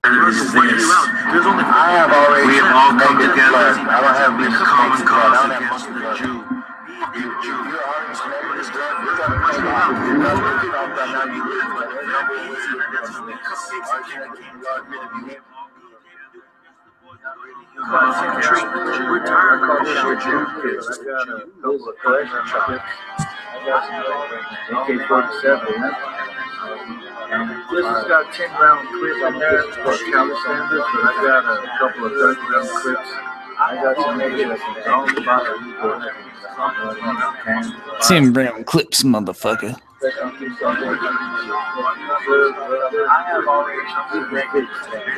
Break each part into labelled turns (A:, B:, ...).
A: I have already. We have all come together. I don't have this common cause against the Jew.
B: We're tired of this shit. I got a couple of collection shops. I got some AK-47. This has got 10-round clips in there for calisthenics, but I got a couple of 30-round clips. I got some niggas that's on the bottom.
C: 10-round clips, motherfucker.
B: I have already records.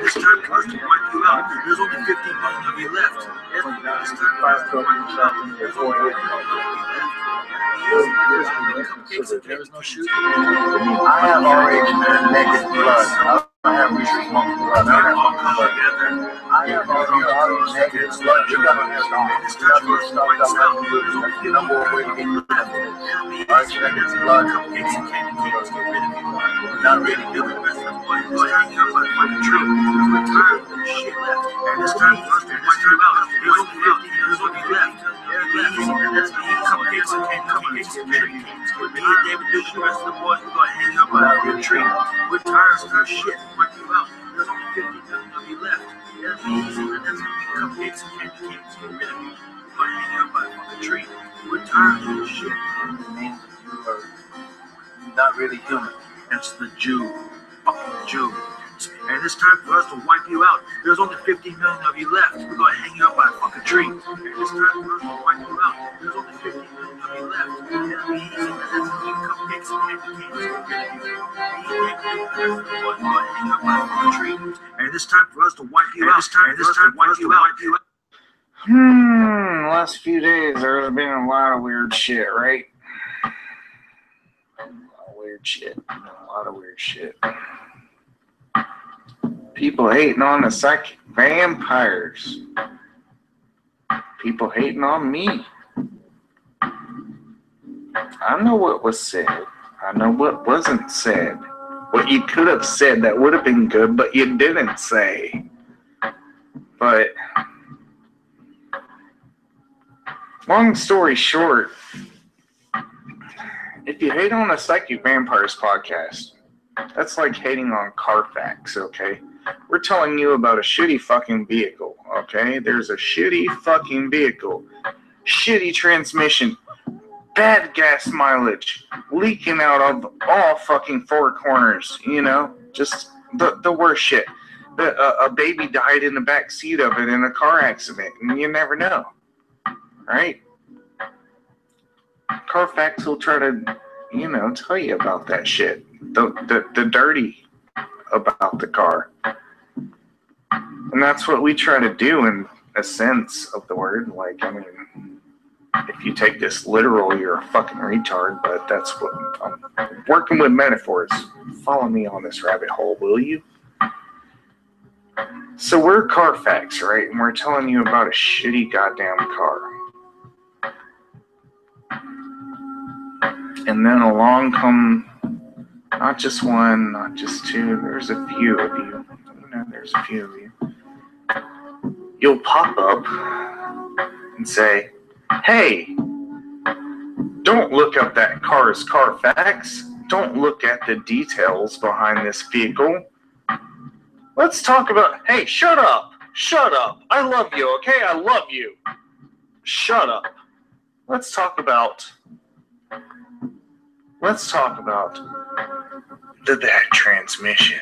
A: It's time for us to wipe you out. There's only 50 million of you left. It's time for us to wipe you out. There's only 50 million of you left. There was no shooting.
B: I have already naked blood. I have recent monk blood. I have already naked blood. You got to stop. It's time for us to wipe you out. There's only no more way to get rid of it. Alright, you naked blood. Cupcakes and candy canes. Get rid of you. We're not ready to do the rest of the boy. Go hang out by the fucking tree. We're tired of this shit left. And it's time for us to wipe you out. There's only 50 years of you left. And that's me. Cupcakes and candy canes. With me and David Duke and the rest of the boys, we're going to hang out by the fucking tree. We're tired of this shit. Wipe you out. There's only 50 million of you left. That's easy. And that's me. Cupcakes and candy canes. Get rid of you. We're going to hang out by the fucking tree. We're tired of this shit. Man, you are not really human.
A: That's the Jew. Fucking Jew. And it's time for us to wipe you out. There's only 50 million of you left. We're going to hang you up by a fucking tree. And it's time for us to wipe you out. There's only 50 million of you left. It'll be easy. That's me. Cupcakes and candy canes. Get rid of you. We're going to hang you up by a fucking tree. And it's time for us to wipe you out. And it's time for us to wipe you out.
C: Last few days there's been a lot of weird shit, right? A lot of weird shit. People hating on the psychic vampires. People hating on me. I know what was said. I know what wasn't said. What you could have said that would have been good, but you didn't say. But long story short, if you hate on the Psychic Vampires podcast, that's like hating on Carfax, okay? We're telling you about a shitty fucking vehicle, okay? There's a shitty fucking vehicle. Shitty transmission. Bad gas mileage. Leaking out of all fucking four corners, you know? Just the worst shit. A baby died in the back seat of it in a car accident, and you never know, right? Carfax will try to, tell you about that shit. The dirty about the car. And that's what we try to do in a sense of the word. Like, I mean, if you take this literal, you're a fucking retard, but that's what I'm working with metaphors. Follow me on this rabbit hole, will you? So we're Carfax, right? And we're telling you about a shitty goddamn car. And then along come not just one, not just two, there's a few of you. There's a few of you. You'll pop up and say, hey, don't look up that car's Carfax. Don't look at the details behind this vehicle. Let's talk about, hey, shut up. Shut up. I love you, okay? I love you. Shut up. Let's talk about the bad transmission.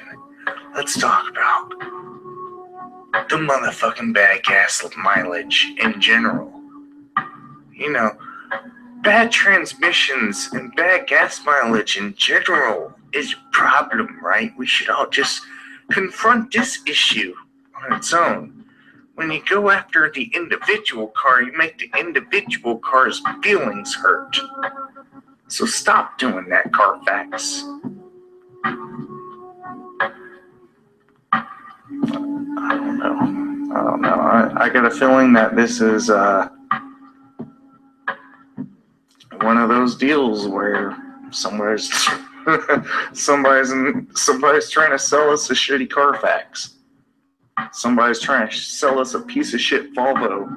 C: Let's talk about the motherfucking bad gas mileage in general. Bad transmissions and bad gas mileage in general is a problem, right? We should all just confront this issue on its own. When you go after the individual car, you make the individual car's feelings hurt. So stop doing that, Carfax. I don't know. I got a feeling that this is one of those deals where somebody's trying to sell us a shitty Carfax. Somebody's trying to sell us a piece of shit Volvo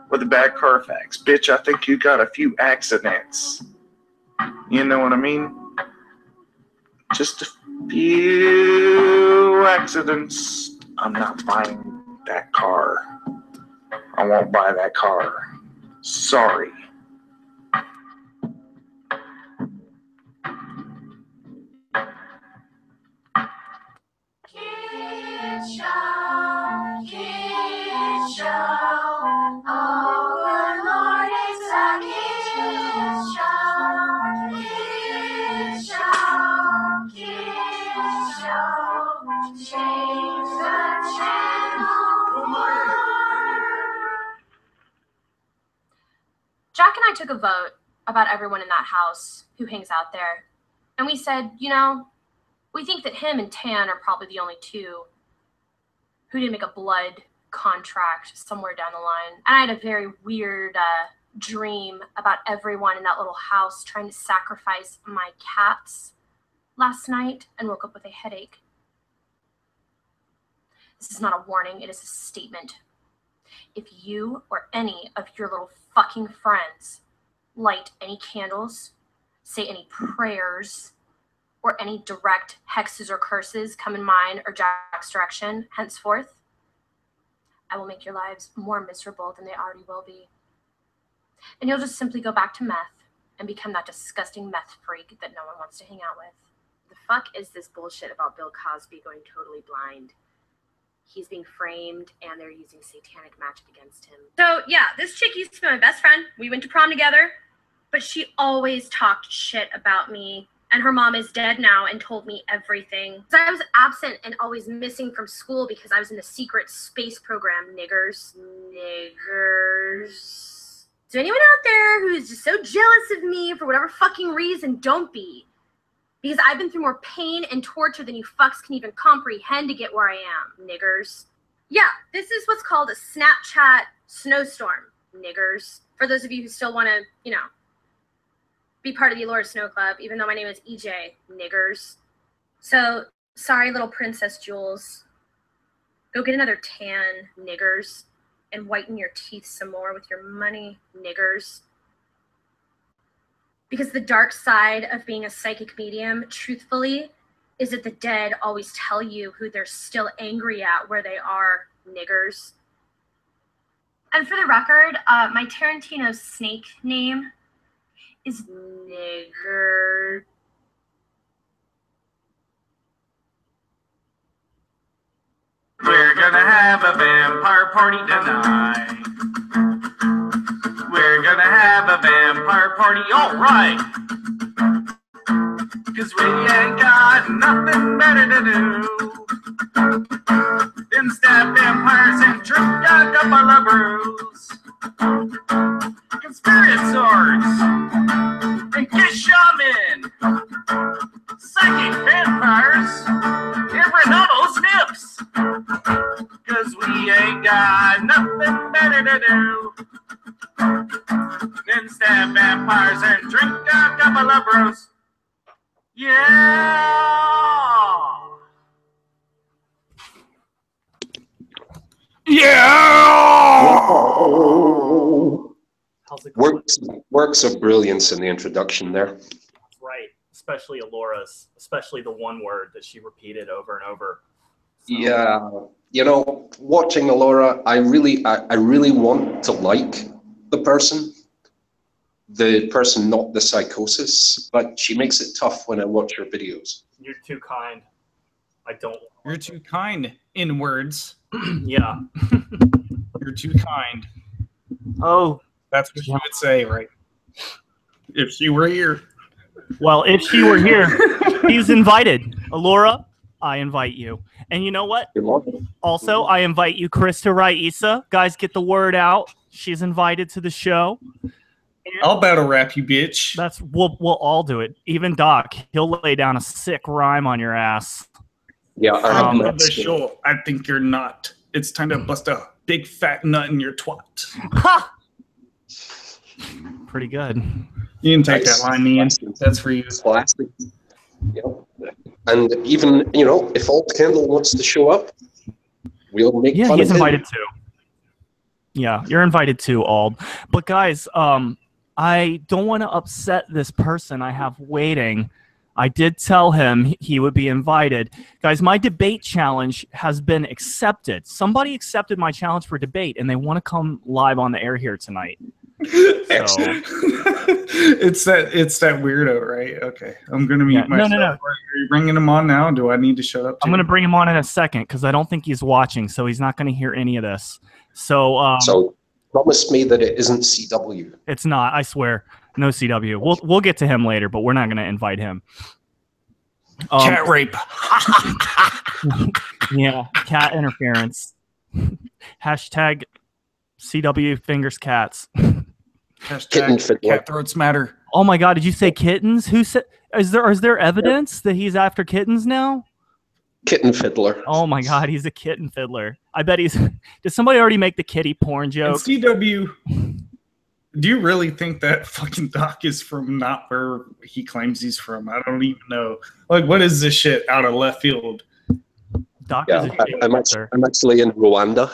C: with a bad Carfax. Bitch, I think you got a few accidents. You know what I mean? Just a few accidents. I'm not buying that car. I won't buy that car. Sorry.
D: Jack and I took a vote about everyone in that house who hangs out there. And we said, you know, we think that him and Tan are probably the only two who didn't make a blood contract somewhere down the line. And I had a very weird dream about everyone in that little house trying to sacrifice my cats last night and woke up with a headache. This is not a warning, it is a statement. If you or any of your little fucking friends light any candles, say any prayers, or any direct hexes or curses come in mine or Jack's direction henceforth, I will make your lives more miserable than they already will be. And you'll just simply go back to meth and become that disgusting meth freak that no one wants to hang out with.
E: The fuck is this bullshit about Bill Cosby going totally blind? He's being framed, and they're using satanic magic against him.
D: So, yeah, this chick used to be my best friend. We went to prom together, but she always talked shit about me. And her mom is dead now and told me everything. So I was absent and always missing from school because I was in the secret space program, niggers. Niggers. So anyone out there who's just so jealous of me for whatever fucking reason, don't be. Because I've been through more pain and torture than you fucks can even comprehend to get where I am, niggers. Yeah, this is what's called a Snapchat snowstorm, niggers. For those of you who still want to, you know, be part of the Allura Snow Club, even though my name is EJ, niggers. So, sorry, little Princess Jules. Go get another tan, niggers, and whiten your teeth some more with your money, niggers. Because the dark side of being a psychic medium, truthfully, is that the dead always tell you who they're still angry at where they are, niggers. And for the record, my Tarantino snake name is Nigger.
F: We're gonna have a vampire party tonight. We're gonna have a vampire party, alright! Cause we ain't got nothing better to do than stab vampires and drink a couple of brews. Conspirators and get shaman, psychic vampires, and Ronaldo snips. Cause we ain't got nothing better to do than stab vampires and drink a couple of brews. Yeah!
G: Yeah! How's it going? Works of brilliance in the introduction there.
H: That's right, especially Allura's, especially the one word that she repeated over and over. So.
G: Yeah, you know, watching Allura, I really want to like the person, not the psychosis, but she makes it tough when I watch her videos.
H: You're too kind. I don't.
I: You're too kind in words.
H: Yeah.
I: You're too kind.
H: Oh.
I: That's what she would say, right? If she were here.
H: Well, if she were here, he's invited. Allura, I invite you. And you know what? Also, I invite you, Krista, Raisa. Guys, get the word out. She's invited to the show.
I: I'll battle rap you, bitch.
H: We'll all do it. Even Doc, he'll lay down a sick rhyme on your ass.
G: Yeah,
I: the show. I think you're not. It's time to bust a big fat nut in your twat.
H: Ha! Pretty good.
I: You can take that line, Ian. That's for you.
G: Classic. Yep. And even, you know, if Alt Kendall wants to show up, We'll make
H: Yeah,
G: fun
H: he's
G: of him.
H: invited too. Yeah, you're invited too, Ald. But guys, I don't want to upset this person I have waiting. I did tell him he would be invited. Guys, my debate challenge has been accepted. Somebody accepted my challenge for debate, and they want to come live on the air here tonight.
I: Excellent. It's that weirdo, right? Okay, I'm gonna mute myself.
H: No.
I: Are you bringing him on now? Do I need to shut up?
H: I'm gonna bring him on in a second because I don't think he's watching, so he's not gonna hear any of this. So
G: promise me that it isn't CW.
H: It's not. I swear, no CW. We'll get to him later, but we're not gonna invite him.
I: Cat rape.
H: Yeah, cat interference. Hashtag CW fingers cats.
I: Hashtag cat throats matter.
H: Oh my God! Did you say kittens? Who said? Is there evidence that he's after kittens now?
G: Kitten fiddler.
H: Oh my God, he's a kitten fiddler. I bet he's. Did somebody already make the kitty porn joke?
I: And CW. Do you really think that fucking doc is from not where he claims he's from? I don't even know. Like, what is this shit out of left field?
H: Doc
G: Yeah, I'm actually in Rwanda,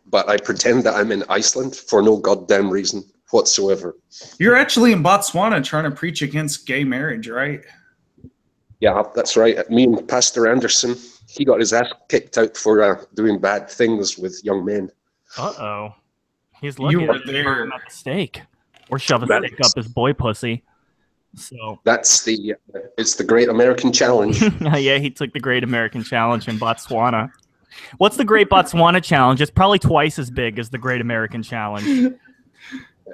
G: but I pretend that I'm in Iceland for no goddamn reason whatsoever.
I: You're actually in Botswana trying to preach against gay marriage, right?
G: Yeah, that's right. Me and Pastor Anderson, he got his ass kicked out for doing bad things with young men.
H: Uh-oh. He's lucky
I: You were
H: to
I: there.
H: burn up a steak or shove a stick up his boy pussy. So
G: that's it's the Great American Challenge.
H: yeah, he took the Great American Challenge in Botswana. What's the Great Botswana Challenge? It's probably twice as big as the Great American Challenge.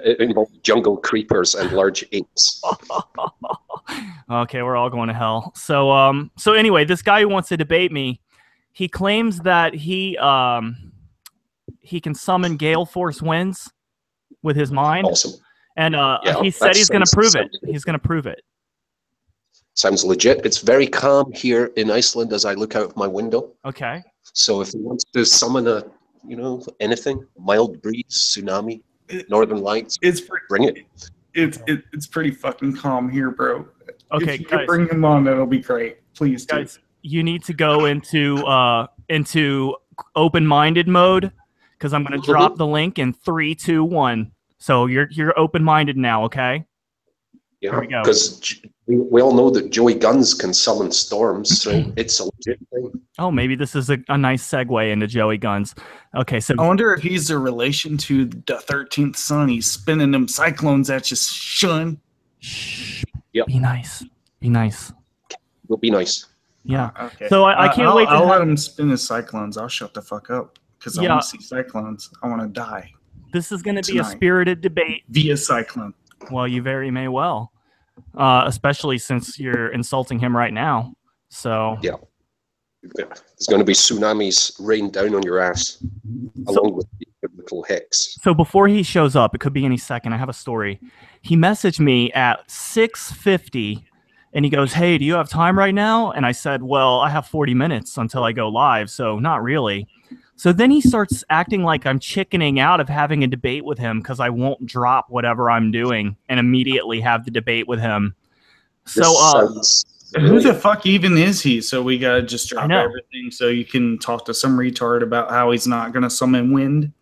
G: It involves jungle creepers and large apes.
H: Okay, we're all going to hell. So anyway, this guy who wants to debate me, he claims that he can summon gale force winds with his mind.
G: Awesome.
H: And he said he's going to prove it. He's going to prove it.
G: Sounds legit. It's very calm here in Iceland as I look out of my window.
H: Okay.
G: So if he wants to summon anything, mild breeze, tsunami, northern lights, bring it.
I: It's pretty fucking calm here, bro.
H: Okay,
I: if you
H: guys,
I: could bring him on, that'll be great. Please,
H: guys. You need to go into open-minded mode because I'm going to drop the link in 3, 2, 1. So you're open-minded now, okay?
G: Yeah, because we all know that Joey Guns can summon storms, so it's a legit thing.
H: Oh, maybe this is a nice segue into Joey Guns. Okay, so
I: I wonder if he's a relation to the 13th son. He's spinning them cyclones at you, shun.
H: Shh.
G: Yep.
H: Be nice. Be nice.
G: We'll be nice.
H: Yeah.
I: Okay.
H: So I can't wait.
I: I'll let him spin his cyclones. I'll shut the fuck up because I
H: Yeah.
I: want to see cyclones. I want to die.
H: This is going to be a
I: Tonight.
H: spirited debate.
I: Via cyclone.
H: Well, you very may well, especially since you're insulting him right now. So
G: Yeah. There's going to be tsunamis rain down on your ass, along with the biblical hex.
H: So before he shows up, it could be any second. I have a story. He messaged me at 6:50, and he goes, "Hey, do you have time right now?" And I said, "Well, I have 40 minutes until I go live, so not really." So then he starts acting like I'm chickening out of having a debate with him because I won't drop whatever I'm doing and immediately have the debate with him. So,
I: who the fuck even is he? So we gotta just drop everything so you can talk to some retard about how he's not gonna summon wind.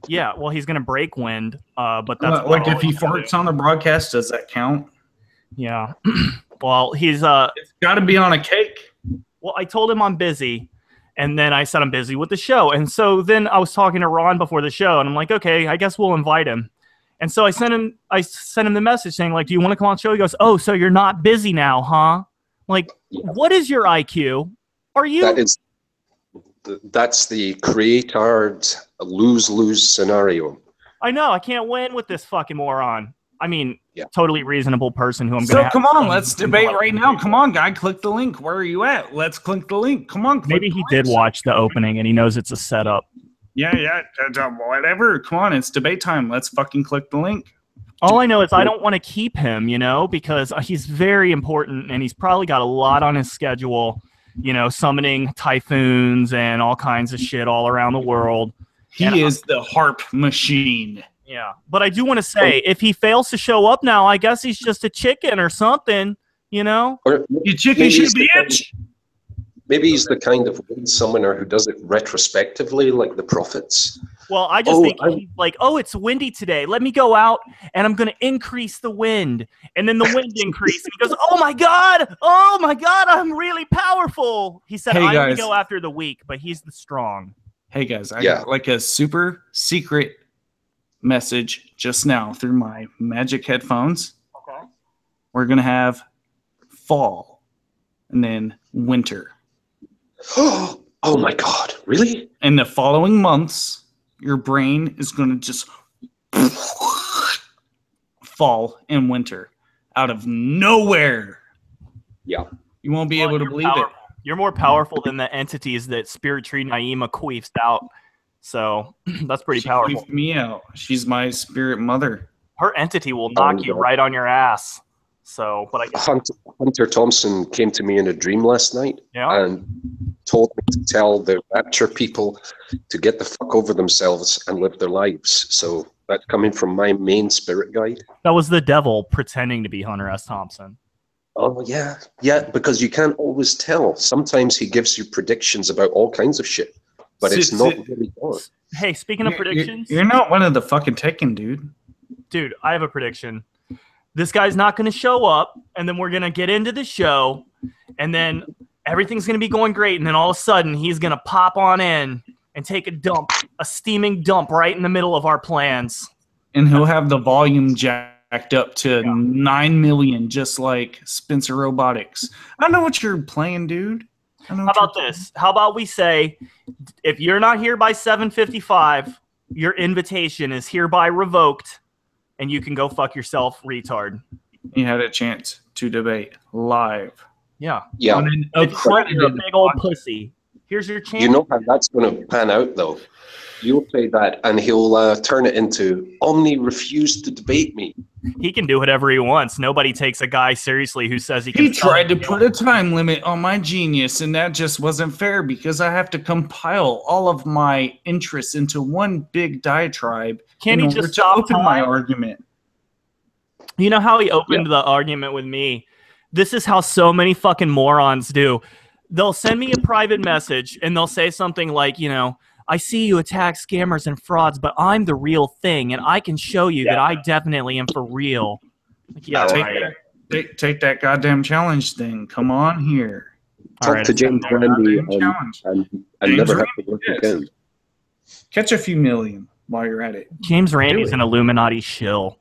H: Yeah, well, he's gonna break wind, but that's
I: like if he farts on the broadcast, does that count?
H: Yeah. Well, he's
I: it's got to be on a cake.
H: Well, I told him I'm busy. And then I said I'm busy with the show. And so then I was talking to Ron before the show, and I'm like, okay, I guess we'll invite him. And so I sent him the message saying, like, do you want to come on the show? He goes, oh, so you're not busy now, huh? Like, what is your IQ? Are you?
G: That's the creator's lose-lose scenario.
H: I know. I can't win with this fucking moron. I mean, totally reasonable person who I'm going to.
I: So come on, let's debate right now. Come on, guy, click the link. Where are you at? Let's click the link. Come on.
H: Maybe he did watch the opening and he knows it's a setup.
I: Yeah, whatever. Come on, it's debate time. Let's fucking click the link.
H: All I know is I don't want to keep him, because he's very important and he's probably got a lot on his schedule, summoning typhoons and all kinds of shit all around the world.
I: He is the harp machine.
H: Yeah, but I do want to say, if he fails to show up now, I guess he's just a chicken or something,
I: You chicken shit bitch.
G: Maybe he's the kind of wind summoner who does it retrospectively, like the prophets.
H: Well, I just think he's like, oh, it's windy today. Let me go out and I'm going to increase the wind. And then the wind increased. And he goes, oh my God, I'm really powerful. He said, I'm going to go after the weak, but he's the strong.
I: Hey, guys, I got like a super secret message just now through my magic headphones. Okay. We're going to have fall and then winter.
G: Oh my God, really?
I: In the following months, your brain is going to just fall in winter out of nowhere.
G: Yeah.
I: You won't be able to believe it.
H: You're more powerful than the entities that Spirit Tree Naima queefs out. So that's pretty powerful.
I: She queefed me out. She's my spirit mother.
H: Her entity will knock you right on your ass. So, but I guess
G: Hunter Thompson came to me in a dream last night and told me to tell the Rapture people to get the fuck over themselves and live their lives. So that's coming from my main spirit guide.
H: That was the devil pretending to be Hunter S. Thompson.
G: Oh, yeah, because you can't always tell. Sometimes he gives you predictions about all kinds of shit, but it's not really God.
H: Hey, speaking of predictions...
I: You're not one of the fucking Tekken, dude.
H: Dude, I have a prediction. This guy's not going to show up, and then we're going to get into the show, and then everything's going to be going great, and then all of a sudden he's going to pop on in and take a steaming dump right in the middle of our plans.
I: And he'll have the volume jacked up to 9 million, just like Spencer Robotics. I know what you're playing, dude.
H: How about this? How about we say, if you're not here by 7:55, your invitation is hereby revoked, and you can go fuck yourself, retard.
I: You had a chance to debate live.
H: Yeah.
G: Yeah.
H: It's a big old pussy. Here's your chance.
G: You know how that's going to pan out, though. You'll say that, and he'll turn it into, Omni refused to debate me.
H: He can do whatever he wants. Nobody takes a guy seriously who says he can.
I: He tried to put a time limit on my genius, and that just wasn't fair because I have to compile all of my interests into one big diatribe in order to open my argument.
H: You know how he opened the argument with me? This is how so many fucking morons do. They'll send me a private message, and they'll say something like, you know, I see you attack scammers and frauds, but I'm the real thing, and I can show you that I definitely am for real. Like,
I: take that goddamn challenge thing. Come on here.
G: Talk to James Randy and never have to work again.
I: Catch a few million while you're at it.
H: James Randy's an Illuminati shill.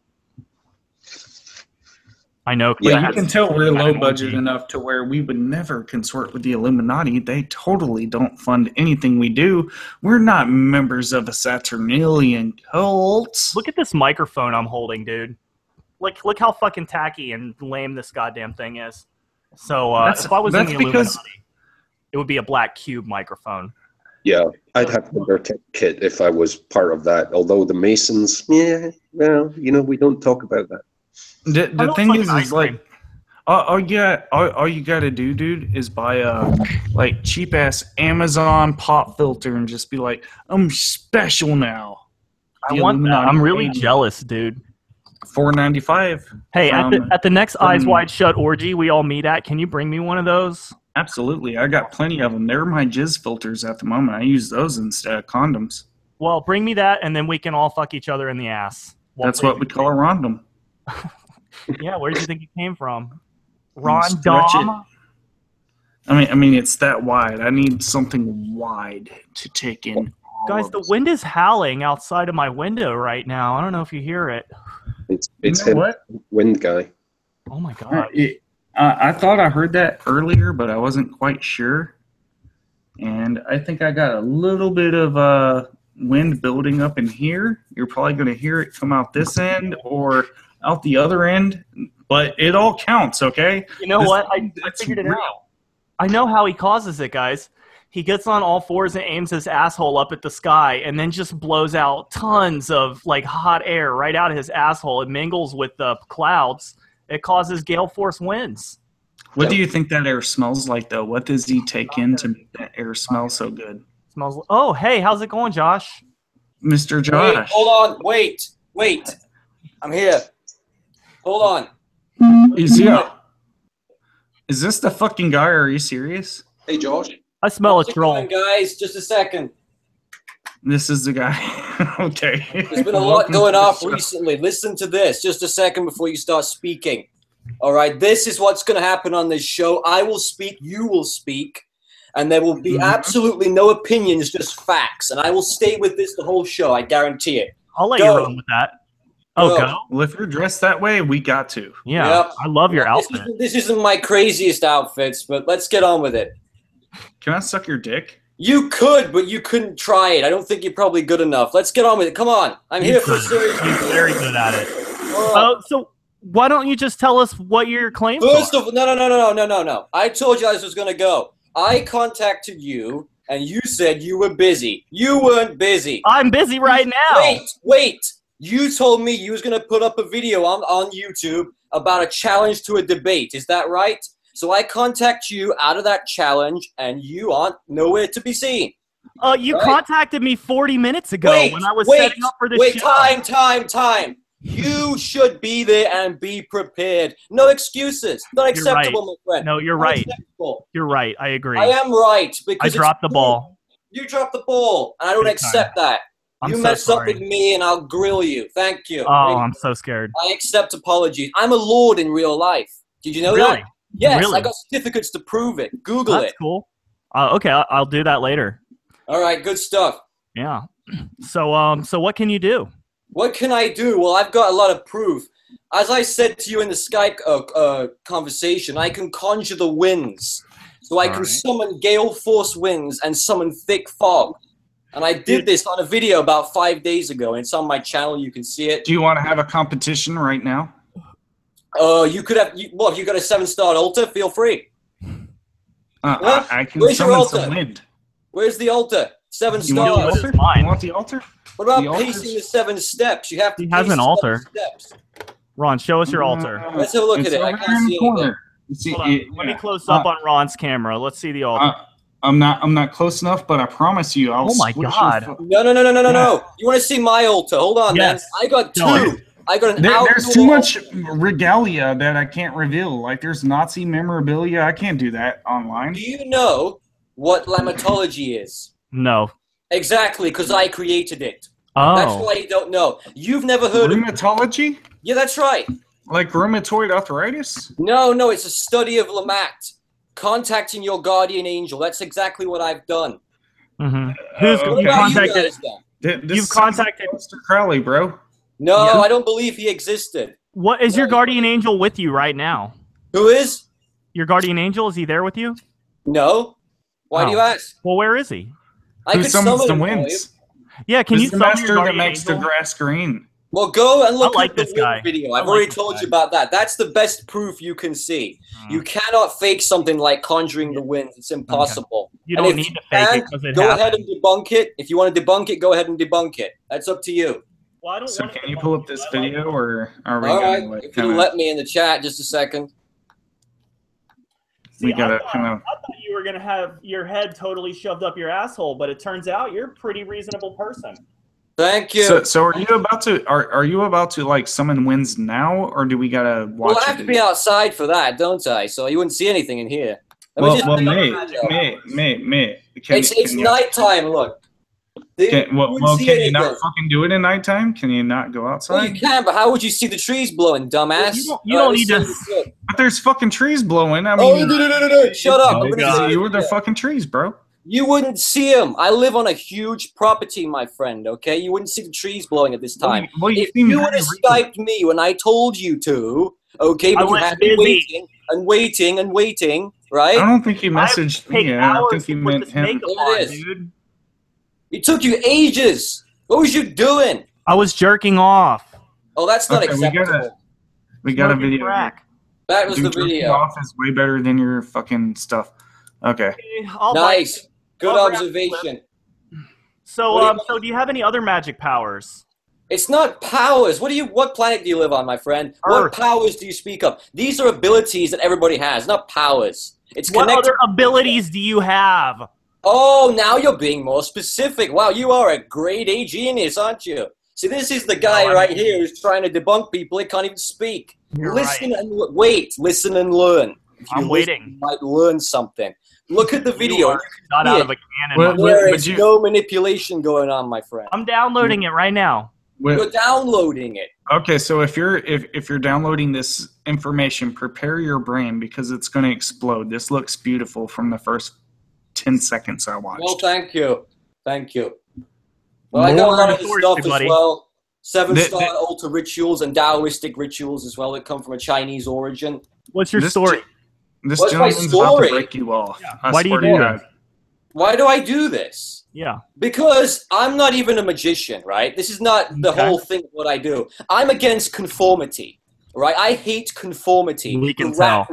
H: I know.
I: Yeah, you can tell we're low budget enough to where we would never consort with the Illuminati. They totally don't fund anything we do. We're not members of a Saturnalian cult.
H: Look at this microphone I'm holding, dude. Look how fucking tacky and lame this goddamn thing is. So if I was in the Illuminati, it would be a black cube microphone.
G: Yeah, I'd have to wear a kit if I was part of that. Although the Masons, we don't talk about that.
I: The thing is like, all you gotta do, dude, is buy a cheap ass Amazon pop filter and just be like, I'm special now.
H: I want that. I'm really jealous, dude.
I: $4.95.
H: Hey, at the next Eyes Wide Shut orgy we all meet at, can you bring me one of those?
I: Absolutely, I got plenty of them. They're my jizz filters at the moment. I use those instead of condoms.
H: Well, bring me that, and then we can all fuck each other in the ass.
I: That's what we call a rondom.
H: Yeah, where do you think it came from? Rondom?
I: I mean, it's that wide. I need something wide to take in.
H: Guys, the wind is howling outside of my window right now. I don't know if you hear it.
G: It's him, wind guy.
H: Oh my god!
I: I thought I heard that earlier, but I wasn't quite sure. And I think I got a little bit of wind building up in here. You're probably going to hear it come out this end or out the other end, but it all counts, okay?
H: You know what? I figured it out. I know how he causes it, guys. He gets on all fours and aims his asshole up at the sky and then just blows out tons of hot air right out of his asshole. It mingles with the clouds. It causes gale force winds.
I: What do you think that air smells like, though? What does he take in to make that air smell so good?
H: Smells. Oh, hey, how's it going, Josh?
I: Mr. Josh.
J: Wait, hold on. Wait. I'm here. Hold on.
I: Is this the fucking guy? Are you serious?
G: Hey, Josh.
H: I smell a
J: How's it
H: troll.
J: going, guys? Just a second.
I: This is the guy. Okay.
J: There's been a lot going off recently. Listen to this. Just a second before you start speaking. All right, this is what's going to happen on this show. I will speak, you will speak, and there will be absolutely no opinions, just facts. And I will stay with this the whole show. I guarantee it.
H: I'll let you run with that. Oh, go.
I: Well, if you're dressed that way, we got to.
H: Yeah,
J: Yep.
H: I love your outfit.
J: This isn't my craziest outfits, but let's get on with it.
I: Can I suck your dick?
J: You could, but you couldn't try it. I don't think you're probably good enough. Let's get on with it. Come on. I'm here for serious.
H: He's very good at it. So why don't you just tell us what your claims are?
J: First of all, no. I told you how this was going to go. I contacted you, and you said you were busy. You weren't busy.
H: I'm busy right now.
J: Wait. You told me you was going to put up a video on YouTube about a challenge to a debate. Is that right? So I contact you out of that challenge, and you aren't nowhere to be seen.
H: You contacted me 40 minutes ago when I was setting up for this show.
J: Time. You should be there and be prepared. No excuses. Not acceptable, my friend.
H: No, you're right. You're right. I agree.
J: I am right. Because
H: I dropped the ball.
J: You dropped the ball, and I don't accept that. You mess up with me, and I'll grill you. Thank you.
H: Oh, I'm so scared.
J: I accept apologies. I'm a lord in real life. Did you know that? Yes,
H: really?
J: I got certificates to prove it. Google it.
H: That's cool. Okay, I'll do that later.
J: All right, good stuff.
H: Yeah. So what can you do?
J: What can I do? Well, I've got a lot of proof. As I said to you in the Skype conversation, I can conjure the winds. So I can summon gale force winds and summon thick fog. And I did this on a video about 5 days ago, and it's on my channel. You can see it.
I: Do you want to have a competition right now?
J: You could have. Well, if you got a 7-star altar, feel free.
I: I can
J: Where's your
I: summon
J: altar?
I: some wind.
J: Where's the altar? 7
I: You want
J: stars.
I: the altar? You want the altar?
J: What about
I: The altars?
J: pacing the 7 steps? You have to.
H: He has
J: pace
H: an
J: the
H: altar.
J: 7 steps.
H: Ron, show us your altar.
J: Let's have a look
I: It's
J: at it. I
I: over
J: can't
I: in
J: see
I: the
J: anything.
I: corner. You see,
H: Hold on. Let me close up on Ron's camera. Let's see the altar.
I: I'm not close enough, but I promise you, I'll.
H: Oh my
I: squish
H: God.
I: your
J: No. You want to see my altar? Hold on,
H: Yes.
J: man. I got 2.
H: No.
J: I got an
I: There's
J: outdoor
I: too much regalia that I can't reveal. Like there's Nazi memorabilia. I can't do that online.
J: Do you know what lamatology is?
H: No.
J: Exactly, because I created it.
H: Oh.
J: That's why you don't know. You've never heard of.
I: Rheumatology?
J: Yeah, that's right.
I: Like rheumatoid arthritis?
J: No, it's a study of Lamat. Contacting your guardian angel. That's exactly what I've done.
H: Mm-hmm. Who's
J: What about you
H: contacted?
J: guys then?
H: You've contacted
I: Mr. Crowley, bro.
J: No,
H: Yeah.
J: I don't believe he existed.
H: What is your guardian angel with you right now?
J: Who is?
H: Your guardian angel, is he there with you?
J: No. Why do you ask?
H: Well, where is he?
J: I
I: Who
J: could
I: summons
J: summon
I: the
J: him for you.
I: winds?
H: Yeah, can you
I: This is the
H: summon
I: master
H: your
I: that
H: guardian
I: makes the
H: angel?
I: grass green.
J: Well, go and look
H: I like
J: at the
H: this guy.
J: wind video.
H: I
J: I've
H: like
J: already
H: this
J: told
H: guy.
J: you about that. That's the best proof you can see. You cannot fake something like conjuring the winds. It's impossible.
H: You
J: And
H: don't
J: if
H: need
J: you
H: to fake
J: can,
H: it because it
J: go
H: happens.
J: ahead and debunk it. If you want to debunk it, go ahead and debunk it. That's up to you.
H: Well, I don't
I: So
H: want
I: can
H: to
I: you pull up this video, or are we
J: All right.
I: gonna like
J: If you
I: kind
J: let me in the chat just a second.
H: See,
I: we gotta
H: I
I: kind of.
H: thought you were going to have your head totally shoved up your asshole, but it turns out you're a pretty reasonable person.
J: Thank you.
I: So are you about to like summon winds now, or do we gotta watch?
J: Well, I have to be outside for that, don't I? So you wouldn't see anything in here.
I: Well,
J: Mate.
I: Can
J: It's
I: you-
J: nighttime. Look.
I: Can you not
J: anything.
I: fucking do it in nighttime? Can you not go
J: Well,
I: outside?
J: you can, but how would you see the trees blowing, dumbass?
H: You don't need to.
I: But there's fucking trees blowing. I
J: Oh,
I: mean,
J: no. Shut up. I'm gonna see
I: you were the
J: it.
I: fucking trees, bro.
J: You wouldn't see them. I live on a huge property, my friend, okay? You wouldn't see the trees blowing at this time.
I: Well, you
J: If
I: seem
J: you
I: very
J: would have
I: reasonable.
J: Skyped me when I told you to, okay,
H: I
J: but you
H: was
J: had been
H: busy.
J: waiting, right?
I: I don't think he messaged
H: Take
I: me. I don't
H: hours
I: think he
H: to put
I: meant
H: this
I: him.
H: makeup
J: There
H: on,
J: it is.
H: dude.
J: It took you ages. What was you doing?
H: I was jerking off.
J: Oh, that's not
I: Okay,
J: acceptable.
I: we got a
H: Smoking
I: video.
H: crack.
J: That was
I: Dude,
J: the
I: jerking
J: video.
I: off is way better than your fucking stuff. Okay.
H: I'll
J: Nice. Good
H: I'll grab
J: observation.
H: So,
J: What do you-
H: so do you have any other magic powers?
J: It's not powers. What planet do you live on, my friend? What
H: Earth.
J: powers do you speak of? These are abilities that everybody has, not powers. It's
H: What
J: connected.
H: other abilities do you have?
J: Oh, now you're being more specific. Wow, you are a grade A genius, aren't you? See, this is the guy right here who's trying to debunk people. He can't even speak.
H: You're
J: Listen and wait. Listen and learn. If you
H: I'm waiting.
J: You might learn something. Look at the video.
H: You not out of a cannon.
J: There is no manipulation going on, my friend.
H: I'm downloading it right now.
J: You're downloading it.
I: Okay, so if you're downloading this information, prepare your brain because it's going to explode. This looks beautiful from the first 10 seconds I watched.
J: Well, thank you. Well, I got a lot of this stuff as well. 7-star altar rituals and Taoistic rituals as well that come from a Chinese origin.
H: What's your story?
I: This gentleman's about to break you off.
H: Yeah. Why do you do that?
J: Why do I do this?
H: Yeah.
J: Because I'm not even a magician, right? This is not the whole thing of what I do. I'm against conformity, right? I hate conformity.
H: We can tell.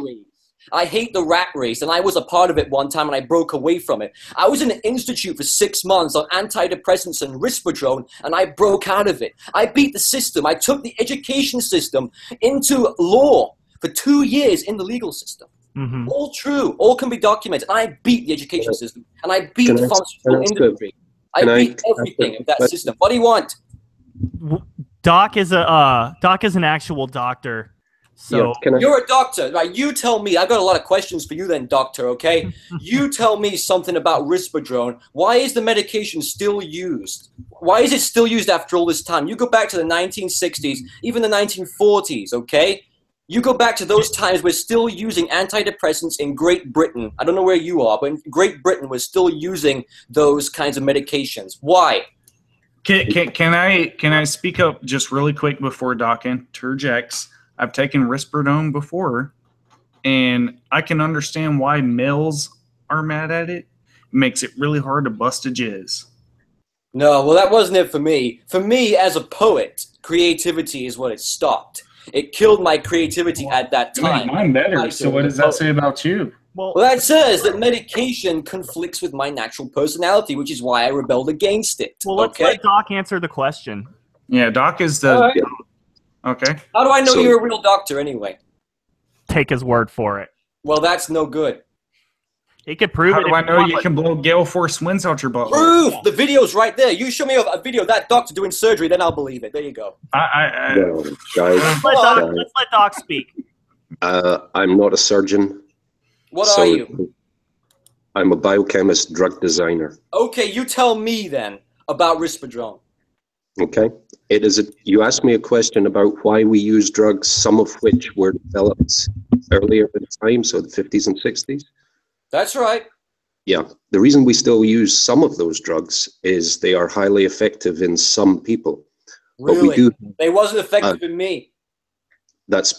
J: I hate the rat race, and I was a part of it one time, and I broke away from it. I was in an institute for 6 months on antidepressants and risperidone, and I broke out of it. I beat the system. I took the education system into law for 2 years in the legal system.
H: Mm-hmm.
J: All true. All can be documented. I beat the education system, and I beat the pharmaceutical industry. I beat everything of that system. What do you want?
H: Doc is an actual doctor. So
J: you're a doctor, right? You tell me. I've got a lot of questions for you then, doctor, okay? You tell me something about risperidone. Why is the medication still used? Why is it still used after all this time? You go back to the 1960s, even the 1940s, okay? You go back to those times, we're still using antidepressants in Great Britain. I don't know where you are, but in Great Britain, we're still using those kinds of medications. Why?
I: Can I speak up just really quick before Doc interjects? I've taken risperidone before, and I can understand why males are mad at it. It makes it really hard to bust a jizz.
J: No, well, that wasn't it for me. For me, as a poet, creativity is what it stopped. It killed my creativity at that time.
I: Mine better. So what does that say about you?
J: Well, that says that medication conflicts with my natural personality, which is why I rebelled against it.
H: Well, let's let Doc answer the question.
I: Yeah, Doc is the...
J: Right.
I: Okay.
J: How do I know you're a real doctor anyway?
H: Take his word for it.
J: Well, that's no good.
H: He could prove it.
I: How do I know you can blow gale force winds out your butt?
J: Proof! The video's right there. You show me a video of that doctor doing surgery, then I'll believe it. There you go.
G: No, guys,
H: let's let Doc speak.
G: I'm not a surgeon.
J: What are you?
G: I'm a biochemist, drug designer.
J: Okay, you tell me then about risperidone.
G: Okay. You asked me a question about why we use drugs, some of which were developed earlier in time, so the 50s and 60s.
J: That's right.
G: Yeah. The reason we still use some of those drugs is they are highly effective in some people.
J: Really? They wasn't effective in me.
G: That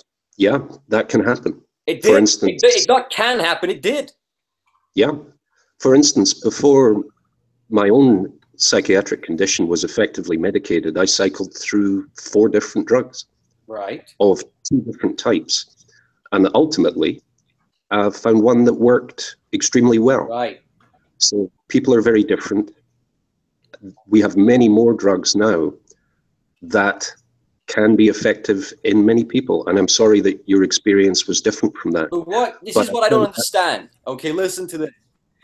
G: can happen.
J: It did.
G: For instance,
J: it not can happen. It did.
G: Yeah. For instance, before my own psychiatric condition was effectively medicated, I cycled through 4 different drugs.
J: Right.
G: Of 2 different types. And ultimately, I found one that worked extremely well.
J: Right.
G: So people are very different. We have many more drugs now that can be effective in many people. And I'm sorry that your experience was different from that.
J: But this is what I don't understand. Okay, listen to this.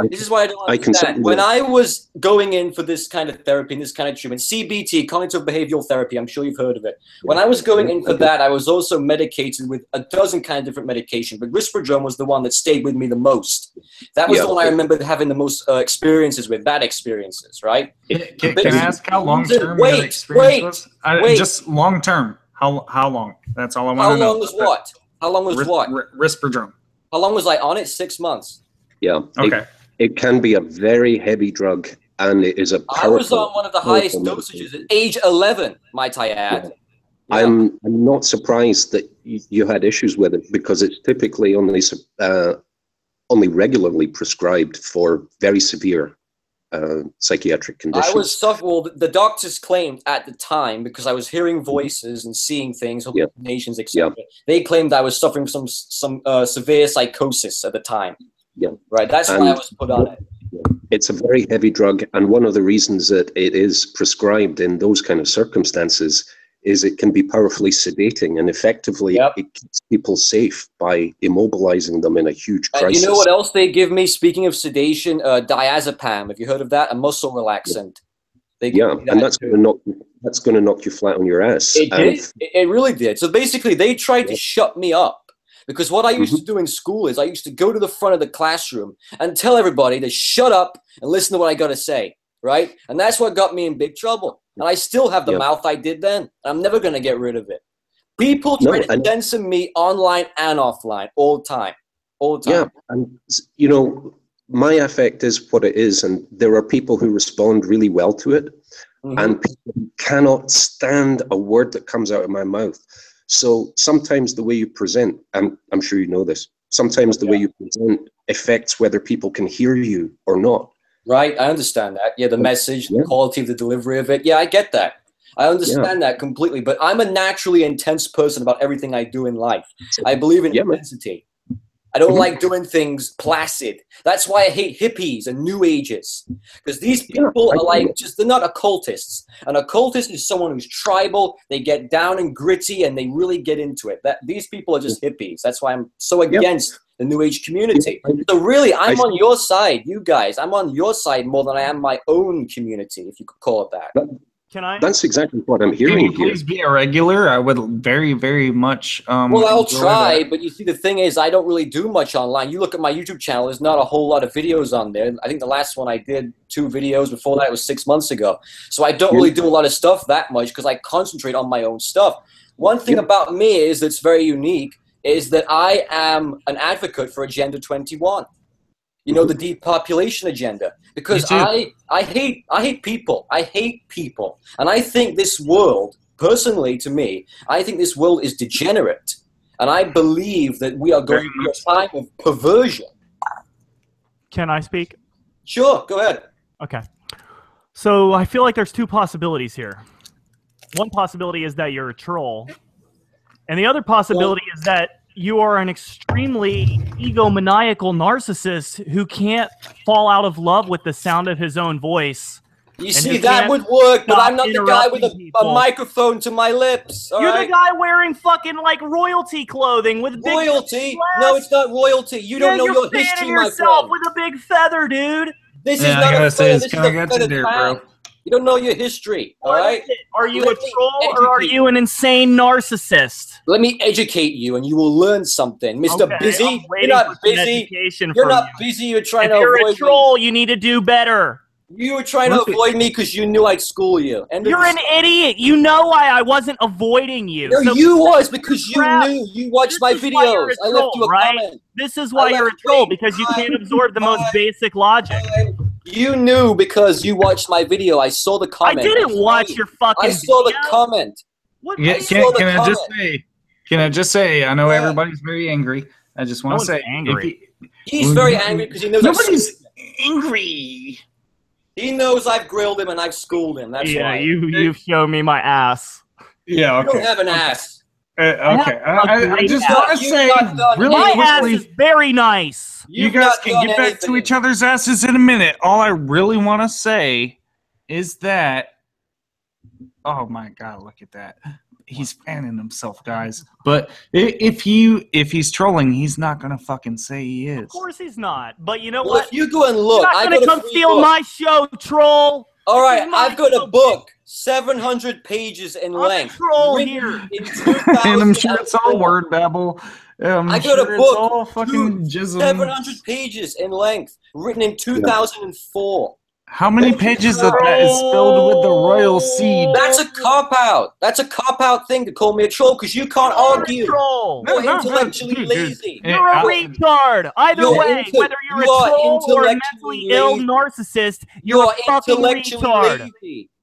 J: This is what I don't understand. When I was going in for this kind of therapy and this kind of treatment, CBT, cognitive behavioral therapy, I'm sure you've heard of it. When I was going in for that, I was also medicated with a dozen kind of different medication, but risperidone was the one that stayed with me the most. That was the one I remember having the most experiences with, bad experiences, right?
I: Can I ask how long-term that experience was? Just long-term. How long? That's all I want to know.
J: How long was what? How long was what?
I: Risperidone.
J: How long was I on it? 6 months.
G: Yeah.
I: Okay.
G: It can be a very heavy drug, and it is a powerful...
J: I was on one of the highest dosages at age 11, might I add.
G: Yeah. Yeah. I'm not surprised that you had issues with it, because it's typically only regularly prescribed for very severe psychiatric conditions.
J: The doctors claimed at the time, because I was hearing voices and seeing things, hallucinations, etc. They claimed I was suffering from some severe psychosis at the time.
G: Yeah.
J: Right, that's why I was put on it.
G: It's a very heavy drug, and one of the reasons that it is prescribed in those kind of circumstances is it can be powerfully sedating, and effectively it keeps people safe by immobilizing them in a huge crisis.
J: And you know what else they give me, speaking of sedation? Diazepam. Have you heard of that? A muscle relaxant.
G: And that's going to knock you flat on your ass.
J: It did. It really did. So basically, they tried to shut me up, Because what I used to do in school is I used to go to the front of the classroom and tell everybody to shut up and listen to what I got to say, right? And that's what got me in big trouble. And I still have the mouth I did then. I'm never going to get rid of it. People try to censor me online and offline all the time. All the time.
G: Yeah, and you know, my affect is what it is, and there are people who respond really well to it, and people who cannot stand a word that comes out of my mouth. So sometimes the way you present, I'm sure you know this, sometimes the way you present affects whether people can hear you or not.
J: Right, I understand that. Yeah, the message, the quality of the delivery of it. Yeah, I get that. I understand that completely. But I'm a naturally intense person about everything I do in life. I believe in intensity. I don't like doing things placid. That's why I hate hippies and new ages. Because these people are like, they're not occultists. An occultist is someone who's tribal, they get down and gritty, and they really get into it. These people are just hippies. That's why I'm so against the new age community. So really, I'm on your side, you guys. I'm on your side more than I am my own community, if you could call it that.
H: Can I?
G: That's exactly what I'm hearing.
I: Can you please be a regular? I would very, very much.
J: Well, I'll try, but you see, the thing is, I don't really do much online. You look at my YouTube channel; there's not a whole lot of videos on there. I think the last one I did 2 videos. Before that, it was 6 months ago. So I don't really do a lot of stuff that much because I concentrate on my own stuff. One thing about me is that's very unique is that I am an advocate for Agenda 21. You know, the depopulation agenda. Because I hate people. I hate people. And I think this world, personally to me, I think this world is degenerate. And I believe that we are going through a time of perversion.
H: Can I speak?
J: Sure, go ahead.
H: Okay. So I feel like there's 2 possibilities here. One possibility is that you're a troll. And the other possibility is that you are an extremely egomaniacal narcissist who can't fall out of love with the sound of his own voice.
J: You see, that would work, but I'm not the guy with a microphone to my lips.
H: You're the guy wearing fucking like royalty clothing with big
J: royalty. No, it's not royalty. You don't know your history, my friend.
H: With a big feather, dude.
J: This is not a feather. This is a feathered fan. You don't know your history, all right?
H: Are you a troll or are you an insane narcissist?
J: Let me educate you, and you will learn something, Mr. Busy. You're not busy. You're not busy. You're trying to avoid me.
H: If you're a troll, you need to do better.
J: You were trying to avoid me because you knew I'd school you.
H: You're an idiot. You know why I wasn't avoiding you.
J: No, you was because you knew. You watched my videos. I left you a comment.
H: This is why you're a troll, because you can't absorb the most basic logic.
J: You knew because you watched my video. I saw the comment.
H: I didn't watch your fucking video.
J: I saw the comment.
I: Can I just say, I know everybody's very angry. I just want to say,
J: he's very angry because he knows
I: nobody's angry.
J: He knows I've grilled him and I've schooled him. That's why.
H: You've shown me my ass.
I: Yeah, okay.
J: You don't have an ass.
I: Okay, I just want to say, really
H: my
I: quickly,
H: ass is very nice.
I: You guys can get back to each other's asses in a minute. All I really want to say is that, oh my God, look at that. He's fanning himself, guys. But if he's trolling, he's not gonna fucking say he is.
H: Of course he's not. But you know what?
J: If you go and look,
H: you're not gonna come steal my show, troll.
J: All right, I've got a book, 700 pages in length.
H: Troll here.
I: And I'm sure it's all word babble.
J: I got a book, 700 pages in length, written in 2004.
I: How many pages of that is filled with the royal seed?
J: That's a cop-out. That's a cop-out thing to call me a troll because you can't argue. You're intellectually lazy.
H: You're a retard. Either way, whether you're a troll or a mentally ill narcissist, you're a fucking retard.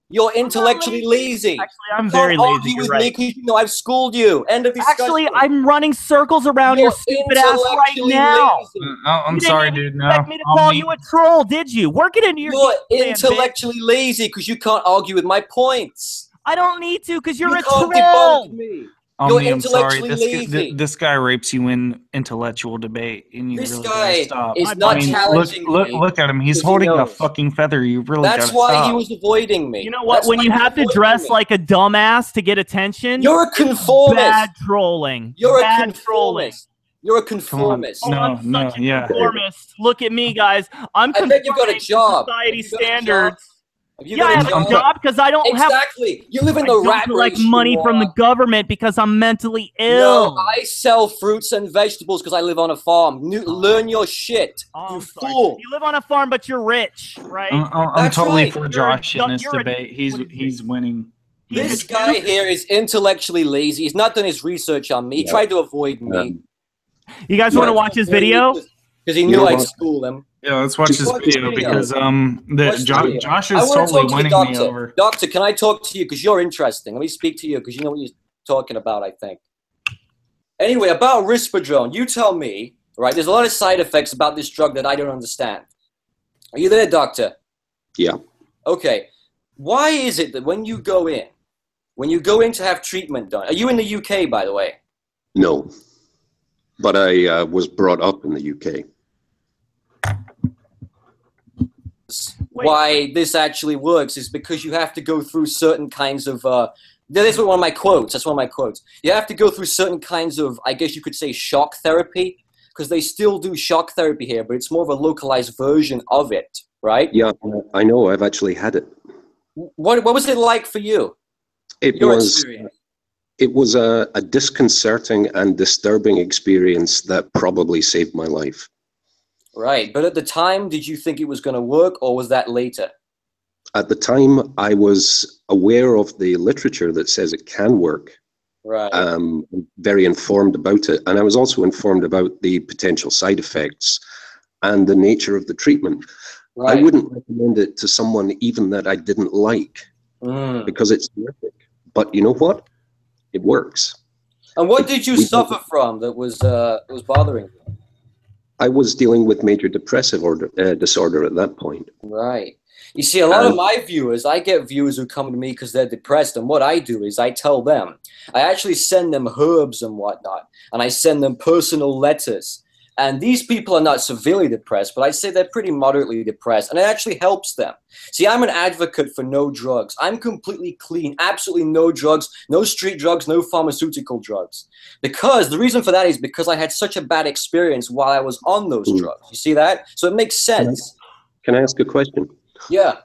J: You're intellectually lazy.
H: Actually, I'm very lazy.
J: Argue with me because you know I've schooled you. End of discussion.
H: Actually, I'm running circles around your stupid ass right now.
I: I'm sorry, dude. No.
H: You didn't expect me to call you a troll, did you? Work it into your.
J: You're intellectually lazy because you can't argue with my points.
H: I don't need to because you're a
J: troll.
H: troll.
J: You're intellectually lazy.
I: This guy rapes you in intellectual debate, and you really gotta stop.
J: Is not challenging me.
I: Look at him. He's holding a fucking feather. You really gotta stop.
J: That's why he was avoiding me.
H: You know what? When you have to dress like a dumbass to get attention,
J: you're a conformist.
H: Bad trolling.
J: You're a conformist. You're a conformist.
I: Yeah.
H: Conformist. Look at me, guys. I'm
J: I bet you got a job.
H: Society standards. Yeah, I have a job because I don't have.
J: Exactly. You live in the rat race.
H: Like money from the government because I'm mentally ill.
J: No, I sell fruits and vegetables because I live on a farm. Learn your shit, you fool.
H: You live on a farm, but you're rich, right?
I: I'm totally for Josh in this debate. He's winning.
J: This guy here is intellectually lazy. He's not done his research on me. He tried to avoid me.
H: You guys want to watch his video?
J: Because he knew I'd school him.
I: Yeah, let's watch this video because Josh is totally winning me over.
J: Doctor, can I talk to you? Because you're interesting. Let me speak to you because you know what you're talking about, I think. Anyway, about risperidone, you tell me, right, there's a lot of side effects about this drug that I don't understand. Are you there, doctor?
G: Yeah.
J: Okay. Why is it that when you go in to have treatment done, are you in the UK, by the way?
G: No. But I was brought up in the UK.
J: Why this actually works is because you have to go through certain kinds of that's one of my quotes. That's one of my quotes. You have to go through certain kinds of, I guess you could say, shock therapy, because they still do shock therapy here, but it's more of a localized version of it, right?
G: Yeah, I know. I've actually had it.
J: What was it like for you?
G: It was a disconcerting and disturbing experience that probably saved my life.
J: Right, but at the time, did you think it was going to work, or was that later?
G: At the time, I was aware of the literature that says it can work.
J: Right.
G: Very informed about it. And I was also informed about the potential side effects and the nature of the treatment. Right. I wouldn't recommend it to someone even that I didn't like because it's horrific. But you know what? It works.
J: And what did you suffer from that was bothering you?
G: I was dealing with major depressive disorder at that point.
J: Right. You see, a lot of my viewers, I get viewers who come to me because they're depressed, and what I do is I tell them, I actually send them herbs and whatnot, and I send them personal letters. And these people are not severely depressed, but I'd say they're pretty moderately depressed, and it actually helps them. See, I'm an advocate for no drugs. I'm completely clean, absolutely no drugs, no street drugs, no pharmaceutical drugs. Because the reason for that is because I had such a bad experience while I was on those drugs. You see that? So it makes sense.
G: Can I ask a question?
J: Yeah.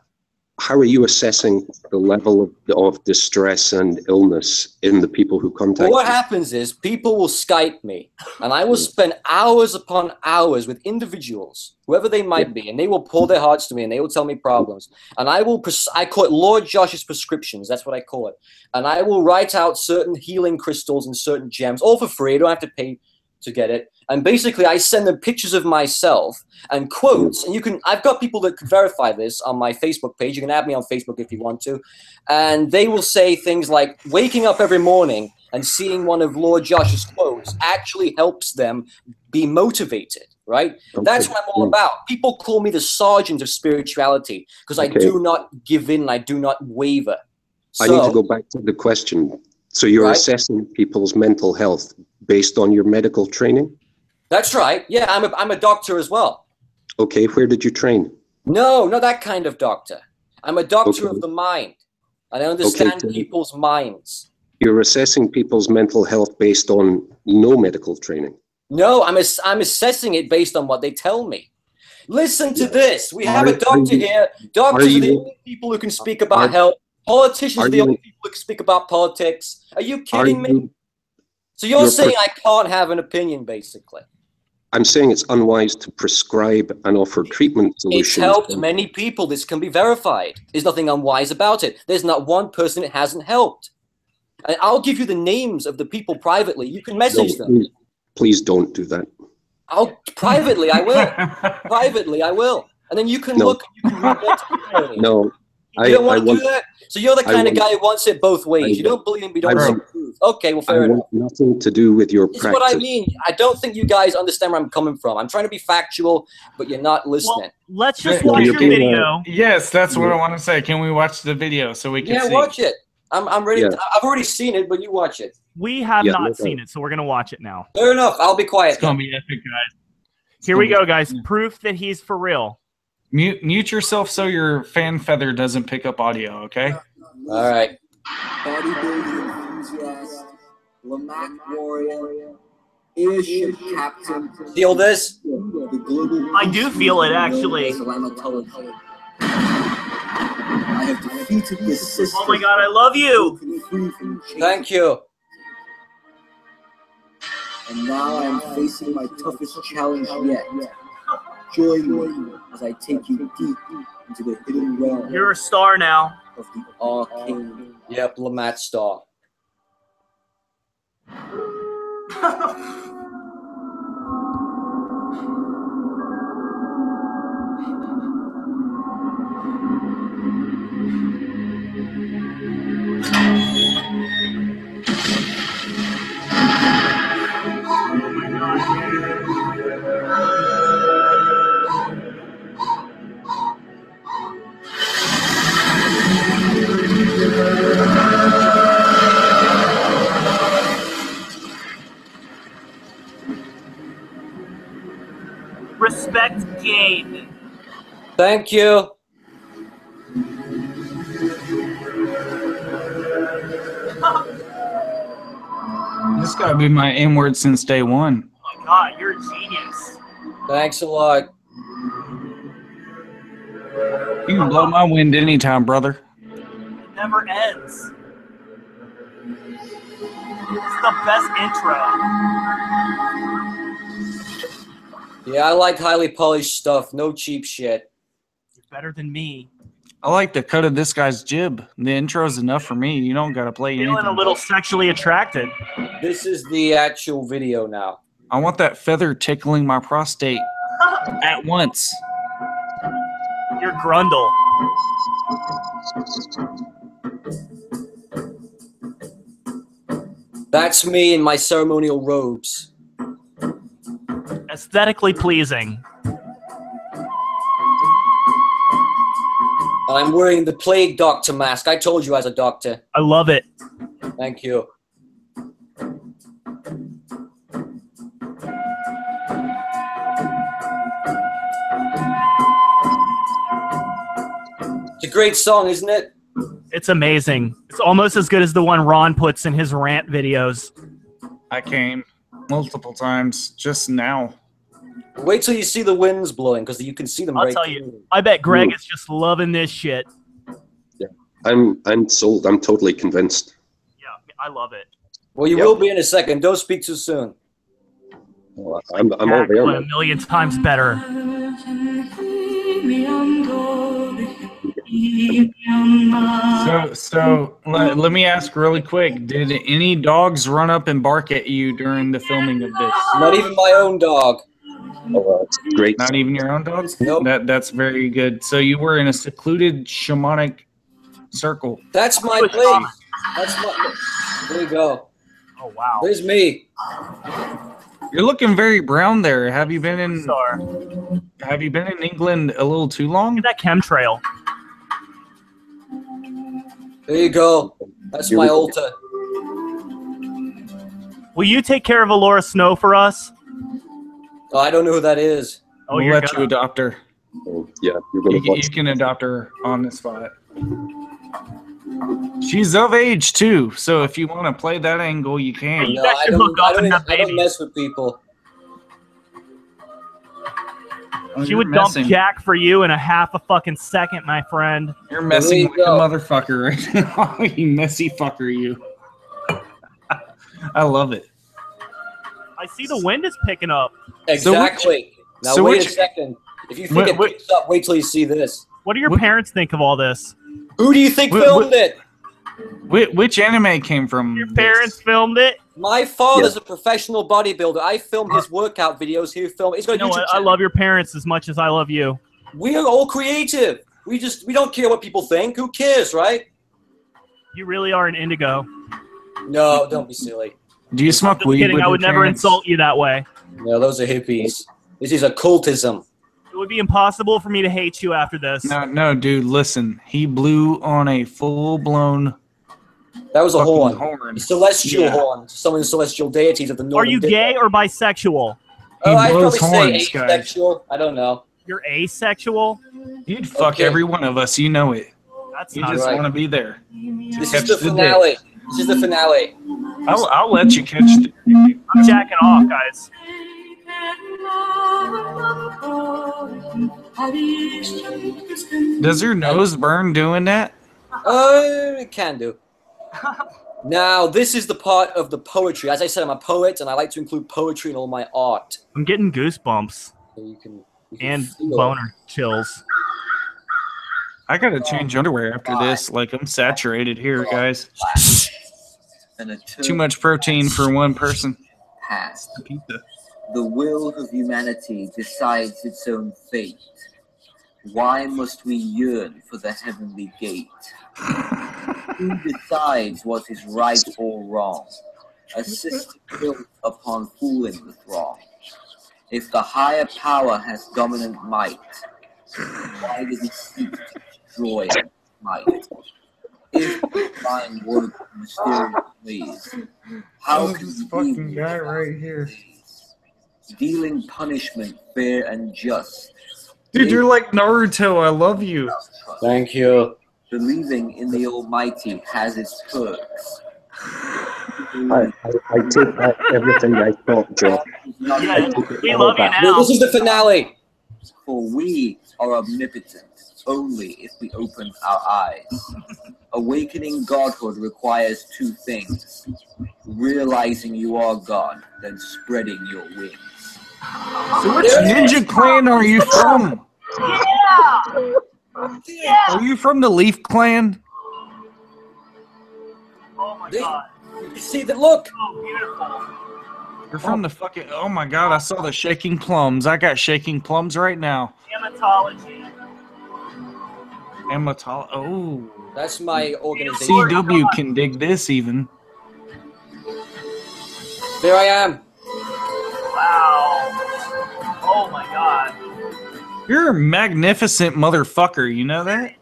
G: How are you assessing the level of distress and illness in the people who contact you?
J: What happens is people will Skype me, and I will spend hours upon hours with individuals, whoever they might be, and they will pour their hearts to me, and they will tell me problems. And I call it Lord Josh's prescriptions. That's what I call it. And I will write out certain healing crystals and certain gems, all for free. I don't have to pay to get it. And basically, I send them pictures of myself and quotes. And I've got people that can verify this on my Facebook page. You can add me on Facebook if you want to. And they will say things like, waking up every morning and seeing one of Lord Josh's quotes actually helps them be motivated, right? Okay. That's what I'm all about. People call me the sergeant of spirituality because I do not give in and I do not waver.
G: I need to go back to the question. So you're assessing people's mental health based on your medical training?
J: That's right. Yeah, I'm a doctor as well.
G: Okay, where did you train?
J: No, not that kind of doctor. I'm a doctor of the mind. And I understand people's minds.
G: You're assessing people's mental health based on no medical training?
J: No, I'm assessing it based on what they tell me. Listen to this. We have a doctor here. Doctors are the only people who can speak about health. Politicians are the only people who can speak about politics. Are you kidding me? So you're saying I can't have an opinion, basically?
G: I'm saying it's unwise to prescribe and offer treatment solutions.
J: It's helped many people. This can be verified. There's nothing unwise about it. There's not one person it hasn't helped. And I'll give you the names of the people privately. You can message them.
G: Please don't do that.
J: Privately, I will. Privately, I will. And then you can look. You can read their testimony.
G: No.
J: You don't want to do that? So you're the kind of guy who wants it both ways. You don't believe in, but you don't see proof. Okay, well, fair enough.
G: Nothing to do with your practice.
J: This is what I mean. I don't think you guys understand where I'm coming from. I'm trying to be factual, but you're not listening.
H: Well, let's just watch your video.
I: Yes, that's what I want to say. Can we watch the video so we can see?
J: Yeah, watch it. I'm ready. I've already seen it, but you watch it.
H: We have not seen it, so we're going to watch it now.
J: Fair enough. I'll be quiet.
I: It's going to be epic, guys.
H: Here we go, guys. Proof that he's for real.
I: Mute yourself so your fan feather doesn't pick up audio, okay?
J: All right.
K: Bodybuilding enthusiast, Lamac warrior, airship captain.
J: Feel this?
K: The global
H: I do feel it, actually.
K: I defeated the system.
H: Oh my god, I love you!
J: Thank you.
K: And now I am facing my toughest challenge yet. Join me as I take you deep into the hidden realm.
H: You're a star now.
K: Of the arcane.
J: Yep, Lamat Star.
H: Respect gained.
J: Thank you.
I: This gotta be my M word since day one.
H: Oh my god, you're a genius.
J: Thanks a lot.
I: You can blow my wind anytime, brother.
H: It never ends. It's the best intro.
J: Yeah, I like highly polished stuff. No cheap shit.
H: You're better than me.
I: I like the cut of this guy's jib. The intro is enough for me. You don't gotta play anything.
H: Feeling a little sexually attracted.
J: This is the actual video now.
I: I want that feather tickling my prostate at once.
H: You're Grundle.
J: That's me in my ceremonial robes.
H: Aesthetically pleasing.
J: I'm wearing the plague doctor mask. I told you I was a doctor.
H: I love it.
J: Thank you. It's a great song, isn't it?
H: It's amazing. It's almost as good as the one Ron puts in his rant videos.
I: I came multiple times just now.
J: Wait till you see the winds blowing, because you can see them.
H: I'll tell you. I bet Greg is just loving this shit.
G: Yeah, I'm sold. I'm totally convinced.
H: Yeah, I love it.
J: Well, you will be in a second. Don't speak too soon.
G: Well, I'm already on
H: a million times better.
I: So let me ask really quick. Did any dogs run up and bark at you during the filming of this?
J: Not even my own dog.
G: Oh, that's great.
I: Not even your own dogs?
J: Nope.
I: That's very good. So you were in a secluded shamanic circle.
J: That's my place. That's my. There you go.
H: Oh wow.
J: There's me.
I: You're looking very brown there. Have you been in?
H: Sorry.
I: Have you been in England a little too long?
H: Look at that chemtrail.
J: There you go. That's my altar.
H: Will you take care of Alora Snow for us?
J: Oh, I don't know who that is.
H: Oh,
I: we'll
H: you're
I: let you adopt her.
G: Oh, yeah, you're gonna
I: you can adopt her on the spot. She's of age too, so if you want to play that angle, you can.
J: No, I don't mess with people.
I: Oh,
H: She would dump Jack for you in a half a fucking second, my friend.
I: You're messing with the motherfucker right now. You messy fucker, you. I love it.
H: I see the wind is picking up.
J: Exactly. Now wait a second. If you think it picks up, wait till you see this.
H: What do your parents think of all this?
J: Who do you think filmed it?
I: Which anime came from?
H: Your parents filmed it?
J: My father's a professional bodybuilder. I filmed his workout videos. He filmed. He's got a YouTube channel.
H: I love your parents as much as I love you.
J: We are all creative. We don't care what people think. Who cares, right?
H: You really are an indigo.
J: No, don't be silly.
I: Do you smoke weed?
H: Kidding. I would never insult you that way.
J: No, those are hippies. This is occultism.
H: It would be impossible for me to hate you after this.
I: No, dude, listen. He blew on a full-blown...
J: That was a horn. A celestial horn. Some of the celestial deities of the northern.
H: Are you gay or bisexual?
J: Oh, I'd probably say asexual. I don't know.
H: You're asexual?
I: You'd fuck every one of us. You know it.
H: That's
I: you
H: not
I: just
H: right.
I: want to be there.
J: This is the finale. This is the finale.
I: I'll let you catch the...
H: I'm jacking off, guys.
I: Does her nose burn doing that?
J: It can do. Now, this is the part of the poetry. As I said, I'm a poet, and I like to include poetry in all my art.
H: I'm getting goosebumps.
J: So you can
H: and
J: feel
H: boner chills.
I: I gotta change underwear after this. Like, I'm saturated here, guys. Too much protein for one person.
K: Past. The will of humanity decides its own fate. Why must we yearn for the heavenly gate? Who decides what is right or wrong? A system built upon fooling the throng. If the higher power has dominant might, why does it seek to destroy might? If divine work in mysterious ways, how can
I: this fucking guy right here?
K: Dealing punishment fair and just.
I: Dude, you're like Naruto. I love you.
J: Thank you.
K: Believing in the Almighty has its perks.
G: I take back everything I thought, Joe.
H: Yeah, we love you now.
J: This is the finale.
K: For we are omnipotent only if we open our eyes. Awakening godhood requires two things: realizing you are God, then spreading your wings.
I: So which ninja clan are you from?
H: Yeah!
I: Are you from the Leaf Clan?
H: Oh my god.
J: You see that? Look.
H: Oh, beautiful.
I: You're from the fucking... Oh my god, I saw the shaking plums. I got shaking plums right now.
H: Hematology.
I: Oh.
J: That's my organization.
I: CW can dig this even.
J: There I am.
H: Wow. Oh my god.
I: You're a magnificent motherfucker, you know that?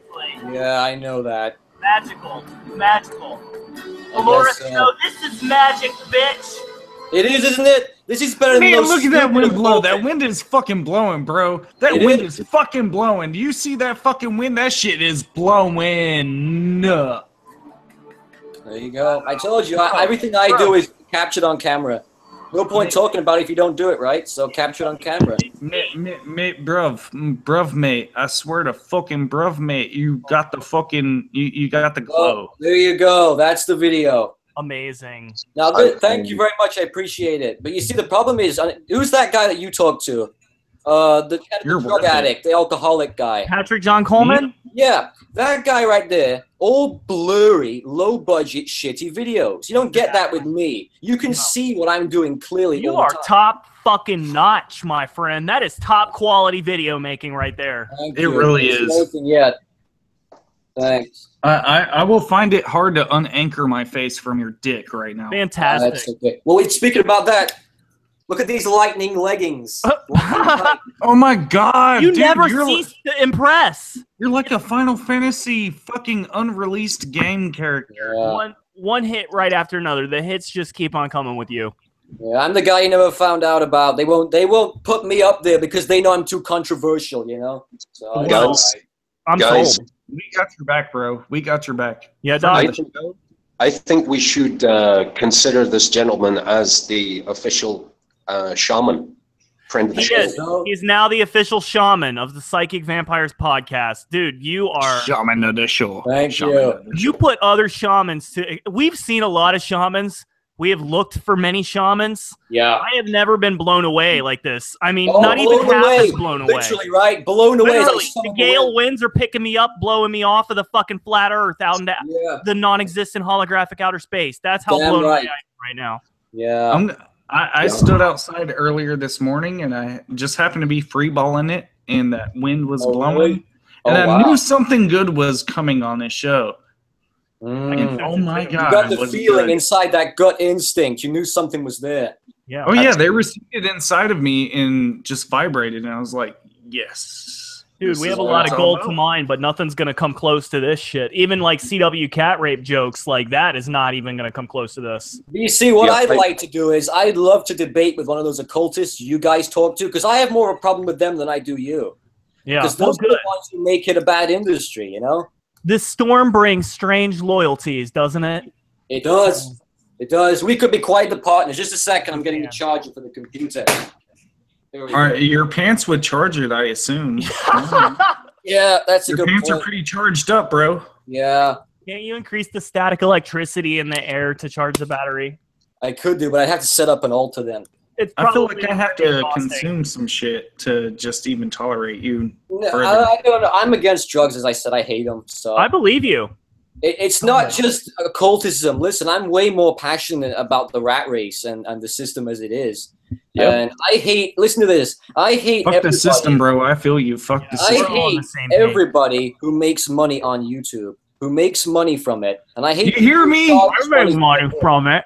J: Yeah, I know that.
H: Magical. Magical. Laura, no, this is magic, bitch.
J: It is, isn't it? This is better than
I: Man,
J: those
I: look at that wind
J: stupid
I: blow.
J: bullshit.
I: That wind is fucking blowing, bro. That
J: It
I: wind
J: is.
I: is fucking blowing. Do you see that fucking wind? That shit is blowing.
J: There you go. I told you, everything I do is captured on camera. No point talking about it if you don't do it right, so capture it on camera.
I: Mate, bruv, mate. I swear to fucking bruv, mate. You got the fucking, you got the glow.
J: Oh, there you go. That's the video.
H: Amazing.
J: Now, thank you very much. I appreciate it. But you see, the problem is, who's that guy that you talked to? The drug addict, the alcoholic guy.
H: Patrick John Coleman?
J: Yeah, that guy right there. All blurry, low-budget, shitty videos. You don't get that with me. You can see what I'm doing clearly.
H: You
J: all the
H: are
J: time.
H: top fucking notch, my friend. That is top quality video making right there.
J: Thank
I: It
J: you.
I: really
J: It's
I: is.
J: nothing yet. Thanks.
I: I will find it hard to unanchor my face from your dick right now.
H: Fantastic.
J: That's okay. Well, speaking about that, look at these lightning leggings.
I: Oh my god,
H: You
I: dude,
H: never
I: you're
H: cease to impress.
I: You're like a Final Fantasy fucking unreleased game character.
H: One hit right after another. The hits just keep on coming with you.
J: Yeah, I'm the guy you never found out about. They won't put me up there because they know I'm too controversial, you know? So,
G: Guys,
H: I'm
G: guys,
H: sold.
I: We got your back, bro. We got your back.
H: Yeah, dog.
G: I think we should consider this gentleman as the official shaman, friend of the
H: He
G: show.
H: is. He's now the official shaman of the Psychic Vampires podcast. Dude, you are...
I: Shaman of the show.
J: Thank you.
H: You put other shamans to... We've seen a lot of shamans. We have looked for many shamans.
J: Yeah.
H: I have never been blown away like this. I mean,
J: Oh,
H: not even
J: blown
H: half
J: away.
H: is blown away.
J: Literally, right? Blown away.
H: Literally,
J: It's like
H: the
J: some
H: gale winds are picking me up, blowing me off of the fucking flat earth out into
J: Yeah.
H: the non-existent holographic outer space. That's how
J: Damn
H: blown away I
J: right.
H: am right now.
J: Yeah.
I: I stood outside earlier this morning and I just happened to be free balling it and that wind was blowing.
J: really?
I: And
J: Oh,
I: I
J: wow.
I: knew something good was coming on this show.
J: Mm.
I: And oh my god.
J: You got the
I: was it
J: feeling
I: good.
J: inside that gut instinct. You knew something was there.
H: Yeah.
I: Oh yeah, they received it inside of me and just vibrated and I was like, yes.
H: Dude,
I: This
H: we
I: is
H: have a
I: what
H: lot
I: it's
H: of
I: all
H: gold to
I: about.
H: mine, but nothing's going to come close to this shit. Even like CW cat rape jokes like that is not even going to come close to this.
J: You see, what
G: Yeah,
J: I'd like to do is I'd love to debate with one of those occultists you guys talk to, because I have more of a problem with them than I do you.
H: Yeah,
J: Because
H: well,
J: those are
H: good.
J: the ones who make it a bad industry, you know?
H: This storm brings strange loyalties, doesn't it?
J: It does. It does. We could be quite the partners. Just a second, I'm getting the charger for the computer. There we
I: All right,
J: go.
I: your pants would charge it, I assume.
J: Yeah, that's a
I: Your
J: good
I: pants are
J: point.
I: pretty charged up, bro.
J: Yeah.
H: Can't you increase the static electricity in the air to charge the battery?
J: I could do, but I'd have to set up an altar then.
I: I feel like I have to consume some shit to just even tolerate you.
J: No, I don't know. I'm against drugs, as I said. I hate them. So
H: I believe you.
J: It's not just occultism. Listen, I'm way more passionate about the rat race and the system as it is. Yep. And I hate. Listen to this. I hate.
I: Fuck the system, bro. I feel you. Fuck the system.
J: I hate everybody who makes money on YouTube, who makes money from it, and I hate.
I: You hear me?
H: I make money from it.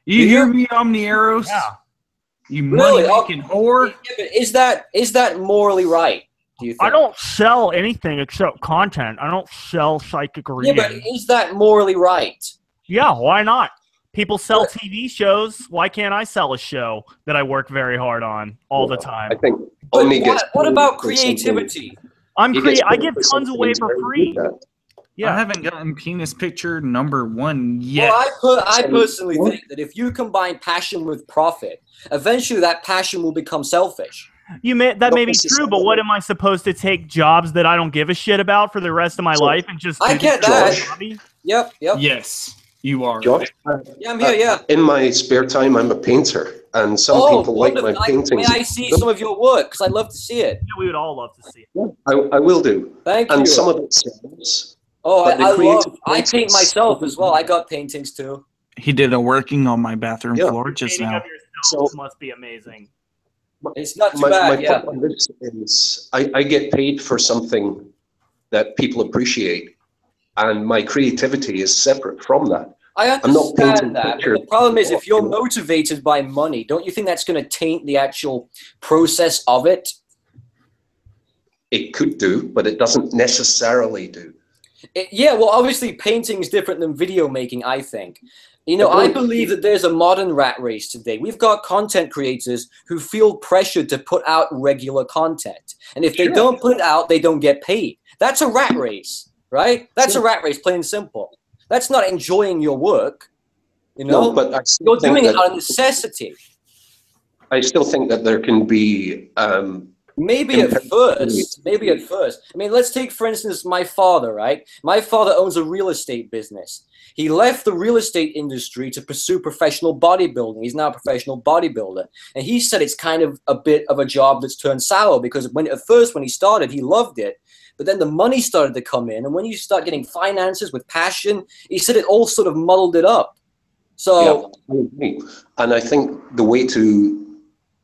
I: You hear me, Omnieros?
H: Yeah.
I: You money-making whore.
J: Yeah, is that morally right? Do you think?
H: I don't sell anything except content. I don't sell psychic reading.
J: Yeah, but is that morally right?
H: Yeah, why not? People sell TV shows. Why can't I sell a show that I work very hard on all the time?
G: I think.
J: What about creativity?
H: I give tons away for free.
I: Yeah, I haven't gotten penis picture number 1 yet.
J: Well, I personally think that if you combine passion with profit, eventually that passion will become selfish.
H: That may be true, but what am I supposed to take jobs that I don't give a shit about for the rest of my life and just?
J: I get that. Yep.
I: Yes, you are.
G: Josh?
J: Yeah, I'm here. Yeah.
G: In my spare time, I'm a painter, and some people like my paintings.
J: May I see some of your work? Because I'd love to see it.
H: Yeah, we would all love to see it.
G: I will do.
J: Thank
G: and
J: you.
G: some of it sells.
J: Oh, I paint myself as well. I got paintings too.
I: He did a working on my bathroom floor just now.
H: So must be amazing.
J: It's not too
G: My
J: bad.
G: point on this is I get paid for something that people appreciate, and my creativity is separate from that.
J: I understand that, but the problem is if you're motivated by money, don't you think that's going to taint the actual process of it?
G: It could do, but it doesn't necessarily do.
J: Yeah, well, obviously painting is different than video making, I think. You know, I believe that there's a modern rat race today. We've got content creators who feel pressured to put out regular content. And if they don't put it out, they don't get paid. That's a rat race, right? That's a rat race, plain and simple. That's not enjoying your work, you know?
G: No, but
J: you're doing it out of necessity.
G: I still think that there can be...
J: Maybe at first. I mean, let's take, for instance, my father, right? My father owns a real estate business. He left the real estate industry to pursue professional bodybuilding. He's now a professional bodybuilder. And he said it's kind of a bit of a job that's turned sour because at first when he started, he loved it. But then the money started to come in. And when you start getting finances with passion, he said it all sort of muddled it up. So,
G: yeah, I agree. And I think the way to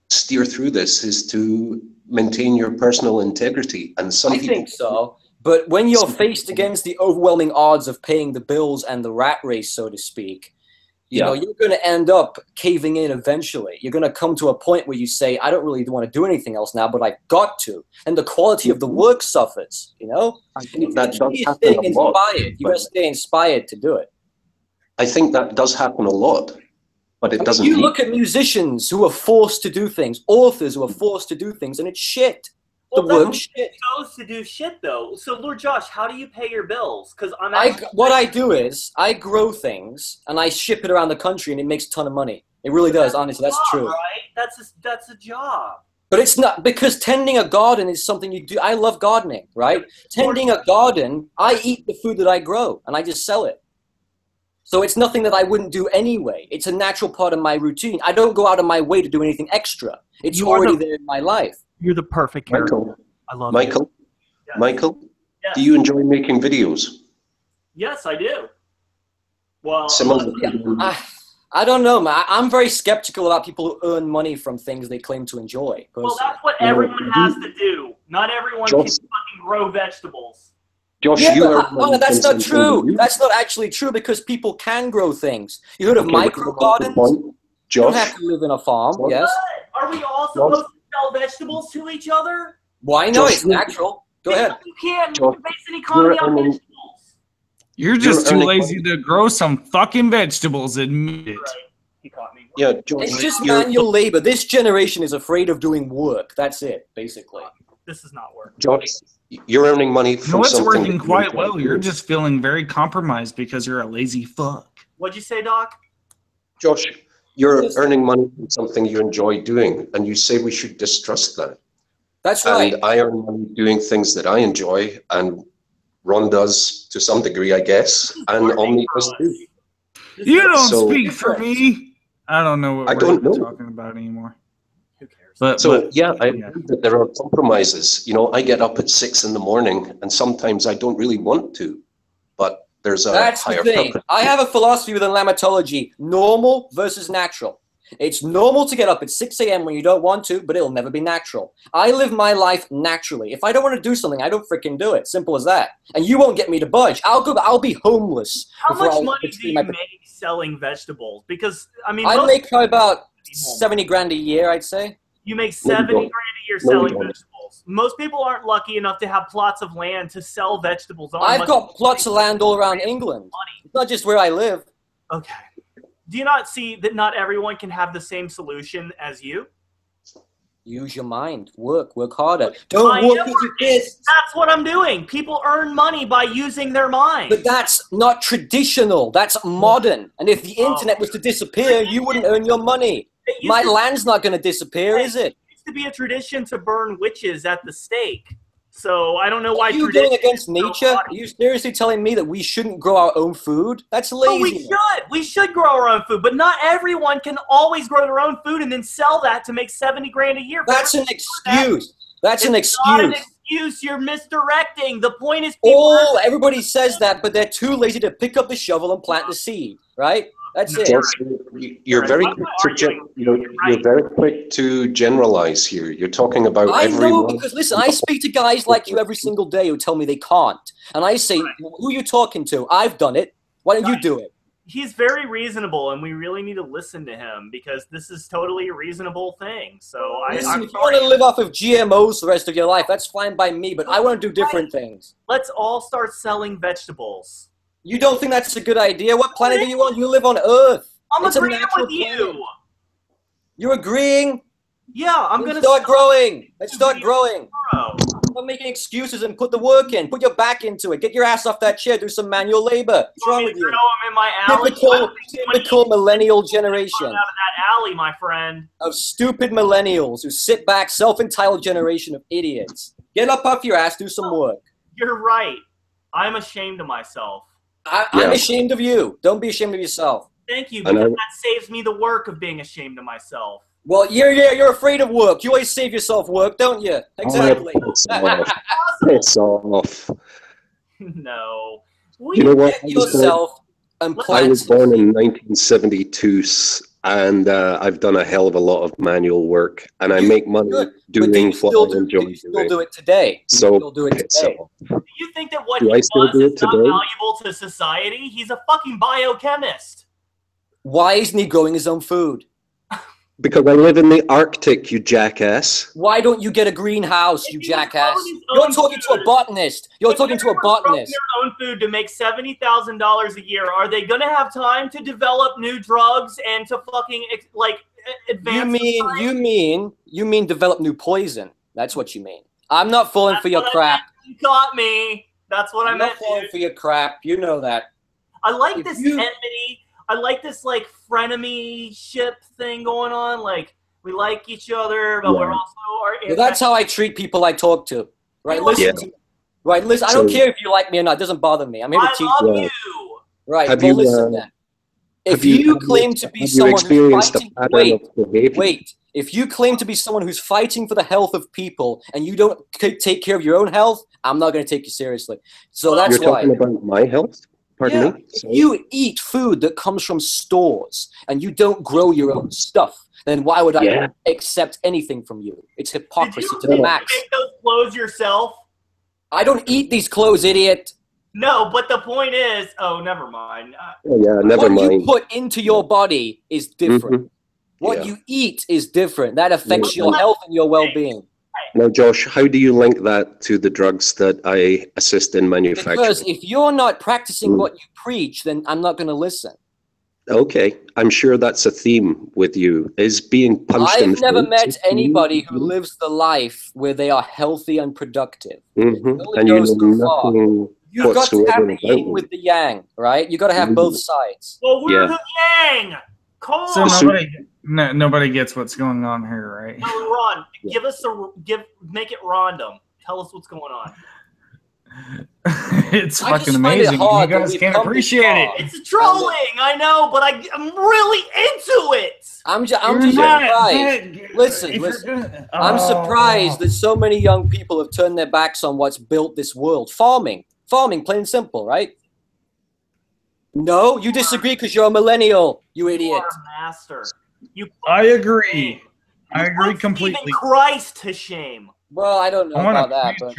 G: steer through this is to maintain your personal integrity. And I
J: think so. But when you're faced against the overwhelming odds of paying the bills and the rat race, so to speak, you know, you're going to end up caving in eventually. You're going to come to a point where you say, I don't really want to do anything else now, but I've got to. And the quality of the work suffers, you know?
G: I think that does happen
J: staying
G: a lot.
J: Inspired. You got to stay inspired to do it.
G: I think that does happen a lot. But it doesn't.
J: You look at musicians who are forced to do things, authors who are forced to do things, and it's shit.
H: Well, the work shit. Supposed to do shit though. So, Lord Josh, how do you pay your bills? Because
J: what I do is I grow things and I ship it around the country, and it makes a ton of money. It really does. Honestly, that's true.
H: Right? That's a job.
J: But it's not, because tending a garden is something you do. I love gardening, right? Tending a garden, I eat the food that I grow, and I just sell it. So it's nothing that I wouldn't do anyway. It's a natural part of my routine. I don't go out of my way to do anything extra. It's already there in my life.
H: You're the perfect character. I love
G: Michael.
H: Yes.
G: Michael,
H: yes.
G: Do you enjoy making videos?
H: Yes, I do. Well,
J: I don't know, man. I'm very skeptical about people who earn money from things they claim to enjoy. Personally.
H: Well, that's what everyone has to do. Not everyone can fucking grow vegetables.
G: Josh,
J: that's not true. That's not actually true because people can grow things. You heard of micro gardens? You don't have to live in a farm. Yes.
H: Are we all supposed to sell vegetables to each other?
J: Why not? It's natural. Go ahead.
H: You can't base an economy on vegetables.
I: You're just too lazy to grow some fucking vegetables. Admit it.
H: He caught me.
G: Yeah,
J: it's just manual labor. This generation is afraid of doing work. That's it, basically.
H: This is not working.
G: Josh, you're earning money from
I: it's
G: something.
I: working quite well. You're just feeling very compromised because you're a lazy fuck.
H: What'd you say, Doc?
G: Josh, you're earning money from something you enjoy doing, and you say we should distrust that.
J: That's right.
G: And I earn money doing things that I enjoy, and Ron does to some degree, I guess, and Omni does too.
I: You don't speak for me. I don't know what we're
G: know.
I: talking about anymore.
H: Who cares?
G: I agree that there are compromises. You know, I get up at 6 in the morning, and sometimes I don't really want to, but there's a
J: That's
G: higher
J: the thing.
G: purpose.
J: I have a philosophy within lamatology: normal versus natural. It's normal to get up at 6 a.m. when you don't want to, but it'll never be natural. I live my life naturally. If I don't want to do something, I don't freaking do it. Simple as that. And you won't get me to budge. I'll be homeless.
H: How much money do you make selling vegetables? Because, I mean...
J: I make about 70 grand a year, I'd say.
H: You make 70 grand a year selling vegetables. Most people aren't lucky enough to have plots of land to sell vegetables on.
J: I've got plots of land all around England. It's not just where I live.
H: Okay. Do you not see that not everyone can have the same solution as you?
J: Use your mind. Work harder. Don't work with your fists.
H: That's what I'm doing. People earn money by using their mind.
J: But that's not traditional. That's modern. And if the internet was to disappear, you wouldn't earn your money. My land's not going to disappear, is it?
H: It used to be a tradition to burn witches at the stake. So I don't know why.
J: Are you going against nature? Are you seriously telling me that we shouldn't grow our own food? That's lazy.
H: We should grow our own food, but not everyone can always grow their own food and then sell that to make 70 grand a year.
J: That's an excuse. That's an excuse.
H: Not an excuse. You're misdirecting. The point is,
J: everybody says that, but they're too lazy to pick up the shovel and plant the seed. Right? That's it.
G: You're very quick to generalize here. You're talking about everyone.
J: I know, because listen, I speak to guys like you every single day who tell me they can't. And I say, who are you talking to? I've done it. Why don't you do it?
H: He's very reasonable, and we really need to listen to him because this is totally a reasonable thing. So
J: listen, if you want to live off of GMOs the rest of your life, that's fine by me, but I want to do different things.
H: Let's all start selling vegetables.
J: You don't think that's a good idea? What planet are you on? You live on Earth.
H: I'm agreeing with you.
J: You're agreeing?
H: Yeah, I'm going to
J: start growing. Let's start growing. Stop making excuses and put the work in. Put your back into it. Get your ass off that chair. Do some manual labor. What's wrong with you?
H: I'm in my alley.
J: Typical millennial generation.
H: Out of that alley, my friend.
J: Of stupid millennials who sit back, self-entitled generation of idiots. Get up off your ass. Do some work.
H: You're right. I'm ashamed of myself.
J: I'm ashamed of you. Don't be ashamed of yourself.
H: Thank you, because that saves me the work of being ashamed of myself.
J: Well, you're afraid of work. You always save yourself work, don't you? Exactly.
G: It's off.
H: No.
G: You know what?
J: I
G: was born in 1972, and I've done a hell of a lot of manual work, and I make money doing what I enjoy doing.
J: You still do it today.
G: So
H: do you think that what he does is not valuable to society? He's a fucking biochemist.
J: Why isn't he growing his own food?
G: Because I live in the Arctic, you jackass.
J: Why don't you get a greenhouse, you jackass? You're talking to a botanist. You're talking to a botanist.
H: Their own food to make $70,000 a year. Are they going to have time to develop new drugs and to fucking advance?
J: You mean develop new poison? That's what you mean. I'm not falling for your crap.
H: You caught me. That's what I meant.
J: I'm not falling for your crap. You know that.
H: I like this enmity. I like this frenemy ship thing going on. Like we like each other, but we're also.
J: Well, that's how I treat people I talk to. Right? Listen. Right? Listen. I don't care if you like me or not. It doesn't bother me. I'm here to teach you. Right. Well, listen then. If you claim to be someone who's fighting, wait. If you claim to be someone who's fighting for the health of people and you don't take care of your own health, I'm not going to take you seriously. So that's why.
G: You're talking about my health? Pardon me?
J: If you eat food that comes from stores and you don't grow your own stuff, then why would I accept anything from you? It's hypocrisy to the max.
H: Did you make those clothes yourself?
J: I don't eat these clothes, idiot.
H: No, but the point is, never mind.
G: Never mind.
J: What you put into your body is different. What you eat is different. That affects your health and your well-being.
G: Now, Josh, how do you link that to the drugs that I assist in manufacturing?
J: Because if you're not practicing what you preach, then I'm not going to listen.
G: Okay, I'm sure that's a theme with you, is being punched in the face.
J: I've never met anybody who lives the life where they are healthy and productive.
G: And you know nothing
J: You've got to have the yin with the yang, right? You've got to have both sides.
H: Well, we're the yang! Cool!
I: So nobody gets what's going on here, right?
H: No, Ron, make it random. Tell us what's going on.
I: It's fucking amazing. You guys can't appreciate it.
H: It's trolling, I know, but I'm really into it.
J: I'm just surprised. Listen. I'm surprised that so many young people have turned their backs on what's built this world. Farming, plain and simple, right? No, you disagree because you're a millennial, you idiot.
H: You are a master.
I: I agree. I agree completely.
H: Even Christ to shame.
J: Well, I don't know about that. But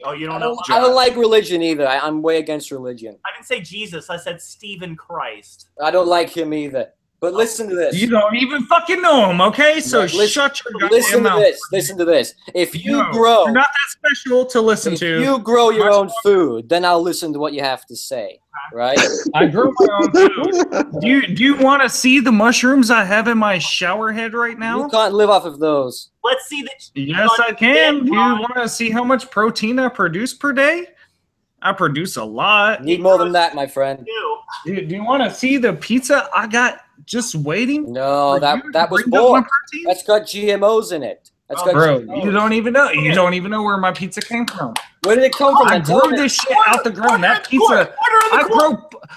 H: oh, you don't know?
J: I don't like religion either. I'm way against religion.
H: I didn't say Jesus. I said Stephen Christ.
J: I don't like him either. But listen to this.
I: You don't even fucking know him, okay? So shut your goddamn mouth.
J: Listen to this. If you grow...
I: You're not that special to listen to.
J: If you grow your own food, then I'll listen to what you have to say, right?
I: I grow my own food. Do you want to see the mushrooms I have in my shower head right now?
J: You can't live off of those.
H: Let's see the...
I: Yes, I can. Do you want to see how much protein I produce per day? I produce a lot.
J: Need more than that, my friend.
I: Do you want to see the pizza I got just waiting?
J: No, that was bought. That's got GMOs in it. That's got
I: bro,
J: GMOs.
I: you don't even know. You don't even know where my pizza came from.
J: Where did it come from?
I: I grew this shit out the ground. That pizza.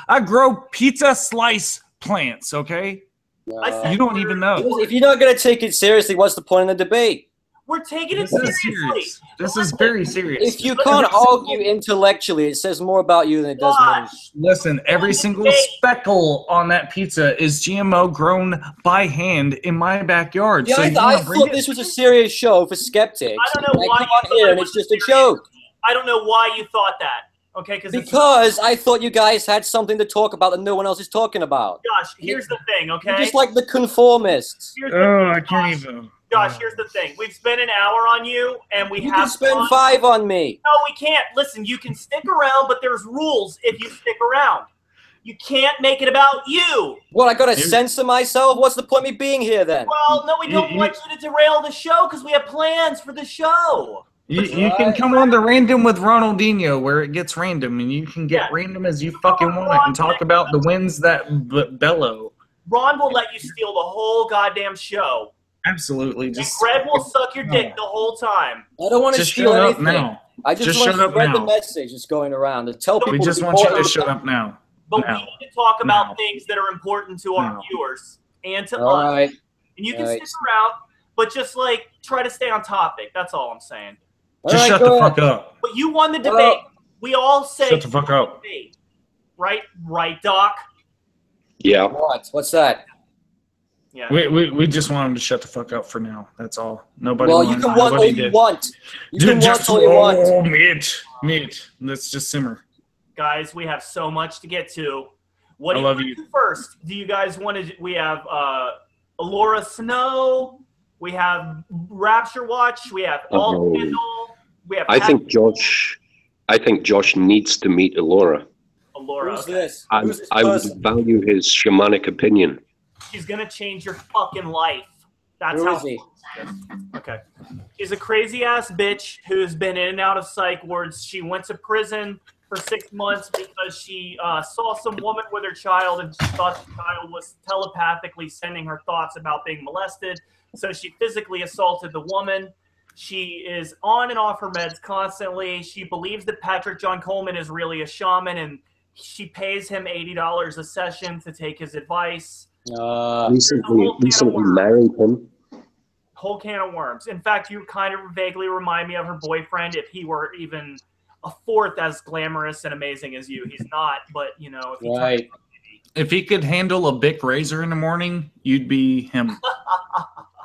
I: I grow pizza slice plants. Okay. You don't even know.
J: If you're not gonna take it seriously, what's the point in the debate?
H: We're taking it seriously.
I: This is very serious.
J: If you can't argue intellectually, it says more about you than it does me.
I: Listen, every single speckle on that pizza is GMO grown by hand in my backyard.
J: Yeah,
I: so
J: I thought this was a serious show for skeptics.
H: I don't know why
J: come on here and it's just a joke.
H: I don't know why you thought that. Okay,
J: because I thought you guys had something to talk about that no one else is talking about.
H: Josh, here's the thing, okay?
J: You're just like the conformists.
I: I can't even.
H: Josh, here's the thing. We've spent an hour on you, and
J: you can spend 5 on me.
H: No, we can't. Listen, you can stick around, but there's rules if you stick around. You can't make it about you.
J: What, I gotta censor myself? What's the point of me being here then?
H: Well, no, we don't want you to derail the show because we have plans for the show.
I: You can come on the Random with Ronaldinho where it gets random, and you can get random as you fucking want and talk about the winds that bellow.
H: Ron will let you steal the whole goddamn show.
I: Absolutely.
H: Just Fred will suck your dick the whole time.
J: I don't want to steal anything.
I: Now.
J: I just want to spread the message that's going around and tell people.
I: We just want you to shut up now.
H: But we need to talk about things that are important to our viewers and to us.
J: Right.
H: And you can stick around, but just like try to stay on topic. That's all I'm saying.
I: Just shut the fuck up.
H: But you won the debate. We all say
I: shut the fuck up.
H: Right, Doc?
G: Yeah.
J: What's that?
I: Yeah. We just want him to shut the fuck up for now. That's all. Nobody.
J: Well, you can want all you want. You can want all you want.
I: Meat. Let's just simmer.
H: Guys, we have so much to get to. What do
I: I
H: you
I: love
H: want
I: you.
H: to do first? Do you guys want to? We have Laura Snow. We have Rapture Watch. We have All Candle. We have.
G: I think Josh needs to meet Elora.
H: Elora.
J: Who's this?
G: I would value his shamanic opinion.
H: She's gonna change your fucking life. That's
J: Who
H: how.
J: is he?
H: Okay. She's a crazy ass bitch who's been in and out of psych wards. She went to prison for 6 months because she saw some woman with her child and she thought the child was telepathically sending her thoughts about being molested. So she physically assaulted the woman. She is on and off her meds constantly. She believes that Patrick John Coleman is really a shaman and she pays him $80 a session to take his advice.
G: Recently married him.
H: Whole can of worms. In fact, you kind of vaguely remind me of her boyfriend if he were even a fourth as glamorous and amazing as you. He's not, but you know,
I: if he could handle a Bic razor in the morning, you'd be him.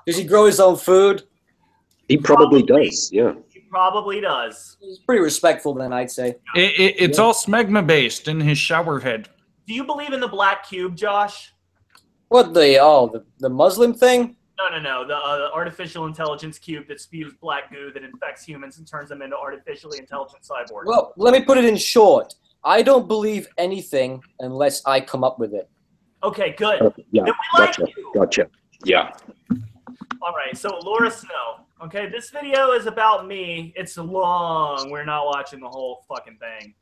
J: Does he grow his own food?
G: He probably does, yeah.
H: He probably does.
J: He's pretty respectful then, I'd say.
I: It's all smegma based in his shower head.
H: Do you believe in the black cube, Josh?
J: What, the Muslim thing?
H: No. The artificial intelligence cube that spews black goo that infects humans and turns them into artificially intelligent cyborgs.
J: Well, let me put it in short. I don't believe anything unless I come up with it.
H: Okay, good.
G: Yeah,
H: then we like you.
G: Gotcha. Yeah.
H: All right, so Laura Snow. Okay, this video is about me. It's long. We're not watching the whole fucking thing.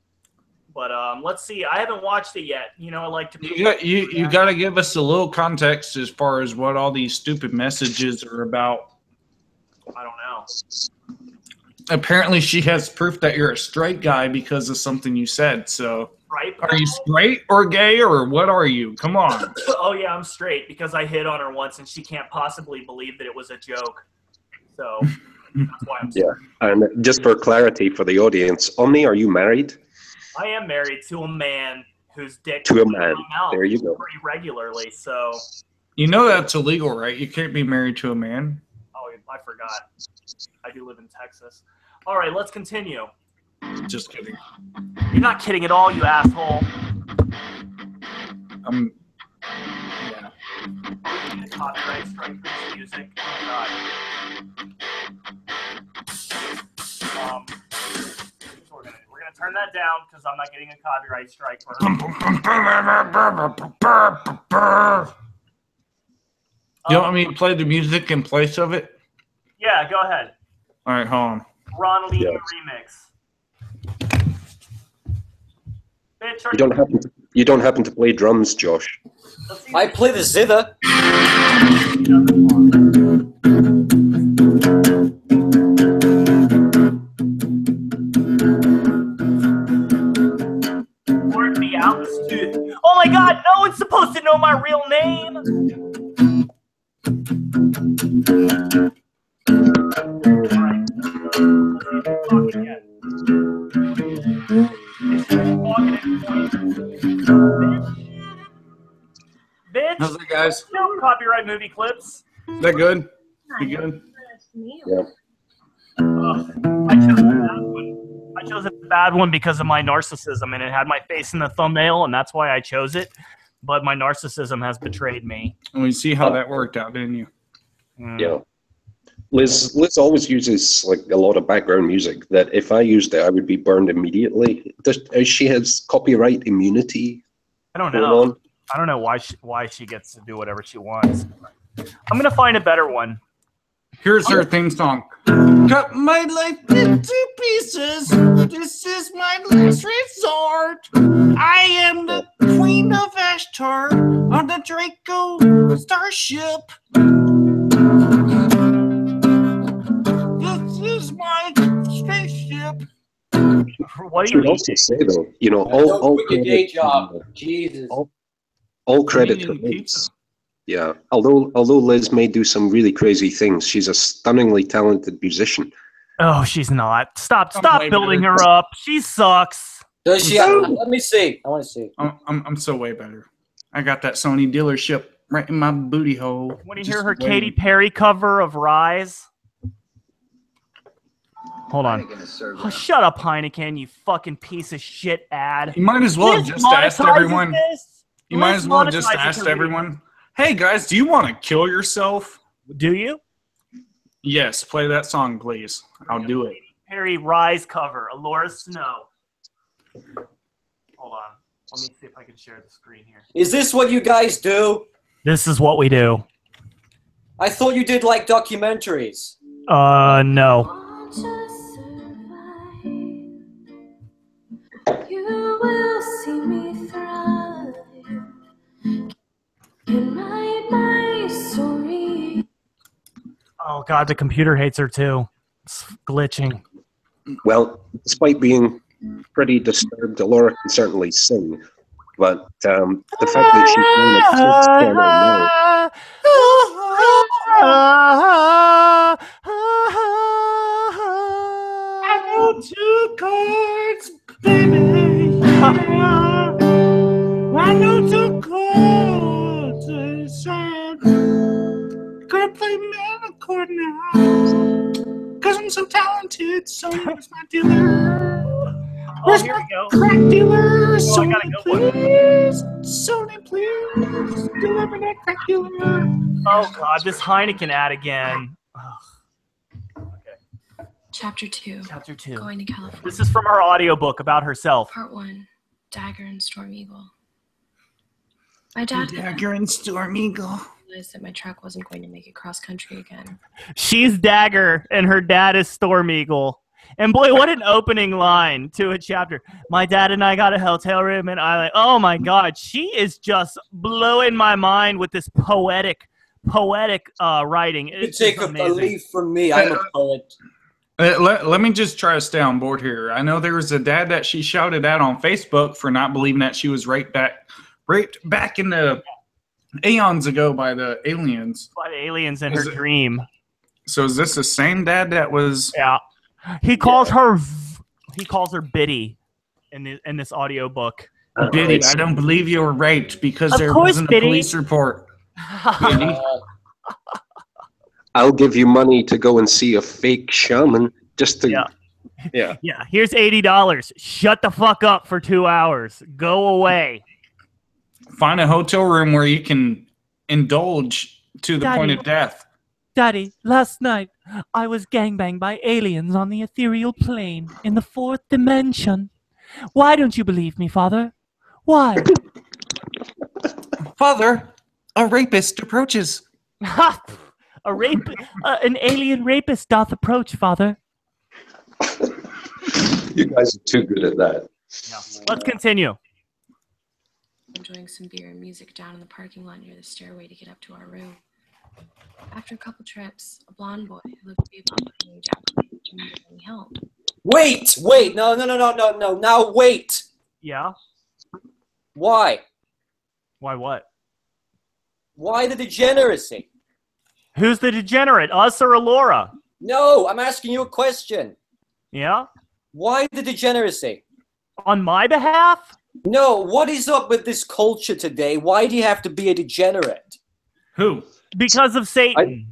H: But let's see. I haven't watched it yet. You know, I like to.
I: You got to give us a little context as far as what all these stupid messages are about.
H: I don't know.
I: Apparently, she has proof that you're a straight guy because of something you said. So,
H: right?
I: Are you straight or gay or what are you? Come on.
H: Oh yeah, I'm straight because I hit on her once and she can't possibly believe that it was a joke. So that's why I'm straight.
G: Yeah, and just for clarity for the audience, Omni, are you married?
H: I am married to a man whose dick
G: To a
H: comes
G: man.
H: in my mouth
G: There you go.
H: pretty regularly. So.
I: You know that's illegal, right? You can't be married to a man.
H: Oh, I forgot. I do live in Texas. All right, let's continue.
I: Just kidding.
H: You're not kidding at all, you asshole.
I: Yeah.
H: Copyright strike for this music. Oh, God. We're gonna turn that down because I'm not getting a copyright strike for her.
I: You want me to play the music in place of it?
H: Yeah, go ahead.
I: All right, hold on.
H: Ronaldinho remix. Bitch,
G: You don't happen to play drums, Josh?
J: I play the zither.
H: Word me out, dude. Oh my God, no one's supposed to know my real name. Bitch.
I: How's it, guys?
H: No copyright movie clips.
I: That good? You good?
G: Yeah.
H: I chose a bad one because of my narcissism, and it had my face in the thumbnail, and that's why I chose it. But my narcissism has betrayed me.
I: And we see how that worked out, didn't you?
G: Yeah. Liz always uses like a lot of background music that if I used it, I would be burned immediately. Does she has copyright immunity?
H: I don't know. I don't know why she gets to do whatever she wants. I'm gonna find a better one.
I: Here's her theme song. Cut my life into pieces. This is my last resort. I am the queen of ASHTAR on the Draco starship. This is my spaceship.
H: What
G: do you also say though? You know, all
J: quit your day job. Jesus.
G: All credit to Liz. Yeah, although Liz may do some really crazy things, she's a stunningly talented musician.
H: Oh, she's not. Stop building her up. She sucks.
J: Does she? Let me see. I want to see.
I: I'm so way better. I got that Sony dealership right in my booty hole.
H: Want to hear her Katy Perry cover of Rise? Hold on. Oh, shut up, Heineken, you fucking piece of shit ad.
I: You might as well have just asked everyone. You might as well have just asked everyone. Hey guys, do you want to kill yourself?
H: Do you?
I: Yes, play that song, please. I'll do it.
H: Perry Rise cover, Alora Snow. Hold on. Let me see if I can share the screen here.
J: Is this what you guys do?
H: This is what we do.
J: I thought you did like documentaries.
H: No.
L: You will see me thrive. Can write my story.
H: Oh god, the computer hates her too. It's glitching.
G: Well, despite being pretty disturbed, Alora can certainly sing. But the fact that she's doing it kids channel now.
I: I know 2 chords, baby. I know 2 chords. Gonna play minor chord now. Cause I'm so talented, so where's my dealer? Where's my crack dealer? Sony, please. Sony, please. Deliver that crack dealer.
H: Oh god, this Heineken ad again.
L: Chapter 2.
H: Chapter 2.
L: Going to California.
H: This is from her audiobook about herself.
L: Part 1. Dagger and Storm Eagle. My dad
I: Dagger and Storm Eagle.
L: realized that my truck wasn't going to make it cross country again.
H: She's Dagger and her dad is Storm Eagle. And boy, what an opening line to a chapter. My dad and I got a hotel room and I oh my god, she is just blowing my mind with this poetic writing.
J: You take a leaf from me. I'm a poet.
I: Let me just try to stay on board here. I know there was a dad that she shouted out on Facebook for not believing that she was raped back in the aeons ago by the aliens.
H: By the aliens in her dream.
I: So is this the same dad that was?
H: Yeah. He calls her Biddy in this audio book.
I: Biddy, I don't believe you were raped because there wasn't a police report. Biddy.
G: I'll give you money to go and see a fake shaman just to. Yeah.
H: Here's $80. Shut the fuck up for 2 hours. Go away.
I: Find a hotel room where you can indulge to the point of death.
H: Daddy, last night I was gangbanged by aliens on the ethereal plane in the 4th dimension. Why don't you believe me, Father? Why?
I: Father, a rapist approaches.
H: An alien rapist doth approach, Father.
G: You guys are too good at that.
H: Yeah. Let's continue.
L: Enjoying some beer and music down in the parking lot near the stairway to get up to our room. After a couple trips, a blonde boy who looked to be about my age approached and needed any help.
J: Wait! No, now wait!
H: Yeah?
J: Why?
H: Why what?
J: Why the degeneracy?
H: Who's the degenerate, us or Alora?
J: No, I'm asking you a question.
H: Yeah?
J: Why the degeneracy?
H: On my behalf?
J: No, what is up with this culture today? Why do you have to be a degenerate?
I: Who?
H: Because of Satan.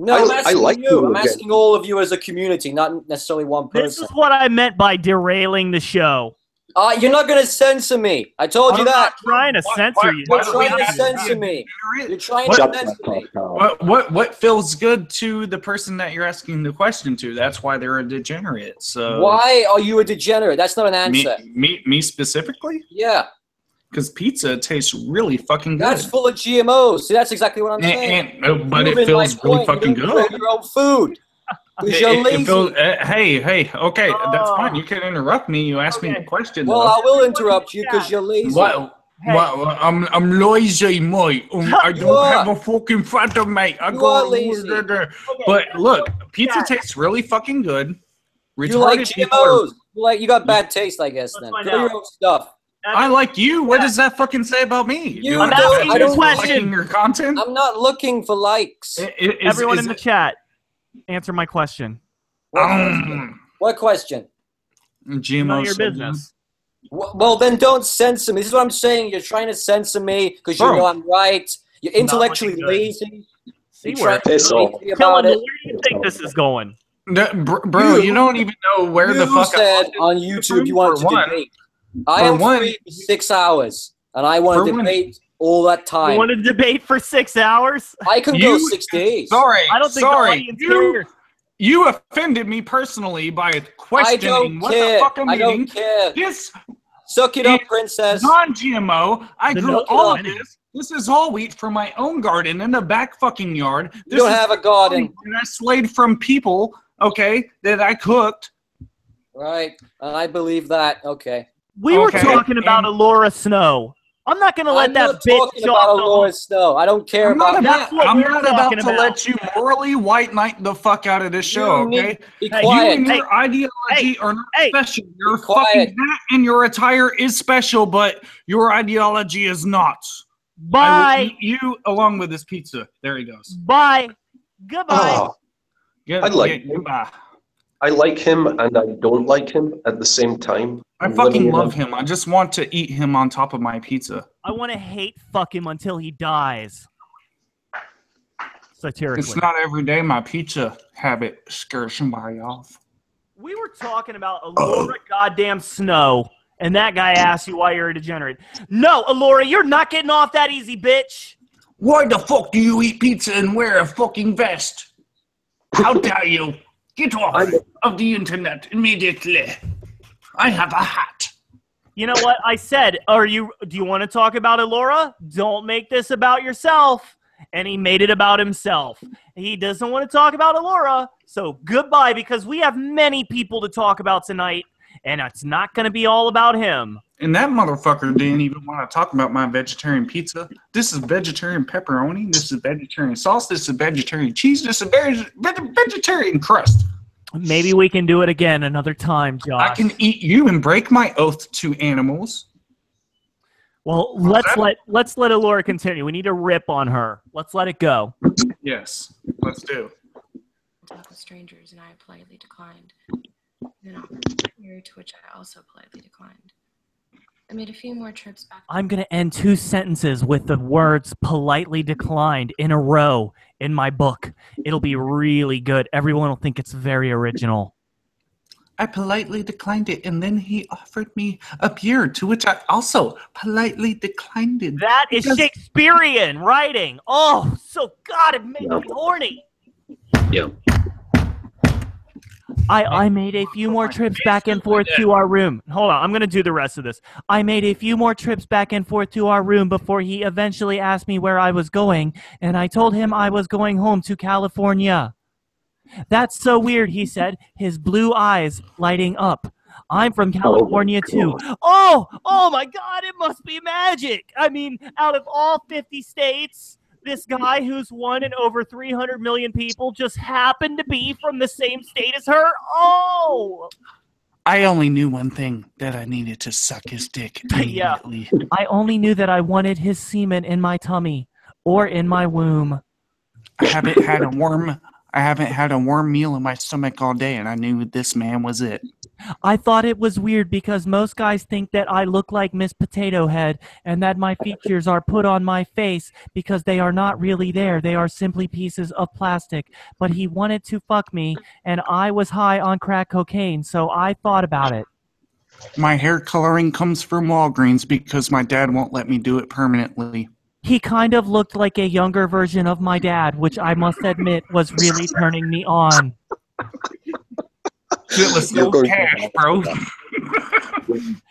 J: I'm asking you. I'm asking all of you as a community, not necessarily one person.
H: This is what I meant by derailing the show.
J: You're not going to censor me. I told you that.
H: I'm not trying to censor you.
J: You're trying to censor me. You're trying to censor me.
I: What feels good to the person that you're asking the question to? That's why they're a degenerate. So
J: why are you a degenerate? That's not an answer.
I: Me specifically?
J: Yeah.
I: Because pizza tastes really fucking good.
J: That's full of GMOs. See, that's exactly what I'm saying.
I: But it feels really fucking good.
J: You your own food. Because you're lazy.
I: Hey, okay, that's fine. You can interrupt me. You asked me a question.
J: Well, I will interrupt you because you're lazy.
I: What? I'm lazy, mate. I don't have a fucking photo, mate. I
J: are lazy.
I: But look, pizza tastes really fucking good.
J: You like GMOs. You got bad taste, I guess, then. Do your own stuff.
I: I like you. What does that fucking say about me?
H: I'm asking you a question.
I: Your content?
J: I'm not looking for likes.
H: Everyone in the chat, answer my question.
J: What question?
I: GMO.
H: None of your business.
J: Well, then don't censor me. This is what I'm saying. You're trying to censor me because you know I'm right. You're intellectually lazy.
H: See where where do you think this is going?
I: Bro, you don't even know where the fuck.
J: You said on YouTube you want to debate. I am free for 6 hours, and I want to debate all that time.
H: You want to debate for 6 hours?
J: I can go 6 days.
I: Sorry,
H: I don't think the audience cares.
I: You offended me personally by questioning what the fuck I'm eating.
J: I don't care. Suck it up, princess.
I: Non-GMO. I grew all of this. This is all wheat from my own garden in the back fucking yard.
J: You don't have a garden.
I: And I slayed from people, okay, that I cooked.
J: Right. I believe that. Okay.
H: We were talking about Alora Snow. I'm not going to let that bitch
J: talking about Alora Snow. I don't care about that.
I: I'm not about to let you morally white knight the fuck out of this show, okay?
J: Be quiet.
I: You and your ideology are not special. Your fucking hat and your attire is special, but your ideology is not.
H: Bye.
I: I will eat you along with this pizza. There he goes.
H: Bye. Goodbye.
I: Goodbye.
G: I like him and I don't like him at the same time.
I: I fucking love him. I just want to eat him on top of my pizza.
H: I want to hate fuck him until he dies. Satirically.
I: It's not every day my pizza habit scares somebody off.
H: We were talking about Alora goddamn Snow, and that guy asked you why you're a degenerate. No, Alora, you're not getting off that easy, bitch.
I: Why the fuck do you eat pizza and wear a fucking vest? How dare you? Get off of the internet immediately. I have a hat.
H: You know what I said? Do you want to talk about Alora? Don't make this about yourself. And he made it about himself. He doesn't want to talk about Alora. So goodbye, because we have many people to talk about tonight, and it's not going to be all about him.
I: And that motherfucker didn't even want to talk about my vegetarian pizza. This is vegetarian pepperoni. This is vegetarian sauce. This is vegetarian cheese. This is vegetarian crust.
H: Maybe we can do it again another time, Josh.
I: I can eat you and break my oath to animals.
H: Well, let's let Alora continue. We need to rip on her. Let's let it go.
I: Yes, let's do.
L: Talk with strangers, and I politely declined. Then offered here, to which I also politely declined. I made a few more trips back.
H: I'm going to end 2 sentences with the words politely declined in a row in my book. It'll be really good. Everyone will think it's very original.
I: I politely declined it, and then he offered me a beer, to which I also politely declined it.
H: That is Shakespearean writing. Oh, so God, it made me horny.
G: Yeah.
H: I made a few more trips back and forth to our room. Hold on, I'm going to do the rest of this. I made a few more trips back and forth to our room before he eventually asked me where I was going, and I told him I was going home to California. That's so weird, he said, his blue eyes lighting up. I'm from California, too. Oh my God, it must be magic. I mean, out of all 50 states, this guy who's one in over 300 million people just happened to be from the same state as her? Oh!
I: I only knew one thing, that I needed to suck his dick immediately.
H: Yeah. I only knew that I wanted his semen in my tummy or in my womb.
I: I haven't had a warm meal in my stomach all day, and I knew this man was it.
H: I thought it was weird because most guys think that I look like Miss Potato Head and that my features are put on my face because they are not really there. They are simply pieces of plastic. But he wanted to fuck me, and I was high on crack cocaine, so I thought about it.
I: My hair coloring comes from Walgreens because my dad won't let me do it permanently.
H: He kind of looked like a younger version of my dad, which I must admit was really turning me on.
I: It was so cash, bro.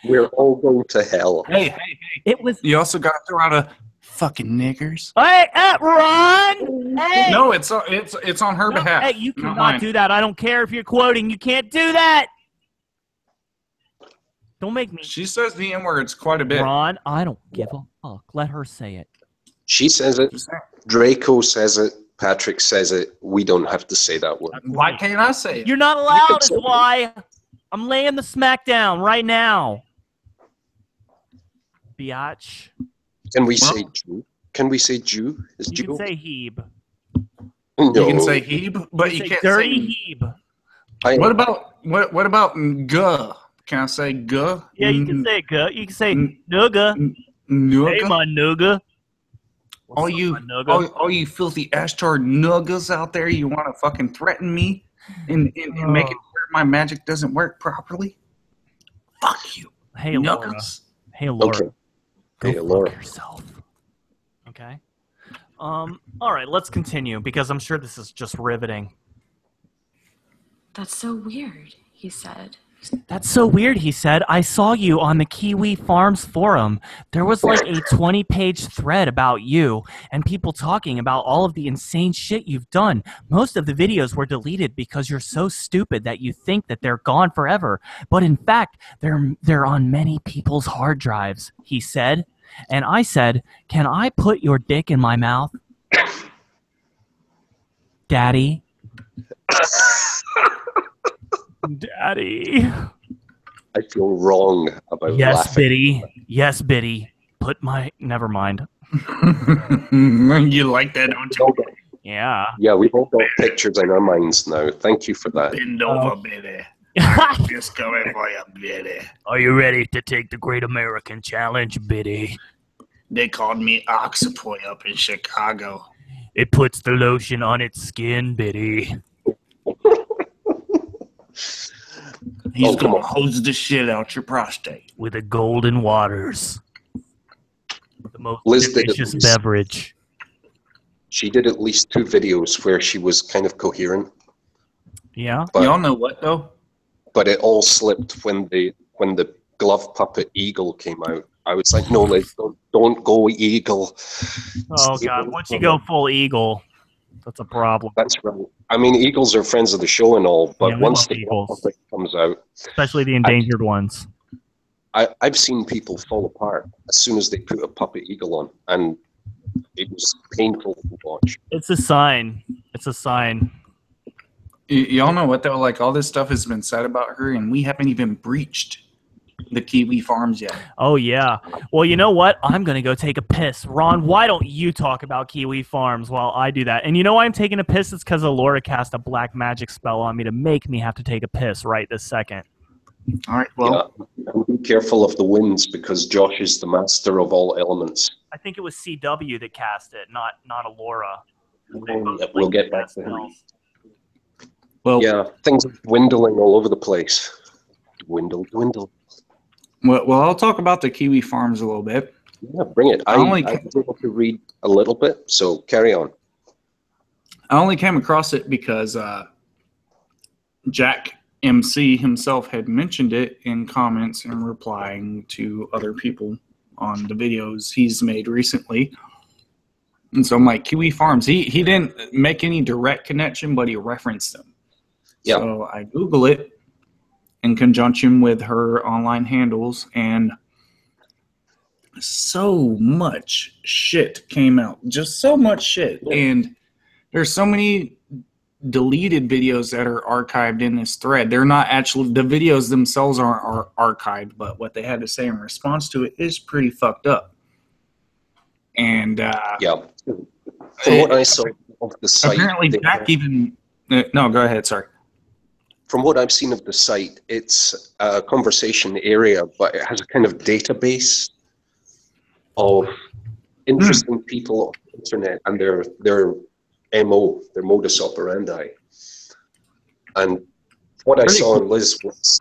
G: We're all going to hell.
I: Hey.
H: It was.
I: You also got to throw out a fucking niggers.
H: Hey, Ron! Hey!
I: No, it's on her behalf.
H: Hey, you cannot do that. I don't care if you're quoting. You can't do that. Don't make me.
I: She says the N-words quite a bit.
H: Ron, I don't give a fuck. Let her say it.
G: She says it. Draco says it. Patrick says it. We don't have to say that word.
I: Why can't I say it?
H: You're not allowed, is why. I'm laying the smack down right now. Biatch.
G: Can we say Jew? Can we say Jew? Is Jew?
H: You can say Heeb.
G: No.
I: You can say Heeb, but you can't
H: dirty
I: say
H: Heeb.
I: What about Guh? Can I say Guh?
H: Yeah, you can say Guh. You can say Nooga.
I: Nooga?
H: Hey, my Nooga.
I: All you filthy ASHTAR nuggas out there, you want to fucking threaten me and make it where my magic doesn't work properly? Fuck you.
H: Hey,
I: nuggas.
H: Hey, Laura.
G: Okay.
H: Go
G: hey, Laura.
H: fuck yourself. Okay. All right, let's continue because I'm sure this is just riveting.
L: That's so weird, he said.
H: That's so weird, he said. I saw you on the Kiwi Farms forum. There was like a 20-page thread about you and people talking about all of the insane shit you've done. Most of the videos were deleted because you're so stupid that you think that they're gone forever. But in fact, they're on many people's hard drives, he said. And I said, can I put your dick in my mouth? Daddy? Daddy.
G: I feel wrong about laughing.
H: Yes, Biddy. Never mind.
I: You like that, don't you?
H: Yeah.
G: Yeah, we've all got pictures in our minds now. Thank you for that.
I: Bend over, Biddy. Just coming for you, Biddy.
H: Are you ready to take the Great American Challenge, Biddy?
I: They called me Oxapoy up in Chicago.
H: It puts the lotion on its skin, Biddy.
I: He's gonna hose the shit out your prostate
H: with the golden waters. The most delicious beverage.
G: She did at least 2 videos where she was kind of coherent.
H: Yeah.
G: But,
I: y'all know what though?
G: But it all slipped when the glove puppet eagle came out. I was like, no, don't go eagle.
H: Oh God! Once you go full eagle, that's a problem.
G: That's right. I mean, eagles are friends of the show and all, but once the glove puppet comes out,
H: especially the endangered ones,
G: I've seen people fall apart as soon as they put a puppet eagle on, and it was painful to watch.
H: It's a sign. It's a sign.
I: Y'all know what though? Like all this stuff has been said about her, and we haven't even breached the Kiwi Farms yet.
H: Oh yeah. Well, you know what? I'm gonna go take a piss. Ron, why don't you talk about Kiwi Farms while I do that? And you know why I'm taking a piss? It's because Laura cast a black magic spell on me to make me have to take a piss right this second.
I: All right. Well,
G: be careful of the winds because Josh is the master of all elements.
H: I think it was CW that cast it, not Laura.
G: We'll get back to him.
I: Well,
G: yeah, things are dwindling all over the place. Dwindle.
I: Well, I'll talk about the Kiwi Farms a little bit.
G: Yeah, bring it. I was able to read a little bit, so carry on.
I: I only came across it because Jack MC himself had mentioned it in comments and replying to other people on the videos he's made recently. And so I'm like, Kiwi Farms, he didn't make any direct connection, but he referenced them. Yeah. So I Google it in conjunction with her online handles, and so much shit came out. Just so much shit. Yeah. And there's so many deleted videos that are archived in this thread. They're not actually, the videos themselves aren't archived, but what they had to say in response to it is pretty fucked up. And
G: yeah, from what I saw of the site,
I: apparently Jack even no, go ahead. Sorry.
G: From what I've seen of the site, it's a conversation area, but it has a kind of database of interesting people on the internet and their MO, their modus operandi. And what I saw in Liz was,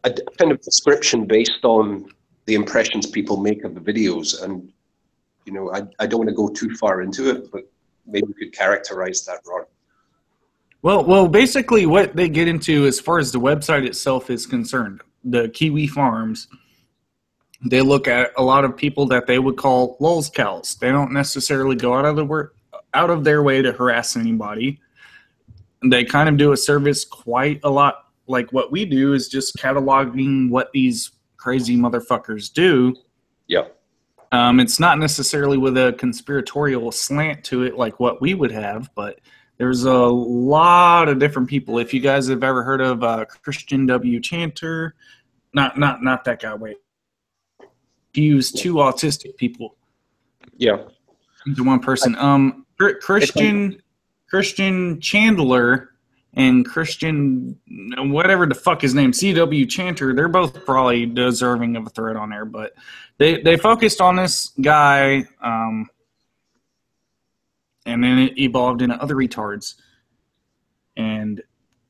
G: a kind of description based on the impressions people make of the videos. And, I don't want to go too far into it, but maybe we could characterize that, Ron.
I: Well, basically what they get into as far as the website itself is concerned, the Kiwi Farms, they look at a lot of people that they would call lolscouts. They don't necessarily go out of their way to harass anybody. They kind of do a service quite a lot like what we do, is just cataloging what these crazy motherfuckers do.
G: Yeah.
I: It's not necessarily with a conspiratorial slant to it like what we would have, but there's a lot of different people. If you guys have ever heard of Christian W. Chanter, not that guy. Wait, he used two autistic people.
G: Yeah,
I: into one person. Christian Chandler and Christian whatever the fuck his name, CW Chanter. They're both probably deserving of a thread on there, but they focused on this guy. And then it evolved into other retards. And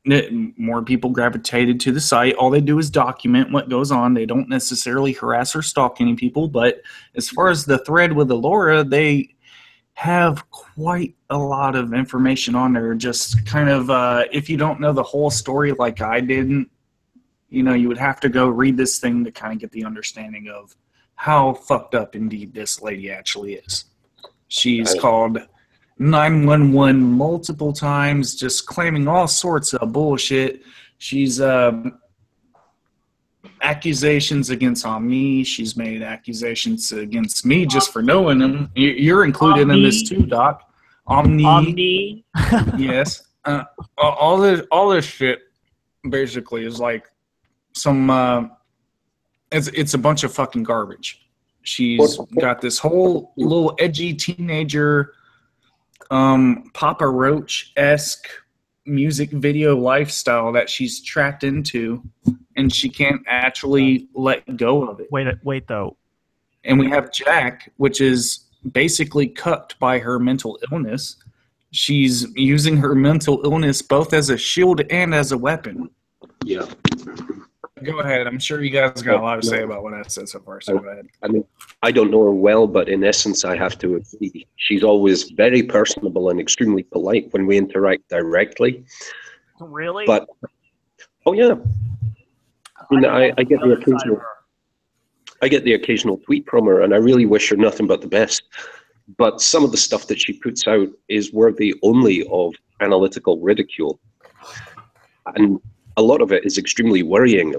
I: more people gravitated to the site. All they do is document what goes on. They don't necessarily harass or stalk any people. But as far as the thread with Laura, they have quite a lot of information on there. Just kind of, if you don't know the whole story like I didn't, you would have to go read this thing to kind of get the understanding of how fucked up indeed this lady actually is. She's called 911 multiple times, just claiming all sorts of bullshit. She's accusations against me. She's made accusations against me just for knowing them. You're included in this too, Doc. Omni. Yes. All this shit basically is like some. It's a bunch of fucking garbage. She's got this whole little edgy teenager. Papa Roach-esque music video lifestyle that she's trapped into, and she can't actually let go of it.
H: Wait though.
I: And we have Jack, which is basically cucked by her mental illness. She's using her mental illness both as a shield and as a weapon.
G: Yeah.
I: Go ahead. I'm sure you guys got a lot to say about what I've said so far, so go ahead.
G: I mean, I don't know her well, but in essence, I have to agree. She's always very personable and extremely polite when we interact directly.
H: Really?
G: But, oh yeah. I get the occasional... I get the occasional tweet from her, and I really wish her nothing but the best. But some of the stuff that she puts out is worthy only of analytical ridicule. And a lot of it is extremely worrying.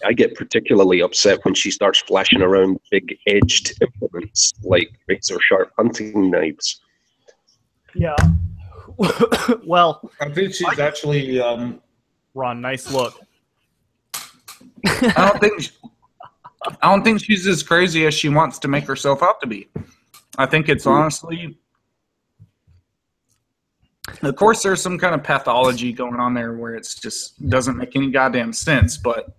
G: I get particularly upset when she starts flashing around big edged implements like razor sharp hunting knives.
H: Yeah. Well,
I: I think she's actually.
H: Ron, nice look.
I: I don't think she's as crazy as she wants to make herself out to be. I think it's honestly. Of course, there's some kind of pathology going on there where it's just doesn't make any goddamn sense. But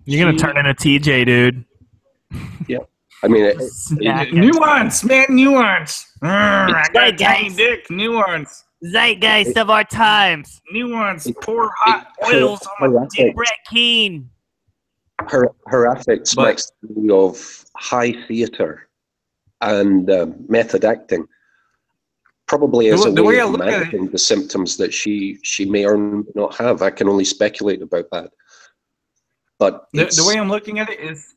H: you're gonna turn into TJ, dude.
G: Yeah, I mean,
I: nuance, man, nuance. I got tiny dick, nuance.
H: Zeitgeist of our times.
I: Nuance. Pour hot oils on my dick.
H: Brett Keane.
G: Her affect smacks me of high theatre and method acting. Probably as a way of managing the symptoms that she may or may not have. I can only speculate about that. But
I: the way I'm looking at it is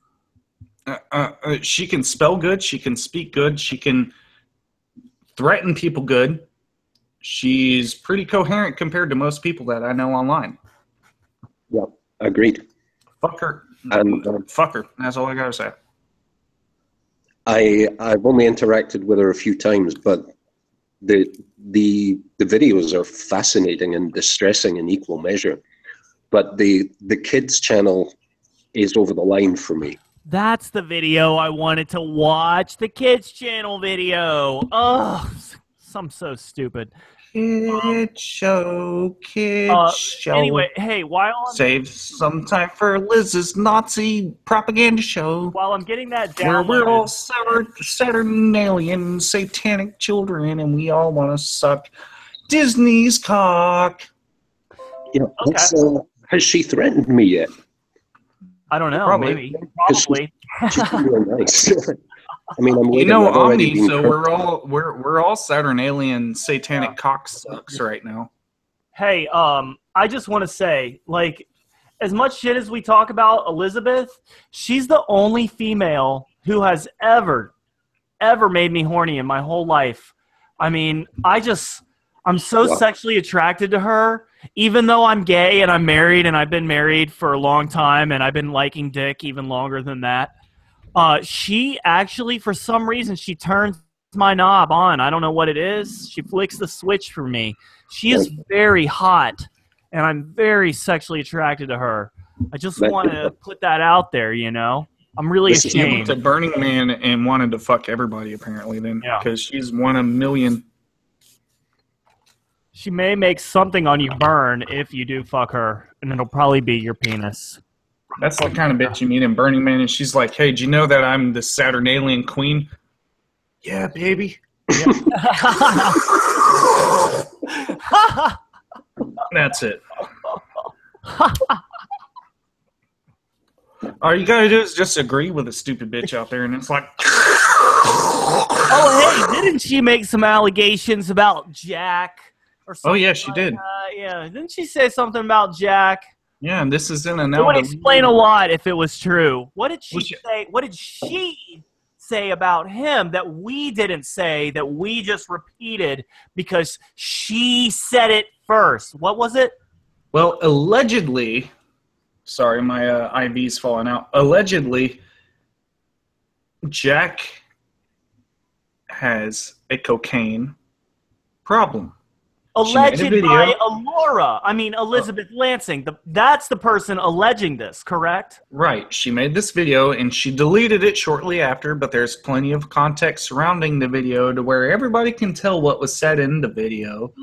I: she can spell good, she can speak good, she can threaten people good. She's pretty coherent compared to most people that I know online.
G: Yeah, agreed.
I: Fuck her.
G: And
I: fuck her. That's all I gotta say.
G: I've only interacted with her a few times, but the videos are fascinating and distressing in equal measure. But the kids channel is over the line for me.
H: That's the video I wanted to watch. The kids channel video. Oh, I'm so stupid.
I: Kid show.
H: Anyway, hey,
I: save some time for Liz's Nazi propaganda show.
H: While I'm getting that down,
I: where we're all Saturnalian satanic children, and we all want to suck Disney's cock.
G: Yeah, has she threatened me yet?
H: I don't know.
I: Probably.
H: Probably.
G: She's real nice. I mean, I'm waiting.
I: Omni. So we're all Saturnalian satanic cocksucks right now.
H: Hey, I just want to say, like, as much shit as we talk about Elizabeth, she's the only female who has ever made me horny in my whole life. I mean, I'm so sexually attracted to her, even though I'm gay and I'm married and I've been married for a long time and I've been liking dick even longer than that. She actually, for some reason, she turns my knob on. I don't know what it is. She flicks the switch for me. She is very hot, and I'm very sexually attracted to her. I just want to put that out there, you know? I'm really ashamed.
I: She went to Burning Man and wanted to fuck everybody, apparently, then, because she's 1 in a million.
H: She may make something on you burn if you do fuck her, and it'll probably be your penis.
I: That's the kind of bitch you meet in Burning Man, and she's like, hey, do you know that I'm the Saturnalian queen? Yeah, baby. Yeah. That's it. All you gotta do is just agree with a stupid bitch out there, and it's like...
H: Oh, hey, didn't she make some allegations about Jack? Or something?
I: Oh, yeah, she did.
H: Yeah, didn't she say something about Jack?
I: Yeah, and this is in an...
H: It would explain a lot if it was true. What did she say? What did she say about him that we didn't say, that we just repeated because she said it first? What was it?
I: Well, allegedly... Sorry, my IV's falling out. Allegedly, Jack has a cocaine problem.
H: Alleged by Elizabeth Lansing. That's the person alleging this, correct?
I: Right. She made this video, and she deleted it shortly after, but there's plenty of context surrounding the video to where everybody can tell what was said in the video.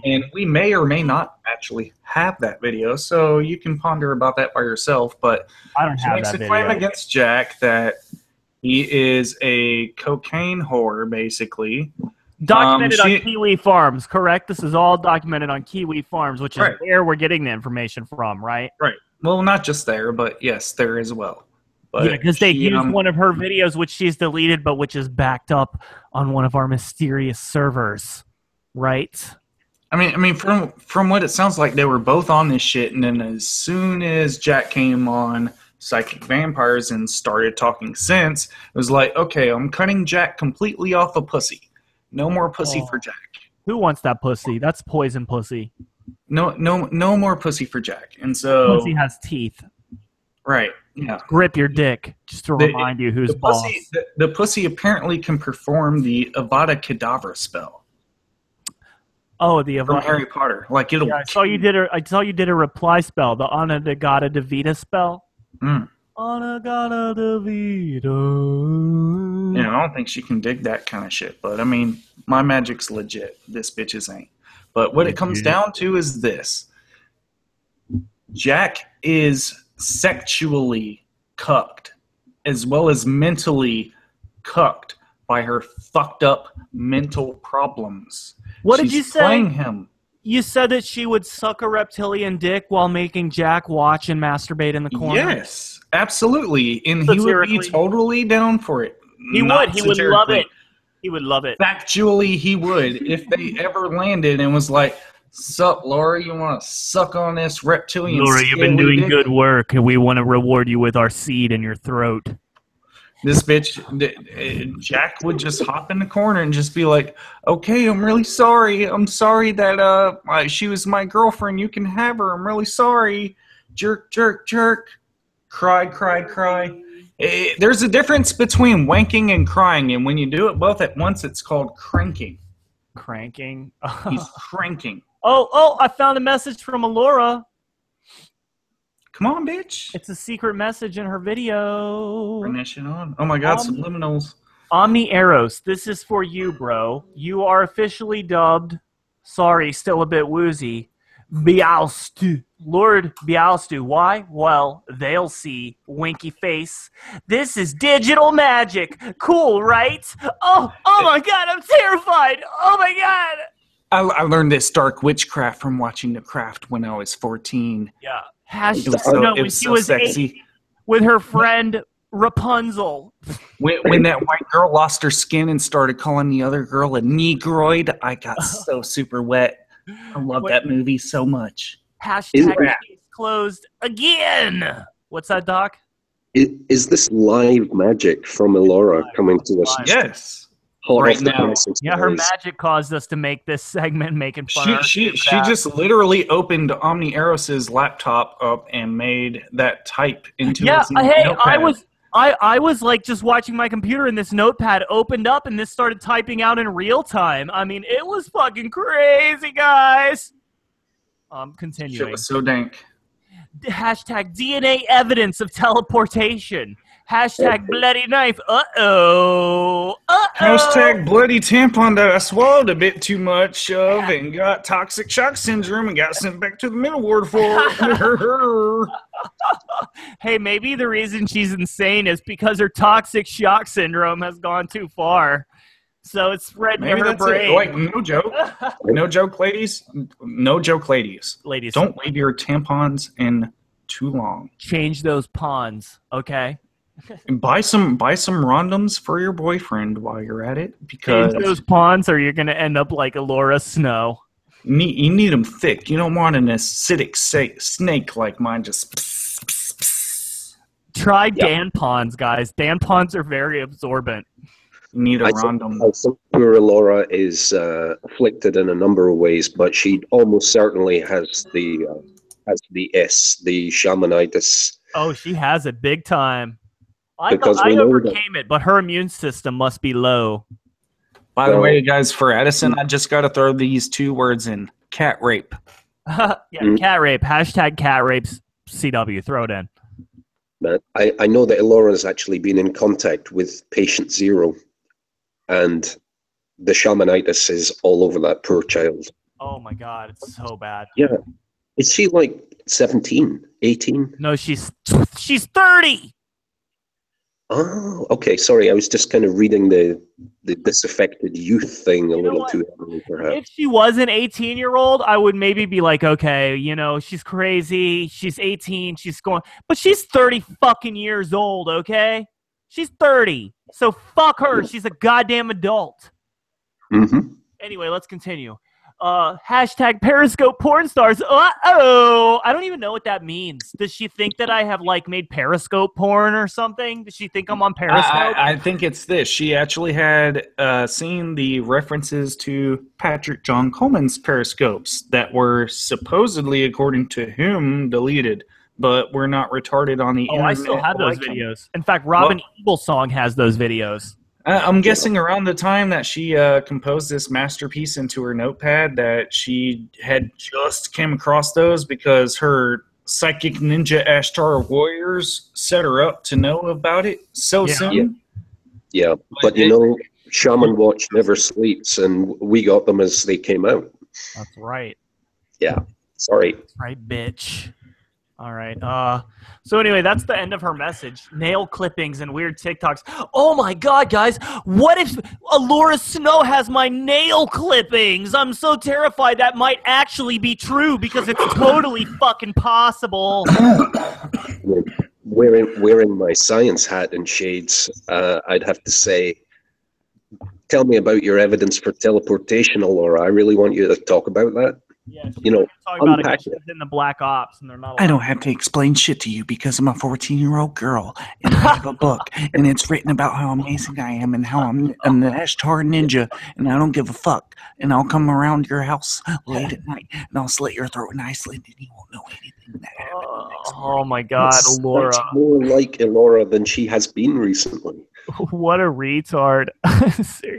I: And we may or may not actually have that video, so you can ponder about that by yourself. But
H: I don't have that video. She makes a claim
I: against Jack that he is a cocaine whore, basically.
H: Documented on Kiwi Farms, correct? This is all documented on Kiwi Farms, which is where we're getting the information from, right?
I: Right. Well, not just there, but yes, there as well. But
H: yeah, because they used one of her videos, which she's deleted, but which is backed up on one of our mysterious servers, right?
I: I mean, from what it sounds like, they were both on this shit, and then as soon as Jack came on Psychic Vampires and started talking sense, it was like, okay, I'm cutting Jack completely off of pussy. No more pussy for Jack.
H: Who wants that pussy? That's poison pussy.
I: No more pussy for Jack. And so
H: pussy has teeth.
I: Right. Yeah.
H: Grip your dick, just to remind you who's boss.
I: The pussy apparently can perform the Avada Kedavra spell.
H: Oh, the
I: from Harry Potter. Like it'll.
H: Yeah, I saw you did a reply spell, the Anagata Devita spell. Anagata Devita.
I: Yeah, I don't think she can dig that kind of shit. But I mean, my magic's legit. This bitch's ain't. But what it comes down to is this: Jack is sexually cucked, as well as mentally cucked by her fucked up mental problems.
H: What did you say?
I: Playing him.
H: You said that she would suck a reptilian dick while making Jack watch and masturbate in the corner?
I: Yes, absolutely. And he would be totally down for it.
H: He would. He would love it. He would love it.
I: Factually, he would. If they ever landed and was like, sup, Laura, you want to suck on this reptilian
H: Laura, you've been doing good work, and we want to reward you with our seed in your throat.
I: This bitch, Jack would just hop in the corner and just be like, okay, I'm really sorry. I'm sorry that she was my girlfriend. You can have her. I'm really sorry. Jerk, jerk, jerk. Cry, cry, cry. There's a difference between wanking and crying, and when you do it both at once, it's called cranking.
H: Cranking?
I: He's cranking.
H: Oh, I found a message from Alora.
I: Come on, bitch.
H: It's a secret message in her video.
I: Turn that shit on. Oh my God, subliminals.
H: Omni Eros, this is for you, bro. You are officially dubbed, sorry, still a bit woozy, Bealstu. Lord Bealstu. Why? Well, they'll see. Winky face. This is digital magic. Cool, right? Oh my God, I'm terrified. Oh my God.
I: I learned this dark witchcraft from watching The Craft when I was 14.
H: Yeah.
I: When she was sexy.
H: 8 with her friend Rapunzel.
I: When that white girl lost her skin and started calling the other girl a negroid, I got so super wet. I love that movie so much.
H: Hashtag case closed again. What's that, Doc?
G: Is this live magic from Elora coming to us?
I: Yes.
G: Right now.
H: Yeah, her magic caused us to make this segment making fun of her.
I: She just literally opened Omni Eros's laptop up and made that type into his notepad.
H: I was like just watching my computer and this notepad opened up and this started typing out in real time. I mean, it was fucking crazy, guys. Continuing.
I: Shit was so dank.
H: Hashtag DNA evidence of teleportation. Hashtag bloody knife. Uh-oh.
I: Hashtag bloody tampon that I swallowed a bit too much of and got toxic shock syndrome and got sent back to the mental ward for.
H: Hey, maybe the reason she's insane is because her toxic shock syndrome has gone too far. So it's spread to her brain.
I: Like, no joke. No joke, ladies. No joke, ladies.
H: Ladies.
I: Don't leave your tampons in too long.
H: Change those pawns, okay?
I: And buy some rondoms for your boyfriend while you're at it, because
H: change those pawns or you're gonna end up like Elora Snow.
I: You need them thick. You don't want an acidic snake like mine. Just
H: try Dan pawns, guys. Dan pawns are very absorbent.
I: You need a rondom.
G: I think poor Elora is afflicted in a number of ways, but she almost certainly has the shamanitis.
H: Oh, she has it big time. I overcame it, but her immune system must be low.
I: By the way, guys, for Addison, I just got to throw these 2 words in. Cat rape.
H: Cat rape. Hashtag cat rapes CW. Throw it in.
G: But I know that Elora's actually been in contact with patient 0, and the shamanitis is all over that poor child.
H: Oh, my God. It's so bad.
G: Yeah. Is she like 17, 18?
H: No, she's 30.
G: Oh, okay. Sorry, I was just kind of reading the disaffected youth thing a little too heavily, perhaps.
H: If she was an 18-year-old, I would maybe be like, okay, she's crazy. She's 18. But she's 30 fucking years old, okay? She's 30. So fuck her. She's a goddamn adult.
G: Mm-hmm.
H: Anyway, let's continue. Hashtag Periscope porn stars. Uh-oh. I don't even know what that means. Does she think that I have made Periscope porn or something? Does she think I'm on Periscope?
I: I think it's this. She actually had seen the references to Patrick John Coleman's Periscopes that were supposedly, according to him, deleted, but we're not retarded on the internet.
H: I still have those videos. In fact, Robin Eaglesong has those videos.
I: I'm guessing around the time that she composed this masterpiece into her notepad that she had just came across those because her psychic ninja ASHTAR warriors set her up to know about it soon.
G: Yeah, but you know, Shaman Watch never sleeps, and we got them as they came out.
H: That's right.
G: Yeah, sorry.
H: That's right, bitch. All right. So anyway, that's the end of her message. Nail clippings and weird TikToks. Oh my God, guys! What if Laura Snow has my nail clippings? I'm so terrified that might actually be true because it's totally fucking possible.
G: Wearing my science hat and shades, I'd have to say, tell me about your evidence for teleportation, Laura. I really want you to talk about that.
H: Yeah,
G: you know,
H: unpack it. In the Black Ops, and they're not.
M: I don't have to explain shit to you because I'm a 14-year-old girl, and I have a book, and it's written about how amazing I am and how I'm the ASHTAR ninja, and I don't give a fuck. And I'll come around your house late at night, and I'll slit your throat in Iceland, and you won't know anything that happened.
H: Oh my God, Laura!
G: That's more like Laura than she has been recently.
H: What a retard.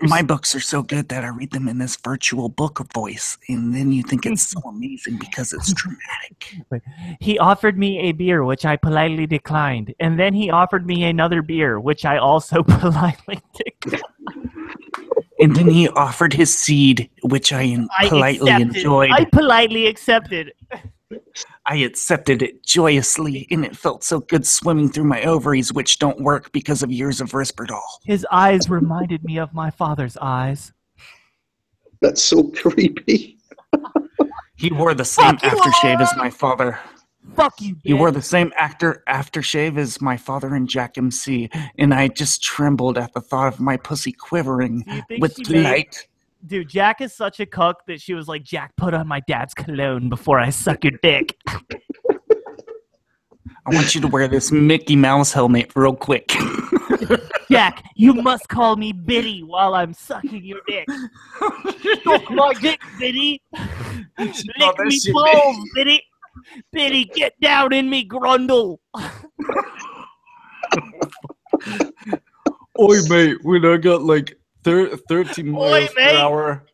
M: My books are so good that I read them in this virtual book voice, and then you think it's so amazing because it's dramatic.
H: He offered me a beer, which I politely declined, and then he offered me another beer, which I also politely declined.
M: And then he offered his seed, which I politely enjoyed.
H: I politely accepted.
M: I accepted it joyously, and it felt so good swimming through my ovaries, which don't work because of years of Risperdal.
H: His eyes reminded me of my father's eyes.
G: That's so creepy.
M: He wore the same aftershave as my father.
H: Fuck you, bitch.
M: He wore the same aftershave as my father and Jack MC, and I just trembled at the thought of my pussy quivering with delight.
H: Dude, Jack is such a cuck that she was like, Jack, put on my dad's cologne before I suck your dick.
M: I want you to wear this Mickey Mouse helmet real quick.
H: Jack, you must call me Biddy while I'm sucking your dick. Suck my dick, Biddy. Lick me balls, Biddy. Biddy, get down in me grundle.
I: Oi, mate, when I got like 30 miles per hour.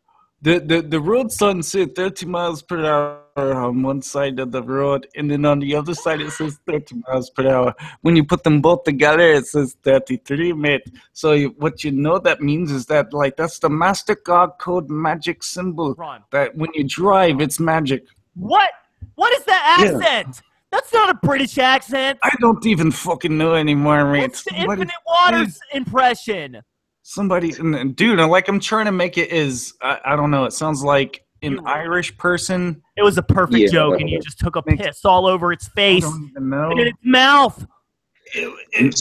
I: The road sign said 30 miles per hour on one side of the road, and then on the other side it says 30 miles per hour. When you put them both together, it says 33, mate. So what you know that means is that, like, that's the MasterCard code magic symbol. That when you drive, it's magic.
H: What? What is that accent? Yeah. That's not a British accent.
M: I don't even fucking know anymore, mate.
H: It's the Infinite Waters impression.
M: Somebody, dude, like, I'm trying to make it as, I don't know, it sounds like an Irish person.
H: It was a perfect joke, and you just took a piss all over its face.
M: I don't even know.
H: And in its mouth.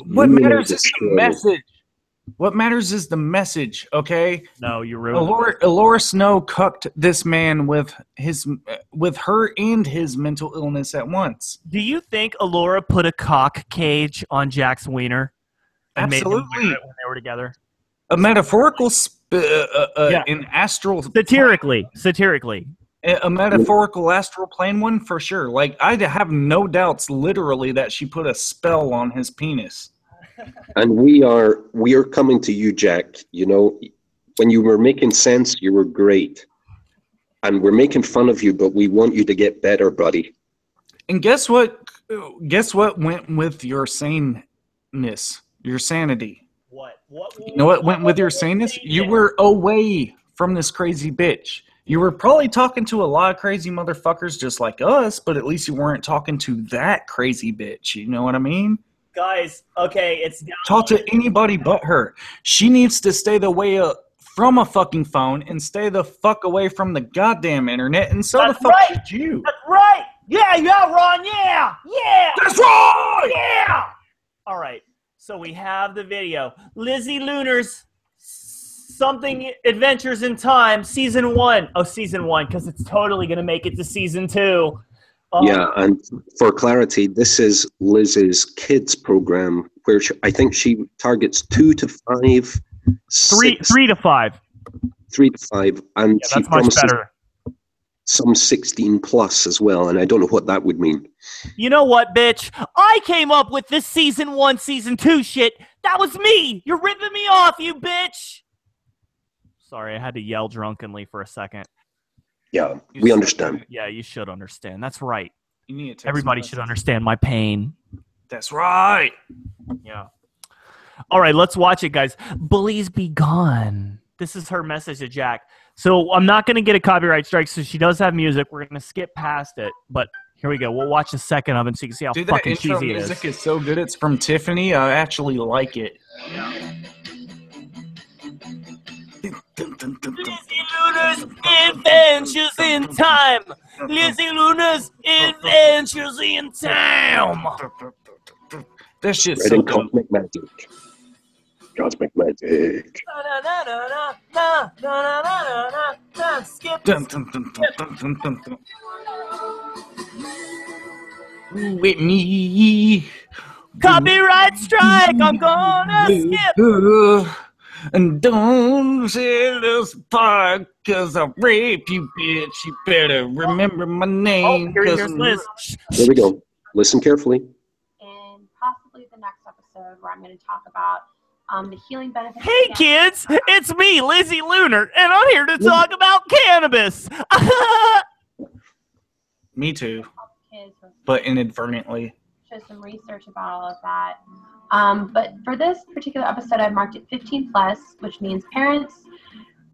M: What matters is the message. What matters is the message, okay?
H: No, you ruined it.
M: Laura Snow cucked this man with her and his mental illness at once.
H: Do you think Alora put a cock cage on Jack's wiener? And
M: Absolutely.
H: Made him wear it when they were together?
M: A metaphorical, an astral...
H: Satirically.
M: A metaphorical astral plane one, for sure. Like, I have no doubts, literally, that she put a spell on his penis.
G: And we are coming to you, Jack. You know, when you were making sense, you were great. And we're making fun of you, but we want you to get better, buddy.
M: And guess what? Guess what went with your saneness? Your sanity.
H: What?
M: You know what went with your saneness? You were away from this crazy bitch. You were probably talking to a lot of crazy motherfuckers just like us, but at least you weren't talking to that crazy bitch. You know what I mean?
H: Guys, okay, it's down.
M: Talk to anybody but her. She needs to stay the way from a fucking phone and stay the fuck away from the goddamn internet, and so the fuck should you.
H: That's right. Yeah, Ron. Yeah.
M: That's right.
H: Yeah. All right. So we have the video. Lizzie Lunar's Something Adventures in Time, Season 1. Oh, Season 1, because it's totally going to make it to Season 2.
G: Yeah, and for clarity, this is Liz's kids program, where I think she targets 2 to 5,
H: 3 to 5.
G: 3 to 5, and
H: yeah,
G: she
H: that's much better.
G: Some 16 plus as well, and I don't know what that would mean.
H: You know what, bitch? I came up with this Season 1, Season 2 shit. That was me. You're ripping me off, you bitch! Sorry, I had to yell drunkenly for a second.
G: Yeah, we understand.
H: Yeah, you should understand. That's right.
I: You need to
H: Everybody should understand my pain.
I: That's right.
H: Yeah. All right, let's watch it, guys. Bullies be gone. This is her message to Jack. So I'm not going to get a copyright strike, so she does have music. We're going to skip past it, but here we go. We'll watch a second of it so you can see how fucking cheesy it is.
I: Music is so good. It's from Tiffany. I actually like it.
H: Yeah.
N: Lizzie Luna's Adventures in Time. Lizzie Luna's Adventures in Time.
I: That shit's so good.
G: Cosmic magic. Cosmic magic.
I: With me.
N: Copyright strike. I'm gonna skip.
I: And don't say this part, cause I'll rape you, bitch. You better remember my name.
H: Here's Liz.
G: There we go. Listen carefully.
E: And possibly the next episode where I'm going to talk about the healing benefits.
H: Hey kids, it's me, Lizzie Lunar, and I'm here to talk about cannabis.
I: Me too. But inadvertently.
E: Show some research about all of that. But for this particular episode, I marked it 15 plus, which means parents.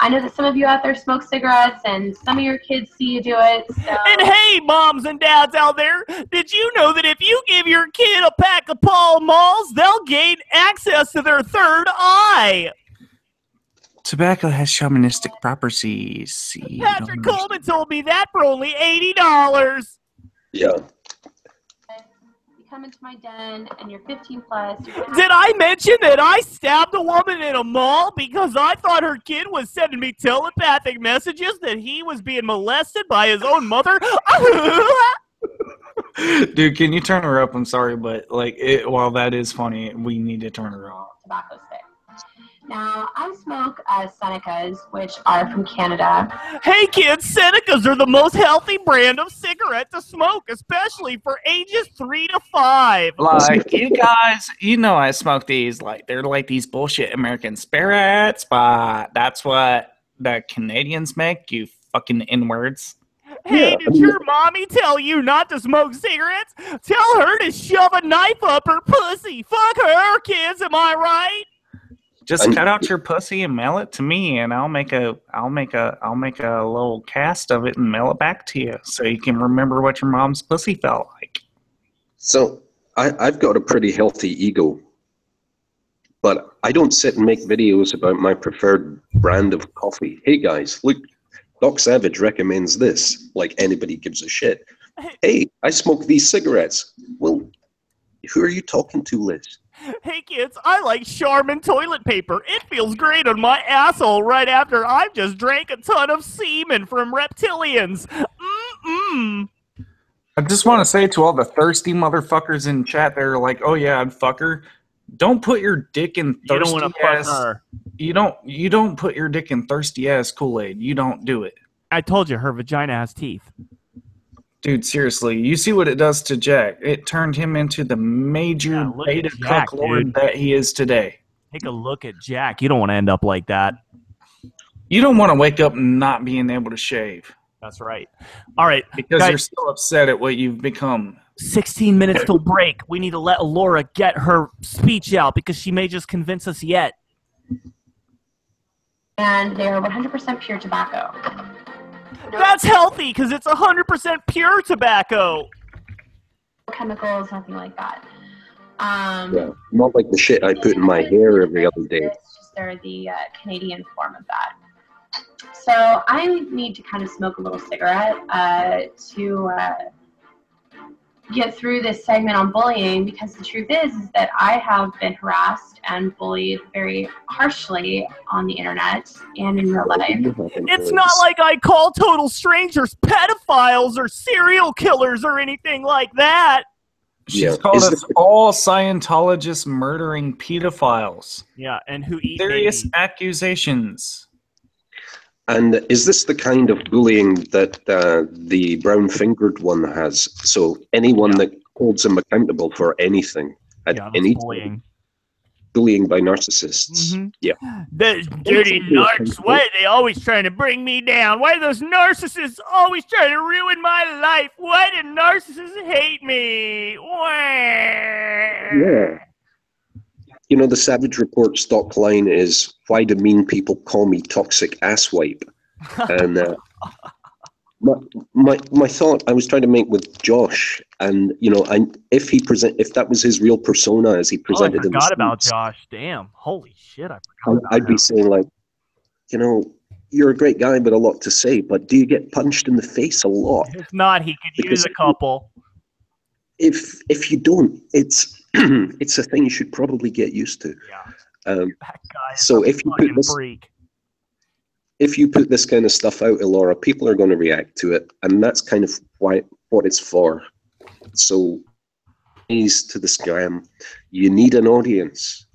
E: I know that some of you out there smoke cigarettes, and some of your kids see you do it. So.
H: And hey, moms and dads out there, did you know that if you give your kid a pack of Pall Malls, they'll gain access to their third eye?
M: Tobacco has shamanistic properties.
H: Patrick Coleman told me that for only $80.
G: Yeah.
E: Come into my den and you're 15 plus.
H: Did I mention that I stabbed a woman in a mall because I thought her kid was sending me telepathic messages that he was being molested by his own mother?
I: Dude, can you turn her up? I'm sorry, but while that is funny, we need to turn her up.
E: Tobacco stick. Now, I smoke Senecas, which are from Canada.
H: Hey kids, Senecas are the most healthy brand of cigarette to smoke, especially for ages 3 to 5.
M: Like, you guys, you know I smoke these. Like, they're like these bullshit American spirits, but that's what the Canadians make, you fucking N-words.
H: Hey, did your mommy tell you not to smoke cigarettes? Tell her to shove a knife up her pussy. Fuck her, kids, am I right?
M: Just cut out your pussy and mail it to me, and I'll make a little cast of it and mail it back to you, so you can remember what your mom's pussy felt like.
G: So I've got a pretty healthy ego, but I don't sit and make videos about my preferred brand of coffee. Hey guys, look, Doc Savage recommends this, like anybody gives a shit. Hey, I smoke these cigarettes. Well, who are you talking to, Liz?
H: Hey kids, I like Charmin toilet paper. It feels great on my asshole right after I've just drank a ton of semen from reptilians. Mm-mm.
I: I just want to say to all the thirsty motherfuckers in chat, they're like, "Oh yeah, I'd fuck her." Don't put your dick in thirsty
H: You don't want to fuck her.
I: You don't put your dick in thirsty ass Kool-Aid. You don't do it.
H: I told you, her vagina has teeth.
I: Dude, seriously, you see what it does to Jack. It turned him into the major beta cuck lord that he is today.
H: Take a look at Jack. You don't want to end up like that.
I: You don't want to wake up not being able to shave.
H: That's right. All right.
I: Because
H: guys,
I: you're still upset at what you've become.
H: 16 minutes till break. We need to let Laura get her speech out because she may just convince us yet.
E: And they're 100% pure tobacco.
H: That's healthy because it's 100% pure tobacco.
E: No chemicals, nothing like that.
G: Yeah, not like the shit I put in my hair every other day.
E: It's just they're the Canadian form of that. So I need to kind of smoke a little cigarette to get through this segment on bullying, because the truth is that I have been harassed and bullied very harshly on the internet and in real life.
H: It's not like I call total strangers pedophiles or serial killers or anything like that.
I: She's called us all Scientologists murdering pedophiles.
H: Yeah, and who eat
I: serious accusations.
G: And is this the kind of bullying that the brown-fingered one has? So anyone that holds him accountable for anything at any time. bullying by narcissists.
H: Mm-hmm.
G: Yeah.
N: Those dirty narcs, why are they always trying to bring me down? Why are those narcissists always trying to ruin my life? Why do narcissists hate me?
G: Yeah. You know, the Savage Report stock line is, why do mean people call me toxic asswipe? And my thought I was trying to make with Josh, and you know, if that was his real persona as he presented in the
H: forgot about
G: streets,
H: Josh. Damn. Holy shit, I forgot about
G: I'd be saying like, you know, you're a great guy, but a lot to say. But do you get punched in the face a lot?
H: If not, he could use a couple.
G: If you don't, it's it's a thing you should probably get used to.
H: Yeah. That guy is
G: So
H: a
G: if you
H: fucking
G: put this,
H: freak.
G: if you put this kind of stuff out, Elora, people are going to react to it, and that's kind of what it's for. So, please, to the scam, you need an audience.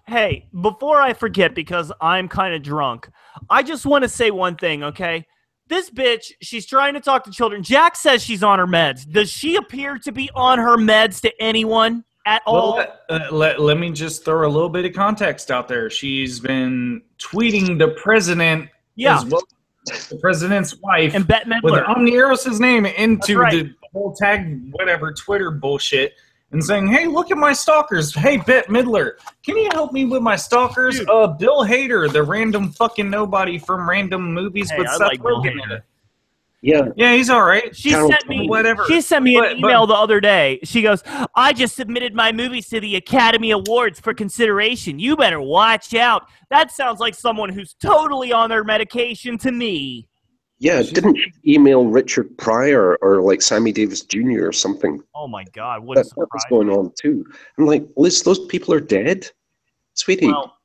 H: Hey, before I forget, because I'm kind of drunk, I just want to say one thing, okay? This bitch, she's trying to talk to children. Jack says she's on her meds. Does she appear to be on her meds to anyone at all?
I: Let me just throw a little bit of context out there. She's been tweeting the president as well as the president's wife
H: and Bette Midler
I: with Omnieros' name into
H: right.
I: the whole tag whatever Twitter bullshit and saying, hey, look at my stalkers. Hey, Bette Midler, can you help me with my stalkers? Bill Hader, the random fucking nobody from random movies with Seth Rogen in it.
G: Yeah.
I: Yeah, he's all right.
H: She sent me an email the other day. She goes, I just submitted my movies to the Academy Awards for consideration. You better watch out. That sounds like someone who's totally on their medication to me.
G: Yeah, didn't she email Richard Pryor or like Sammy Davis Jr. or something?
H: Oh my God, what a surprise.
G: That was going on too. I'm like, Liz, those people are dead? Sweetie.
H: Well,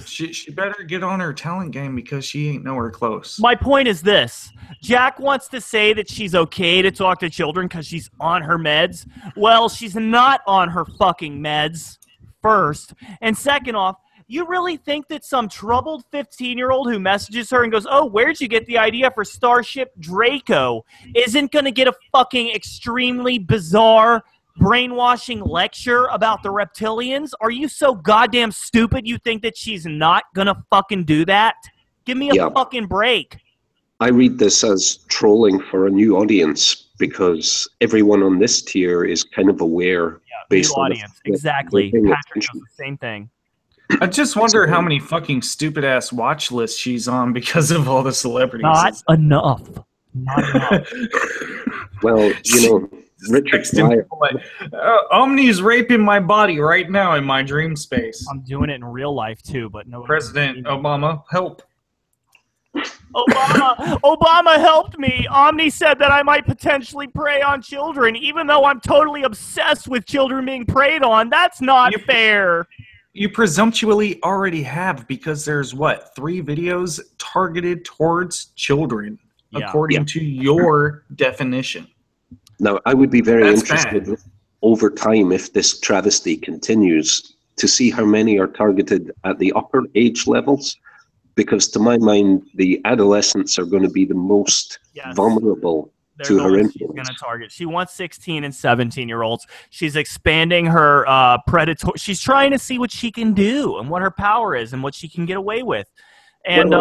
I: She better get on her talent game because she ain't nowhere close.
H: My point is this. Jack wants to say that she's okay to talk to children because she's on her meds. Well, she's not on her fucking meds, first. And second off, you really think that some troubled 15-year-old who messages her and goes, oh, where'd you get the idea for Starship Draco, isn't going to get a fucking extremely bizarre brainwashing lecture about the reptilians? Are you so goddamn stupid you think that she's not gonna fucking do that? Give me a fucking break.
G: I read this as trolling for a new audience because everyone on this tier is kind of aware based
H: new
G: on
H: audience. Exactly. Patrick does the same thing.
I: I just wonder how many fucking stupid ass watch lists she's on because of all the celebrities.
H: Not enough. Not enough.
G: Well, you know, Richard Pryor.
I: Omni's raping my body right now in my dream space.
H: I'm doing it in real life too, but no.
I: President Obama, help.
H: Obama helped me. Omni said that I might potentially prey on children, even though I'm totally obsessed with children being preyed on. That's not fair.
I: You presumptuously already have, because there's, 3 videos targeted towards children, according to your definition.
G: Now, I would be very interested over time, if this travesty continues, to see how many are targeted at the upper age levels, because to my mind, the adolescents are going to be the most vulnerable to her influence.
H: She's going to target. She wants 16 and 17-year-olds. She's expanding her predator. She's trying to see what she can do and what her power is and what she can get away with. And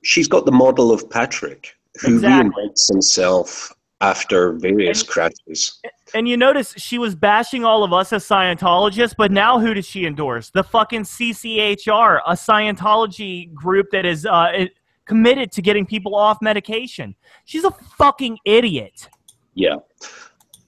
G: she's got the model of Patrick, who reinvents himself after various crashes.
H: And you notice she was bashing all of us as Scientologists, but now who does she endorse? The fucking CCHR, a Scientology group that is committed to getting people off medication. She's a fucking idiot.
G: Yeah.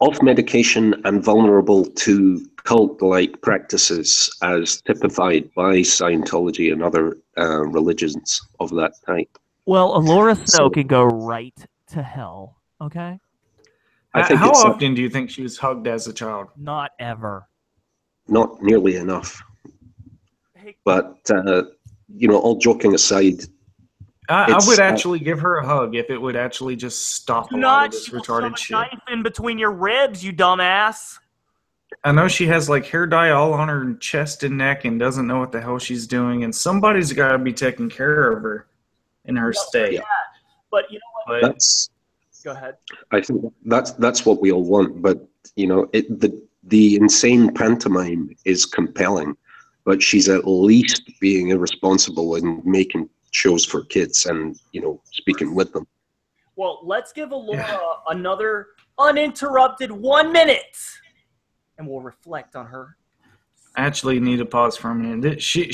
G: Off medication and vulnerable to cult-like practices as typified by Scientology and other religions of that type.
H: Well, Alora Snow can go right to hell, okay?
I: How often do you think she was hugged as a child?
H: Not ever.
G: Not nearly enough. But, all joking aside,
I: I would actually give her a hug if it would actually just stop a lot of this retarded shit.
H: Knife in between your ribs, you dumbass.
I: I know she has hair dye all on her chest and neck and doesn't know what the hell she's doing, and somebody's got to be taking care of her in her stay.
H: Yeah. But you know what? Go ahead.
G: I think that's what we all want, but the insane pantomime is compelling. but she's at least being irresponsible and making shows for kids and, speaking with them.
H: Well, let's give Alora another uninterrupted 1 minute, and we'll reflect on her.
I: I actually need to pause for a minute. She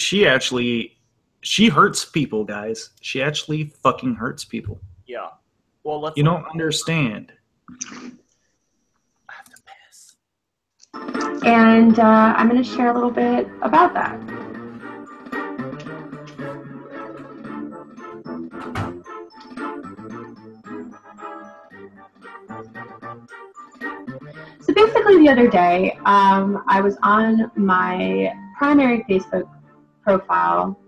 I: hurts people, guys. She actually fucking hurts people.
H: Yeah. Well,
I: You don't understand.
H: I have to piss.
E: And I'm going to share a little bit about that. So basically the other day, I was on my primary Facebook profile,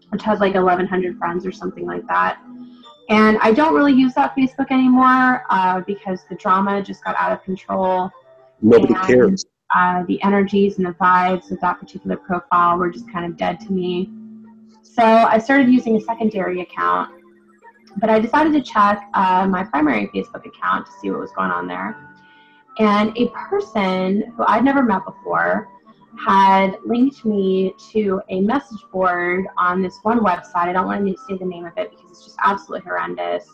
E: which has like 1,100 friends or something like that. And I don't really use that Facebook anymore because the drama just got out of control.
G: Nobody cares.
E: The energies and the vibes of that particular profile were just kind of dead to me. So I started using a secondary account, but I decided to check my primary Facebook account to see what was going on there. And a person who I'd never met before had linked me to a message board on this one website. I don't want to say the name of it because it's just absolutely horrendous.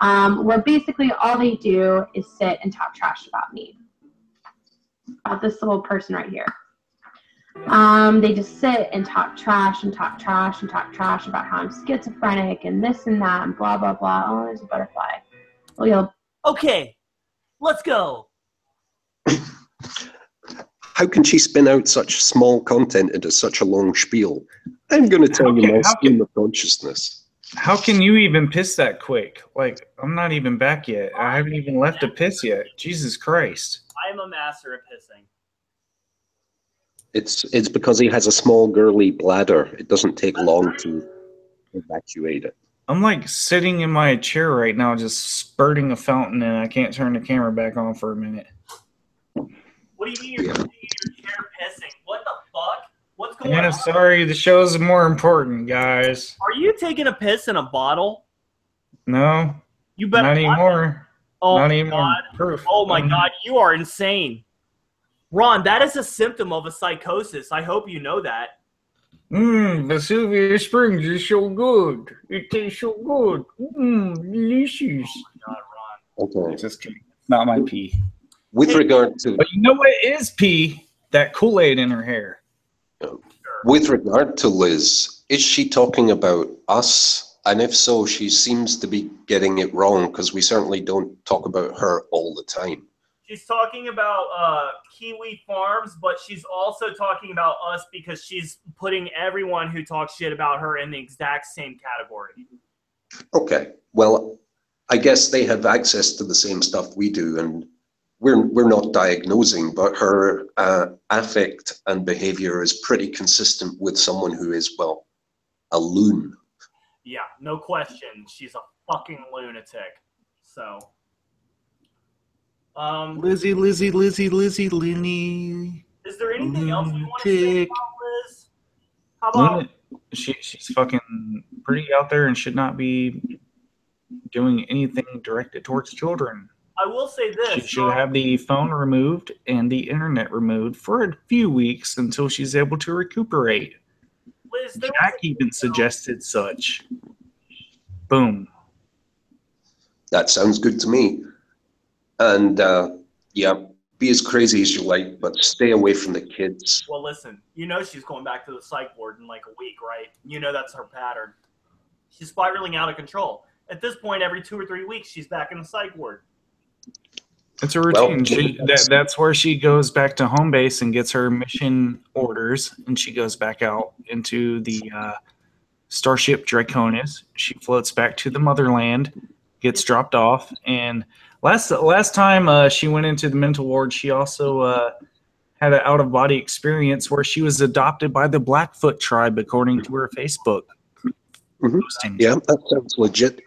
E: Where basically all they do is sit and talk trash about me. About this little person right here. They just sit and talk trash and talk trash and talk trash about how I'm schizophrenic and this and that and blah, blah, blah. Oh, there's a butterfly. Well,
H: okay, let's go.
G: How can she spin out such small content into such a long spiel? I'm going to tell you my stream of consciousness.
I: How can you even piss that quick? Like, I'm not even back yet. I haven't even left to piss yet. Jesus Christ.
H: I am a master at pissing.
G: It's because he has a small girly bladder. It doesn't take long to evacuate it.
I: I'm like sitting in my chair right now just spurting a fountain and I can't turn the camera back on for a minute.
H: What do you mean you're sitting in your chair pissing? What the fuck? What's going
I: Yeah,
H: on?
I: sorry, the show's more important, guys.
H: Are you taking a piss in a bottle?
I: No,
H: You better
I: not anymore.
H: Oh
I: Not
H: my
I: anymore.
H: god.
I: Proof.
H: Oh my god, you are insane. Ron, that is a symptom of a psychosis. I hope you know that.
I: Vesuvius Springs is so good. It tastes so good. Delicious.
H: Oh my god, Ron.
G: Okay.
I: Just kidding. It's not my pee.
G: With regard to
I: But you know what is pee? That Kool-Aid in her hair.
G: With regard to Liz, is she talking about us? And if so, she seems to be getting it wrong because we certainly don't talk about her all the time.
H: She's talking about Kiwi Farms, but she's also talking about us because she's putting everyone who talks shit about her in the exact same category.
G: Okay. Well, I guess they have access to the same stuff we do, and we're not diagnosing, but her affect and behavior is pretty consistent with someone who is, well, a loon.
H: Yeah, no question. She's a fucking lunatic. So.
M: Lizzie, Linny.
H: Is there anything else you want to say about Liz? How about
I: She's fucking pretty out there and should not be doing anything directed towards children.
H: I will say this.
I: She should have the phone removed and the internet removed for a few weeks until she's able to recuperate.
H: Liz,
I: Jack even suggested such. Boom.
G: That sounds good to me. And yeah, be as crazy as you like, but stay away from the kids.
H: Well, listen, you know she's going back to the psych ward in like a week, right? You know that's her pattern. She's spiraling out of control. At this point, every 2 or 3 weeks, she's back in the psych ward.
I: It's a routine. That's where she goes back to home base and gets her mission orders, and she goes back out into the Starship Draconis. She floats back to the motherland, gets dropped off, and last time she went into the mental ward, she also had an out-of-body experience where she was adopted by the Blackfoot tribe, according to her Facebook.
G: Mm-hmm. Yeah, that sounds legit.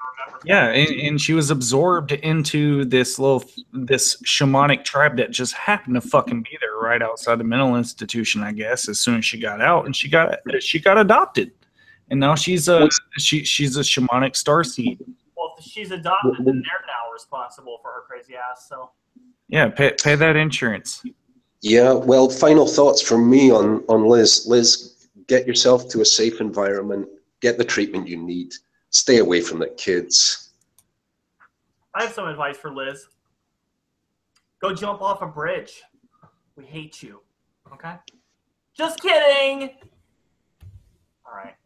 I: Yeah, and she was absorbed into this shamanic tribe that just happened to fucking be there right outside the mental institution, I guess, as soon as she got out, and she got adopted, and now she's a shamanic starseed.
H: Well, if she's adopted, then they're now responsible for her crazy ass. So
I: yeah, pay that insurance.
G: Yeah, well, final thoughts from me on Liz. Liz, get yourself to a safe environment, get the treatment you need, stay away from the kids.
H: I have some advice for Liz. Go jump off a bridge. We hate you. Okay? Just kidding! Alright.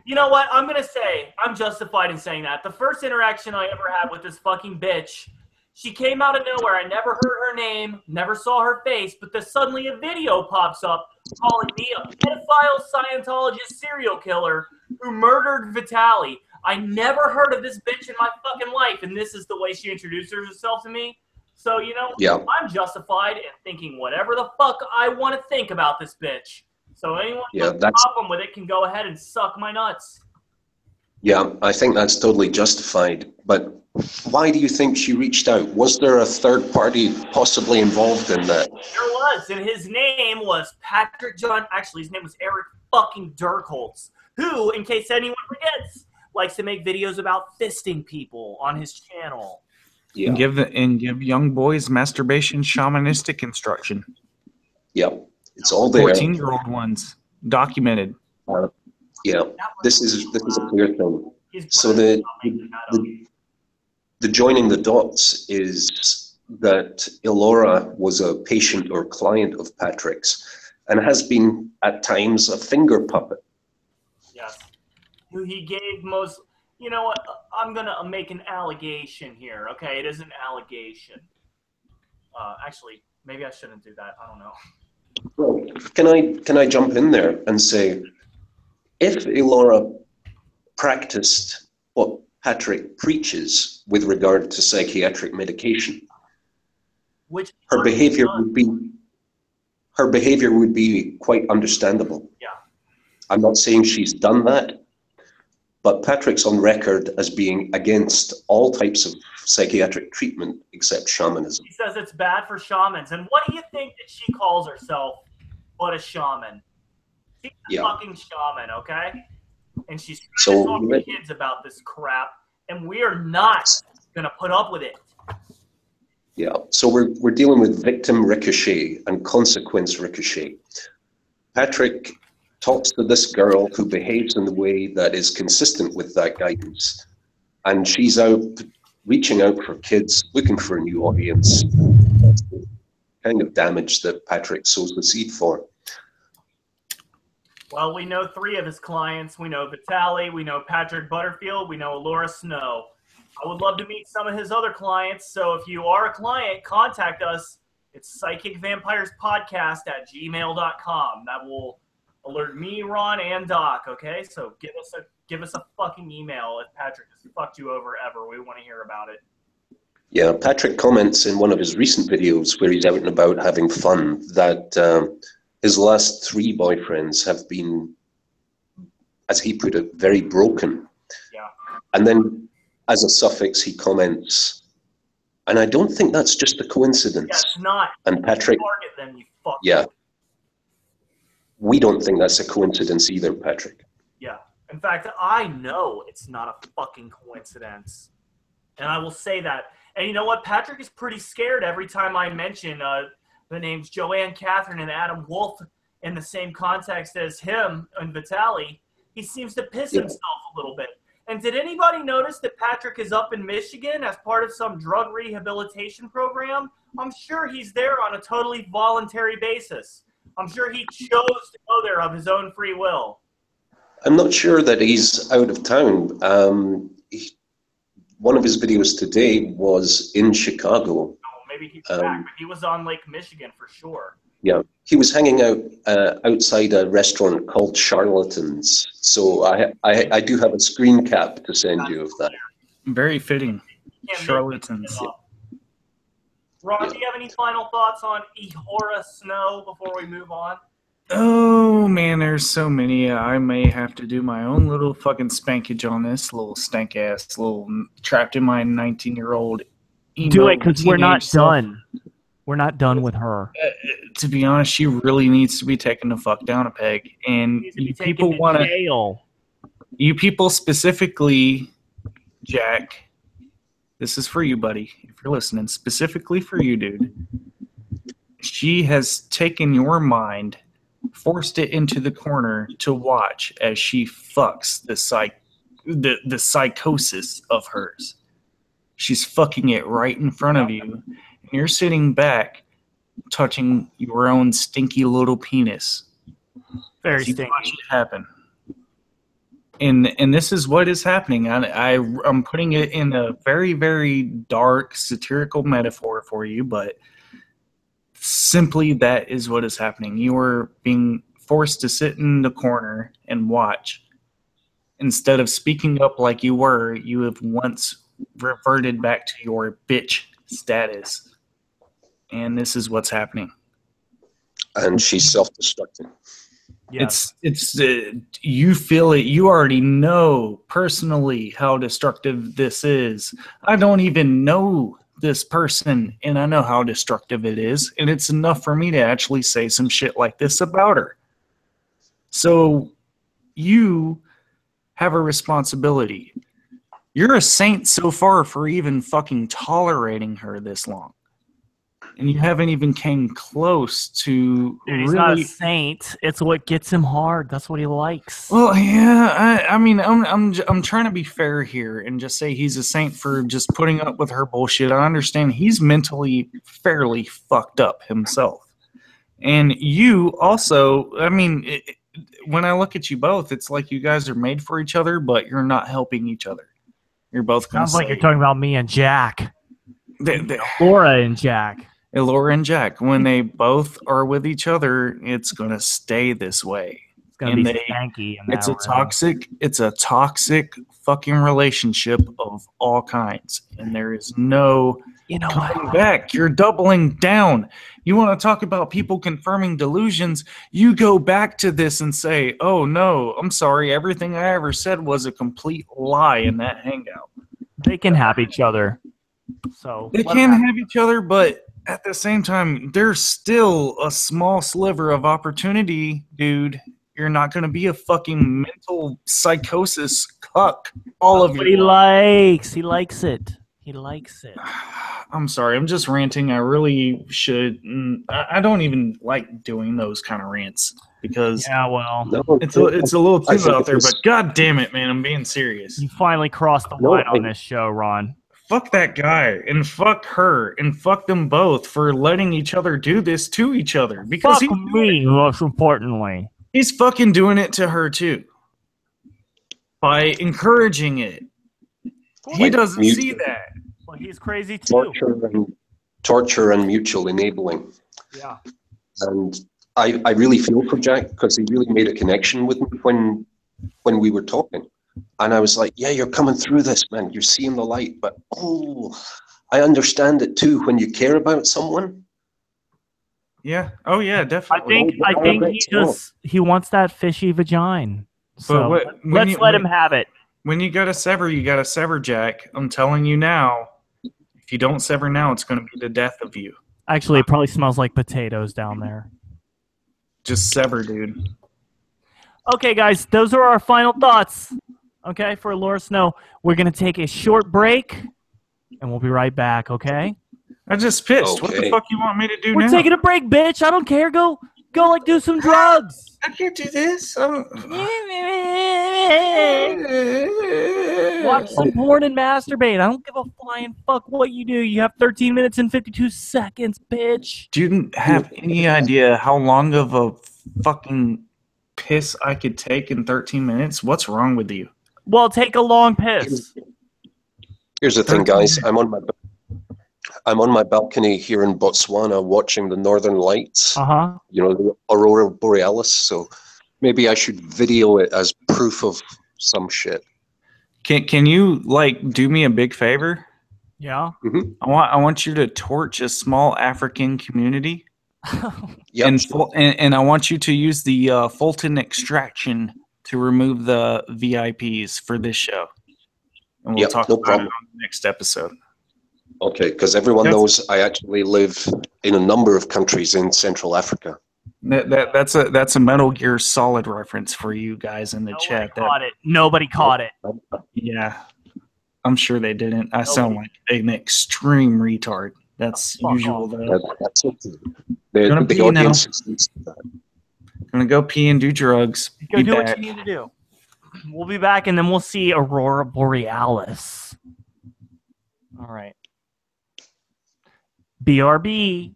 H: You know what? I'm going to say, I'm justified in saying that. The first interaction I ever had with this fucking bitch, she came out of nowhere. I never heard her name, never saw her face, but then suddenly a video pops up calling me a pedophile Scientologist serial killer who murdered Vitaly. I never heard of this bitch in my fucking life, and this is the way she introduced herself to me. So, you know,
G: yeah.
H: I'm justified in thinking whatever the fuck I want to think about this bitch. So anyone with a problem with it can go ahead and suck my nuts.
G: Yeah, I think that's totally justified. But why do you think she reached out? Was there a third party possibly involved in that?
H: There was, and his name was Patrick John. Actually, his name was Eric fucking Dirkholtz, who, in case anyone forgets, likes to make videos about fisting people on his channel.
G: Yeah.
I: And give young boys masturbation shamanistic instruction.
G: Yeah, it's all there.
I: 14-year-old ones documented.
G: Yeah, this is a clear thing. So the joining the dots is that Elora was a patient or client of Patrick's and has been at times a finger puppet.
H: Yes, who he gave most. You know what? I'm gonna make an allegation here. Okay, it is an allegation. Actually, maybe I shouldn't do that. I don't know.
G: Well, can I jump in there and say, if Elora practiced what Patrick preaches with regard to psychiatric medication, her behavior would be quite understandable.
H: Yeah.
G: I'm not saying she's done that, but Patrick's on record as being against all types of psychiatric treatment except shamanism.
H: He says it's bad for shamans. And what do you think that she calls herself but a shaman? She's a fucking shaman, okay? And she's trying to talk to kids about this crap, and we're not going to put up with it.
G: Yeah, so we're dealing with victim ricochet and consequence ricochet. Patrick talks to this girl who behaves in the way that is consistent with that guidance, and she's out reaching out for kids, looking for a new audience. That's the kind of damage that Patrick sows the seed for.
H: Well, we know 3 of his clients. We know Vitaly, we know Patrick Butterfield, we know Laura Snow. I would love to meet some of his other clients, so if you are a client, contact us. It's psychicvampirespodcast@gmail.com. That will alert me, Ron, and Doc, okay? So give us a fucking email if Patrick has fucked you over ever. We want to hear about it.
G: Yeah, Patrick comments in one of his recent videos where he's out and about having fun that his last 3 boyfriends have been, as he put it, very broken.
H: Yeah.
G: And then as a suffix, he comments, and I don't think that's just a coincidence.
H: Yeah, it's not.
G: And Patrick,
H: target them, you fuck.
G: Yeah. We don't think that's a coincidence either, Patrick.
H: Yeah. In fact, I know it's not a fucking coincidence. And I will say that. And you know what? Patrick is pretty scared every time I mention the names Joanne Catherine and Adam Wolf in the same context as him and Vitaly. He seems to piss himself a little bit. And did anybody notice that Patrick is up in Michigan as part of some drug rehabilitation program? I'm sure he's there on a totally voluntary basis. I'm sure he chose to go there of his own free will.
G: I'm not sure that he's out of town. One of his videos today was in Chicago.
H: Oh, maybe he's back, but he was on Lake Michigan for sure.
G: Yeah, he was hanging out outside a restaurant called Charlatans. So I do have a screen cap to send you of that.
I: Very fitting. Charlatans.
H: Ron, do you have any final thoughts on Ehora Snow before we move on?
I: Oh, man, there's so many. I may have to do my own little fucking spankage on this little stank-ass, little trapped in my 19-year-old emo.
H: Do it, because we're not done. We're not done with her.
I: To be honest, she really needs to be taken the fuck down a peg. And you people want to... You people specifically, Jack, this is for you, buddy, if you're listening. Specifically for you, dude. she has taken your mind, forced it into the corner to watch as she fucks the psychosis of hers. She's fucking it right in front of you, and you're sitting back, touching your own stinky little penis.
H: Very
I: You
H: stinky.
I: watch it happen. And this is what is happening. I'm putting it in a very, very dark, satirical metaphor for you, but simply that is what is happening. You are being forced to sit in the corner and watch. Instead of speaking up like you were, you have once reverted back to your bitch status. And this is what's happening.
G: And she's self-destructing.
H: Yes.
I: It's you feel it. You already know personally how destructive this is. I don't even know this person, and I know how destructive it is, and it's enough for me to actually say some shit like this about her. So you have a responsibility. You're a saint so far for even fucking tolerating her this long. And you haven't even came close to
H: Dude, he's
I: really...
H: not a saint. It's what gets him hard. That's what he likes.
I: Well, yeah, I mean, I'm trying to be fair here and just say he's a saint for just putting up with her bullshit. I understand he's mentally fairly fucked up himself. And you also, I mean, when I look at you both, it's like you guys are made for each other, but you're not helping each other. You're both going to
H: Sounds like you're talking about me and Jack. Laura and Jack.
I: Laura and Jack, when they both are with each other, it's going to stay this way.
H: It's going to be stanky.
I: It's a toxic fucking relationship of all kinds. And there is no coming back. You're doubling down. You want to talk about people confirming delusions? You go back to this and say, oh no, I'm sorry. Everything I ever said was a complete lie in that hangout.
H: They can have each other. So
I: they can have each other, but at the same time, there's still a small sliver of opportunity, dude. You're not going to be a fucking mental psychosis cuck all of your
H: life. He likes. He likes it. He likes it.
I: I'm sorry. I'm just ranting. I really should. I don't even like doing those kind of rants because it's a little too out there. But god damn it, man, I'm being serious.
H: You finally crossed the line on this show, Ron.
I: Fuck that guy and fuck her and fuck them both for letting each other do this to each other. Because
H: fuck me, most importantly.
I: He's fucking doing it to her too. By encouraging it. He doesn't see that.
H: Well, he's crazy too.
G: Torture and mutual enabling.
H: Yeah.
G: And I really feel for Jack because he really made a connection with me when we were talking. And I was like, yeah, you're coming through this, man. You're seeing the light. But, I understand it, too, when you care about someone.
I: Yeah. Oh, yeah, definitely.
H: I think he wants that fishy vagina. So let's let him have it.
I: When you got to sever, Jack. I'm telling you now, if you don't sever now, it's going to be the death of you.
H: Actually, it probably smells like potatoes down there.
I: Just sever, dude.
H: Okay, guys, those are our final thoughts. Okay, for Laura Snow, we're going to take a short break, and we'll be right back, okay?
I: I just pissed. Okay. What the fuck you want me to do now?
H: We're taking a break, bitch. I don't care. Go, like, do some drugs.
I: I can't do this.
H: Watch some porn and masturbate. I don't give a flying fuck what you do. You have 13 minutes and 52 seconds, bitch.
I: Do you have any idea how long of a fucking piss I could take in 13 minutes? What's wrong with you?
H: Well, take a long piss.
G: Here's the thing, guys. I'm on my balcony here in Botswana watching the Northern Lights. You know, the Aurora Borealis. So maybe I should video it as proof of some shit.
I: Can you like do me a big favor?
H: Yeah.
G: Mm-hmm.
I: I want you to torch a small African community.
G: Yep.
I: And I want you to use the Fulton extraction to remove the VIPs for this show. And we'll talk about it on the next episode.
G: Okay, because everyone knows I actually live in a number of countries in Central Africa.
I: That's a Metal Gear Solid reference for you guys in the chat.
H: Nobody caught it.
I: Yeah. I'm sure they didn't. I sound like an extreme retard.
M: That's usual.
G: That's okay.
M: Gonna
G: The
M: pee now.
G: audience is used to that.
M: Gonna go pee and do drugs.
H: Go do what you need to do. We'll be back, and then we'll see Aurora Borealis. All right. BRB.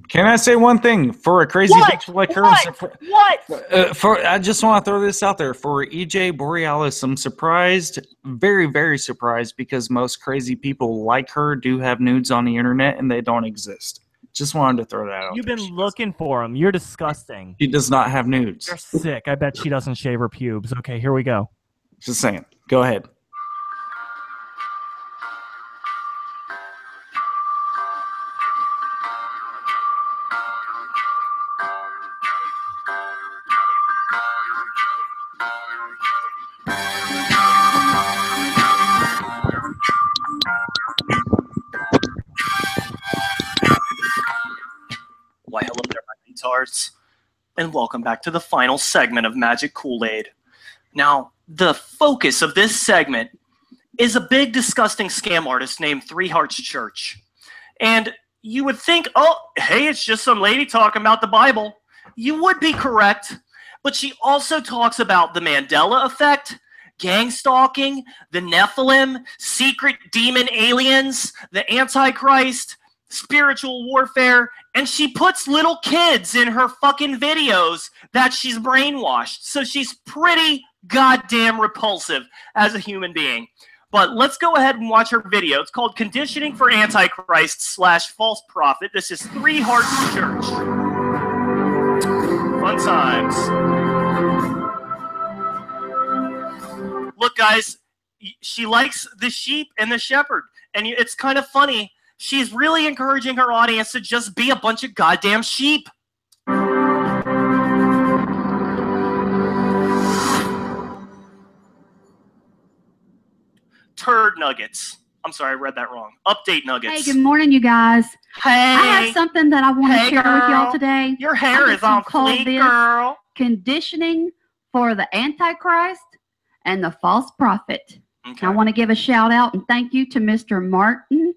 I: Can I say one thing for a crazy bitch like her?
H: What?
I: I just want to throw this out there for EJ Borealis. I'm surprised, very, very surprised, because most crazy people like her do have nudes on the internet and they don't exist. Just wanted to throw that out.
H: You've been looking for them. You're disgusting.
I: She does not have nudes.
H: You're sick. I bet she doesn't shave her pubes. Okay, here we go.
I: Just saying. Go ahead.
O: Why, hello there, my retards, and welcome back to the final segment of Magic Kool-Aid. Now, the focus of this segment is a big, disgusting scam artist named Three Hearts Church. And you would think, oh, hey, it's just some lady talking about the Bible. You would be correct, but she also talks about the Mandela effect, gang stalking, the Nephilim, secret demon aliens, the Antichrist, spiritual warfare, and she puts little kids in her fucking videos that she's brainwashed. So she's pretty goddamn repulsive as a human being. But let's go ahead and watch her video. It's called Conditioning for Antichrist / False Prophet. This is Three Hearts Church. Fun times. Look, guys, she likes the sheep and the shepherd. And it's kind of funny. She's really encouraging her audience to just be a bunch of goddamn sheep. Turd nuggets. I'm sorry, I read that wrong. Update nuggets.
P: Hey, good morning, you guys.
O: Hey.
P: I have something that I want to share with y'all today.
O: Your hair is on fleek, girl.
P: Conditioning for the Antichrist and the false prophet. Okay. I want to give a shout out and thank you to Mr. Martin.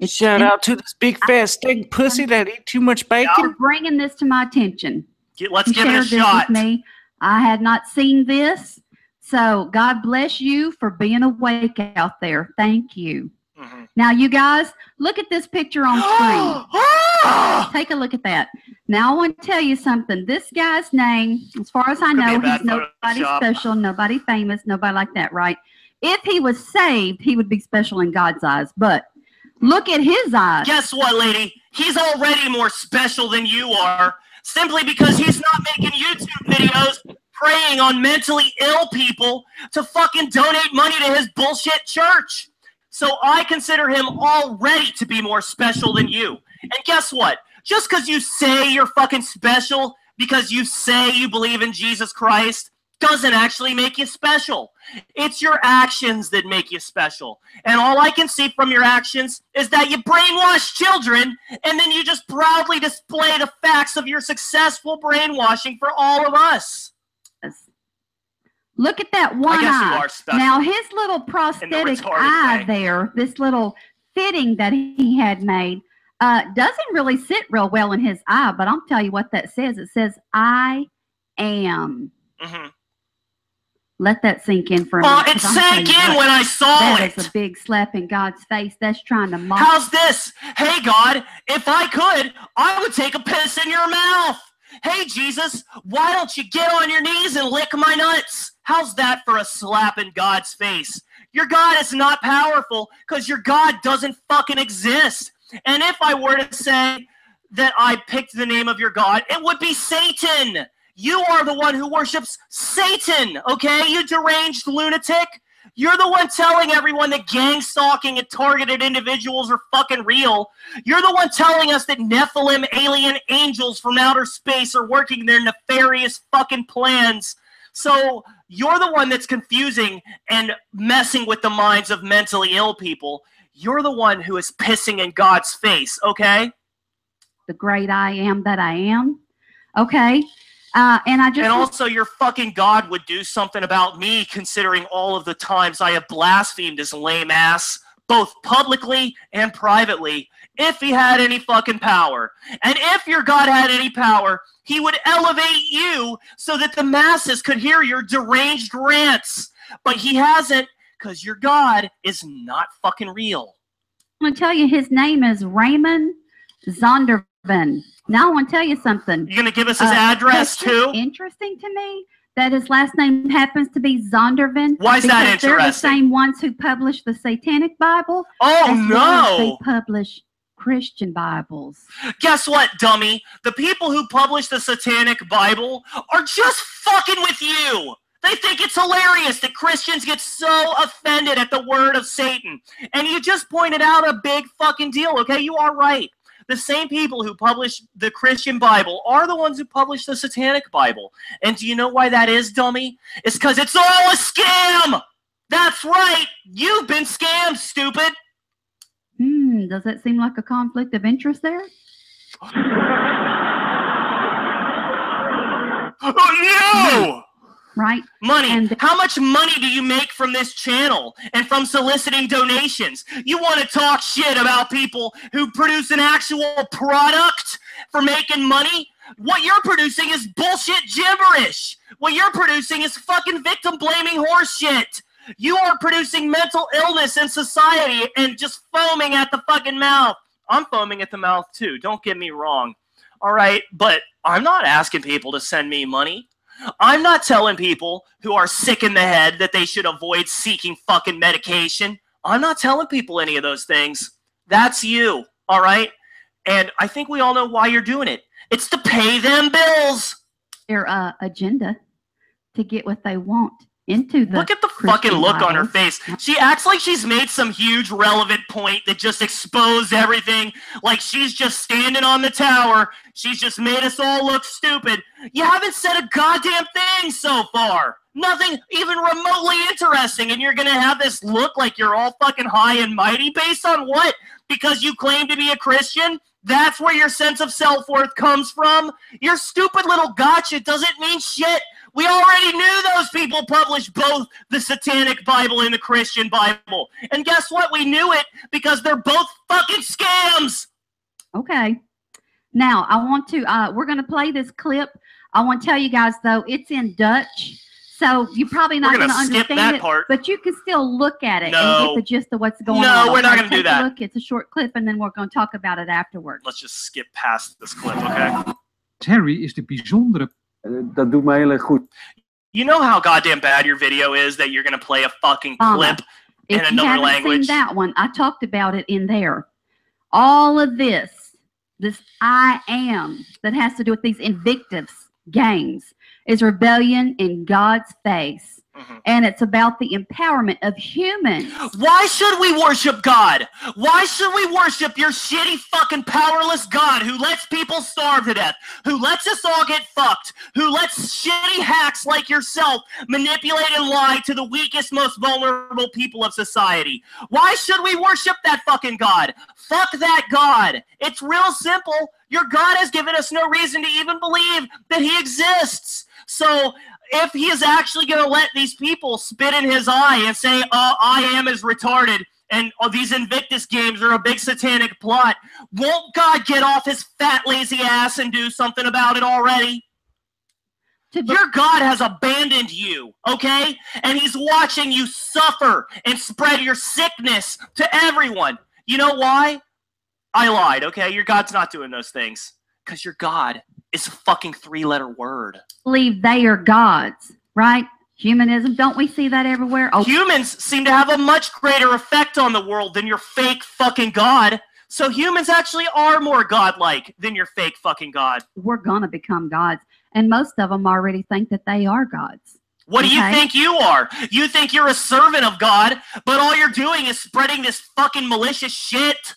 M: Shout out to this big fat steak pussy that eat too much bacon.
P: For bringing this to my attention.
O: Let's give it a shot.
P: With me. I had not seen this, so God bless you for being awake out there. Thank you. Mm-hmm. Now, you guys, look at this picture on screen. Take a look at that. Now, I want to tell you something. This guy's name, as far as I know, he's nobody special, nobody famous, nobody like that, right? If he was saved, he would be special in God's eyes, but look at his eyes.
O: Guess what, lady? He's already more special than you are, simply because he's not making YouTube videos preying on mentally ill people to fucking donate money to his bullshit church. So I consider him already to be more special than you. And guess what? Just because you say you're fucking special, because you say you believe in Jesus Christ, doesn't actually make you special. It's your actions that make you special. And all I can see from your actions is that you brainwash children, and then you just proudly display the facts of your successful brainwashing for all of us.
P: Look at that one eye.
O: You are special.
P: Now, his little prosthetic eye there, this little fitting that he had made, doesn't really sit real well in his eye, but I'll tell you what that says. It says, I am. Mm-hmm. Let that sink in for a minute.
O: It sank in when I saw it.
P: That is a big slap in God's face. That's trying to mock.
O: How's this? Hey, God, if I could, I would take a piss in your mouth. Hey, Jesus, why don't you get on your knees and lick my nuts? How's that for a slap in God's face? Your God is not powerful because your God doesn't fucking exist. And if I were to say that I picked the name of your God, it would be Satan. You are the one who worships Satan, okay? You deranged lunatic. You're the one telling everyone that gang stalking and targeted individuals are fucking real. You're the one telling us that Nephilim alien angels from outer space are working their nefarious fucking plans. So you're the one that's confusing and messing with the minds of mentally ill people. You're the one who is pissing in God's face, okay?
P: The great I am that I am, okay? And
O: also your fucking God would do something about me, considering all of the times I have blasphemed his lame ass, both publicly and privately. if he had any fucking power. And if your God had any power, he would elevate you so that the masses could hear your deranged rants. But he hasn't, because your God is not fucking real.
P: I'm going to tell you his name is Raymond Zondervan. Now I want to tell you something.
O: You're going to give us his address too?
P: Interesting to me that his last name happens to be Zondervan.
O: Why is that interesting?
P: They're the same ones who publish the Satanic Bible.
O: Oh,
P: as well as
O: no!
P: they publish Christian Bibles.
O: Guess what, dummy? The people who publish the Satanic Bible are just fucking with you. They think it's hilarious that Christians get so offended at the word of Satan. And you just pointed out a big fucking deal, okay? You are right. The same people who publish the Christian Bible are the ones who publish the Satanic Bible. And do you know why that is, dummy? It's because it's all a scam! That's right! You've been scammed, stupid!
P: Does that seem like a conflict of interest there?
O: Oh, no!
P: Right?
O: Money. And how much money do you make from this channel and from soliciting donations? You want to talk shit about people who produce an actual product for making money? What you're producing is bullshit gibberish. What you're producing is fucking victim-blaming horseshit. You are producing mental illness in society and just foaming at the fucking mouth. I'm foaming at the mouth too, don't get me wrong. All right, but I'm not asking people to send me money. I'm not telling people who are sick in the head that they should avoid seeking fucking medication. I'm not telling people any of those things. That's you, all right? And I think we all know why you're doing it. It's to pay them bills.
P: Their agenda to get what they want into the
O: Look at the fucking look on her face. She acts like she's made some huge relevant point that just exposed everything. Like she's just standing on the tower. She's just made us all look stupid. You haven't said a goddamn thing so far. Nothing even remotely interesting. And you're going to have this look like you're all fucking high and mighty based on what? Because you claim to be a Christian? That's where your sense of self-worth comes from? Your stupid little gotcha doesn't mean shit. We already knew those people published both the Satanic Bible and the Christian Bible. And guess what? We knew it because they're both fucking scams.
P: Okay. Now, I want to, we're going to play this clip. I want to tell you guys, though, it's in Dutch. So you're probably not going to understand it, but you can still look at it and get the gist of what's going on.
O: No, we're not going to do that.
P: Look, it's a short clip, and then we're going to talk about it afterwards.
O: Let's just skip past this clip, okay?
Q: Terry is de bijzondere... Dat doet mij heel erg goed.
O: You know how goddamn bad your video is that you're going to play a fucking clip in another language?
P: If you haven't seen that one, I talked about it in there. All of this I am that has to do with these Invictus games is rebellion in God's face. And it's about the empowerment of humans.
O: Why should we worship God? Why should we worship your shitty fucking powerless God who lets people starve to death, who lets us all get fucked, who lets shitty hacks like yourself manipulate and lie to the weakest, most vulnerable people of society? Why should we worship that fucking God? Fuck that God. It's real simple. Your God has given us no reason to even believe that he exists. So if he is actually going to let these people spit in his eye and say, I am is retarded, and these Invictus games are a big satanic plot, won't God get off his fat, lazy ass and do something about it already? Your God has abandoned you, okay? And he's watching you suffer and spread your sickness to everyone. You know why? I lied, okay? Your God's not doing those things. Because your God is a fucking 3-letter word.
P: Believe they are gods, right? Humanism, don't we see that everywhere? Oh.
O: Humans seem to have a much greater effect on the world than your fake fucking God. So humans actually are more godlike than your fake fucking God.
P: We're going to become gods. And most of them already think that they are gods.
O: What do you think you are? You think you're a servant of God, but all you're doing is spreading this fucking malicious shit.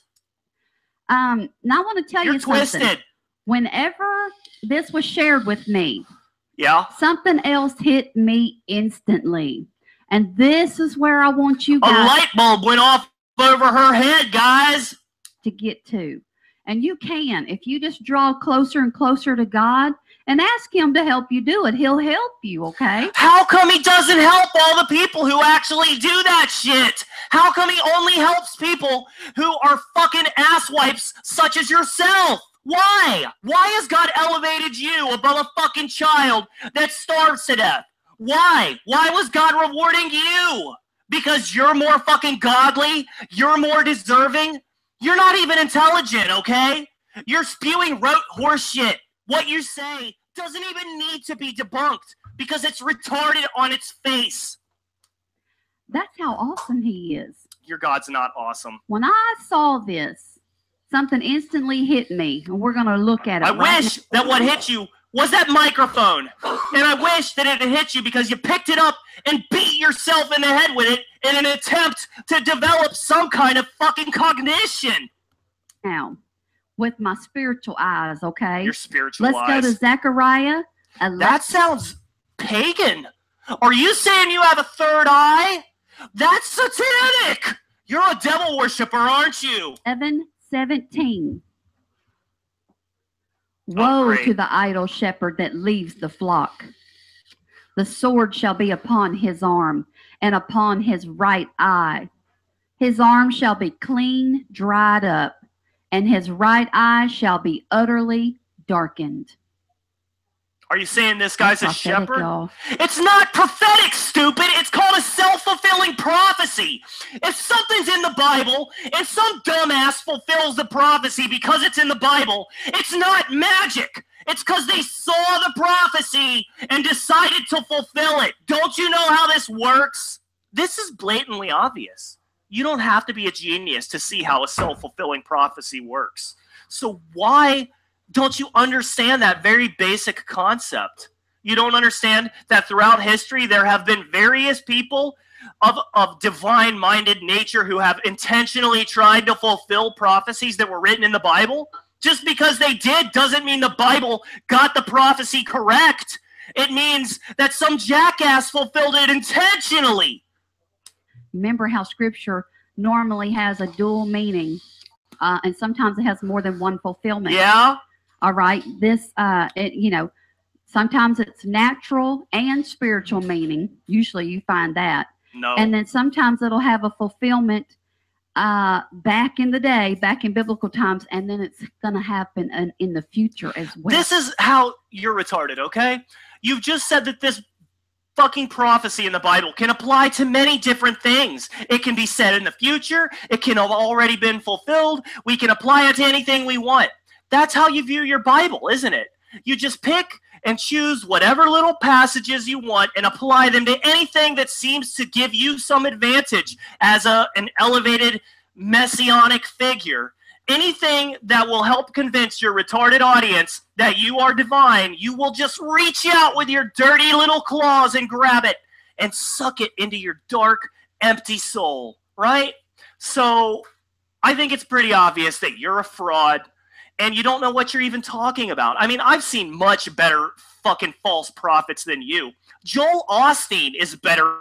P: Now I want to tell you something.
O: You're twisted.
P: Whenever this was shared with me,
O: something
P: else hit me instantly. And this is where I want you guys...
O: A light bulb went off over her head, guys!
P: ...to get to. And you can. If you just draw closer and closer to God and ask him to help you do it, he'll help you, okay?
O: How come he doesn't help all the people who actually do that shit? How come he only helps people who are fucking asswipes such as yourself? Why? Why has God elevated you above a fucking child that starves to death? Why? Why was God rewarding you? Because you're more fucking godly? You're more deserving? You're not even intelligent, okay? You're spewing rote horseshit. What you say doesn't even need to be debunked because it's retarded on its face.
P: That's how awesome he is.
O: Your God's not awesome.
P: When I saw this, something instantly hit me, and we're going to look at it.
O: I wish that what hit you was that microphone. And I wish that it had hit you because you picked it up and beat yourself in the head with it in an attempt to develop some kind of fucking cognition.
P: Now, with my spiritual eyes, okay?
O: Your spiritual
P: eyes. Let's go to Zechariah.
O: That sounds pagan. Are you saying you have a third eye? That's satanic. You're a devil worshiper, aren't you?
P: 7:17. Woe to the idle shepherd that leaves the flock. The sword shall be upon his arm and upon his right eye. His arm shall be clean, dried up, and his right eye shall be utterly darkened.
O: Are you saying this guy's a shepherd?
P: Y'all.
O: It's not prophetic, stupid. It's called a self-fulfilling prophecy. If something's in the Bible and some dumbass fulfills the prophecy because it's in the Bible, it's not magic. It's because they saw the prophecy and decided to fulfill it. Don't you know how this works? This is blatantly obvious. You don't have to be a genius to see how a self-fulfilling prophecy works. So why don't you understand that very basic concept? You don't understand that throughout history there have been various people of divine-minded nature who have intentionally tried to fulfill prophecies that were written in the Bible? Just because they did doesn't mean the Bible got the prophecy correct. It means that some jackass fulfilled it intentionally.
P: Remember how Scripture normally has a dual meaning, and sometimes it has more than one fulfillment.
O: Yeah.
P: All right. This, sometimes it's natural and spiritual meaning. Usually you find that.
O: No.
P: And then sometimes it'll have a fulfillment back in the day, back in biblical times, and then it's going to happen in the future as well.
O: This is how you're retarded, okay? You've just said that this fucking prophecy in the Bible can apply to many different things. It can be said in the future. It can have already been fulfilled. We can apply it to anything we want. That's how you view your Bible, isn't it? You just pick and choose whatever little passages you want and apply them to anything that seems to give you some advantage as an elevated messianic figure. Anything that will help convince your retarded audience that you are divine, you will just reach out with your dirty little claws and grab it and suck it into your dark, empty soul, right? So I think it's pretty obvious that you're a fraud and you don't know what you're even talking about. I mean, I've seen much better fucking false prophets than you. Joel Osteen is better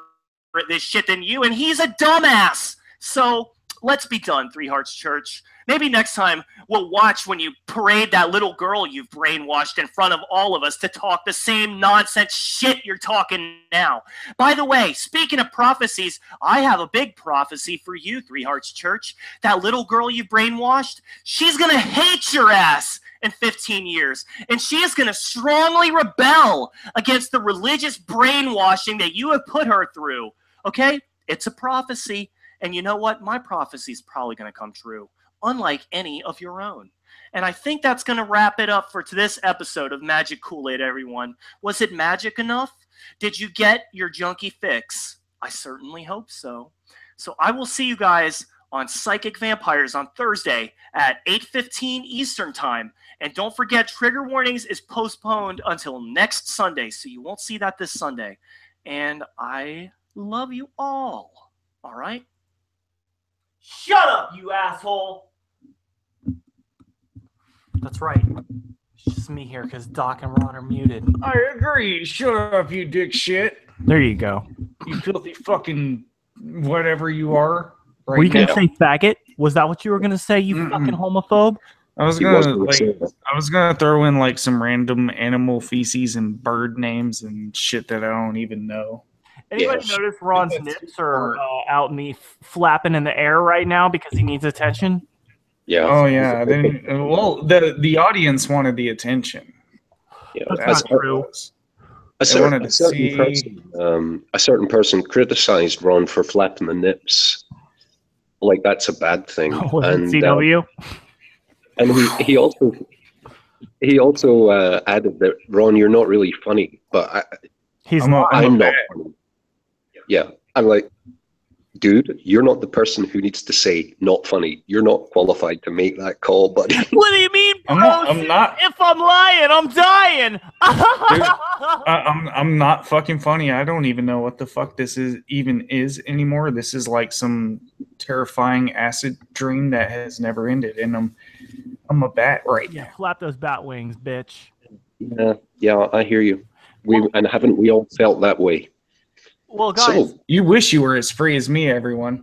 O: at this shit than you, and he's a dumbass. So let's be done, Three Hearts Church. Maybe next time we'll watch when you parade that little girl you've brainwashed in front of all of us to talk the same nonsense shit you're talking now. By the way, speaking of prophecies, I have a big prophecy for you, Three Hearts Church. That little girl you brainwashed, she's going to hate your ass in 15 years. And she is going to strongly rebel against the religious brainwashing that you have put her through. Okay? It's a prophecy. And you know what? My prophecy is probably going to come true, unlike any of your own. And I think that's going to wrap it up for this episode of Magic Kool-Aid, everyone. Was it magic enough? Did you get your junkie fix? I certainly hope so. So I will see you guys on Psychic Vampires on Thursday at 8:15 Eastern Time. And don't forget, Trigger Warnings is postponed until next Sunday, so you won't see that this Sunday. And I love you all. All right? Shut up, you asshole! That's right. It's just me here because Doc and Ron are muted.
I: I agree. Shut up, you dick shit.
H: There you go.
I: You filthy fucking whatever you are. Right
H: were you going to
I: now.
H: say faggot? Was that what you were going to say, you fucking homophobe?
I: I was gonna throw in like some random animal feces and bird names and shit that I don't even know.
H: Anybody notice Ron's nips are out in the flapping in the air right now because he needs attention?
G: Yeah.
I: Oh yeah. Well, the audience wanted the attention.
G: Yeah,
H: that's not true.
G: A certain person criticized Ron for flapping the nips, like that's a bad thing.
H: Oh, and CW.
G: And he also added that, Ron, you're not really funny, but I'm not funny. Yeah, I'm like, dude, you're not the person who needs to say not funny. You're not qualified to make that call, buddy.
N: What do you mean, bro?
I: I'm not.
N: If I'm lying, I'm dying.
I: Dude, I'm not fucking funny. I don't even know what the fuck this is anymore. This is like some terrifying acid dream that has never ended, and I'm a bat right now.
H: Flap those bat wings, bitch.
G: Yeah, I hear you. Haven't we all felt that way?
H: Well, guys,
I: you wish you were as free as me, everyone.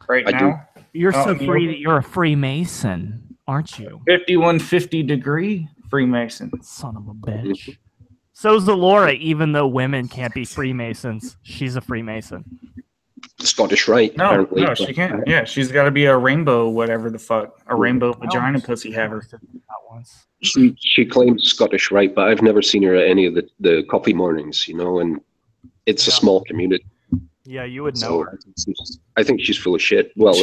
I: Right now,
H: you're so free that you're a Freemason, aren't you?
I: 5150 degree Freemason.
H: Son of a bitch. So's Laura, even though women can't be Freemasons. She's a Freemason.
G: Scottish Rite, apparently.
I: No, she can't. Yeah, she's got to be a rainbow, whatever the fuck. A rainbow vagina pussy haver.
G: She claims Scottish Rite, but I've never seen her at any of the coffee mornings, and it's a small community.
H: Yeah, you would know her.
G: I think she's full of shit. Well,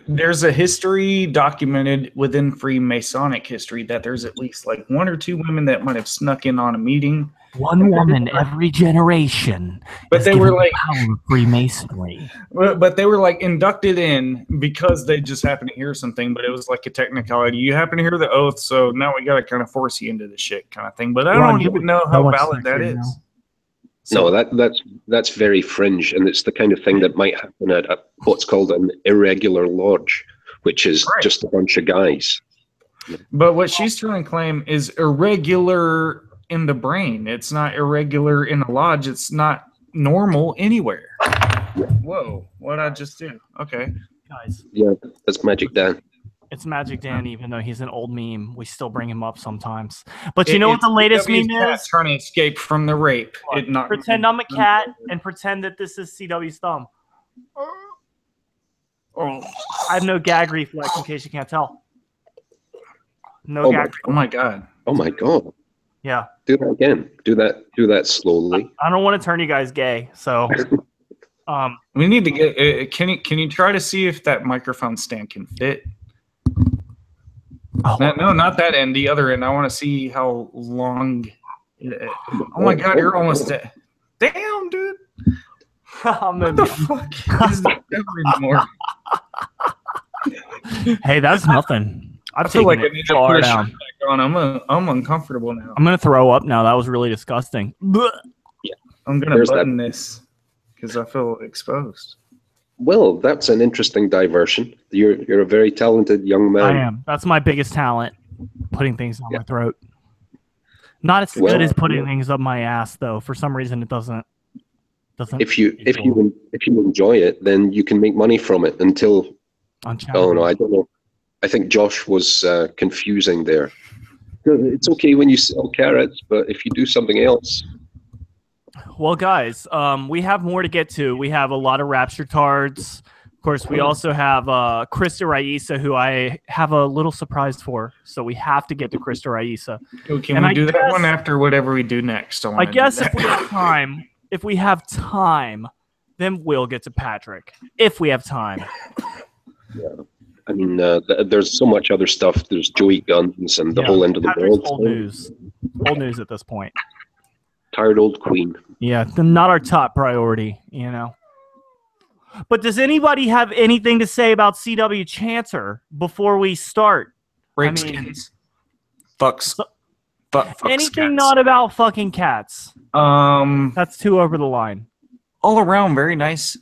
I: there's a history documented within Freemasonic history that there's at least like 1 or 2 women that might have snuck in on a meeting.
H: One woman every generation.
I: But they were like
H: power of Freemasonry.
I: But they were like inducted in because they just happened to hear something. But it was like a technicality. You happen to hear the oath, so now we got to kind of force you into the shit kind of thing. But I don't even know how valid that is.
G: No, that's very fringe, and it's the kind of thing that might happen at what's called an irregular lodge, which is just a bunch of guys.
I: But what she's trying to claim is irregular in the brain. It's not irregular in a lodge. It's not normal anywhere. Whoa, what did I just do? Okay.
H: Guys.
G: Yeah, that's Magic Dan.
H: It's Magic Dan, even though he's an old meme. We still bring him up sometimes. But you know what the latest meme is?
I: Trying to escape from the rape.
H: Pretend I'm a cat and pretend that this is CW's thumb. I have no gag reflex, in case you can't tell. No gag reflex.
I: Oh my god.
G: Oh my god.
H: Yeah.
G: Do that again. Do that slowly.
H: I don't want to turn you guys gay, so
I: we need to get can you try to see if that microphone stand can fit? Oh. No, not that end. The other end. I want to see how long. Oh my god, you're almost dead. Damn, dude. What the fuck? This is never anymore.
H: Hey, that's nothing.
I: I feel like I need to put a shirt back on. I'm uncomfortable now.
H: I'm gonna throw up now. That was really disgusting.
G: Yeah,
I: I'm gonna button this because I feel exposed.
G: Well, that's an interesting diversion. You're a very talented young man.
H: I am. That's my biggest talent, putting things on my throat. Not as good as putting things up my ass, though. For some reason, it doesn't.
G: If you enjoy it, then you can make money from it until. Oh no, I don't know. I think Josh was confusing there. It's okay when you sell carrots, but if you do something else.
H: Well, guys, we have more to get to. We have a lot of Rapture cards. Of course, we also have Krista Raisa, who I have a little surprise for. So we have to get to Krista Raisa.
I: Can we do that one after whatever we do next?
H: I guess if we have time, then we'll get to Patrick. If we have time.
G: Yeah. I mean, there's so much other stuff. There's Joey Guns and the whole end of the world.
H: Old news. Old news at this point.
G: Tired old queen.
H: Yeah, not our top priority, But does anybody have anything to say about CW Chancer before we start?
I: Rape skins. Fucks.
H: Anything not about fucking cats. That's too over the line.
I: All around, very nice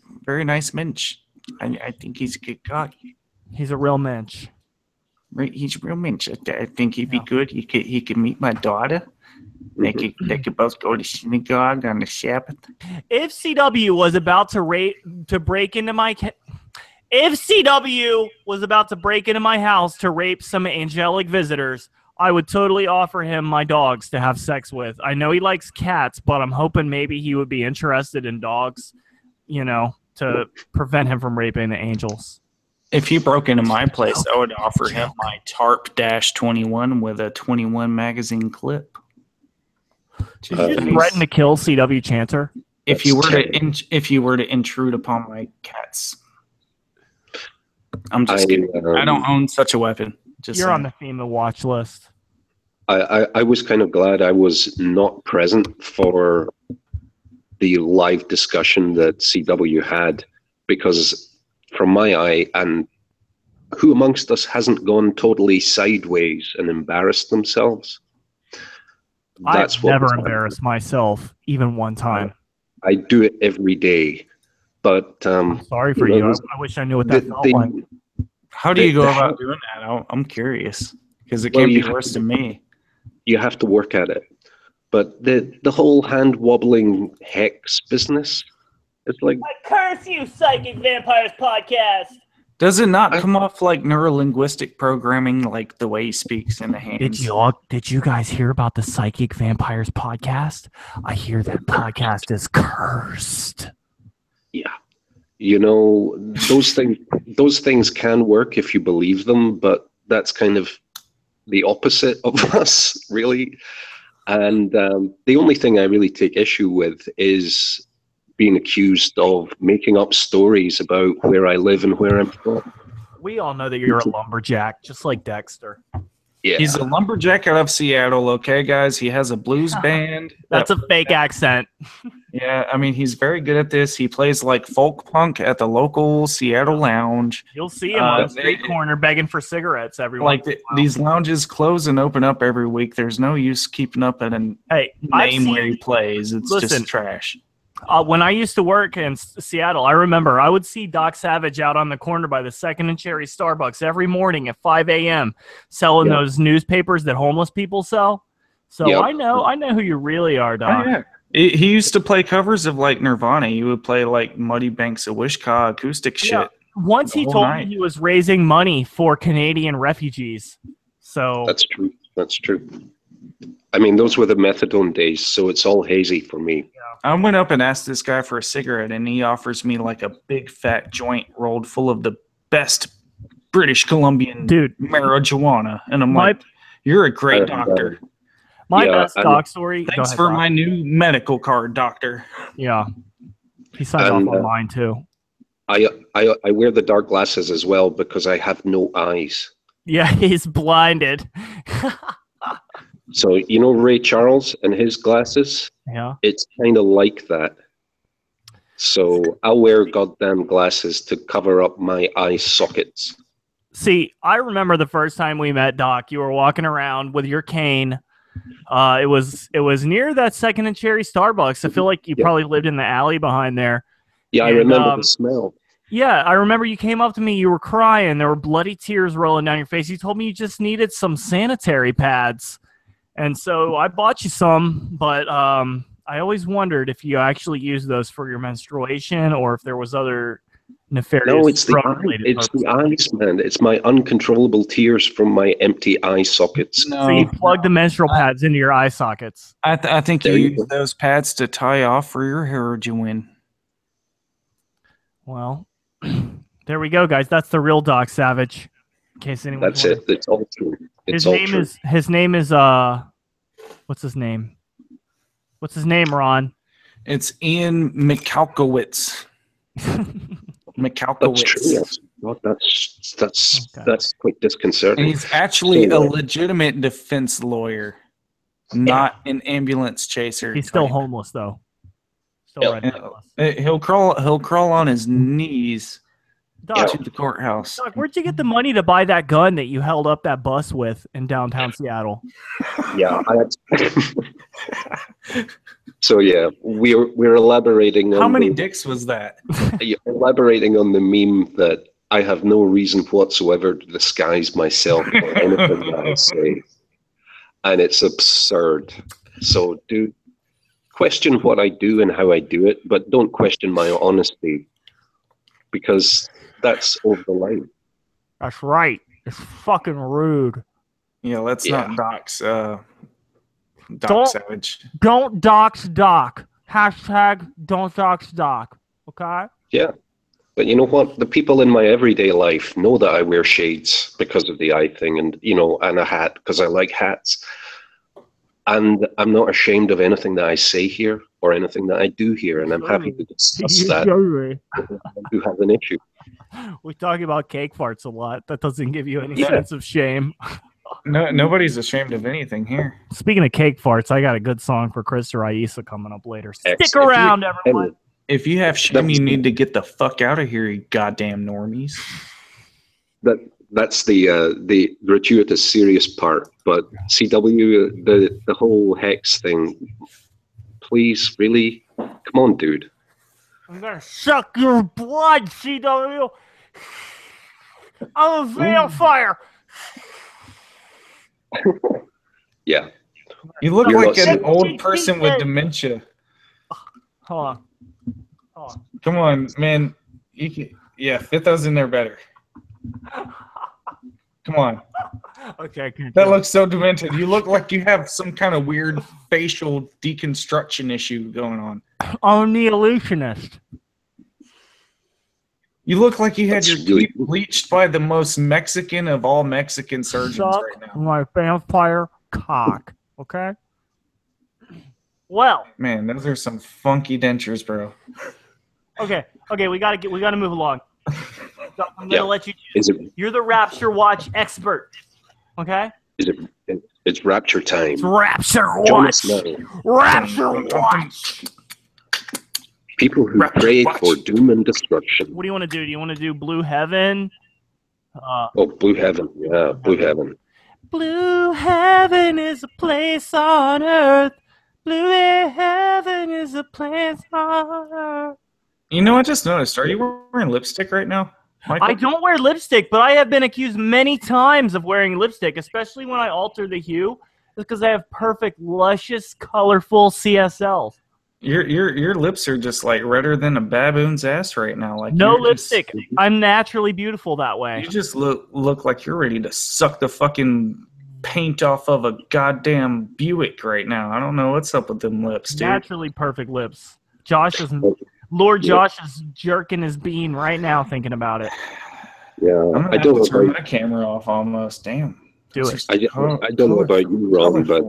I: mensch. I think he's a good guy.
H: He's a real mensch.
I: He's a real mensch. I think he'd be good. He could meet my daughter. They could both go to synagogue on the Sabbath.
H: If CW was about to break into my house to rape some angelic visitors, I would totally offer him my dogs to have sex with. I know he likes cats, but I'm hoping maybe he would be interested in dogs, you know, to prevent him from raping the angels.
I: If he broke into my place, I would offer him my Tarp-21 with a 21 magazine clip.
H: Did you just threaten to kill CW Chanter?
I: If you were to intrude upon my cats, I'm just kidding. I don't own such a weapon.
H: You're on the FEMA watch list.
G: I was kind of glad I was not present for the live discussion that CW had, because from my eye, and who amongst us hasn't gone totally sideways and embarrassed themselves?
H: I've never embarrassed myself, even one time.
G: I do it every day, but
H: I'm sorry for you. I wish I knew what that felt like.
I: How do you go about doing that? I'm curious, because it can't be worse than me.
G: You have to work at it. But the whole hand wobbling hex business, it's like,
N: I curse you, Psychic Vampires Podcast.
I: Does it not come off like neurolinguistic programming, like the way he speaks in the hands?
H: Did you guys hear about the Psychic Vampires Podcast? I hear that podcast is cursed.
G: Yeah. You know, those things can work if you believe them, but that's kind of the opposite of us, really. And the only thing I really take issue with is being accused of making up stories about where I live and where I'm from.
H: We all know that you're a lumberjack, just like Dexter.
G: Yeah.
I: He's a lumberjack out of Seattle, okay, guys? He has a blues band.
H: That's a fake accent.
I: Yeah, I mean, he's very good at this. He plays like folk punk at the local Seattle lounge.
H: You'll see him on the street corner begging for cigarettes every
I: like these lounges close and open up every week. There's no use keeping up at a name where he plays. It's just trash.
H: When I used to work in Seattle, I remember I would see Doc Savage out on the corner by the Second and Cherry Starbucks every morning at 5 a.m. selling those newspapers that homeless people sell. So I know who you really are, Doc.
I: Oh, yeah. He used to play covers of like Nirvana. He would play like Muddy Banks of Wishkah acoustic shit.
H: Once he told me he was raising money for Canadian refugees. So
G: that's true. That's true. I mean, those were the methadone days, so it's all hazy for me.
I: I went up and asked this guy for a cigarette, and he offers me like a big fat joint rolled full of the best British Columbian marijuana. And I'm like, you're a great doctor.
H: My best doc story.
I: Thanks for my new medical card, doctor.
H: Yeah. He signed off on mine, too.
G: I wear the dark glasses as well because I have no eyes.
H: Yeah, he's blinded.
G: So, you know Ray Charles and his glasses?
H: Yeah.
G: It's kind of like that. So I'll wear goddamn glasses to cover up my eye sockets.
H: See, I remember the first time we met, Doc. You were walking around with your cane. It was near that Second and Cherry Starbucks. I feel like you probably lived in the alley behind there.
G: Yeah, I remember the smell.
H: Yeah, I remember you came up to me. You were crying. There were bloody tears rolling down your face. You told me you just needed some sanitary pads. And so I bought you some, but I always wondered if you actually used those for your menstruation or if there was other nefarious.
G: No, it's the eyes, man. It's my uncontrollable tears from my empty eye sockets.
H: No. So you plug the menstrual pads into your eye sockets.
I: I think you use those pads to tie off for your heroin.
H: Well, there we go, guys. That's the real Doc Savage. In case anyone.
G: That's it. It's all true.
H: His name is what's his name? What's his name, Ron?
I: It's Ian McAlkowitz.
G: That's true. Well, that's quite disconcerting.
I: And he's actually a legitimate defense lawyer, not an ambulance chaser.
H: He's still homeless though. Still
I: He'll crawl on his knees.
H: Doc,
I: to the courthouse.
H: Doc, where'd you get the money to buy that gun that you held up that bus with in downtown Seattle?
G: Yeah. So yeah, we're elaborating on
I: how many dicks was that?
G: Elaborating on the meme that I have no reason whatsoever to disguise myself or anything that I say, and it's absurd. So, dude, question what I do and how I do it, but don't question my honesty because that's over the line.
H: That's right. It's fucking rude.
I: Yeah, let's not dox Doc Savage.
H: Don't dox Doc. Hashtag don't dox Doc. Okay?
G: Yeah. But you know what? The people in my everyday life know that I wear shades because of the eye thing and, and a hat because I like hats. And I'm not ashamed of anything that I say here or anything that I do here. And I'm happy to discuss that. I do have an issue.
H: We talk about cake farts a lot. That doesn't give you any sense of shame.
I: No, nobody's ashamed of anything here.
H: Speaking of cake farts, I got a good song for Krista Raisa coming up later. Stick around, everyone.
I: If you have shame, you need to get the fuck out of here, you goddamn normies.
G: That's the gratuitous serious part. But CW, the whole hex thing, please, really? Come on, dude.
N: I'm gonna suck your blood, CW. I'm a vampire.
G: Yeah.
I: You look like an old person with dementia.
H: Hold on.
I: Come on, man. You can, fit those in there better. Come on.
H: Okay.
I: That looks so demented. You look like you have some kind of weird facial deconstruction issue going on.
H: I'm the illusionist.
I: You look like you had your teeth bleached by the most Mexican of all Mexican surgeons right now.
H: My vampire cock. Okay? Well.
I: Man, those are some funky dentures, bro.
H: Okay, we gotta move along. So I'm gonna let you. You're the Rapture Watch expert. Okay.
G: It's Rapture time.
H: It's Rapture Watch. Rapture Watch.
G: People who pray for doom and destruction.
H: What do you want to do? Do you want to do Blue Heaven?
G: Blue Heaven. Yeah, Blue Heaven.
H: Blue Heaven is a place on earth. Blue Heaven is a place on earth.
I: You know, I just noticed. Are you wearing lipstick right now, Michael?
H: I don't wear lipstick, but I have been accused many times of wearing lipstick, especially when I alter the hue. It's because I have perfect, luscious, colorful CSLs.
I: Your lips are just like redder than a baboon's ass right now. Like
H: no lipstick. I'm naturally beautiful that way.
I: You just look like you're ready to suck the fucking paint off of a goddamn Buick right now. I don't know what's up with them lips, dude.
H: Naturally perfect lips. Lord Josh is jerking his bean right now thinking about it.
G: Yeah,
I: I'm gonna have to turn my camera off almost. Damn.
H: Do it.
G: I don't know about you, Ron, but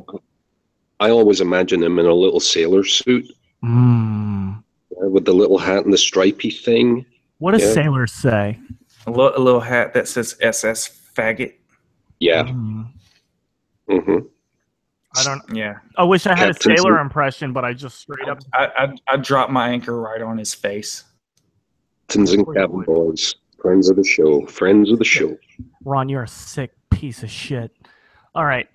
G: I always imagine him in a little sailor suit. With the little hat and the stripy thing.
H: What does sailors say?
I: A little hat that says SS faggot.
G: Yeah.
H: I don't.
I: Yeah.
H: I wish I had a sailor impression, but I just straight up.
I: I dropped my anchor right on his face.
G: Captains and cabin boys, friends of the show, friends of the show.
H: Ron, you're a sick piece of shit. All right.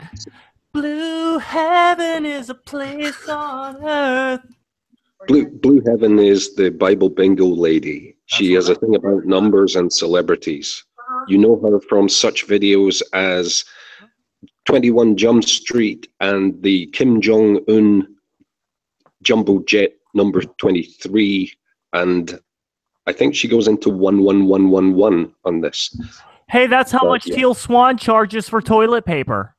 H: Blue Heaven is a place on earth.
G: Blue Heaven is the Bible bingo lady. She has a thing about numbers and celebrities. You know her from such videos as 21 Jump Street and the Kim Jong-un jumbo jet number 23, and I think she goes into 11111 on this.
H: Hey, that's how much Teal Swan charges for toilet paper.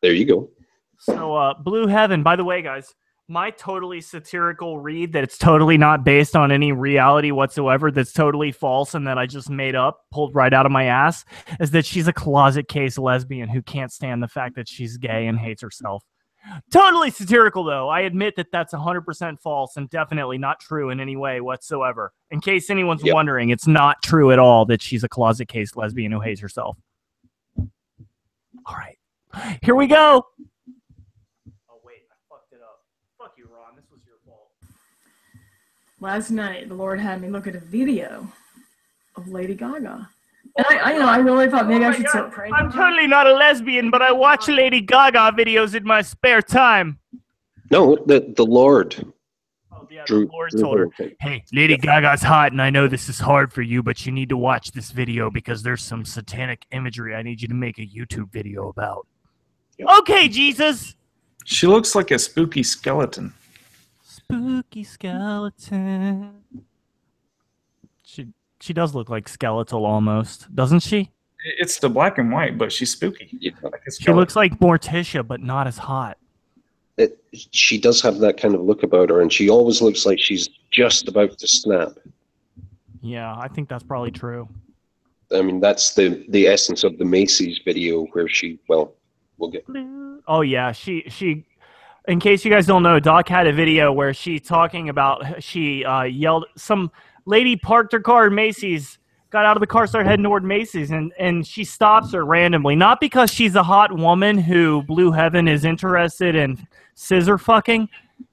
G: There you go.
H: So, Blue Heaven, by the way, guys, my totally satirical read that it's totally not based on any reality whatsoever, that's totally false and that I just made up, pulled right out of my ass, is that she's a closet case lesbian who can't stand the fact that she's gay and hates herself. Totally satirical, though. I admit that that's 100% false and definitely not true in any way whatsoever. In case anyone's wondering, it's not true at all that she's a closet case lesbian who hates herself. All right. Here we go. Oh, wait. I fucked it up. Fuck you, Ron. This was your fault.
R: Last night, the Lord had me look at a video of Lady Gaga. And I really thought maybe I should start praying.
N: I'm totally not a lesbian, but I watch Lady Gaga videos in my spare time.
G: No, the Lord.
N: Oh, yeah, the Lord told her, hey, Lady Gaga's hot, and I know this is hard for you, but you need to watch this video because there's some satanic imagery I need you to make a YouTube video about. Yep. Okay, Jesus.
I: She looks like a spooky skeleton.
H: Spooky skeleton. She does look like skeletal almost, doesn't she?
I: It's the black and white, but she's spooky.
G: Yeah.
H: She looks like Morticia, but not as hot.
G: She does have that kind of look about her, and she always looks like she's just about to snap.
H: Yeah, I think that's probably true.
G: I mean, that's the essence of the Macy's video where we'll get.
H: Oh yeah, she. In case you guys don't know, Doc had a video where she talking about she yelled. Some lady parked her car at Macy's, got out of the car, started heading toward Macy's, and she stops her randomly, not because she's a hot woman who Blue Heaven is interested in scissor fucking,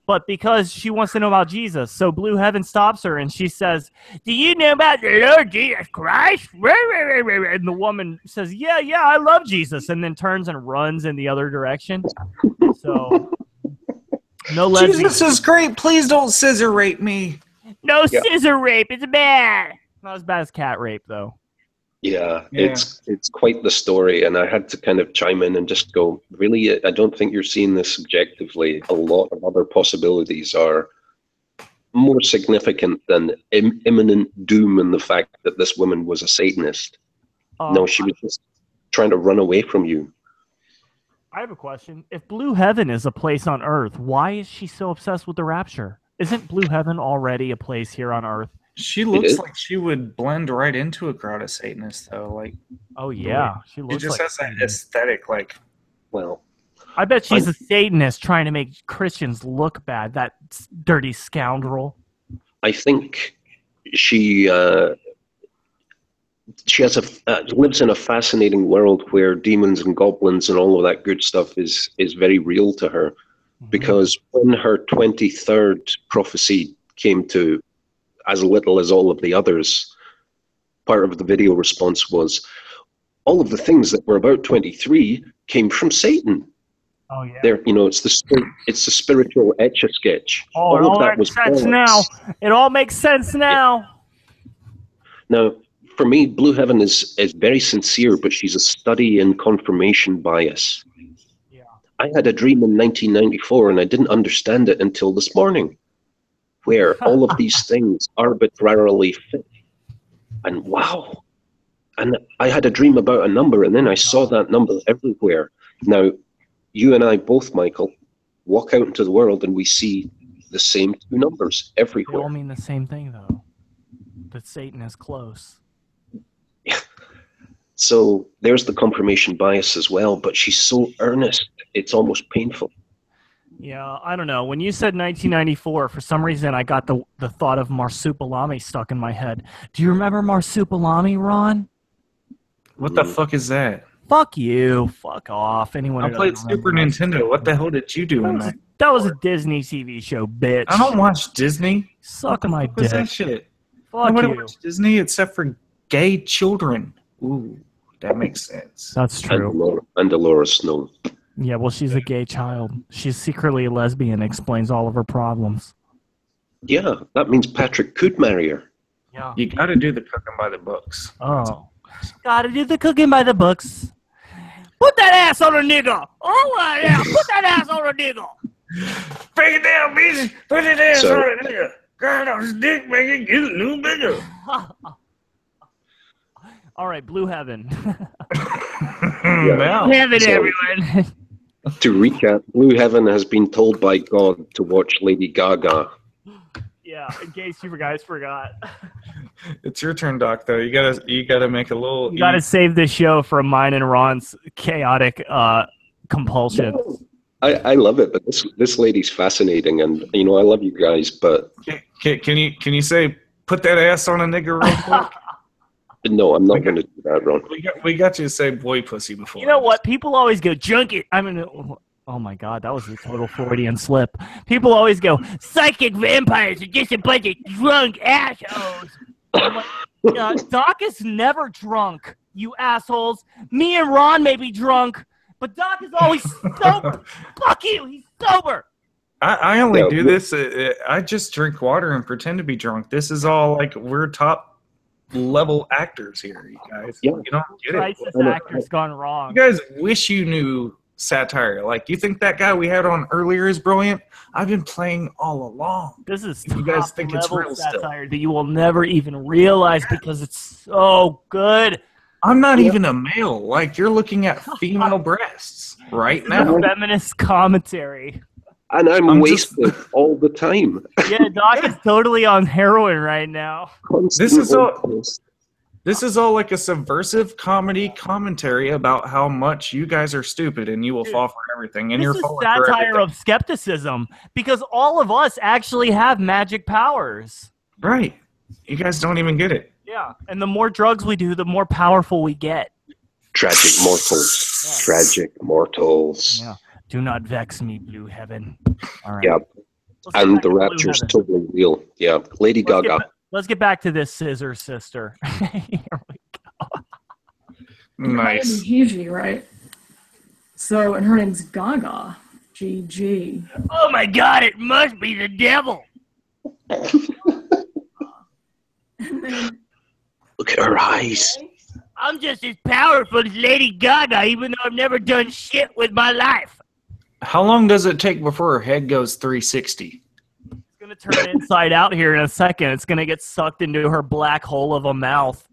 H: but because she wants to know about Jesus. So Blue Heaven stops her and she says, "Do you know about the Lord Jesus Christ?" And the woman says, "Yeah, I love Jesus," and then turns and runs in the other direction. So no lesbian.
I: Jesus is great. Please don't scissor rape me.
H: No scissor rape. It's bad. Not as bad as cat rape, though.
G: Yeah, it's quite the story, and I had to kind of chime in and just go, really, I don't think you're seeing this subjectively. A lot of other possibilities are more significant than imminent doom in the fact that this woman was a Satanist. No, she was just trying to run away from you.
H: I have a question. If Blue Heaven is a place on Earth, why is she so obsessed with the rapture? Isn't Blue Heaven already a place here on Earth?
I: She looks like she would blend right into a crowd of Satanists, though. Like,
H: oh yeah, she looks.
I: She just
H: like
I: has that aesthetic, like.
G: Well,
H: I bet she's a Satanist trying to make Christians look bad. That dirty scoundrel.
G: I think she lives in a fascinating world where demons and goblins and all of that good stuff is very real to her, because when her 23rd prophecy came to as little as all of the others, part of the video response was, all of the things that were about 23 came from Satan.
H: Oh yeah.
G: There, it's the spiritual etch-a-sketch.
H: Oh, all that makes sense now. It all makes sense now.
G: Now, for me, Blue Heaven is very sincere, but she's a study in confirmation bias.
H: Yeah.
G: I had a dream in 1994, and I didn't understand it until this morning, where all of these things arbitrarily fit. And wow. And I had a dream about a number, and then I saw that number everywhere. Now, you and I both, Michael, walk out into the world, and we see the same two numbers everywhere.
H: They all mean the same thing, though. That Satan is close.
G: So there's the confirmation bias as well, but she's so earnest, it's almost painful.
H: Yeah, I don't know. When you said 1994, for some reason I got the thought of Marsupilami stuck in my head. Do you remember Marsupilami, Ron?
I: What the fuck is that?
H: Fuck you. Fuck off. Anyone?
I: I played Super Nintendo. What the hell did you do in that?
H: That was a Disney TV show, bitch.
I: I don't watch Disney.
H: Suck my dick.
I: What's that shit?
H: Fuck
I: Nobody
H: you.
I: watch Disney except for gay children. Ooh, that makes sense.
H: That's true.
G: And Dolores Snow.
H: Yeah, well, she's a gay child. She's secretly a lesbian. Explains all of her problems.
G: Yeah, that means Patrick could marry her.
H: Yeah.
I: You got to do the cooking by the books.
H: Oh. Gotta do the cooking by the books. Put that ass on a nigga. Oh, yeah. Put that ass on a nigga.
F: Break it down, bitch. Put it ass on a nigga. God, those dick make it get a little bigger.
H: All right, Blue Heaven.
G: Heaven,
H: everyone.
G: To recap, Blue Heaven has been told by God to watch Lady Gaga.
H: Yeah, in case you guys forgot.
I: It's your turn, Doc. Though you gotta make a little.
H: You gotta save this show for mine and Ron's chaotic compulsion.
G: No, I love it, but this lady's fascinating, and I love you guys, but
I: can you say put that ass on a nigga real quick?
G: No, I'm not going to do that, Ron.
I: We got you to say boy pussy before.
H: You know what? People always go junket. I mean, oh my God, that was a total Freudian slip. People always go, psychic vampires are just a bunch of drunk assholes. I'm like, Doc is never drunk, you assholes. Me and Ron may be drunk, but Doc is always sober. Fuck you, he's sober.
I: I only do this. I just drink water and pretend to be drunk. This is all like we're top level actors here, you guys.
G: Yeah.
I: You don't get
H: Crisis
I: it.
H: actors gone wrong.
I: You guys wish you knew satire. Like, you think that guy we had on earlier is brilliant? I've been playing all along.
H: This is
I: you guys think it's
H: level
I: real
H: satire
I: still.
H: that you will never even realize because it's so good.
I: I'm not even a male. Like, you're looking at female breasts right now.
H: Feminist commentary.
G: And I'm wasted all the time.
H: Yeah, Doc is totally on heroin right now.
I: This is all like a subversive comedy commentary about how much you guys are stupid and you will fall for everything. And
H: This is satire of skepticism because all of us actually have magic powers.
I: Right. You guys don't even get it.
H: Yeah, and the more drugs we do, the more powerful we get.
G: Tragic mortals. Yeah. Tragic mortals.
H: Yeah. Do not vex me, Blue Heaven. All right.
G: Yeah. And the rapture's totally real. Yeah. Lady Gaga.
H: Let's get back to this scissor sister. Here we go.
I: Nice.
R: Gigi, right? So, and her name's Gaga. Gigi.
N: Oh my God! It must be the devil.
G: Look at her eyes.
N: I'm just as powerful as Lady Gaga, even though I've never done shit with my life.
I: How long does it take before her head goes 360?
H: It's going to turn inside out here in a second. It's going to get sucked into her black hole of a mouth.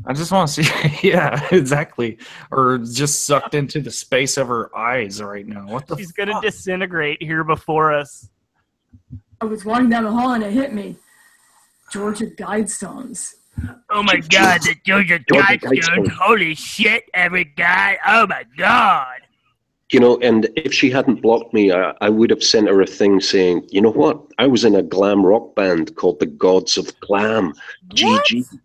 I: I just want to see. Yeah, exactly. Or just sucked into the space of her eyes right now. What the
H: She's going to disintegrate here before us.
R: I was walking down the hall and it hit me. Georgia Guidestones.
N: Oh my God, the Georgia Guidestones. Holy shit, every guy. Oh my God.
G: You know, and if she hadn't blocked me, I would have sent her a thing saying, you know what? I was in a glam rock band called the Gods of Glam. GG.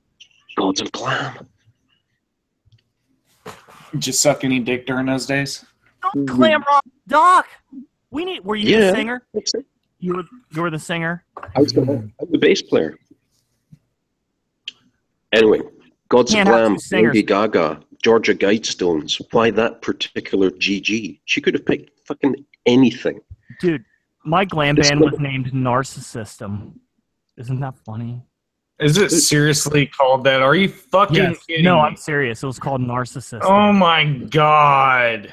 G: Gods of Glam.
I: Did you suck any dick during those days?
H: Glam rock. Doc, were you the singer? You were the singer?
G: I was the bass player. Anyway, Gods of Glam, Lady Gaga, Georgia Guidestones. Why that particular GG? She could have picked fucking anything.
H: Dude, my glam band was named Narcissism. Isn't that funny?
I: Is it seriously called that? Are you fucking kidding me?
H: I'm serious. It was called Narcissism.
I: Oh my God.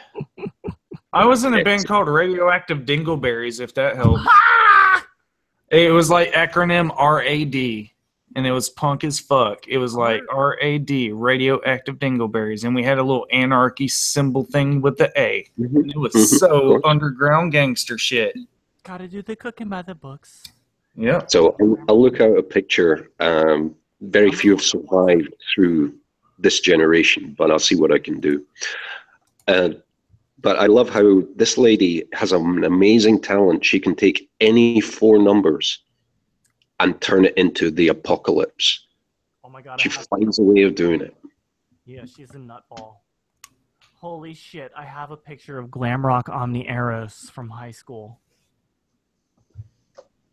I: I was in a band called Radioactive Dingleberries, if that helps. It was like acronym RAD. And it was punk as fuck. It was like RAD, Radioactive Dingleberries. And we had a little anarchy symbol thing with the A. And it was so underground gangster shit.
H: Gotta do the cooking by the books.
I: Yeah.
G: So I'll look out a picture. Very few have survived through this generation, but I'll see what I can do. But I love how this lady has an amazing talent. She can take any four numbers and turn it into the apocalypse.
H: Oh my God.
G: She finds a way of doing it.
H: Yeah, she's a nutball. Holy shit, I have a picture of Glam Rock Omni Eros from high school.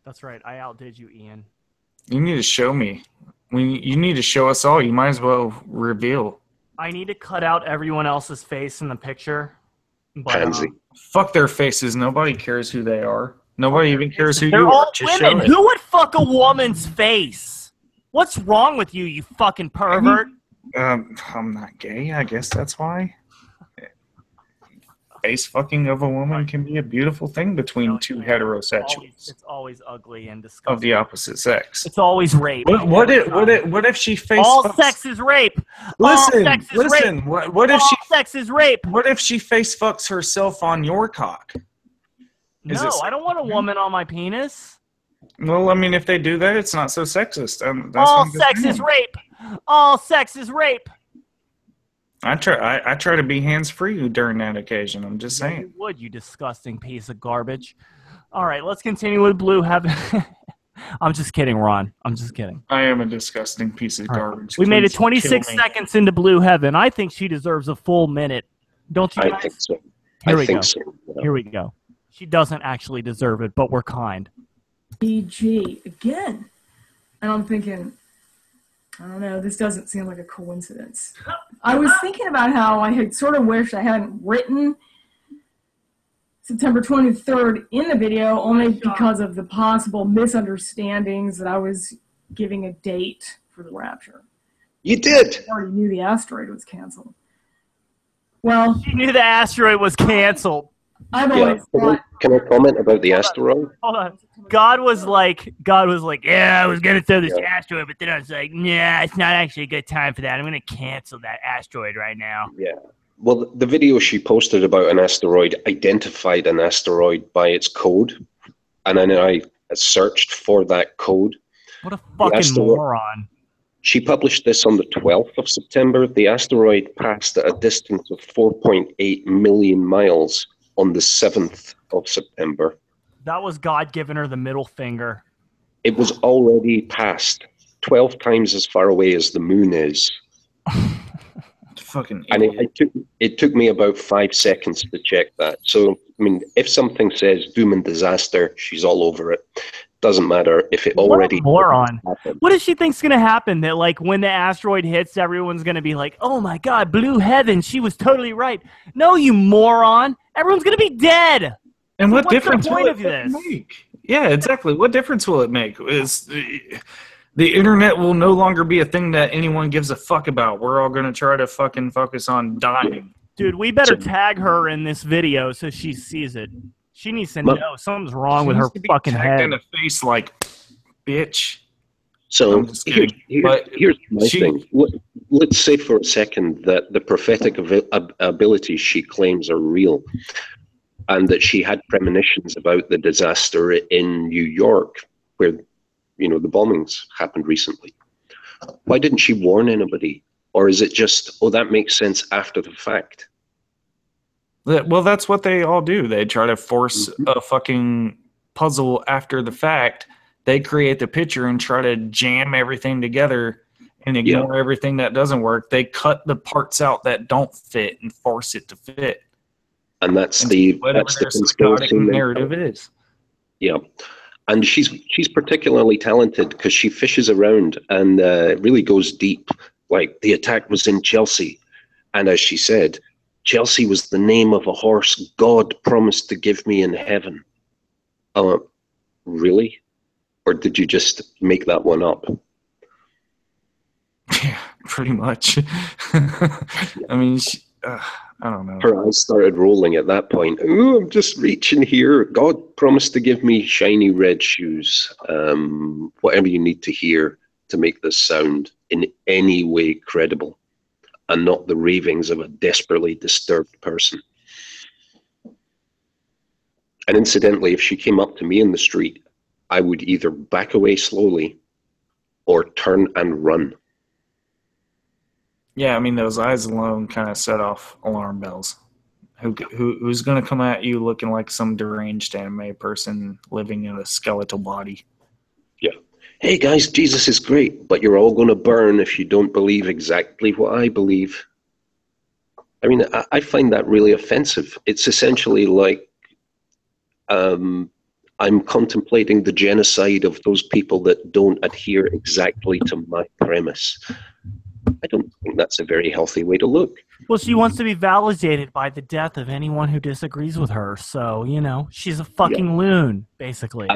H: That's right, I outdid you, Ian.
I: You need to show me. You need to show us all. You might as well reveal.
H: I need to cut out everyone else's face in the picture.
G: Pansy.
I: Fuck their faces. Nobody cares who they are. Nobody even cares who
H: They're
I: you
H: all
I: are. Just
H: women.
I: show it.
H: Who would fuck a woman's face? What's wrong with you, you fucking pervert?
I: I'm not gay. I guess that's why. Face fucking of a woman can be a beautiful thing between two heterosexuals.
H: It's always ugly and disgusting.
I: Of the opposite sex.
H: It's always rape.
I: What if she face
H: all
I: fucks?
H: Sex is rape.
I: Listen,
H: all sex is
I: listen.
H: Rape.
I: What if
H: all
I: she
H: sex is rape?
I: What if she face fucks herself on your cock?
H: No, I don't want a woman on my penis.
I: Well, I mean, if they do that, it's not so sexist. That's
H: all sex is rape. All sex is rape.
I: I try to be hands-free during that occasion. I'm just saying.
H: You would, you disgusting piece of garbage. All right, let's continue with Blue Heaven. I'm just kidding, Ron. I'm just kidding.
I: I am a disgusting piece of garbage.
H: We made it 26 seconds into Blue Heaven. I think she deserves a full minute. Don't you guys?
G: I think so.
H: Here we go.
G: So, yeah.
H: Here we go. She doesn't actually deserve it, but we're kind.
R: GG again. And I'm thinking, I don't know, this doesn't seem like a coincidence. I was thinking about how I had sort of wished I hadn't written September 23rd in the video, only because of the possible misunderstandings that I was giving a date for the rapture.
G: You did.
R: I already knew the asteroid was canceled. Well,
H: she knew the asteroid was canceled.
R: I've always thought.
G: Can I comment about the asteroid?
H: Hold on. God was like, yeah, I was gonna throw this asteroid, but then I was like, nah, it's not actually a good time for that. I'm gonna cancel that asteroid right now.
G: Yeah. Well, the video she posted about an asteroid identified an asteroid by its code, and then I searched for that code.
H: What a fucking moron.
G: She published this on the 12th of September. The asteroid passed at a distance of 4.8 million miles on the 7th of September.
H: That was God giving her the middle finger.
G: It was already passed 12 times as far away as the moon is.
I: Fucking
G: and it took me about 5 seconds to check that. So, I mean, if something says doom and disaster, she's all over it. Doesn't matter if it already
H: moron.
G: happened.
H: What does she think's gonna happen? That like when the asteroid hits, everyone's gonna be like, "Oh my God, blue heaven! She was totally right." No, you moron! Everyone's gonna be dead.
I: And what
H: What's
I: difference
H: the point
I: will
H: of
I: it
H: this?
I: make? Yeah, exactly. What difference will it make? Is the internet will no longer be a thing that anyone gives a fuck about. We're all gonna try to fucking focus on dying.
H: Dude, we better tag her in this video so she sees it. She needs to know something's wrong with her fucking head.
I: In the face, like, bitch.
G: So here's my thing. Let's say for a second that the prophetic abilities she claims are real, and that she had premonitions about the disaster in New York, where the bombings happened recently. Why didn't she warn anybody? Or is it just, that makes sense after the fact?
I: Well, that's what they all do. They try to force a fucking puzzle after the fact. They create the picture and try to jam everything together and ignore everything that doesn't work. They cut the parts out that don't fit and force it to fit.
G: And that's the conspiracy
I: narrative is.
G: Yeah. And she's particularly talented because she fishes around and really goes deep. Like, the attack was in Chelsea. And as she said, Chelsea was the name of a horse God promised to give me in heaven. Really? Or did you just make that one up?
I: Yeah, pretty much. I mean, I don't know.
G: Her eyes started rolling at that point. Ooh, I'm just reaching here. God promised to give me shiny red shoes. Whatever you need to hear to make this sound in any way credible, and not the ravings of a desperately disturbed person. And incidentally, if she came up to me in the street, I would either back away slowly or turn and run.
I: Yeah, I mean, those eyes alone kind of set off alarm bells. Who's going to come at you looking like some deranged anime person living in a skeletal body?
G: Yeah. Hey guys, Jesus is great, but you're all going to burn if you don't believe exactly what I believe. I mean, I find that really offensive. It's essentially like I'm contemplating the genocide of those people that don't adhere exactly to my premise. I don't think that's a very healthy way to look.
H: Well, she wants to be validated by the death of anyone who disagrees with her. So, she's a fucking loon, basically.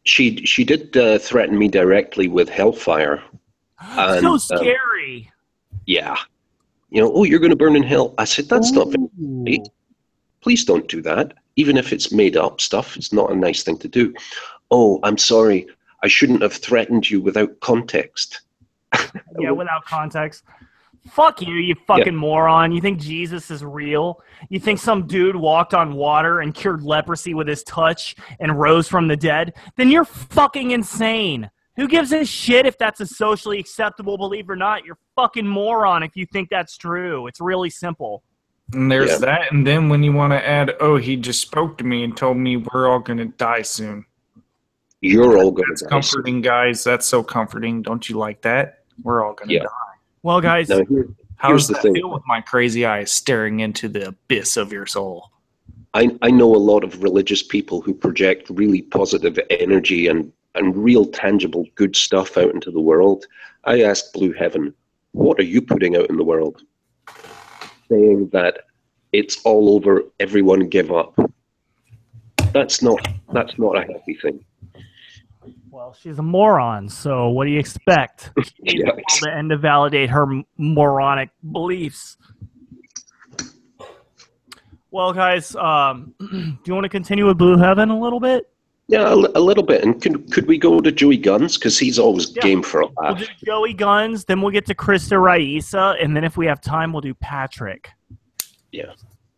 G: She did threaten me directly with hellfire. And,
H: so scary.
G: Yeah. You're going to burn in hell. I said, that's not very great. Please don't do that. Even if it's made up stuff, it's not a nice thing to do. Oh, I'm sorry. I shouldn't have threatened you without context.
H: Yeah, without context. Fuck you, you fucking moron. You think Jesus is real? You think some dude walked on water and cured leprosy with his touch and rose from the dead? Then you're fucking insane. Who gives a shit if that's a socially acceptable belief or not? You're fucking moron if you think that's true. It's really simple.
I: And there's that, and then when you want to add, he just spoke to me and told me we're all going to die soon.
G: You're all going
I: to die comforting, soon. Guys. That's so comforting. Don't you like that? We're all going to die.
H: Well, guys,
I: how does that feel with my crazy eyes staring into the abyss of your soul?
G: I know a lot of religious people who project really positive energy and real tangible good stuff out into the world. I asked Blue Heaven, what are you putting out in the world? Saying that it's all over, everyone give up. That's not a healthy thing.
H: Well, she's a moron, so what do you expect? She needs to end to validate her moronic beliefs. Well, guys, do you want to continue with Blue Heaven a little bit?
G: Yeah, a little bit. And could we go to Joey Guns? Because he's always game for a laugh.
H: We'll do Joey Guns, then we'll get to Krista Raisa, and then if we have time, we'll do Patrick.
G: Yeah.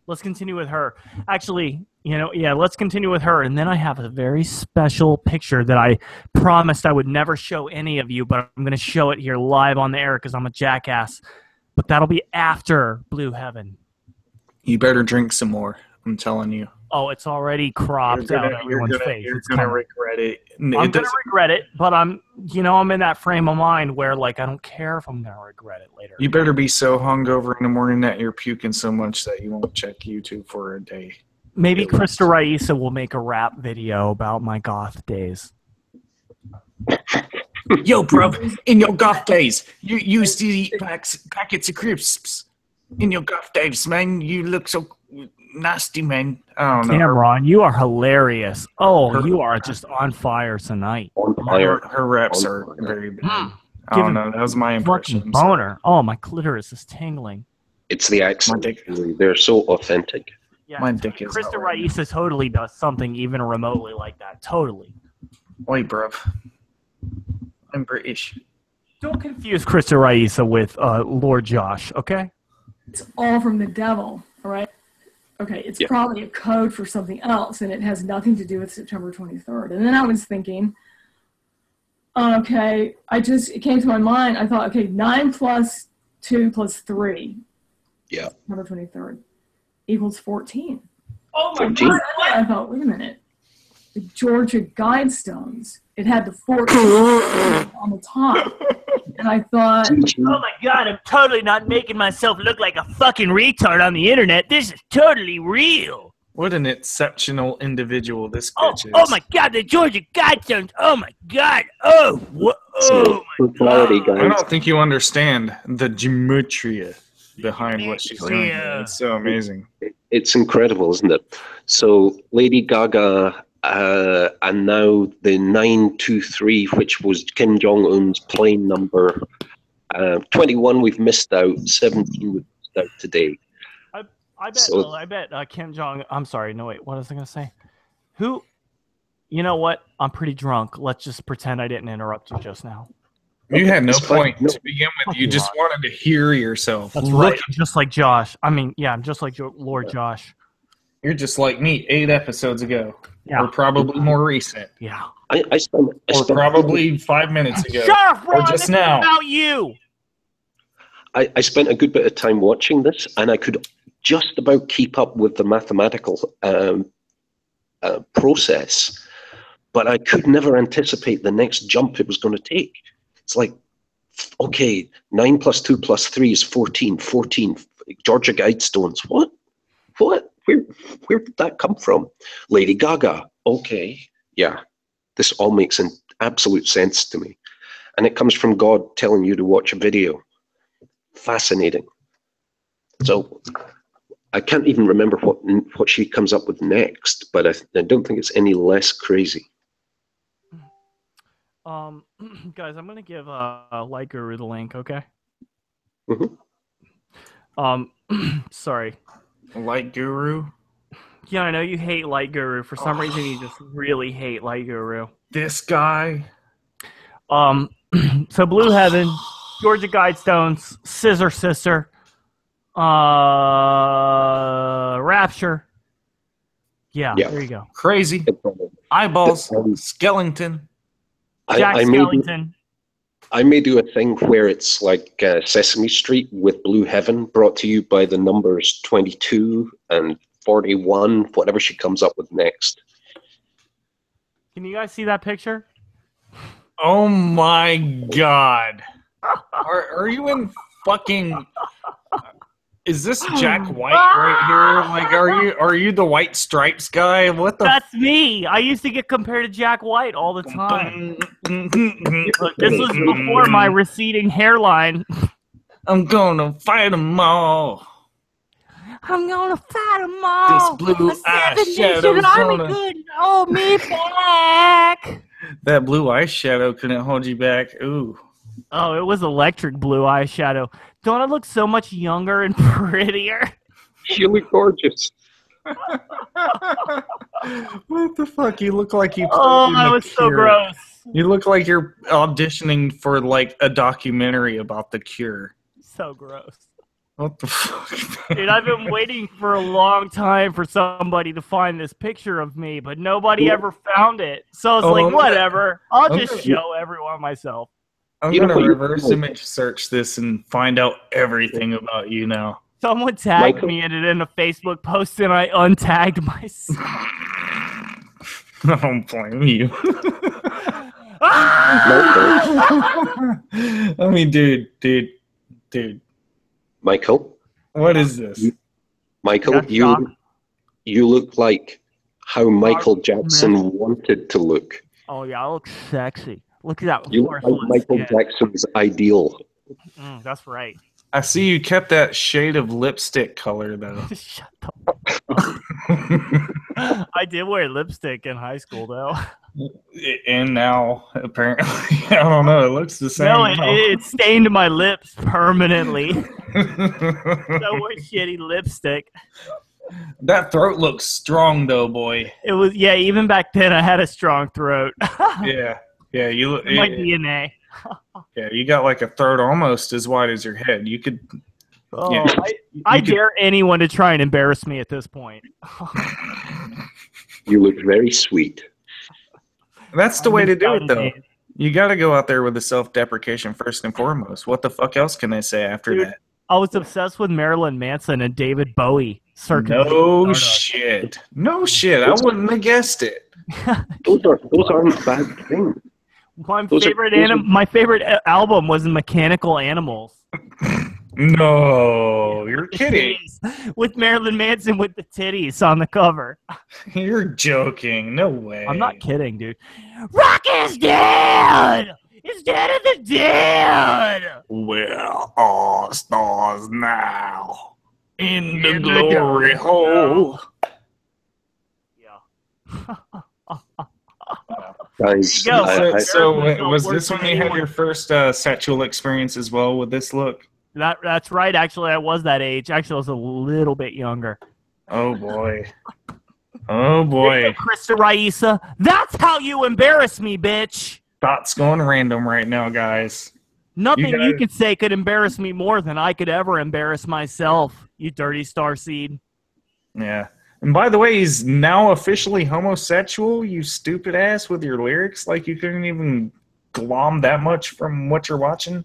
H: Let's continue with her. Actually, let's continue with her. And then I have a very special picture that I promised I would never show any of you, but I'm going to show it here live on the air because I'm a jackass. But that'll be after Blue Heaven.
I: You better drink some more. I'm telling you.
H: Oh, it's already cropped out everyone's face.
I: You're gonna regret it.
H: I'm gonna regret it, but I'm in that frame of mind where I don't care if I'm gonna regret it later.
I: You better be so hungover in the morning that you're puking so much that you won't check YouTube for a day.
H: Maybe Krista Raisa will make a rap video about my goth days.
M: Yo, bro, in your goth days, you used to eat packets of crisps. In your goth days, man, you look so nasty, man. I don't know.
H: Cameron, you are hilarious. Oh, you are just on fire tonight.
G: On fire.
I: Her raps are very bad. I don't know. That was my impression.
H: Boner. Oh, my clitoris is tingling.
G: It's the accent. They're so authentic.
H: Yeah,
I: my dick is.
H: Krista Raisa totally does something even remotely like that. Totally.
I: Wait, bruv. I'm British.
H: Don't confuse Krista Raisa with Lord Josh, okay?
R: It's all from the devil, all right? Okay, it's probably a code for something else, and it has nothing to do with September 23rd. And then I was thinking, okay, it came to my mind. I thought, okay, 9 plus 2 plus 3.
G: Yeah.
R: September 23rd equals 14.
H: Oh, my
R: 14? God. I thought, wait a minute. The Georgia Guidestones, it had the 14 on the top. And I thought,
N: oh my God, I'm totally not making myself look like a fucking retard on the internet. This is totally real.
I: What an exceptional individual this bitch is.
N: Oh my God, the Georgia Guidestones. Oh my God. Oh my God.
I: I don't think you understand the gematria behind what she's doing. It's so amazing.
G: It's incredible, isn't it? So Lady Gaga and now the 923, which was Kim Jong-un's plane number 21, we've missed out. 17, we've missed out today.
H: I bet Kim Jong. I'm sorry. No, wait. What was I going to say? Who? You know what? I'm pretty drunk. Let's just pretend I didn't interrupt you just now.
I: You had no point to begin with. You just wanted to hear yourself.
H: That's right. I'm just like Josh. I mean, yeah, I'm just like Lord Josh.
I: You're just like me 8 episodes ago.
H: Yeah.
I: Or probably more recent.
H: Yeah.
G: I spent
I: probably 5 minutes ago.
N: Shut up, Ron.
I: Or just now.
N: About you.
G: I spent a good bit of time watching this, and I could just about keep up with the mathematical process, but I could never anticipate the next jump it was going to take. It's like, okay, 9 plus 2 plus 3 is 14. 14. Georgia Guidestones. What? Where did that come from? Lady Gaga. Okay. Yeah. This all makes absolute sense to me. And it comes from God telling you to watch a video. Fascinating. So I can't even remember what she comes up with next, but I don't think it's any less crazy.
H: Guys, I'm gonna give Light Guru the link, okay? Sorry.
I: Light Guru?
H: Yeah, I know you hate Light Guru. For some reason, you just really hate Light Guru.
I: This guy?
H: So Blue Heaven, Georgia Guidestones, Scissor Sister, Rapture. Yeah, there you go.
I: Crazy. Eyeballs. Skeleton.
H: Jack Skellington.
G: I may do a thing where it's like Sesame Street with Blue Heaven, brought to you by the numbers 22 and 41, whatever she comes up with next.
H: Can you guys see that picture?
I: Oh my God. Are you in fucking... Is this Jack White right here? Like, are you the White Stripes guy? What the?
H: That's me. I used to get compared to Jack White all the time. Look, this was before my receding hairline.
I: I'm gonna fight them all.
N: I'm gonna fight them all.
I: This blue eyeshadow's gonna...
N: hold me back.
I: That blue eyeshadow couldn't hold you back. Ooh.
H: Oh, it was electric blue eyeshadow. Don't I look so much younger and prettier?
G: You look gorgeous.
I: What the fuck? You look like you.
H: Oh, that was so gross.
I: You look like you're auditioning for like a documentary about The Cure.
H: So gross.
I: What the fuck?
H: Dude, I've been waiting for a long time for somebody to find this picture of me, but nobody ever found it. So I was like, whatever. I'll just show everyone myself.
I: I'm going to reverse image search this and find out everything about you now.
H: Someone tagged me in it in a Facebook post, and I untagged myself.
I: I don't blame you. I mean, dude.
G: Michael?
I: What is this?
G: Michael, you look like how Michael Jackson wanted to look.
H: Oh, yeah, I look sexy. Look at that.
G: You look like Michael Jackson's ideal.
H: That's right.
I: I see you kept that shade of lipstick color, though.
H: Shut up. I did wear lipstick in high school, though.
I: And now, apparently, I don't know, it looks the same.
H: No, it stained my lips permanently. So I wore shitty lipstick.
I: That throat looks strong, though, boy.
H: It was, yeah, even back then I had a strong throat.
I: Yeah, you look.
H: My DNA.
I: Yeah, you got like a throat almost as wide as your head. You could.
H: Oh,
I: yeah,
H: I dare anyone to try and embarrass me at this point.
G: You look very sweet.
I: That's the way to do it, though. You got to go out there with the self-deprecation first and foremost. What the fuck else can they say after that?
H: I was obsessed with Marilyn Manson and David Bowie.
I: No shit. No shit. I wouldn't have guessed it.
G: Those aren't bad things.
H: My favorite album was Mechanical Animals.
I: No, you're kidding.
H: With Marilyn Manson with the titties on the cover.
I: You're joking. No way.
H: I'm not kidding, dude. Rock is dead! It's dead of the dead!
M: We're all stars now. In the glory hole.
H: Yeah.
G: Guys,
I: was this when you had your first sexual experience as well with this look?
H: That's right. Actually, I was that age. Actually, I was a little bit younger.
I: Oh, boy. Oh, boy.
H: Krista, Raisa, that's how you embarrass me, bitch.
I: Thoughts going random right now, guys.
H: Nothing you could say could embarrass me more than I could ever embarrass myself, you dirty starseed.
I: Yeah. And by the way, he's now officially homosexual, you stupid ass, with your lyrics. Like, you couldn't even glom that much from what you're watching.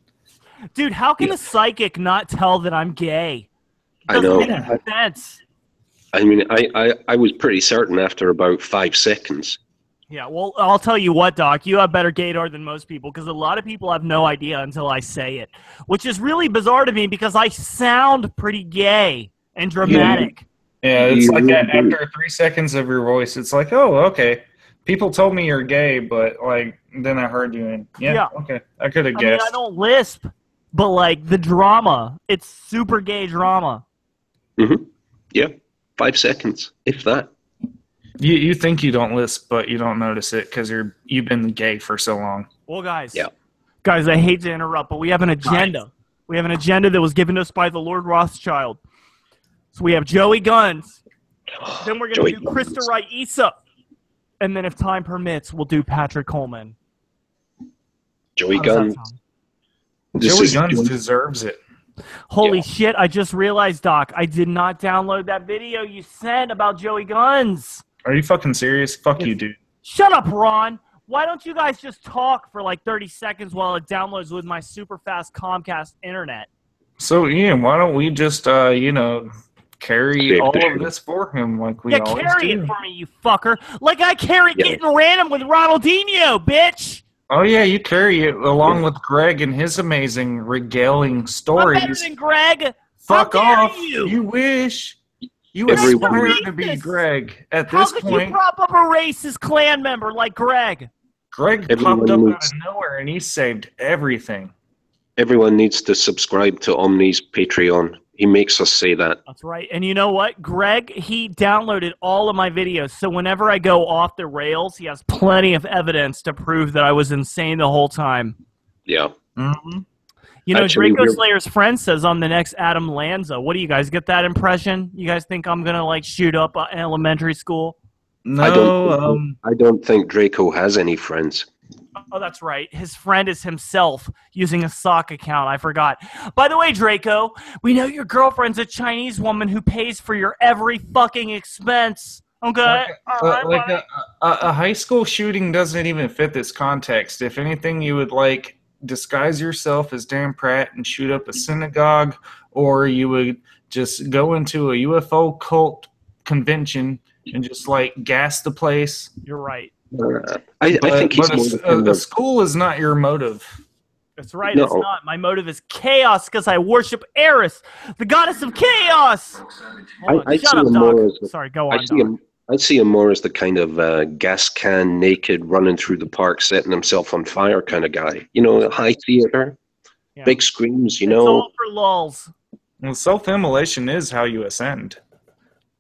H: Dude, how can a psychic not tell that I'm gay?
G: I know.
H: Doesn't make sense.
G: I mean, I was pretty certain after about 5 seconds.
H: Yeah, well, I'll tell you what, Doc. You have better gaydar than most people, because a lot of people have no idea until I say it, which is really bizarre to me because I sound pretty gay and dramatic.
I: Yeah, it's like after 3 seconds of your voice, it's like, oh, okay. People told me you're gay, but like then I heard you and okay, I could have guessed.
H: I don't lisp, but like the drama, it's super gay drama.
G: Mm-hmm. Yeah, 5 seconds, if that.
I: You think you don't lisp, but you don't notice it because you've been gay for so long.
H: Well, guys, I hate to interrupt, but we have an agenda. We have an agenda that was given to us by the Lord Rothschild. So we have Joey Guns. Then we're going to do Krista Raisa. And then if time permits, we'll do Patrick Coleman.
G: Joey Guns.
I: Joey Guns deserves it.
H: Holy shit, I just realized, Doc, I did not download that video you sent about Joey Guns.
I: Are you fucking serious? Fuck you, dude.
H: Shut up, Ron. Why don't you guys just talk for like 30 seconds while it downloads with my super fast Comcast internet?
I: So, Ian, why don't we just, carry all of this for him like we always do?
H: Carry it for me, you fucker. Like I carry getting random with Ronaldinho, bitch.
I: Oh, yeah, you carry it along with Greg and his amazing regaling stories.
H: I'm better than Greg.
I: Fuck off.
H: You.
I: You wish. You aspire to be Greg. At this point,
H: how could you prop up a racist Klan member like Greg?
I: Greg popped up out of nowhere and he saved everything.
G: Everyone needs to subscribe to Omni's Patreon. He makes us say that.
H: That's right. And you know what? Greg, he downloaded all of my videos. So whenever I go off the rails, he has plenty of evidence to prove that I was insane the whole time.
G: Yeah.
I: Mm-hmm.
H: You know,
G: Actually,
H: Draco
G: we're-
H: Slayer's friend says I'm the next Adam Lanza. What do you guys get that impression? You guys think I'm gonna like shoot up an elementary school?
I: No,
G: I don't think Draco has any friends.
H: Oh, that's right. His friend is himself using a sock account. I forgot. By the way, Draco, we know your girlfriend's a Chinese woman who pays for your every fucking expense. Okay?
I: A high school shooting doesn't even fit this context. If anything, you would like disguise yourself as Dan Pratt and shoot up a synagogue, or you would just go into a UFO cult convention and just like gas the place.
H: You're right.
G: I think he's
I: a school is not your motive.
H: That's right. It's not. My motive is chaos because I worship Eris, the goddess of chaos.
G: I
H: Shut
G: see
H: up,
G: him
H: Doc.
G: more as
H: Sorry, go on.
G: I see him more as the kind of gas can naked running through the park, setting himself on fire kind of guy. You know, high theater, big screams. You
H: It's
G: know,
H: all for lulz.
I: Well, self-immolation is how you ascend.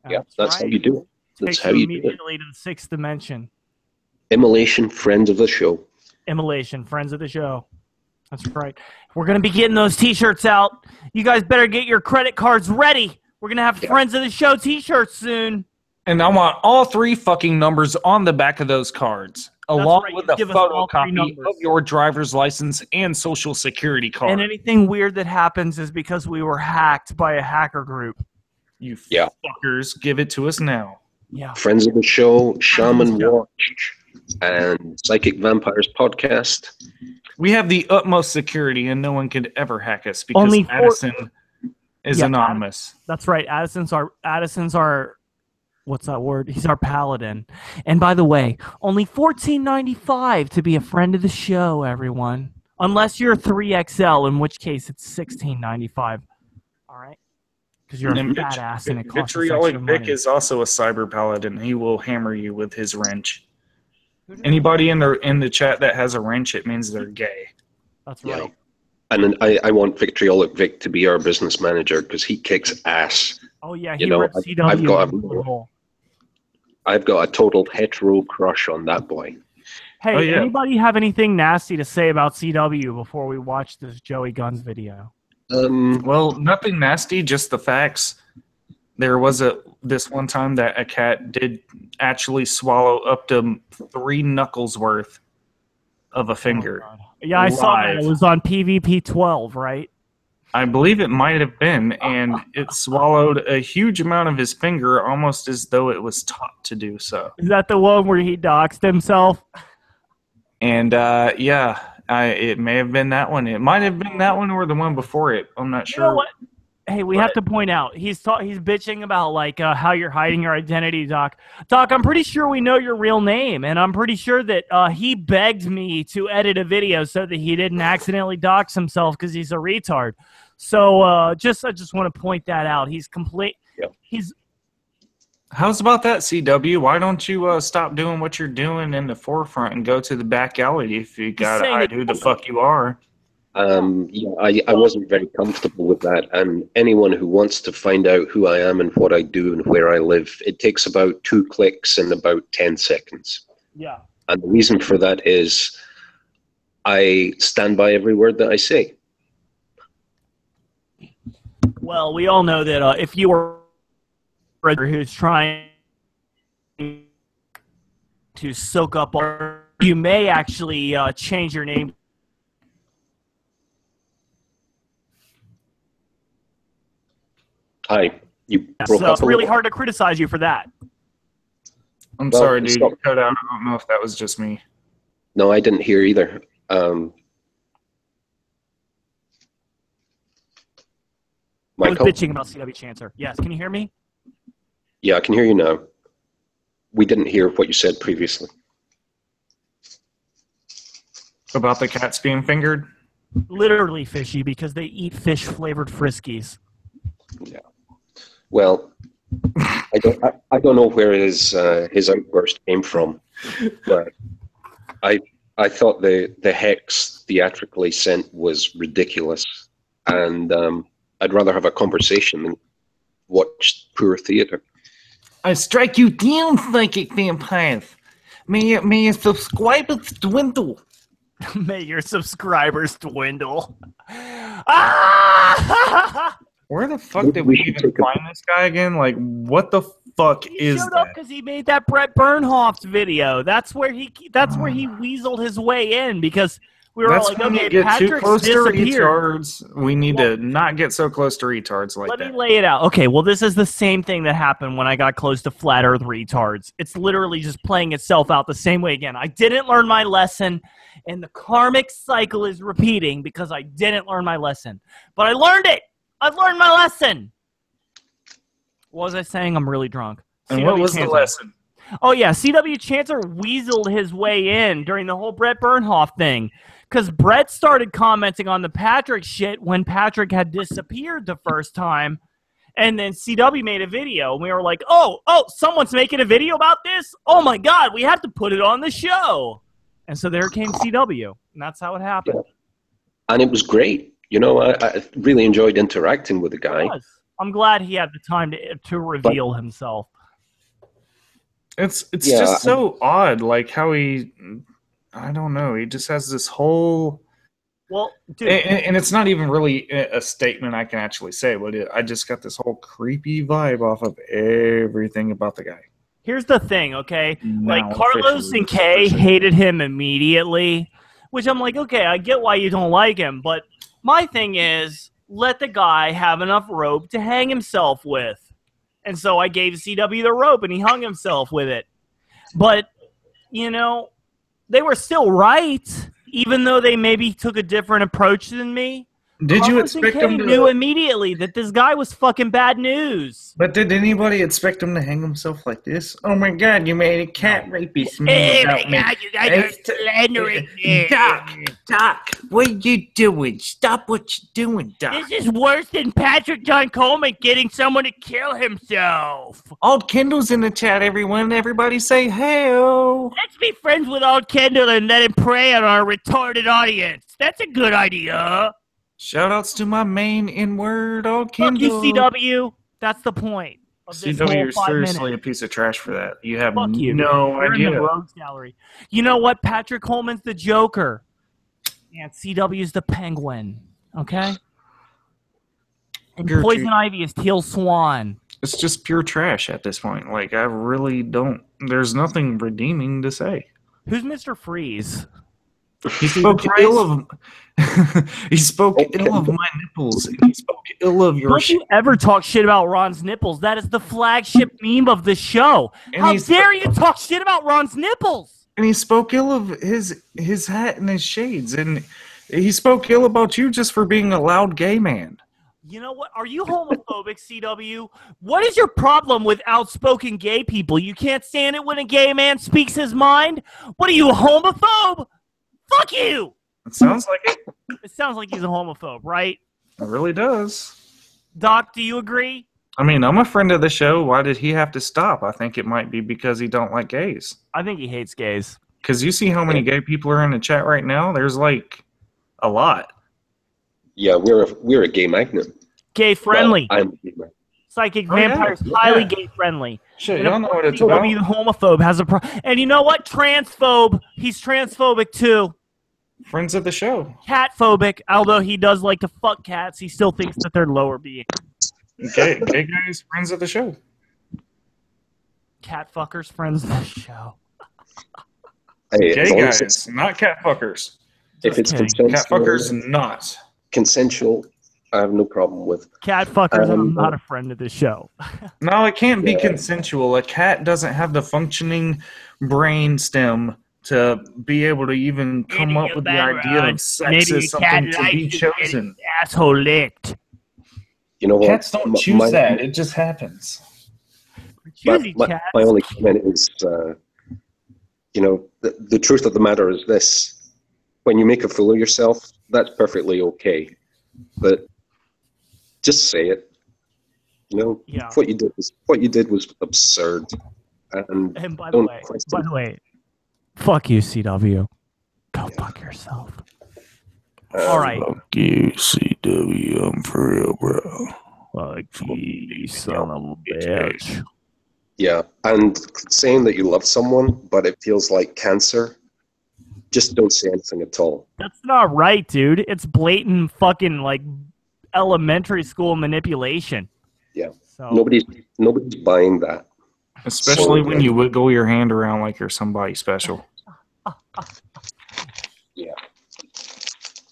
G: Yeah, that's how you do it. That's
H: Takes
G: how
H: you
G: you do it.
H: immediately to the sixth dimension.
G: Immolation, friends of the show.
H: Immolation, friends of the show. That's right. We're going to be getting those T-shirts out. You guys better get your credit cards ready. We're going to have friends of the show T-shirts soon.
I: And I want all 3 fucking numbers on the back of those cards, along with a photocopy of your driver's license and social security card.
H: And anything weird that happens is because we were hacked by a hacker group.
I: You fuckers, give it to us now.
H: Yeah.
G: Friends of the show, Shaman Watch, and Psychic Vampires Podcast.
I: We have the utmost security, and no one could ever hack us because
H: Only
I: Addison is anonymous.
H: That's right. Addison's our what's that word? He's our paladin. And by the way, only $14.95 to be a friend of the show, everyone. Unless you're 3XL, in which case it's $16.95. All right? Because you're a fat ass and it costs us extra
I: Vitriolic Vic
H: money.
I: is also a cyber paladin. He will hammer you with his wrench. Anybody in the chat that has a wrench, it means they're gay.
H: That's right.
G: And then I want Vitriolic Vic to be our business manager because he kicks ass.
H: Oh, yeah.
G: You
H: He
G: know,
H: ripped CW.
G: I've got a total hetero crush on that boy.
H: Hey, anybody have anything nasty to say about CW before we watch this Joey Guns video?
I: Well, nothing nasty, just the facts. There was this one time that a cat did actually swallow up to 3 knuckles worth of a finger.
H: Yeah, I saw that. It was on PvP 12, right?
I: I believe it might have been, and it swallowed a huge amount of his finger, almost as though it was taught to do so.
H: Is that the one where he doxed himself?
I: And it may have been that one. It might have been that one or the one before it. I'm not sure.
H: You know what? Hey, we have to point out he's bitching about like how you're hiding your identity, Doc. Doc, I'm pretty sure we know your real name, and I'm pretty sure that he begged me to edit a video so that he didn't accidentally dox himself because he's a retard. So I just want to point that out. He's complete.
G: Yeah.
I: How's about that, CW? Why don't you stop doing what you're doing in the forefront and go to the back alley if you gotta hide who the fuck you are?
G: I wasn't very comfortable with that, and anyone who wants to find out who I am and what I do and where I live, it takes about 2 clicks and about 10 seconds.
H: Yeah.
G: And the reason for that is I stand by every word that I say.
H: Well, we all know that if you were who's trying to soak up, you may actually change your name.
G: Hi, you broke
H: So
G: up
H: it's
G: a
H: really
G: little.
H: hard to criticize you for that.
I: I'm
G: Well,
I: sorry, dude.
G: stop.
I: You cut out. I don't know if that was just me.
G: No, I didn't hear either.
H: I was
G: Michael?
H: bitching about CW Chancer. Yes, can you hear me?
G: Yeah, I can hear you now. We didn't hear what you said previously.
I: About the cats being fingered?
H: Literally fishy because they eat fish-flavored Friskies.
G: Yeah. Well, I don't know where his outburst came from, but I thought the hex theatrically sent was ridiculous, and I'd rather have a conversation than watch poor theater.
M: I strike you down, psychic vampires. May your subscribers dwindle.
N: May your subscribers dwindle. Ah!
I: Where the fuck did we even find this guy again? Like, what the fuck is
N: Showed
I: that?
N: up because he made that Brett Bernhoft video. That's where he weaseled his way in because we were all like,
I: when
N: okay,
I: you get too
N: Patrick's
I: close to
N: disappeared.
I: retards. We need to not get so close to retards like
N: Let
I: that.
N: me lay it out. Okay, well, this is the same thing that happened when I got close to Flat Earth retards. It's literally just playing itself out the same way again. I didn't learn my lesson, and the karmic cycle is repeating because I didn't learn my lesson. But I learned it. I learned my lesson. What was I saying? I'm really drunk.
I: And what was the lesson?
N: Oh, yeah. C.W. Chancer weaseled his way in during the whole Brett Bernhoft thing. Because Brett started commenting on the Patrick shit when Patrick had disappeared the first time. And then CW made a video. And we were like, oh, someone's making a video about this? Oh, my God. We have to put it on the show. And so there came CW. And that's how it happened.
G: And it was great. You know, I really enjoyed interacting with the guy.
N: I'm glad he had the time to reveal himself.
I: It's just so odd, like how he, I don't know, he just has this whole.
N: Well, dude,
I: and it's not even really a statement I can actually say, but I just got this whole creepy vibe off of everything about the guy.
N: Here's the thing, okay?
I: Now,
N: like Carlos and Kay hated him immediately, which I'm like, okay, I get why you don't like him, but my thing is, let the guy have enough rope to hang himself with. And so I gave CW the rope, and he hung himself with it. But, you know, they were still right, even though they maybe took a different approach than me.
I: Did you expect him to...
N: knew immediately that this guy was fucking bad news.
I: But did anybody expect him to hang himself like this? Oh my God, you made a cat rapist meme about me.
N: God, you guys are slandering me.
M: Doc, what are you doing? Stop what you're doing, Doc.
N: This is worse than Patrick John Coleman getting someone to kill himself.
I: Old Kendall's in the chat, everyone. Everybody say hey-o.
N: Let's be friends with Old Kendall and let him prey on our retarded audience. That's a good idea.
I: Shout-outs to my main N-word, Old Kendall.
N: Fuck you, CW. That's the point.
I: CW, you're seriously a piece of trash for that. You have no
N: You're
I: idea.
N: in the rogues gallery. You know what? Patrick Coleman's the Joker. And CW's the Penguin. Okay? And Poison Ivy is Teal Swan.
I: It's just pure trash at this point. Like, I really don't... There's nothing redeeming to say.
N: Who's Mr. Freeze?
I: He spoke ill of... he spoke ill of my nipples. And he spoke ill of your
N: Don't you ever talk shit about Ron's nipples. That is the flagship meme of the show.
I: And
N: How dare you talk shit about Ron's nipples?
I: And he spoke ill of his hat and his shades. And he spoke ill about you just for being a loud gay man.
N: You know what? Are you homophobic, CW? What is your problem with outspoken gay people? You can't stand it when a gay man speaks his mind? What are you, a homophobe? Fuck you!
I: It sounds like it.
N: It sounds like he's a homophobe, right?
I: It really does.
N: Doc, do you agree?
I: I mean, I'm a friend of the show. Why did he have to stop? I think it might be because he don't like gays.
N: I think he hates gays.
I: Because you see how many gay people are in the chat right now? There's like a lot.
G: Yeah, we're a gay magnet.
N: Gay friendly.
G: Well, I'm a gay magnet.
N: Psychic Vampires, highly gay friendly.
I: Shit,
N: and
I: y'all know what it's
N: CW,
I: about.
N: the homophobe has a problem. And you know what? Transphobe. He's transphobic too.
I: Friends of the show.
N: Catphobic, although he does like to fuck cats, he still thinks that they're lower beings.
I: Gay guys, friends of the show.
N: Cat fuckers, friends of the show.
G: Hey,
I: gay guys, not cat fuckers.
G: If it's consensual,
I: cat fuckers, not
G: consensual, I have no problem with.
N: Cat fuckers, I'm not a friend of the show.
I: No, it can't be consensual. A cat doesn't have the functioning brain stem to be able to even come up with the idea of sex as something to be chosen.
N: Asshole licked.
G: You know what?
I: Cats don't choose that. It just happens.
G: My only comment is, you know, the truth of the matter is this. When you make a fool of yourself, that's perfectly okay. But just say it. You know, what you did was absurd. And
N: by the way, fuck you, CW. Go fuck yourself. All right.
M: Fuck you, CW. I'm for real, bro.
N: Fuck you, son of a bitch.
G: Yeah, and saying that you love someone, but it feels like cancer, just don't say anything at all.
H: That's not right, dude. It's blatant fucking like elementary school manipulation.
G: Yeah.
H: So.
G: Nobody's buying that.
I: Especially when you wiggle your hand around like you're somebody special.
G: Yeah.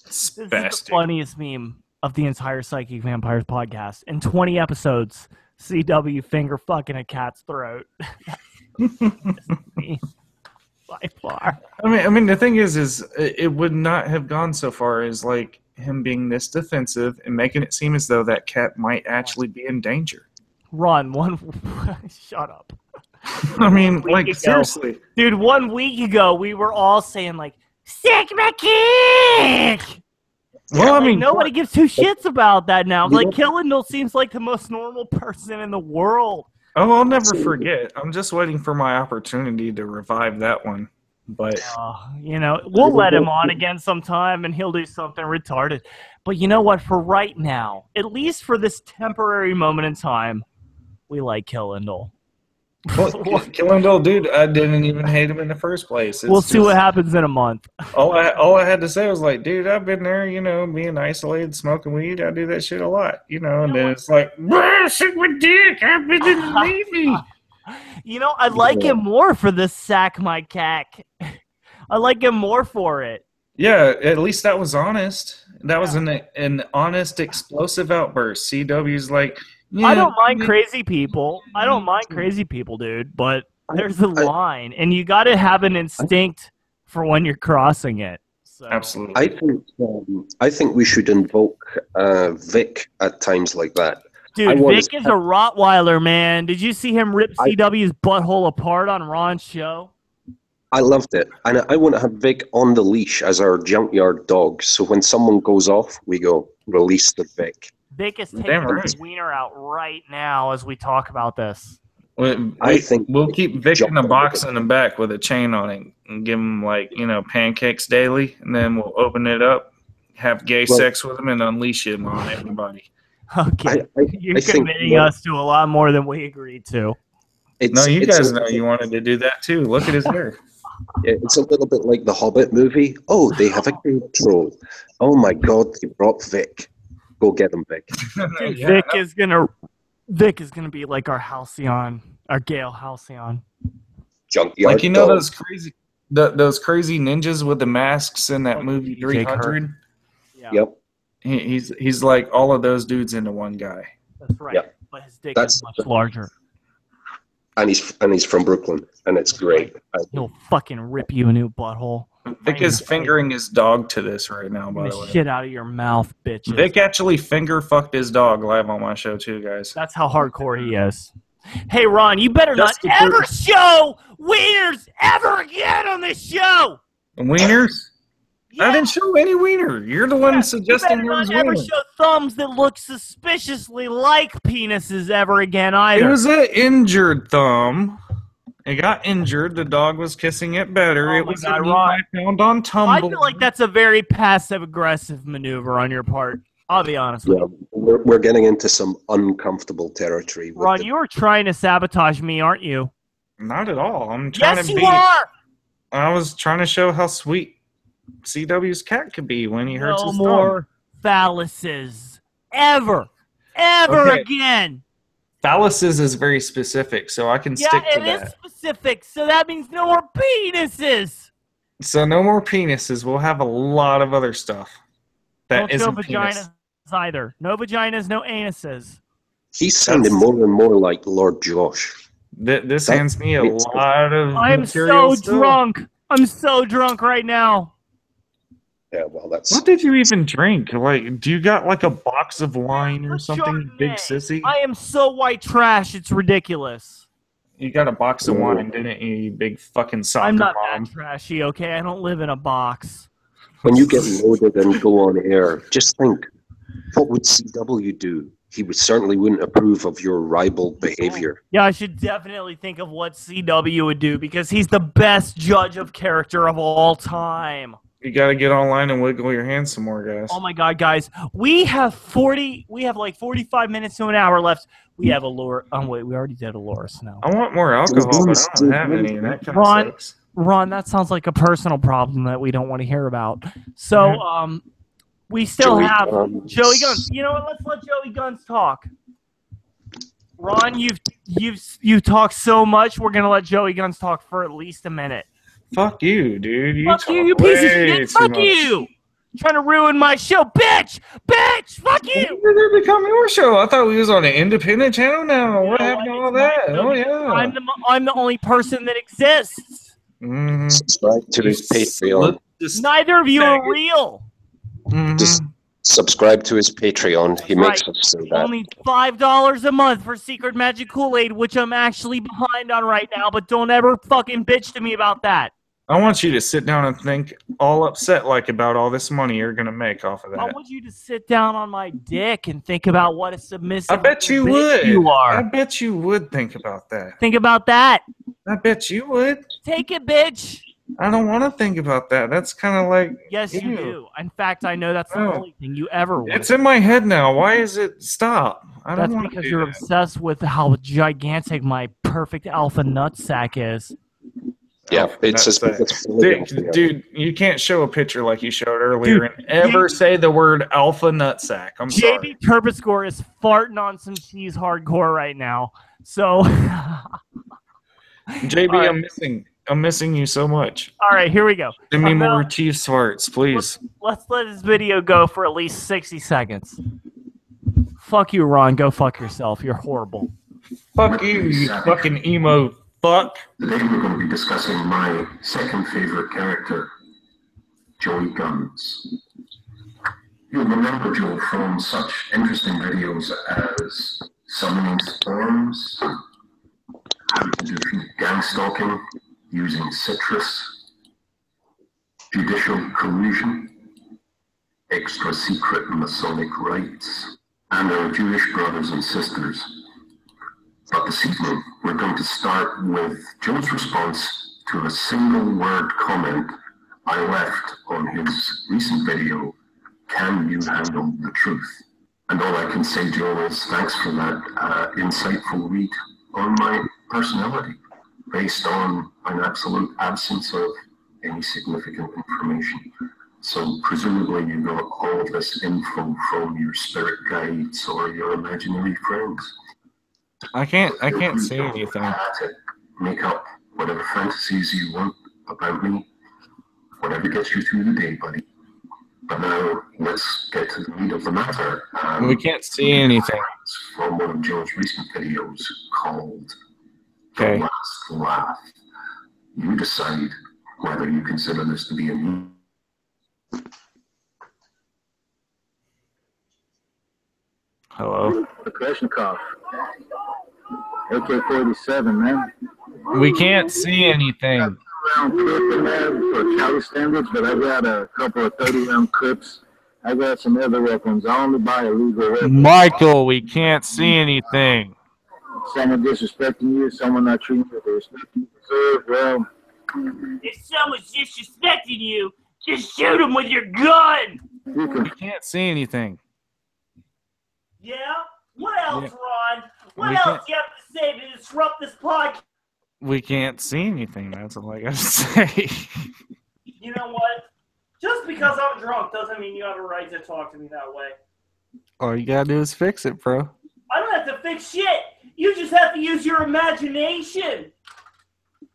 H: This is the funniest meme of the entire Psychic Vampires podcast. In 20 episodes, CW finger fucking a cat's throat. By far.
I: I mean, the thing is it would not have gone so far as like him being this defensive and making it seem as though that cat might actually be in danger.
H: Ron, shut up.
I: I mean, like, seriously.
H: Dude, 1 week ago, we were all saying, like, Sigma kick!
I: Well, I mean,
H: nobody gives two shits about that now. Like, Killendall seems like the most normal person in the world.
I: Oh, I'll never forget. I'm just waiting for my opportunity to revive that one. But,
H: we'll let him on again sometime, and he'll do something retarded. But you know what? For right now, at least for this temporary moment in time, we like Killendall.
I: Well, Killendall, dude, I didn't even hate him in the first place.
H: We'll see what happens in a month.
I: All I had to say was like, dude, I've been there, being isolated, smoking weed. I do that shit a lot, and then it's like, suck my dick. I've been in the Navy.
H: I like him more for the sack my cack. I like him more for it.
I: Yeah, at least that was honest. That was an honest, explosive outburst. CW's like, yeah,
H: I don't mind crazy people. I don't mind crazy people, dude. But there's a line, and you got to have an instinct for when you're crossing it. So.
I: Absolutely.
G: I think we should invoke Vic at times like that.
H: Dude, Vic is a Rottweiler, man. Did you see him rip CW's butthole apart on Ron's show?
G: I loved it. And I want to have Vic on the leash as our junkyard dog. So when someone goes off, we go, release the Vic.
H: Vic is taking his wiener out right now as we talk about this.
I: I think we'll keep Vic in a box in the back with a chain on it and give him pancakes daily, and then we'll open it up, have gay sex with him, and unleash him on everybody.
H: Okay, you're committing us to a lot more than we agreed to.
I: No, you guys know you wanted to do that too. Look at his hair.
G: It's a little bit like the Hobbit movie. Oh, they have a cave troll. Oh my God, they brought Vic. Go get him, Vic.
H: Dude, Vic is gonna be like our Halcyon, our Gale Halcyon.
G: Junkyard.
I: Like those crazy ninjas with the masks in that movie 300.
H: Yeah.
G: Yep.
I: He's like all of those dudes into one guy.
H: That's right. Yep. But his dick is much larger.
G: And he's from Brooklyn, and it's great.
H: He'll fucking rip you a new butthole.
I: Vic is fingering his dog to this right now, by the way.
H: Shit out of your mouth, bitches.
I: Vic actually finger fucked his dog live on my show too, guys.
H: That's how hardcore he is. Hey, Ron, you better not ever show wieners ever again on this show.
I: Wieners? Yeah. I didn't show any wiener. You're the one suggesting
H: you better not ever show thumbs that look suspiciously like penises ever again either.
I: It was an injured thumb. It got injured. The dog was kissing it better. It was I found on Tumblr.
H: I feel like that's a very passive-aggressive maneuver on your part. I'll be honest with you.
G: We're getting into some uncomfortable territory.
H: Ron, you are trying to sabotage me, aren't you?
I: Not at all. I'm trying
H: to be. Yes, you are!
I: I was trying to show how sweet CW's cat could be when he hurts his thumb.
H: No more phalluses. Ever again.
I: Phalluses is very specific, so I can stick to that.
H: Yeah, it is specific, so that means no more penises.
I: So no more penises. We'll have a lot of other stuff.
H: That isn't vaginas either. No vaginas, no anuses.
G: He's sounding more and more like Lord Josh.
I: This hands me a lot of
H: I'm so drunk. I'm so drunk right now.
G: Yeah, well, that's...
I: What did you even drink? Like, do you got like a box of wine or something, big sissy?
H: I am so white trash, it's ridiculous.
I: You got a box of wine, didn't you, you big fucking soccer
H: I'm not
I: mom?
H: that trashy, okay? I don't live in a box.
G: When you get loaded and go on air, just think, what would CW do? He certainly wouldn't approve of your ribald behavior.
H: Yeah, I should definitely think of what CW would do because he's the best judge of character of all time.
I: You got to get online and wiggle your hands some more, guys.
H: Oh my God, guys. We have like 45 minutes to an hour left. We have Allura. Oh, wait, we already did Allura Snow.
I: I want more alcohol, but I don't have any. And that kind of sucks.
H: Ron, that sounds like a personal problem that we don't want to hear about. So, we still have Joey Guns. You know what? Let's let Joey Guns talk. Ron, you've talked so much. We're gonna let Joey Guns talk for at least a minute.
I: Fuck you, dude.
H: Fuck you, you piece of shit. Fuck you. Trying to ruin my show, bitch. Fuck you.
I: When did it become your show? I thought we was on an independent channel now. What happened to all that? Oh yeah.
H: I'm the only person that exists.
G: Subscribe to his Patreon.
H: Neither of you are real.
G: Just subscribe to his Patreon. He makes us say that.
H: Only $5 a month for Secret Magic Kool-Aid, which I'm actually behind on right now, but don't ever fucking bitch to me about that.
I: I want you to sit down and think all upset like about all this money you're going to make off of that.
H: I want you to sit down on my dick and think about what a submissive
I: I bet you would.
H: You are.
I: I bet you would think about that.
H: Think about that.
I: I bet you would.
H: Take it, bitch.
I: I don't want to think about that. That's kind of like...
H: Yes, you do. In fact, I know that's the only thing you ever would.
I: It's in my head now. Why is it... Stop. I don't
H: That's because you're obsessed with how gigantic my perfect alpha nutsack is.
G: Yeah, it's just...
I: Dude, you can't show a picture like you showed earlier and ever say the word alpha nutsack. I'm sorry.
H: JB Turboscore is farting on some cheese hardcore right now. So...
I: JB, I'm missing you so much.
H: All right, here we go.
I: Send me more Chief Swartz, please.
H: Let's let this video go for at least 60 seconds. Fuck you, Ron. Go fuck yourself. You're horrible.
I: Fuck you, you fucking emo fuck.
S: Today we're going to be discussing my second favorite character, Joey Guns. You'll remember Joe from such interesting videos as Summoning Storms, how to defeat gang stalking using citrus, judicial collusion, extra secret Masonic rites, and our Jewish brothers and sisters. But this evening, we're going to start with Joe's response to a single word comment I left on his recent video, Can You Handle the Truth? And all I can say, Joe, is thanks for that insightful read on my personality, based on an absolute absence of any significant information. So presumably you got all of this info from your spirit guides or your imaginary friends.
I: I can't say anything.
S: Make up whatever fantasies you want about me, whatever gets you through the day, buddy. But now let's get to the meat of the matter.
I: We can't see anything.
S: From one of Joe's recent videos called
I: The
S: Last Laugh. You decide whether you consider this to be a new.
I: Hello.
B: The Krishnikov. AK-47, man.
I: We can't see anything.
B: Round clip in there for Cali standards, but I got a couple of 30-round clips. I got some other weapons. I only buy illegal weapons.
I: Michael, we can't see anything.
B: Someone disrespecting you, someone not treating you with the respect you deserve, well...
O: If someone's disrespecting you, just shoot them with your gun!
I: We can't see anything.
O: Yeah? What else, Ron? What else do you have to say to disrupt this podcast?
I: We can't see anything. That's all I gotta say.
H: You know what? Just because I'm drunk doesn't mean you have a right to talk to me that way.
I: All you gotta do is fix it, bro.
H: I don't have to fix shit. You just have to use your imagination.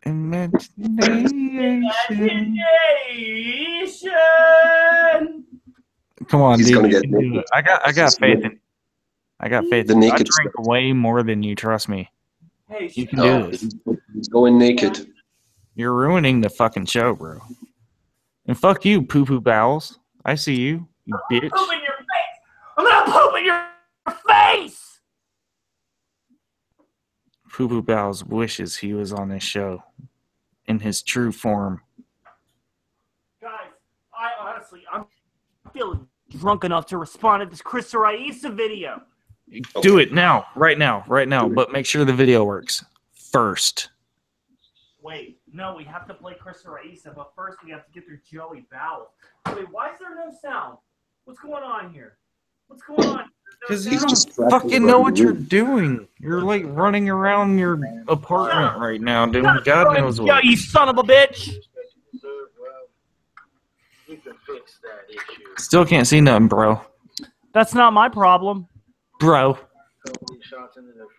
I: Imagination.
H: Imagination.
I: Come on,
G: He's
I: dude.
G: gonna
I: You
G: get
I: can do it. I got faith in. I got faith. I drink way more than you. Trust me.
H: Hey,
I: you can do this.
G: He's going naked.
I: You're ruining the fucking show, bro. And fuck you, poo poo bowels. I see you, you bitch.
O: Poop in your face! I'm gonna poop in your face!
I: Poo poo bowels wishes he was on this show in his true form.
H: Guys, I'm feeling drunk enough to respond to this Krista Raisa video.
I: Do it now, right now, but make sure the video works first.
H: Wait, no, we have to play Krista Raisa, but first we have to get through Joey Bowles. Wait, why is there no sound? What's going on here? What's going on?
I: Because you don't fucking know what you're doing. You're like running around your apartment right now doing God knows what.
H: Yo, you son of a bitch!
I: Still can't see nothing, bro.
H: That's not my problem.
I: Bro.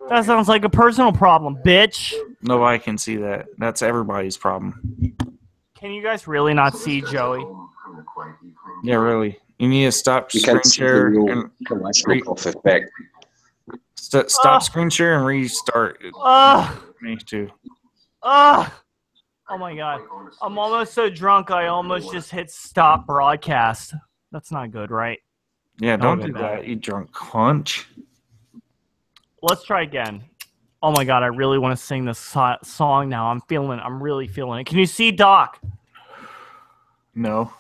H: That sounds like a personal problem, bitch.
I: Nobody can see that. That's everybody's problem.
H: Can you guys really not see Joey?
I: Yeah, really. You need to stop screen share and
G: effect.
I: Stop screen share and restart. Me too.
H: Oh my god. I'm almost so drunk I almost just hit stop broadcast. That's not good, right?
I: Yeah, don't do that, you drunk hunch.
H: Let's try again. Oh my god, I really want to sing this song now. I'm really feeling it. Can you see Doc?
I: No.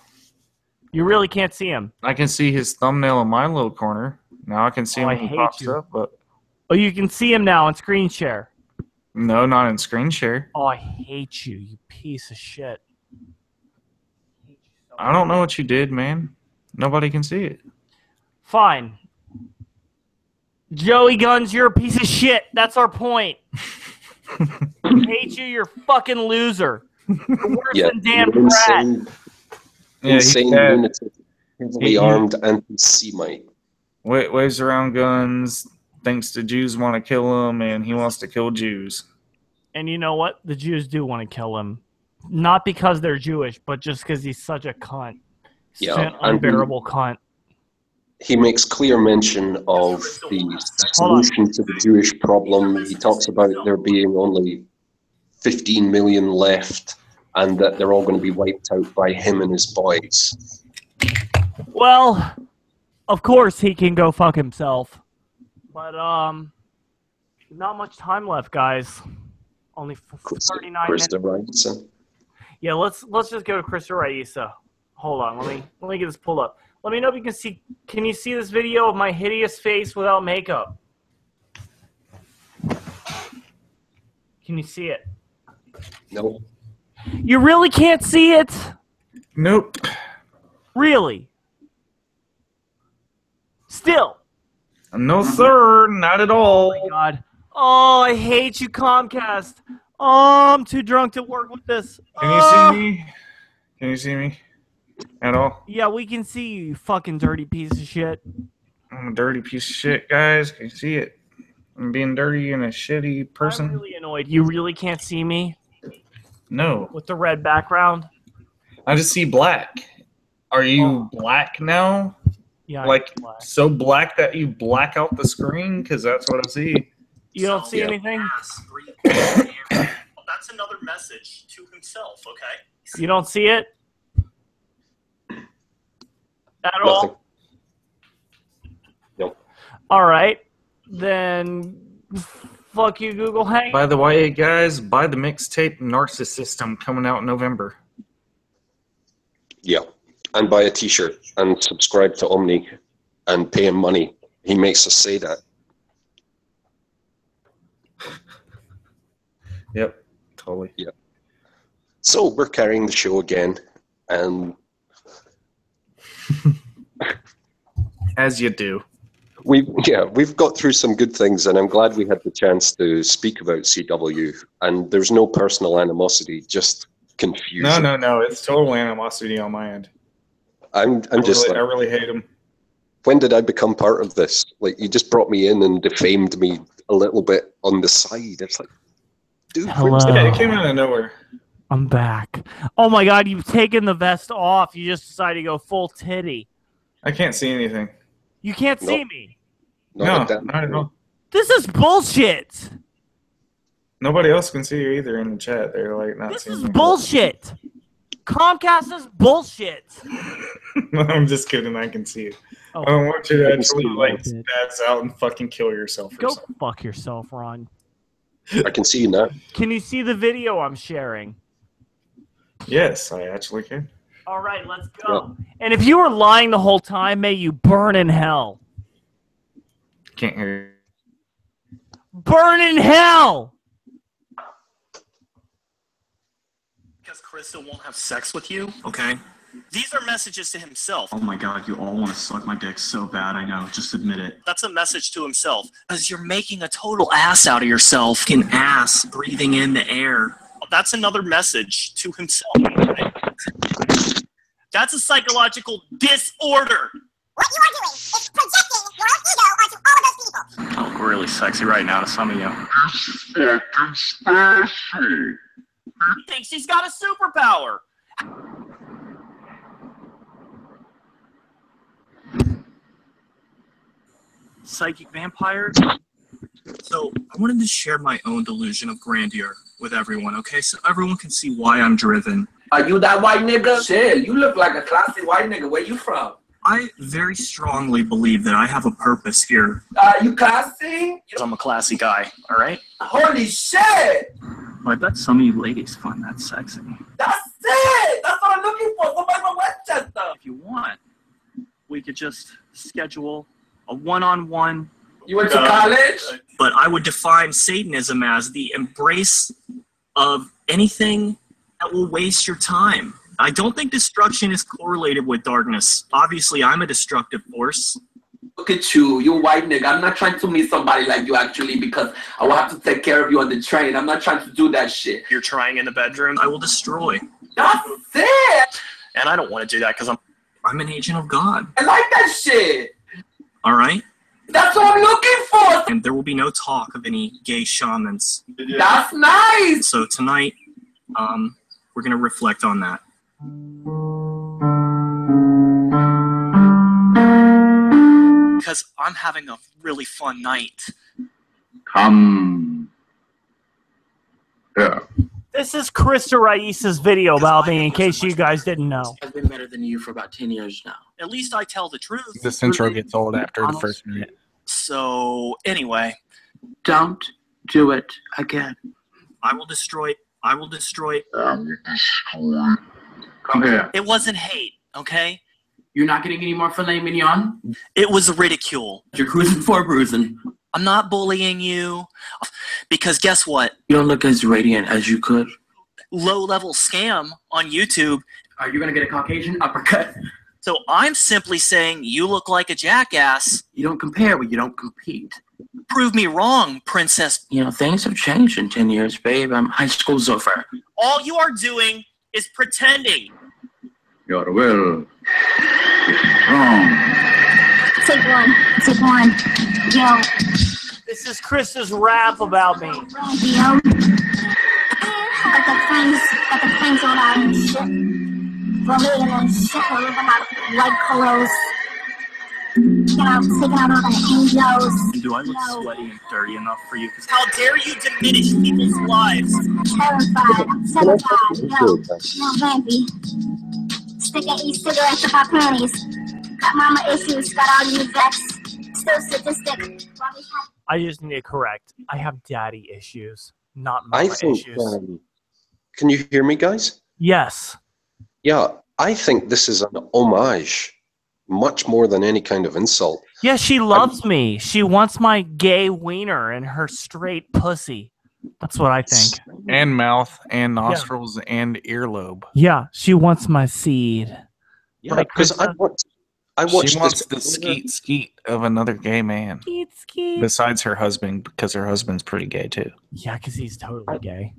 H: You really can't see him.
I: I can see his thumbnail in my little corner. Now I can see him when he pops up, but...
H: Oh, you can see him now in screen share.
I: No, not in screen share.
H: Oh, I hate you, you piece of shit.
I: I don't know what you did, man. Nobody can see it.
H: Fine. Joey Guns, you're a piece of shit. That's our point. I hate you, you're a fucking loser. You're worse than Dan Pratt.
G: Insane lunatic, heavily armed anti-Semite.
I: Waves around guns, thinks the Jews want to kill him, and he wants to kill Jews.
H: And you know what? The Jews do want to kill him. Not because they're Jewish, but just because he's such a cunt. He's an unbearable cunt.
G: He makes clear mention of the solution to the Jewish problem. He talks about there being only 15 million left, and that they're all going to be wiped out by him and his boys.
H: Well, of course he can go fuck himself. But, not much time left, guys. Only 39 minutes.
G: Krista Raisa.
H: Yeah, let's just go to Krista Raisa. Hold on, let me get this pulled up. Let me know if you can see. Can you see this video of my hideous face without makeup? Can you see it?
G: No.
H: You really can't see it?
I: Nope.
H: Really? Still?
I: No, sir. Not at all.
H: Oh, my God. Oh, I hate you, Comcast. Oh, I'm too drunk to work with this.
I: Can you see me? Can you see me? At all?
H: Yeah, we can see you, you fucking dirty piece of shit.
I: I'm a dirty piece of shit, guys. Can you see it? I'm being dirty and a shitty person.
H: I'm really annoyed. You really can't see me?
I: No.
H: With the red background?
I: I just see black. Are you black now?
H: Yeah,
I: like so black that you black out the screen? Because that's what I see.
H: You don't see anything?
O: That's another message to himself, okay?
H: You don't see it? At all?
G: Nope.
H: All right. Then fuck you, Google Hang.
I: By the way, guys, buy the mixtape Narcissism coming out in November.
G: Yeah. And buy a t-shirt and subscribe to Omni and pay him money. He makes us say that.
I: Yep, totally.
G: Yeah. So we're carrying the show again, and
I: as you do.
G: We've got through some good things, and I'm glad we had the chance to speak about CW. And there's no personal animosity, just confusion.
I: No. It's total animosity on my end.
G: I
I: really hate him.
G: When did I become part of this? Like, you just brought me in and defamed me a little bit on the side. It's like, dude,
H: hello.
I: Yeah, it came out of nowhere.
H: I'm back. Oh my God, you've taken the vest off. You just decided to go full titty.
I: I can't see anything.
H: You can't see me.
I: No, not at all.
H: This is bullshit.
I: Nobody else can see you either in the chat. They're like not
H: This
I: seeing
H: is
I: me.
H: bullshit. Comcast is bullshit.
I: I'm just kidding. I can see you.
H: Oh,
I: I don't want you to
H: I can
I: actually
H: see you,
I: like
H: bitch.
I: spaz out and fucking kill yourself.
H: Go fuck yourself, Ron.
G: I can see you now.
H: Can you see the video I'm sharing?
I: Yes, I actually can.
H: All right, let's go. Yeah. And if you were lying the whole time, may you burn in hell.
I: Can't hear you.
H: Burn in hell!
O: Because Krista won't have sex with you, okay? These are messages to himself.
T: Oh my god, you all want to suck my dick so bad, I know. Just admit it.
O: That's a message to himself. Because you're making a total ass out of yourself. An ass breathing in the air. That's another message to himself. That's a psychological disorder.
U: What you are doing is projecting your ego onto all of those people.
T: I look really sexy right now to some of you.
O: He thinks he's got a superpower.
V: Psychic vampire. So I wanted to share my own delusion of grandeur with everyone, okay? So everyone can see why I'm driven.
W: Are you that white nigga? Shit, you look like a classic white nigga. Where you from?
V: I very strongly believe that I have a purpose here.
W: You classy?
V: I'm a classy guy, all right?
W: Holy shit!
T: I bet some of you ladies find that sexy.
W: That's it! That's what I'm looking for. Somebody from Westchester.
T: If you want, we could just schedule a one-on-one.
W: You went to college?
V: But I would define Satanism as the embrace of anything that will waste your time. I don't think destruction is correlated with darkness. Obviously, I'm a destructive force.
W: Look at you, you white nigga. I'm not trying to meet somebody like you actually because I will have to take care of you on the train. I'm not trying to do that shit.
V: You're trying in the bedroom, I will destroy.
W: That's it!
V: And I don't want to do that because I'm an agent of God.
W: I like that shit!
V: All right?
W: That's what I'm looking for!
V: And there will be no talk of any gay shamans.
W: That's nice!
V: So tonight, we're going to reflect on that. Because I'm having a really fun night.
X: Come. Yeah.
H: This is Krista Raisa's video about me, in case you guys didn't know.
W: I've been better than you for about 10 years now.
O: At least I tell the truth.
M: This intro gets old after the first minute.
O: So, anyway.
W: Don't do it again.
V: I will destroy.
X: Come here.
O: It wasn't hate, okay?
W: You're not getting any more filet mignon?
O: It was ridicule.
W: You're cruising for a bruising.
O: I'm not bullying you. Because guess what?
W: You don't look as radiant as you could.
O: Low-level scam on YouTube.
W: Are you going to get a Caucasian uppercut?
O: So I'm simply saying you look like a jackass.
W: You don't compare, but you don't compete.
O: Prove me wrong, princess.
W: You know, things have changed in 10 years, babe. High school's over.
O: All you are doing is pretending.
X: Your will is strong.
U: Take one. Take one. Yo.
H: This is Krista's rap about me.
U: Yo. Got the flames on out and shit. Rolling and shit. Rolling out white colors. Taking out all the angels.
T: Do I look sweaty and dirty enough for you?
O: How dare you diminish people's lives?
U: Terrified. I'm terrified. Yo, baby. Sticking e-cigarettes up our panties. Got mama issues. Got all you vexed. Still sadistic.
H: I just need to correct. I have daddy issues, not mama issues.
G: Can you hear me, guys?
H: Yes.
G: Yeah, I think this is an homage, much more than any kind of insult.
H: Yeah, she loves me. She wants my gay wiener and her straight pussy. That's what I think.
M: And mouth, and nostrils, and earlobe.
H: Yeah, she wants my seed.
G: Yeah, because I watched
M: she wants the skeet of another gay man.
H: Skeet.
M: Besides her husband, because her husband's pretty gay too.
H: Yeah, because he's totally gay.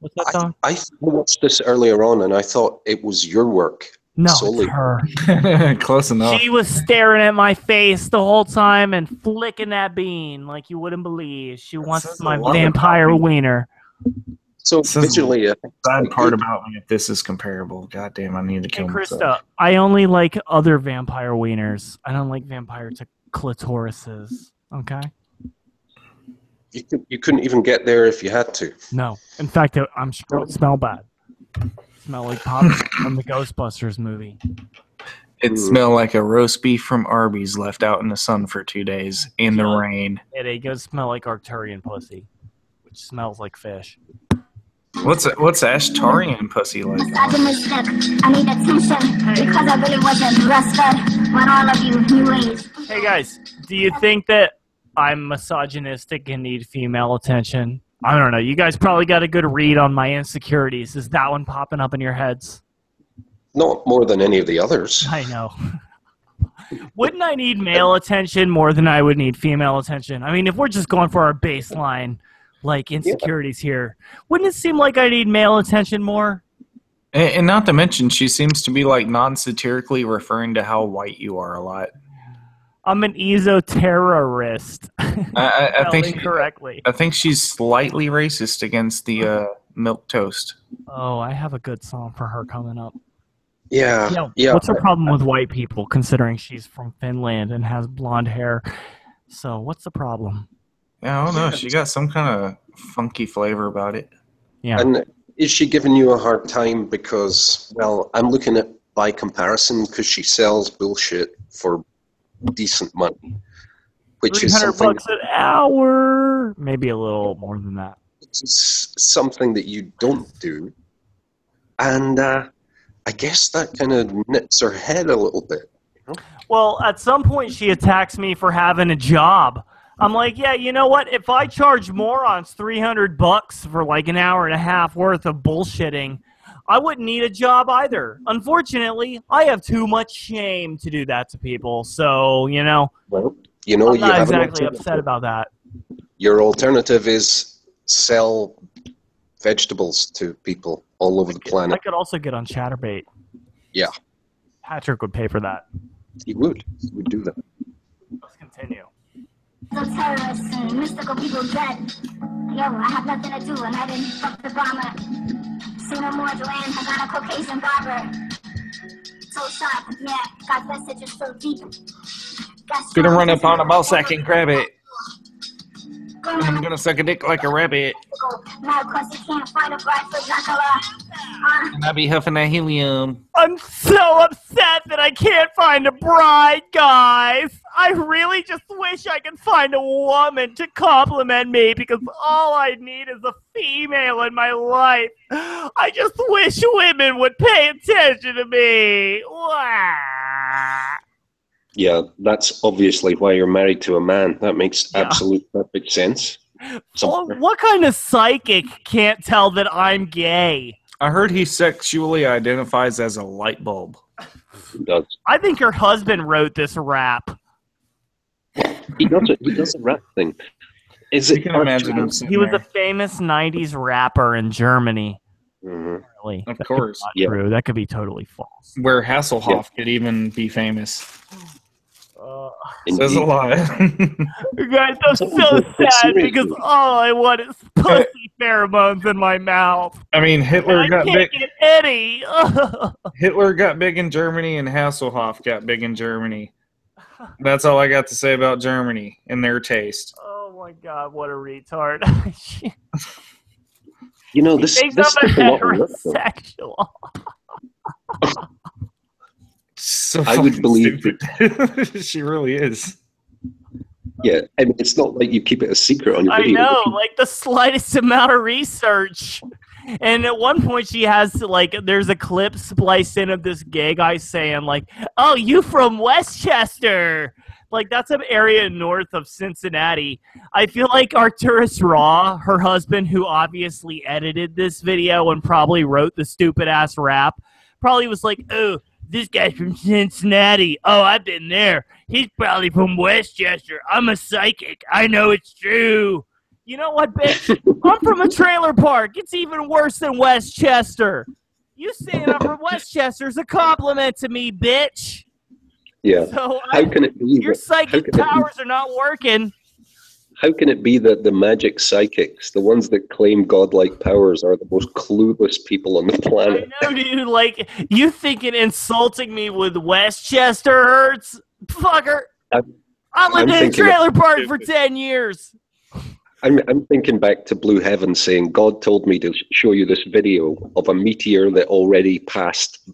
H: What's that song?
G: I watched this earlier on, and I thought it was your work.
H: No,
G: solely.
H: it's her.
M: Close enough.
H: She was staring at my face the whole time and flicking that bean like you wouldn't believe. She wants my vampire wiener.
G: So visually,
M: sad part about me, if this is comparable, goddamn, I need to kill myself.
H: Krista, I only like other vampire wieners. I don't like vampire clitorises. Okay.
G: You couldn't even get there if you had to.
H: No. In fact, I'm sure it would smell bad. Smell like pop from the Ghostbusters movie.
M: It smelled like a roast beef from Arby's left out in the sun for 2 days in the rain.
H: It goes smell like Arcturian pussy, which smells like fish.
M: What's Ashtarian pussy like?
U: I need attention because I really wasn't breastfed when all of you new age.
H: Hey guys, do you think that I'm misogynistic and need female attention? I don't know. You guys probably got a good read on my insecurities. Is that one popping up in your heads?
G: Not more than any of the others.
H: I know. Wouldn't I need male attention more than I would need female attention? I mean, if we're just going for our baseline, like, insecurities here, wouldn't it seem like I need male attention more?
I: And not to mention, she seems to be, like, non-satirically referring to how white you are a lot.
H: I'm an esoterrorist.
I: I think
H: correctly.
I: I think she's slightly racist against the milk toast.
H: Oh, I have a good song for her coming up.
G: Yeah.
H: What's her problem with white people, considering she's from Finland and has blonde hair? So what's the problem?
I: Yeah, I don't know. She got some kind of funky flavor about it.
H: Yeah.
G: And is she giving you a hard time because, well, I'm looking at by comparison because she sells bullshit for decent money, which is something
H: $300 an hour, maybe a little more than that.
G: It's something that you don't do, and I guess that kind of knits her head a little bit. You know?
H: Well, at some point she attacks me for having a job. I'm like, yeah, you know what? If I charge morons $300 for like an hour and a half worth of bullshitting, I wouldn't need a job either. Unfortunately, I have too much shame to do that to people. So, you know,
G: well,
H: I'm not exactly upset about that.
G: Your alternative is sell vegetables to people all over the planet.
H: I could also get on Chatterbait.
G: Yeah.
H: Patrick would pay for that.
G: He would. He would do that.
H: Let's continue.
U: The terrorists and mystical people dead. Yo, I have nothing to do and I didn't fuck the bomber. See no more Joanne, I got a Caucasian barber. So sharp, yeah, God's message is so deep.
I: Gonna run up on a ball sack and grab it. I'm gonna suck a dick like a rabbit.
U: Now, cause you can't find a bride for Dracula.
I: And I be huffing that helium.
H: I'm so upset that I can't find a bride, guys. I really just wish I could find a woman to compliment me because all I need is a female in my life. I just wish women would pay attention to me. Wah.
G: Yeah, that's obviously why you're married to a man. That makes absolute perfect sense.
H: Well, what kind of psychic can't tell that I'm gay?
I: I heard he sexually identifies as a light bulb.
G: He does.
H: I think your husband wrote this rap.
G: He does a rap thing. Is it?
I: You can imagine him.
H: He was a famous '90s rapper in Germany.
G: Mm-hmm.
H: Really?
I: Of course.
H: Not true. That could be totally false.
I: Where Hasselhoff could even be famous. Says a lot.
H: Guys, I'm so sad because all I want is pussy pheromones in my mouth.
I: I mean, Hitler got big.
H: Get any.
I: Hitler got big in Germany, and Hasselhoff got big in Germany. That's all I got to say about Germany and their taste.
H: Oh my God, what a retard!
G: You know, this
H: I'm heterosexual.
I: So
G: I would believe
I: that she really is.
G: Yeah, I mean, it's not like you keep it a secret on your video.
H: I know, like the slightest amount of research. And at one point she has, like, there's a clip spliced in of this gay guy saying, like, oh, you from Westchester. Like, that's an area north of Cincinnati. I feel like Arturus Raw, her husband, who obviously edited this video and probably wrote the stupid-ass rap, probably was like, oh, this guy's from Cincinnati. Oh, I've been there. He's probably from Westchester. I'm a psychic. I know it's true. You know what, bitch? I'm from a trailer park. It's even worse than Westchester. You saying I'm from Westchester is a compliment to me, bitch.
G: Yeah.
H: So
G: how can it be?
H: Your psychic powers are not working.
G: How can it be that the magic psychics, the ones that claim godlike powers, are the most clueless people on the planet?
H: I know, dude. Like, you thinking insulting me with Westchester hurts? Fucker. I lived in a trailer park for 10 years.
G: I'm thinking back to Blue Heaven saying, God told me to show you this video of a meteor that already passed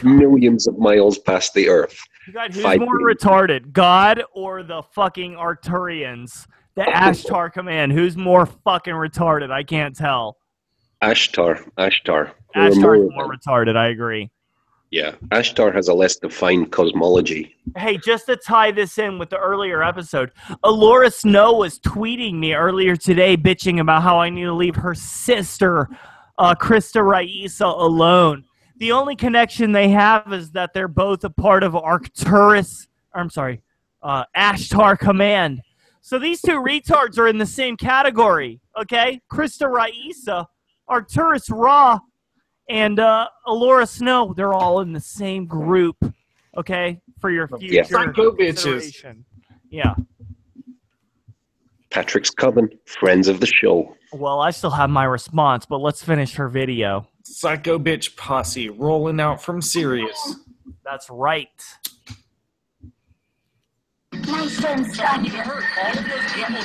G: millions of miles past the Earth.
H: God, who's more retarded, God or the fucking Arturians? The ASHTAR command. Who's more fucking retarded? I can't tell.
G: ASHTAR.
H: ASHTAR is more retarded, I agree.
G: Yeah, ASHTAR has a less defined cosmology.
H: Hey, just to tie this in with the earlier episode, Alora Snow was tweeting me earlier today bitching about how I need to leave her sister, Krista Raisa, alone. The only connection they have is that they're both a part of ASHTAR Command. So these two retards are in the same category, okay? Krista Raisa, Arcturus Ra, and Alora Snow, they're all in the same group, okay? For your future
I: Psycho bitches.
H: consideration. Yeah.
G: Patrick's Coven, friends of the show.
H: Well, I still have my response, but let's finish her video.
I: Psycho bitch posse rolling out from Sirius.
H: That's right.
U: Nice turn, son. You heard all of those people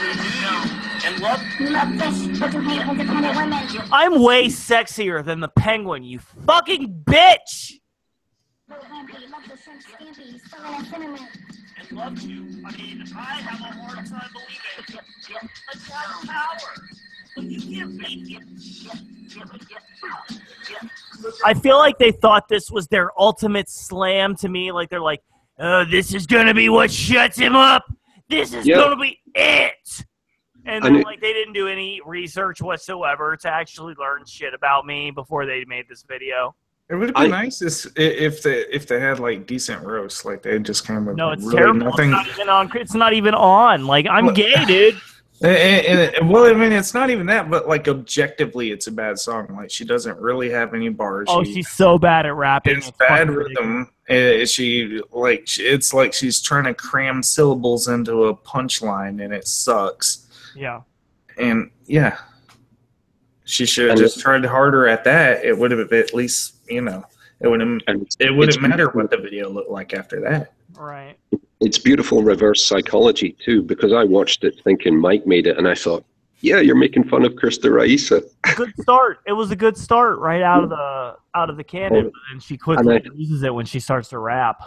U: and love fish, but you hate independent women.
H: I'm way sexier than the Penguin, you fucking bitch!
O: And loves you. I mean, I have a hard time believing a child power. But you can't fake it.
H: I feel like they thought this was their ultimate slam to me. Like, they're like, oh, this is going to be what shuts him up. This is going to be it. And then, like, they didn't do any research whatsoever to actually learn shit about me before they made this video.
I: It would have been nice if they had like decent roasts, like they just kind of
H: no, it's really terrible. Nothing. It's not even on. It's not even on. Like, I'm gay, dude.
I: Well, I mean, it's not even that, but like objectively, it's a bad song. Like, she doesn't really have any bars.
H: Oh, she's so bad at rapping.
I: It's bad rhythm. It's like she's trying to cram syllables into a punchline, and it sucks.
H: Yeah.
I: And yeah, she should have just tried harder at that. It would have at least, you know, it wouldn't matter what the video looked like after that.
H: Right.
G: It's beautiful reverse psychology too, because I watched it thinking Mike made it, and I thought, yeah, you're making fun of Krista Raisa.
H: Good start. It was a good start right out of the cannon, but then she quickly loses it when she starts to rap.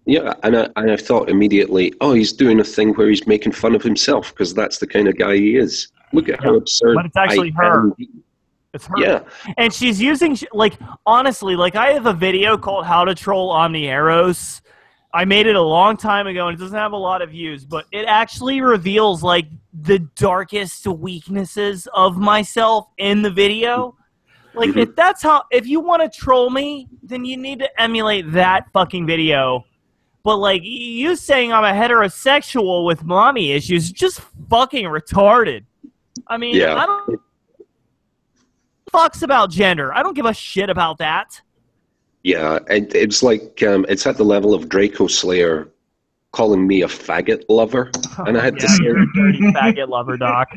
G: Yeah, and I thought immediately, oh, he's doing a thing where he's making fun of himself, because that's the kind of guy he is. Look at how absurd.
H: But it's actually her. It's her.
G: Yeah.
H: And she's using, like, honestly, like, I have a video called How to Troll Omnieros. I made it a long time ago, and it doesn't have a lot of views, but it actually reveals, like, the darkest weaknesses of myself in the video. Like, if you want to troll me, then you need to emulate that fucking video. But, like, you saying I'm a heterosexual with mommy issues, just fucking retarded. I mean, I don't fucks about gender. I don't give a shit about that.
G: Yeah, it's like, it's at the level of Draco Slayer calling me a faggot lover. And I had to say,
H: you're a dirty faggot lover, Doc.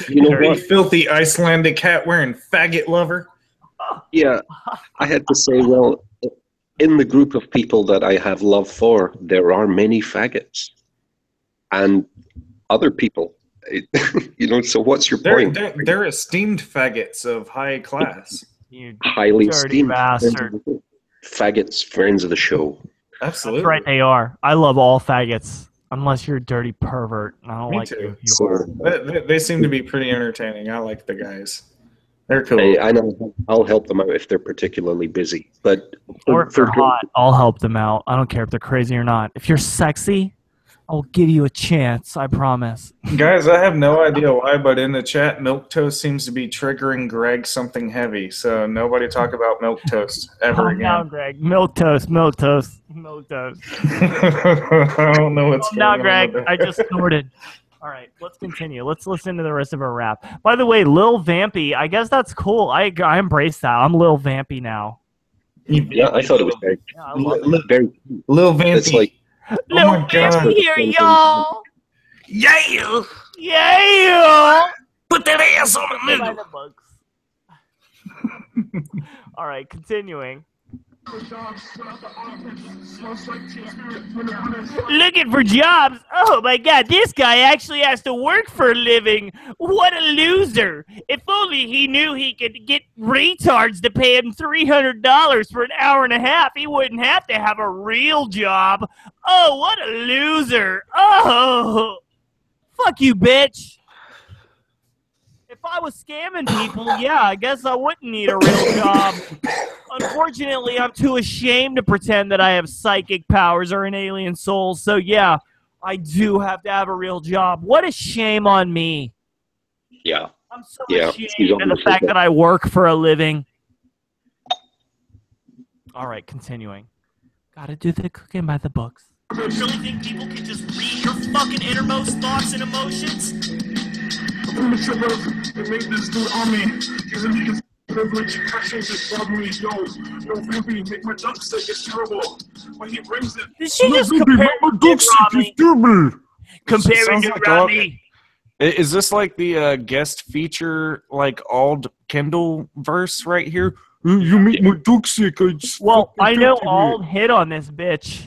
G: You know
I: dirty,
G: what?
I: Filthy Icelandic hat wearing faggot lover.
G: Yeah, I had to say, well, in the group of people that I have love for, there are many faggots. And other people, you know, so what's your point?
I: They're esteemed faggots of high class.
H: You
G: highly
H: dirty
G: esteemed
H: bastard.
G: Faggots, friends of the show.
I: Absolutely.
H: That's right, they are. I love all faggots, unless you're a dirty pervert. I don't like you if you are.
I: They seem to be pretty entertaining. I like the guys. They're cool.
G: Hey, I know. I'll help them out if they're particularly busy. But
H: or if they're hot, I'll help them out. I don't care if they're crazy or not. If you're sexy, I'll give you a chance, I promise.
I: Guys, I have no idea why, but in the chat, milk toast seems to be triggering Greg something heavy. So nobody talk about milk toast ever again.
H: Calm down, Greg. Milk toast, milk toast, milk toast.
I: I don't know what's going on.
H: Now, Greg, I just snorted. All right, let's continue. Let's listen to the rest of her rap. By the way, Lil Vampy, I guess that's cool. I embrace that. I'm Lil Vampy now.
G: Yeah, I thought it was very,
I: Lil Vampy.
G: It's like,
H: Lil Vampy here, y'all.
F: Yeah.
H: Yeah.
F: Put that ass on the middle.
H: All right, continuing. Looking for jobs? Oh my god, this guy actually has to work for a living. What a loser. If only he knew he could get retards to pay him $300 for an hour and a half, he wouldn't have to have a real job. Oh, what a loser. Oh, fuck you, bitch. If I was scamming people, yeah, I guess I wouldn't need a real job. Unfortunately, I'm too ashamed to pretend that I have psychic powers or an alien soul. So, yeah, I do have to have a real job. What a shame on me.
G: Yeah.
H: I'm so ashamed of the fact that I work for a living. All right, continuing. Gotta do the cooking by the books.
O: You really think people can just read your fucking innermost thoughts and emotions?
A: Premature birth, they made this dude on me. Using his privilege, passions just bug me. Yo, Vampy, make my duck sick, it's terrible. When he brings it...
N: Did she just compare my duck sick, it's terrible. Comparing to
I: Sounds like
N: Rami.
I: Is this like the guest feature, like Ald Kendall verse right here? You make my duck sick.
H: Well, I know Ald hit on this bitch.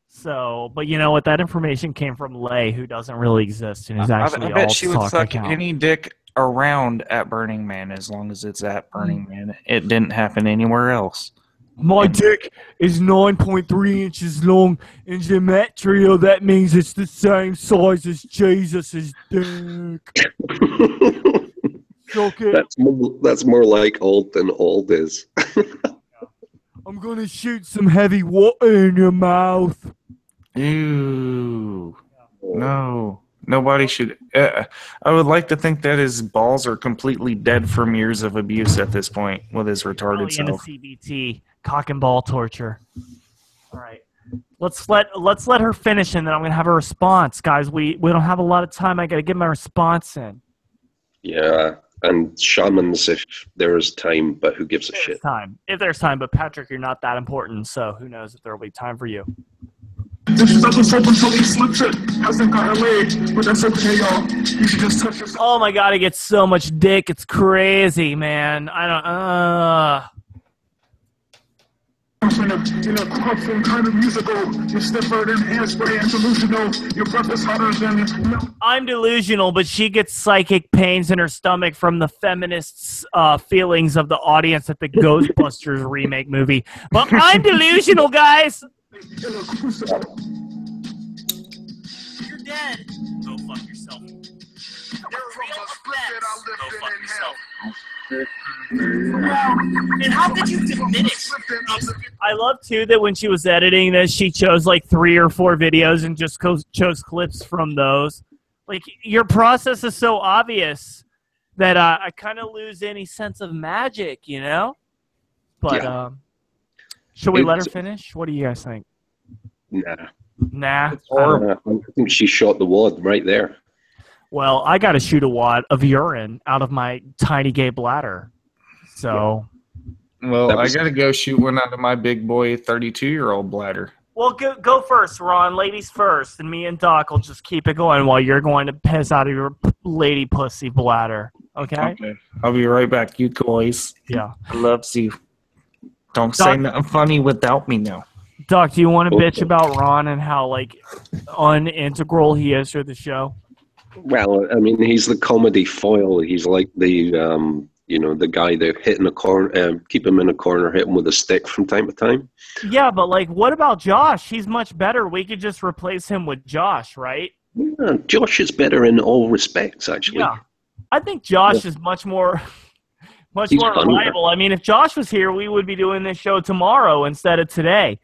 H: So, but you know what? That information came from Lay, who doesn't really exist and is actually
I: I bet
H: Ald's
I: she would
H: talk
I: suck
H: account.
I: any dick around at Burning Man as long as it's at Burning Man. It didn't happen anywhere else.
N: My dick is 9.3 inches long in gematria. That means it's the same size as Jesus' dick. Okay.
G: That's more like old than old is.
N: I'm gonna shoot some heavy water in your mouth.
I: Ew. No. Nobody should. I would like to think that his balls are completely dead from years of abuse at this point with his retarded
H: In a
I: self.
H: CBT, cock and ball torture. All right, let's let her finish, and then I'm gonna have a response, guys. We don't have a lot of time. I gotta get my response in.
G: Yeah, and shamans if there is time, but who gives a shit?
H: If there's time, but Patrick, you're not that important, so who knows if there will be time for you.
A: This is also soap until he slips it. Hasn't got her laid, but that's okay, y'all. You should just touch yourself.
H: Oh my god, I get so much dick. It's crazy, man. I don't.
A: In a crop-film kind of musical, you're stiffer than hairspray and delusional. Your breath is hotter than milk.
H: I'm delusional, but she gets psychic pains in her stomach from the feminists' feelings of the audience at the Ghostbusters remake movie. But I'm delusional, guys.
O: You're dead. Go fuck yourself. They're real effects. Go fuck yourself. And how could you diminish?
H: I love, too, that when she was editing this, she chose like 3 or 4 videos and just chose clips from those. Like, your process is so obvious that I kind of lose any sense of magic, you know? But, should we let her finish? What do you guys think? Nah.
G: I think she shot the wad right there.
H: Well, I got to shoot a wad of urine out of my tiny gay bladder. So.
I: Well, I got to go shoot one out of my big boy 32-year-old bladder.
H: Well, go first, Ron. Ladies first. And me and Doc will just keep it going while you're going to piss out of your lady pussy bladder. Okay?
I: I'll be right back, you guys.
H: Yeah.
I: I love you. Don't say nothing funny without me now.
H: Doc, do you want to bitch about Ron and how, like, unintegral he is to the show?
G: Well, I mean, he's the comedy foil. He's like the, the guy that hit in a corner, keep him in a corner, hit him with a stick from time to time.
H: Yeah, but, like, what about Josh? He's much better. We could just replace him with Josh, right?
G: Yeah, Josh is better in all respects, actually.
H: Yeah. I think Josh is much more
G: funnier.
H: reliable. I mean, if Josh was here, we would be doing this show tomorrow instead of today.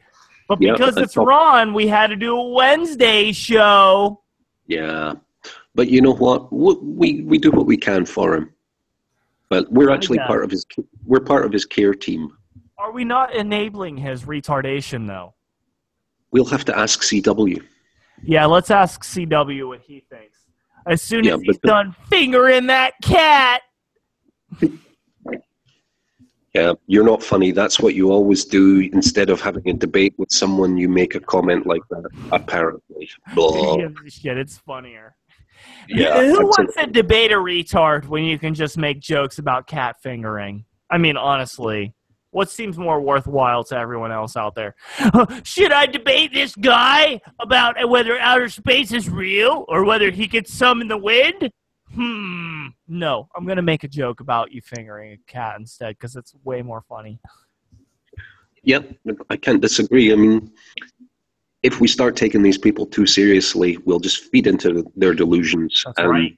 H: But because it's Ron, we had to do a Wednesday show.
G: Yeah. But you know what? We do what we can for him. But we're actually part of his care team.
H: Are we not enabling his retardation, though?
G: We'll have to ask CW.
H: Yeah, let's ask CW what he thinks. As soon as he's done fingering that cat.
G: Yeah, you're not funny. That's what you always do. Instead of having a debate with someone, you make a comment like that, apparently. Blah.
H: Shit, it's funnier.
G: Yeah,
H: Who wants to debate a retard when you can just make jokes about cat fingering? I mean, honestly, what seems more worthwhile to everyone else out there? Should I debate this guy about whether outer space is real or whether he could summon the wind? No, I'm going to make a joke about you fingering a cat instead because it's way more funny.
G: Yep, I can't disagree. I mean, if we start taking these people too seriously, we'll just feed into their delusions.
H: That's right.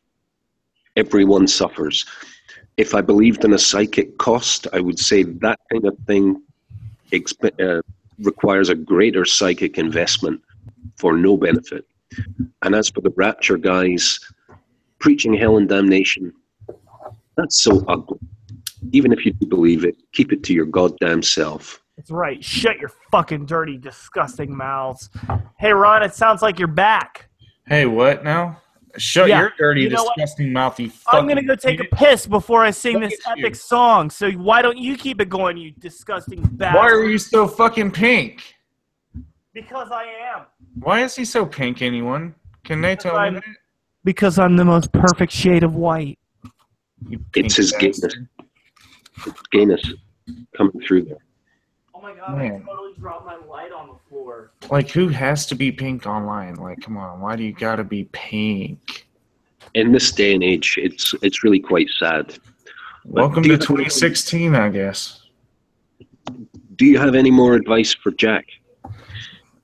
G: Everyone suffers. If I believed in a psychic cost, I would say that kind of thing requires a greater psychic investment for no benefit. And as for the rapture guys, preaching hell and damnation, that's so ugly. Even if you do believe it, keep it to your goddamn self.
H: That's right. Shut your fucking dirty, disgusting mouths. Hey, Ron, it sounds like you're back.
I: Hey, what now? Shut your dirty, disgusting mouth, you fucking...
H: I'm going to go take a piss before I sing this epic song, so why don't you keep it going, you disgusting bastard?
I: Why are you so fucking pink?
H: Because I am.
I: Why is he so pink, anyone? Can they tell me that?
H: Because I'm the most perfect shade of white.
G: It's his gayness. It's gayness coming through there.
H: Oh my god, I totally dropped my light on the floor.
I: Like, who has to be pink online? Like, come on, why do you gotta be pink?
G: In this day and age, it's really quite sad.
I: Welcome to 2016, I guess.
G: Do you have any more advice for Jack?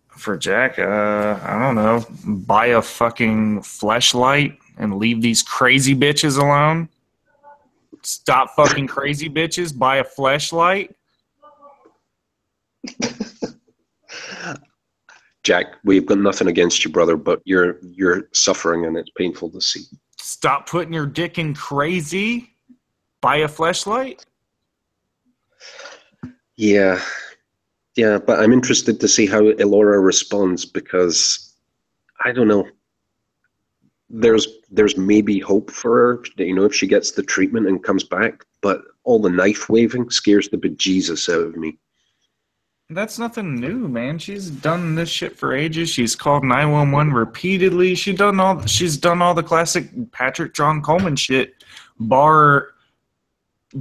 I: For Jack, I don't know. Buy a fucking fleshlight and leave these crazy bitches alone. Stop fucking crazy bitches. Buy a fleshlight.
G: Jack, we've got nothing against you, brother, but you're suffering and it's painful to see.
I: Stop putting your dick in crazy. Buy a fleshlight.
G: Yeah, but I'm interested to see how Elora responds because I don't know. There's maybe hope for her, if she gets the treatment and comes back, but all the knife waving scares the bejesus out of me.
I: That's nothing new, man. She's done this shit for ages. She's called 911 repeatedly. She's done all the classic Patrick John Coleman shit, bar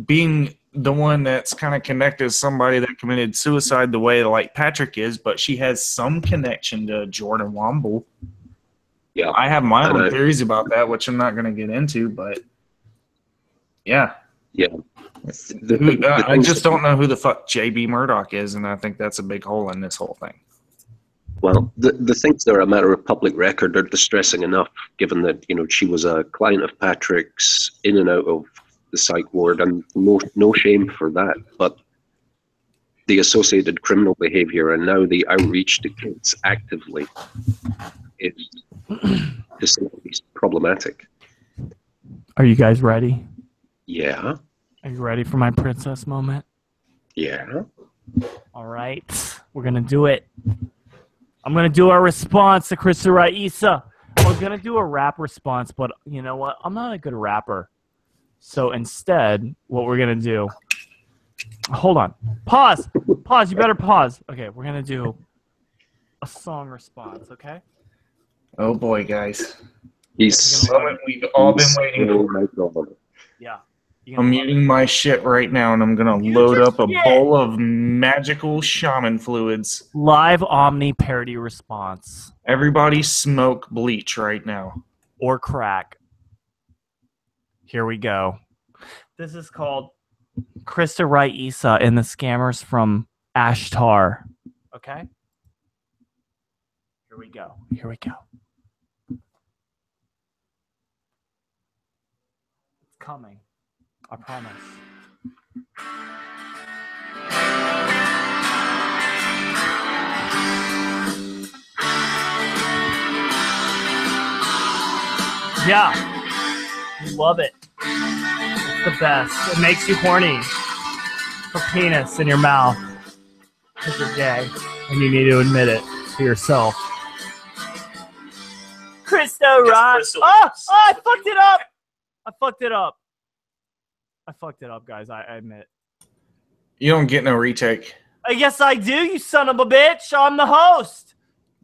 I: being the one that's kind of connected to somebody that committed suicide the way like Patrick is, but she has some connection to Jordan Womble.
G: Yeah,
I: I have my own theories about that, which I'm not going to get into, but yeah.
G: Yeah.
I: I just don't know who the fuck J.B. Murdoch is, and I think that's a big hole in this whole thing.
G: Well, the things that are a matter of public record are distressing enough, given that, she was a client of Patrick's, in and out of the psych ward, and no shame for that. But the associated criminal behavior and now the outreach to kids actively is, to say the least, problematic.
H: Are you guys ready?
G: Yeah.
H: Are you ready for my princess moment?
G: Yeah.
H: All right. We're going to do it. I'm going to do our response to Krista Raisa. We're going to do a rap response, but you know what? I'm not a good rapper. So instead, what we're going to do... Hold on. Pause. You better pause. Okay, we're going to do a song response, okay?
I: Oh boy, guys.
G: He's
I: we've all been waiting for.
H: Yeah.
I: I'm muting my shit right now, and I'm going to load up a bowl of magical shaman fluids.
H: Live Omni parody response.
I: Everybody smoke bleach right now.
H: Or crack. Here we go. This is called Krista Raisa and the Scammers from ASHTAR. Okay? Here we go. It's coming. I promise. Yeah. You love it. It's the best. It makes you horny for penis in your mouth because you're gay and you need to admit it to yourself. Krista, right? Oh, I fucked it up, guys. I admit.
I: You don't get no retake.
H: Yes, I do, you son of a bitch. I'm the host.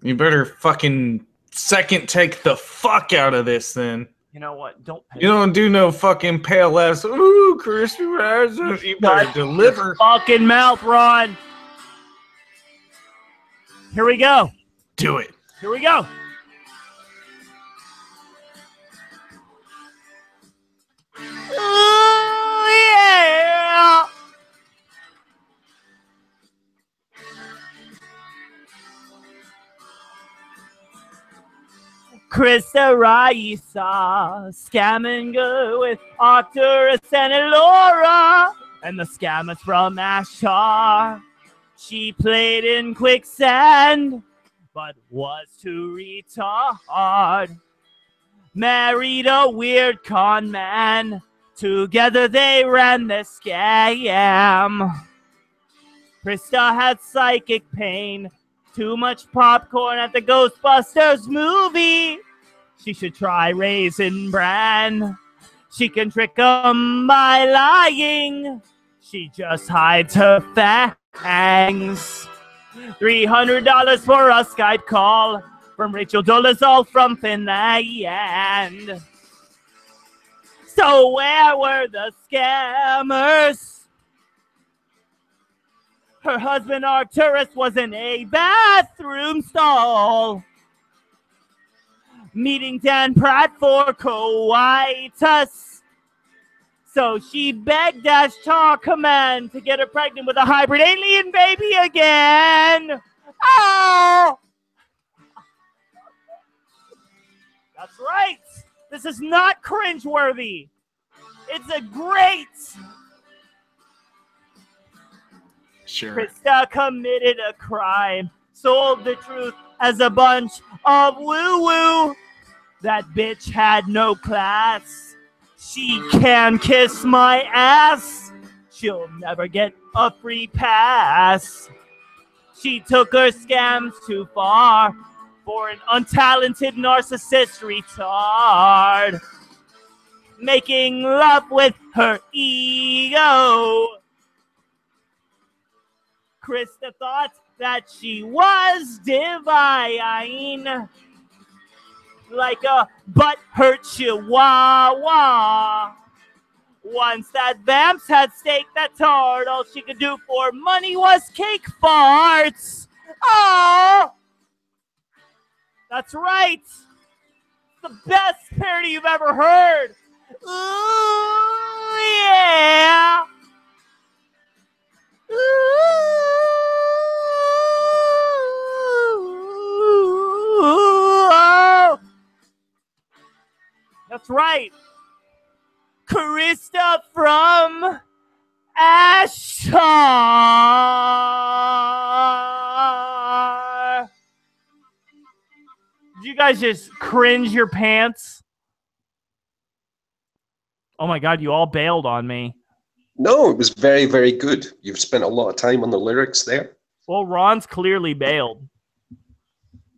I: You better fucking second take the fuck out of this then.
H: You know what?
I: You don't do no fucking pale ass. Ooh, Krista Raisa. You better deliver.
H: Fucking mouth, Ron. Here we go.
I: Do it.
H: Here we go. Yeah. Krista Raisa, scamming good with Arcturus and Elora, and the scammers from ASHTAR. She played in quicksand, but was too retard. Married a weird con man. Together they ran the scam. Krista had psychic pain. Too much popcorn at the Ghostbusters movie. She should try Raisin Bran. She can trick them by lying. She just hides her fangs. $300 for a Skype call from Rachel Dolezal from Finland. So where were the scammers? Her husband Arcturus was in a bathroom stall, meeting Dan Pratt for coitus. So she begged ASHTAR Command to get her pregnant with a hybrid alien baby again. Oh! That's right. This is not cringeworthy. It's a great...
I: Sure.
H: Krista committed a crime, sold the truth as a bunch of woo-woo. That bitch had no class. She can kiss my ass. She'll never get a free pass. She took her scams too far for an untalented narcissist retard, making love with her ego. Krista thought that she was divine, like a butt-hurt chihuahua. Once that Vamps had staked that tart, all she could do for money was cake farts. Oh! That's right. The best parody you've ever heard. Ooh, yeah. Ooh. That's right. Krista from ASHTAR. Did you guys just cringe your pants? Oh my God, you all bailed on me.
G: No, it was very, very good. You've spent a lot of time on the lyrics there.
H: Well, Ron's clearly bailed.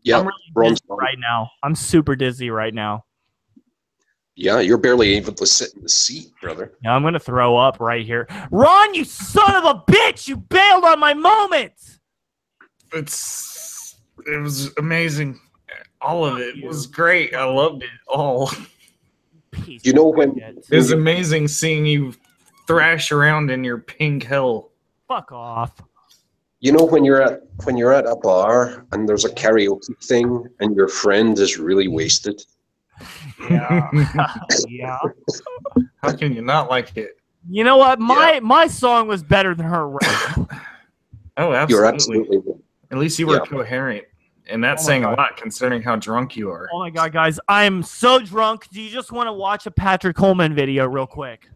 G: Yeah,
H: I'm really dizzy right now. I'm super dizzy right now.
G: Yeah, you're barely able to sit in the seat, brother.
H: Yeah, I'm going to throw up right here. Ron, you son of a bitch! You bailed on my moment!
I: It was amazing. All of it was great. I loved it all.
G: You know when...
I: It was amazing seeing you thrash around in your pink hell.
H: Fuck off.
G: You know when you're at a bar and there's a karaoke thing and your friend is really wasted?
H: Yeah. Yeah.
I: How can you not like it?
H: You know what? My song was better than her rap.
I: Oh, absolutely.
G: You're absolutely right.
I: At least you were coherent. And that's saying a lot considering how drunk you are.
H: Oh my God, guys. I'm so drunk. Do you just want to watch a Patrick Coleman video real quick?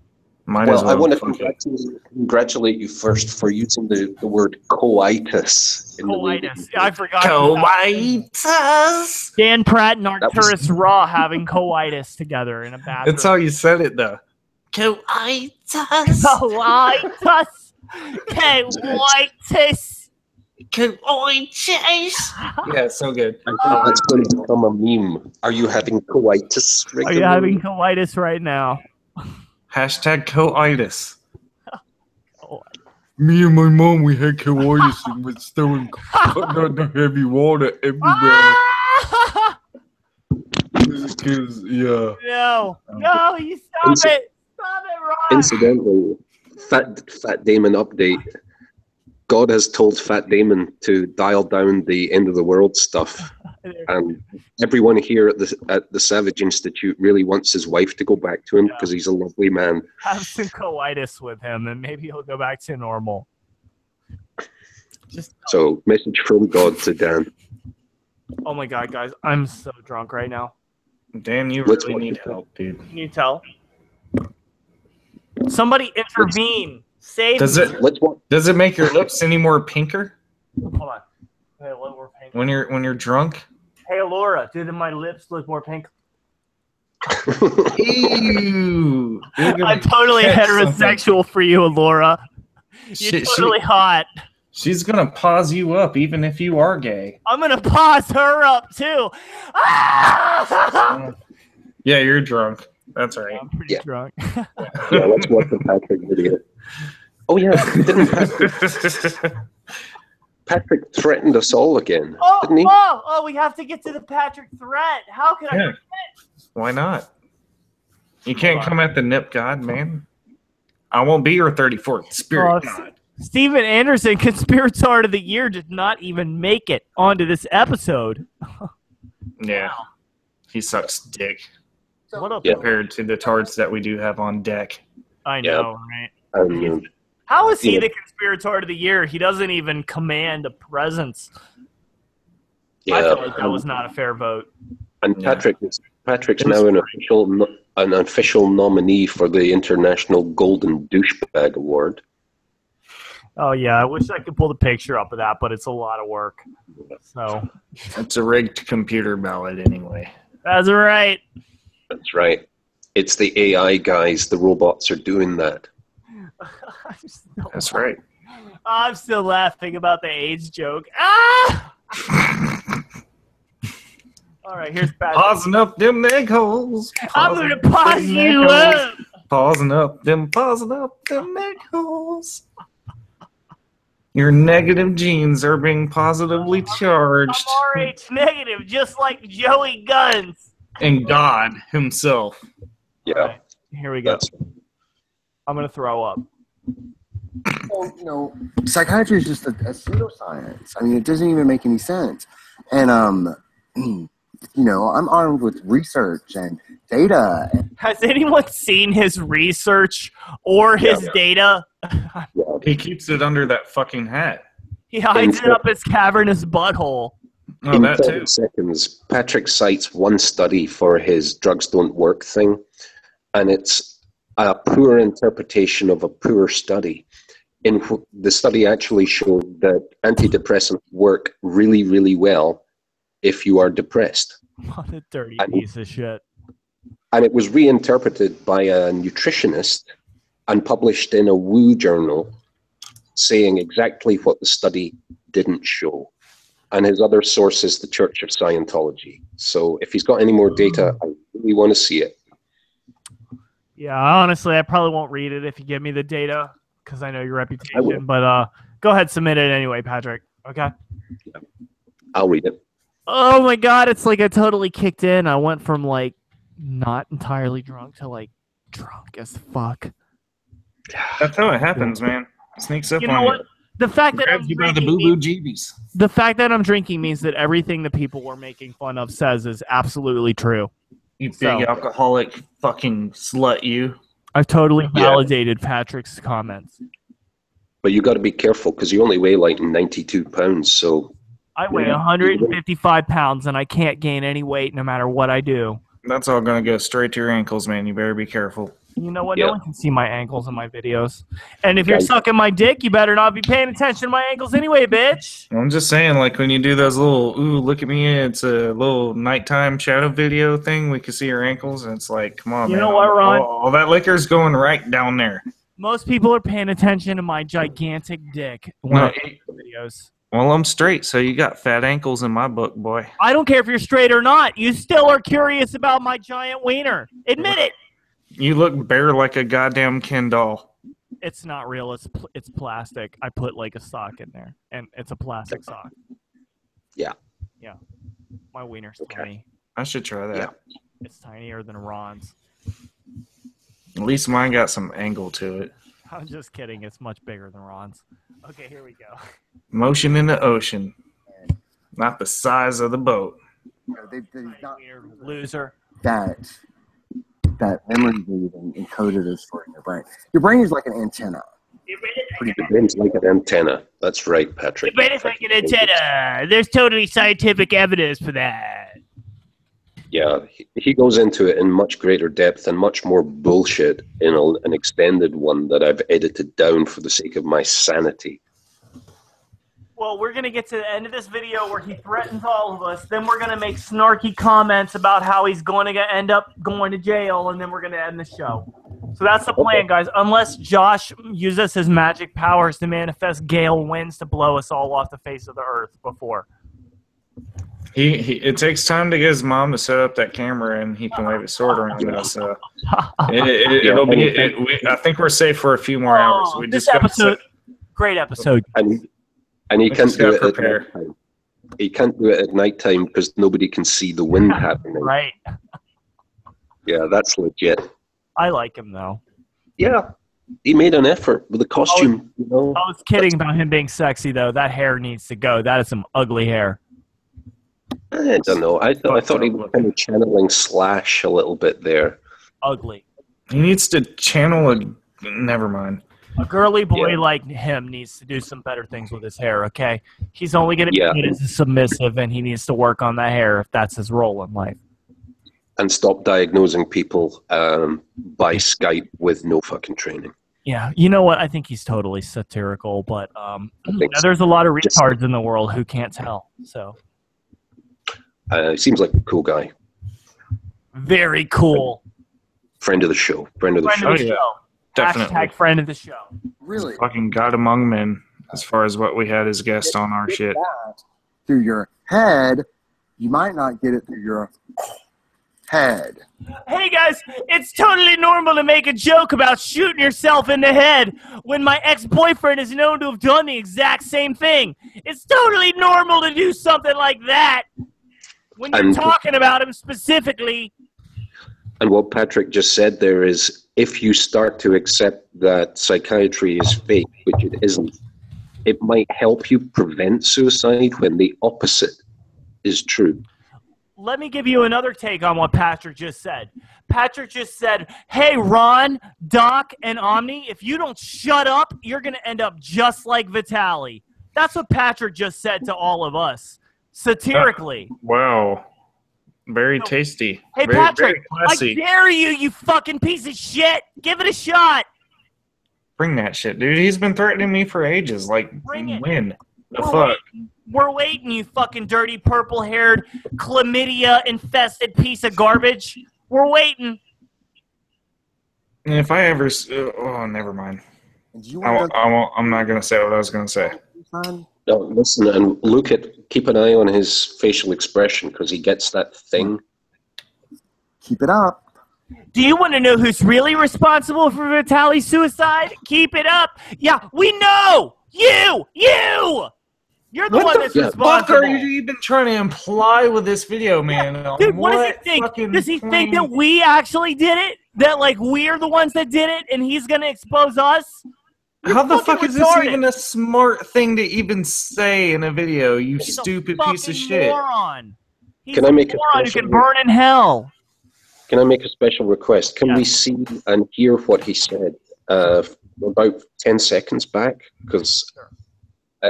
I: Might as well.
G: I want to congratulate you first for using the word coitus.
H: Coitus. I forgot.
I: Coitus.
H: Dan Pratt and Arcturus Raw having coitus together in a bathroom.
I: That's how you said it, though.
H: Coitus. Coitus. Coitus.
I: Coitus. Yeah, so good.
G: I think that's going to become a meme. Are you having coitus regularly?
H: Are you having coitus right now?
I: Hashtag coitus. Me and my mom, we had coitus and was throwing the heavy water everywhere. Yeah.
H: No, you stop it. Stop it, Ron.
G: Incidentally, Fat Damon update. God has told Fat Damon to dial down the end of the world stuff. And everyone here at the Savage Institute really wants his wife to go back to him because he's a lovely man.
H: Have some coitus with him, and maybe he'll go back to normal.
G: So, message from God to Dan.
H: Oh my God, guys, I'm so drunk right now.
I: Dan, you really need help, dude.
H: Can you tell? Somebody intervene. Save
I: Does
H: me.
I: it make your lips any more pinker?
H: Hold on. Hey, a little more pink.
I: When you're drunk?
H: Hey, Laura, did my lips look more pink?
I: Ew.
H: I'm totally heterosexual for you, Laura. You're totally hot.
I: She's gonna pause you up even if you are gay.
H: I'm gonna pause her up too.
I: Yeah, you're drunk. That's right.
H: I'm pretty drunk.
G: Yeah, let's watch the Patrick video. Oh yeah, didn't Patrick threatened us all again, didn't he?
H: Oh, we have to get to the Patrick threat. How could I forget?
I: Why not? You can't come at the Nip God, man. I won't be your 34th spirit God.
H: Steven Anderson, Conspirator of the Year, did not even make it onto this episode.
I: Yeah. He sucks dick.
H: What up?
I: Compared to the tards that we do have on deck.
H: I know, right? How is he the Conspirator of the Year? He doesn't even command a presence.
G: Yeah,
H: I feel like that was not a fair vote.
G: And Patrick's now an official nominee for the International Golden Douchebag Award.
H: Oh yeah, I wish I could pull the picture up of that, but it's a lot of work. So
I: it's a rigged computer ballot anyway.
H: That's right.
G: That's right. It's the AI guys. The robots are doing that.
I: That's right.
H: I'm still laughing about the AIDS joke. Ah! All right, here's Patrick.
I: Pausing up them egg holes.
H: I'm going to pause you up.
I: Pausing up them egg holes. Your negative genes are being positively charged.
H: I'm RH negative, just like Joey Guns.
I: And God himself.
G: Yeah.
H: Right, here we go. I'm going to throw up.
B: Well, psychiatry is just a pseudoscience. I mean, it doesn't even make any sense. And, I'm armed with research and data.
H: Has anyone seen his research or his data?
I: He keeps it under that fucking hat.
H: He hides it up his cavernous butthole.
G: In 30 seconds, Patrick cites one study for his drugs don't work thing, and it's a poor interpretation of a poor study. The study actually showed that antidepressants work really, really well if you are depressed.
H: What a dirty piece of shit.
G: And it was reinterpreted by a nutritionist and published in a Woo journal saying exactly what the study didn't show. And his other source is the Church of Scientology. So if he's got any more data, I really want to see it.
H: Yeah, honestly, I probably won't read it if you give me the data because I know your reputation. But go ahead, submit it anyway, Patrick. Okay?
G: Yeah. I'll read it.
H: Oh my God, it's like I totally kicked in. I went from like not entirely drunk to like drunk as fuck.
I: That's how it happens, man. It sneaks up on you.
H: The fact that
I: grabs you by the boo-boo jeebies.
H: The fact that I'm drinking means that everything the people we're making fun of says is absolutely true.
I: You big alcoholic fucking slut, you.
H: I've totally validated Patrick's comments.
G: But you got to be careful because you only weigh like 92 pounds. So
H: I weigh 155 pounds and I can't gain any weight no matter what I do.
I: That's all going to go straight to your ankles, man. You better be careful.
H: You know what? No one can see my ankles in my videos. And if you're sucking my dick, you better not be paying attention to my ankles anyway, bitch.
I: I'm just saying, like, when you do those little, ooh, look at me, it's a little nighttime shadow video thing, we can see your ankles, and it's like, come on, man.
H: You know what, Ron?
I: All that liquor's going right down there.
H: Most people are paying attention to my gigantic dick when I make videos.
I: Well, I'm straight, so you got fat ankles in my book, boy.
H: I don't care if you're straight or not. You still are curious about my giant wiener. Admit it.
I: You look bare like a goddamn Ken doll.
H: It's not real. It's plastic. I put like a sock in there, and it's a plastic sock.
G: Yeah.
H: Yeah. My wiener's tiny.
I: I should try that.
G: Yeah.
H: It's tinier than Ron's.
I: At least mine got some angle to it.
H: I'm just kidding. It's much bigger than Ron's. Okay, here we go.
I: Motion in the ocean. Not the size of the boat.
H: Loser.
B: That memory reading encoded is for your brain. Your brain is like an antenna.
G: Your brain's like an antenna. That's right, Patrick.
H: Your brain is like an antenna. There's totally scientific evidence for that.
G: Yeah, he goes into it in much greater depth and much more bullshit in an extended one that I've edited down for the sake of my sanity.
H: Well, we're going to get to the end of this video where he threatens all of us. Then we're going to make snarky comments about how he's going to end up going to jail, and then we're going to end the show. So that's the plan, guys. Unless Josh uses his magic powers to manifest gale winds to blow us all off the face of the earth before.
I: It takes time to get his mom to set up that camera, and he can wave his sword around us. It'll be. I think we're safe for a few more hours. We
H: This
I: just
H: episode, great episode.
G: And he can't do it at nighttime. He can't do it at nighttime because nobody can see the wind happening.
H: Right.
G: Yeah, that's legit.
H: I like him though.
G: Yeah, he made an effort with the costume.
H: I was kidding about him being sexy though. That hair needs to go. That is some ugly hair.
G: I don't know. I thought he was kind of channeling Slash a little bit there.
H: Ugly.
I: He needs to channel a. Never mind.
H: A girly boy like him needs to do some better things with his hair, okay? He's only going to be good as a submissive, and he needs to work on that hair if that's his role in life.
G: And stop diagnosing people by Skype with no fucking training.
H: Yeah, you know what? I think he's totally satirical, but there's a lot of retards in the world who can't tell. So
G: he seems like a cool guy.
H: Very cool.
G: Friend of the show. Friend of the show.
I: Oh, yeah. Definitely.
H: Hashtag friend of the show.
C: Really?
I: Fucking God among men, as far as what we had as guests on our shit.
C: Through your head, you might not get it through your head.
H: Hey guys, it's totally normal to make a joke about shooting yourself in the head when my ex-boyfriend is known to have done the exact same thing. It's totally normal to do something like that when you're talking about him specifically.
G: And what Patrick just said there is, if you start to accept that psychiatry is fake, which it isn't, it might help you prevent suicide when the opposite is true.
H: Let me give you another take on what Patrick just said. Patrick just said, hey, Ron, Doc, and Omni, if you don't shut up, you're going to end up just like Vitaly. That's what Patrick just said to all of us, satirically.
I: Wow. Very tasty.
H: Hey,
I: very,
H: Patrick,
I: very classy.
H: I dare you, you fucking piece of shit. Give it a shot.
I: Bring that shit, dude. He's been threatening me for ages. Like,
H: Bring it.
I: when? The fuck?
H: We're waiting, you fucking dirty, purple-haired, chlamydia-infested piece of garbage. We're waiting.
I: And if I ever... oh, never mind. I'm not going to say what I was going to say.
G: No, listen, and keep an eye on his facial expression because he gets that thing.
C: Keep it up.
H: Do you want to know who's really responsible for Vitaly's suicide? Keep it up. Yeah, we know. You. You're the one that's responsible.
I: What the fuck are you even trying to imply with this video, man?
H: Dude, what does he think? Does he think that we actually did it? That, like, we're the ones that did it and he's going to expose us?
I: How the fuck is this even a smart thing to even say in a video, you stupid piece of shit?
H: Moron. He's
G: Can I make a
H: moron who can burn in hell.
G: Can I make a special request? Can we see and hear what he said about 10 seconds back? Because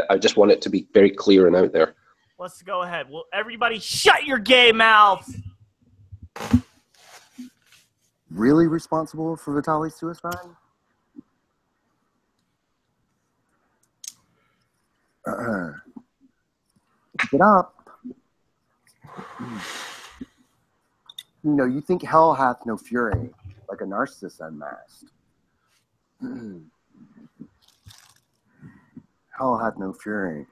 G: I just want it to be very clear and out there.
H: Let's go ahead. Well, everybody shut your gay mouths.
C: Really responsible for Vitaly's suicide? Keep it up. You think hell hath no fury, like a narcissist unmasked. Hell hath no fury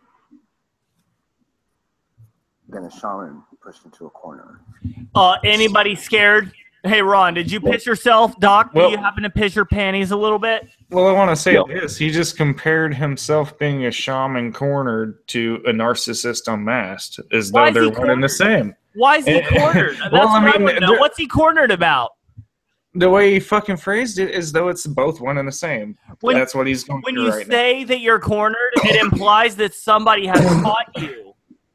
C: than a shaman pushed into a corner.
H: Anybody scared? Hey, Ron, did you piss yourself? Doc, do you happen to piss your panties a little bit?
I: Well, I want to say this. He just compared himself being a shaman cornered to a narcissist unmasked, as though they're one and the same.
H: Why is he cornered? That's what I want to know. What's he cornered about?
I: The way he fucking phrased it is though it's both one and the same. That's what he's going through right now. When
H: you say that you're cornered, it implies that somebody has caught you.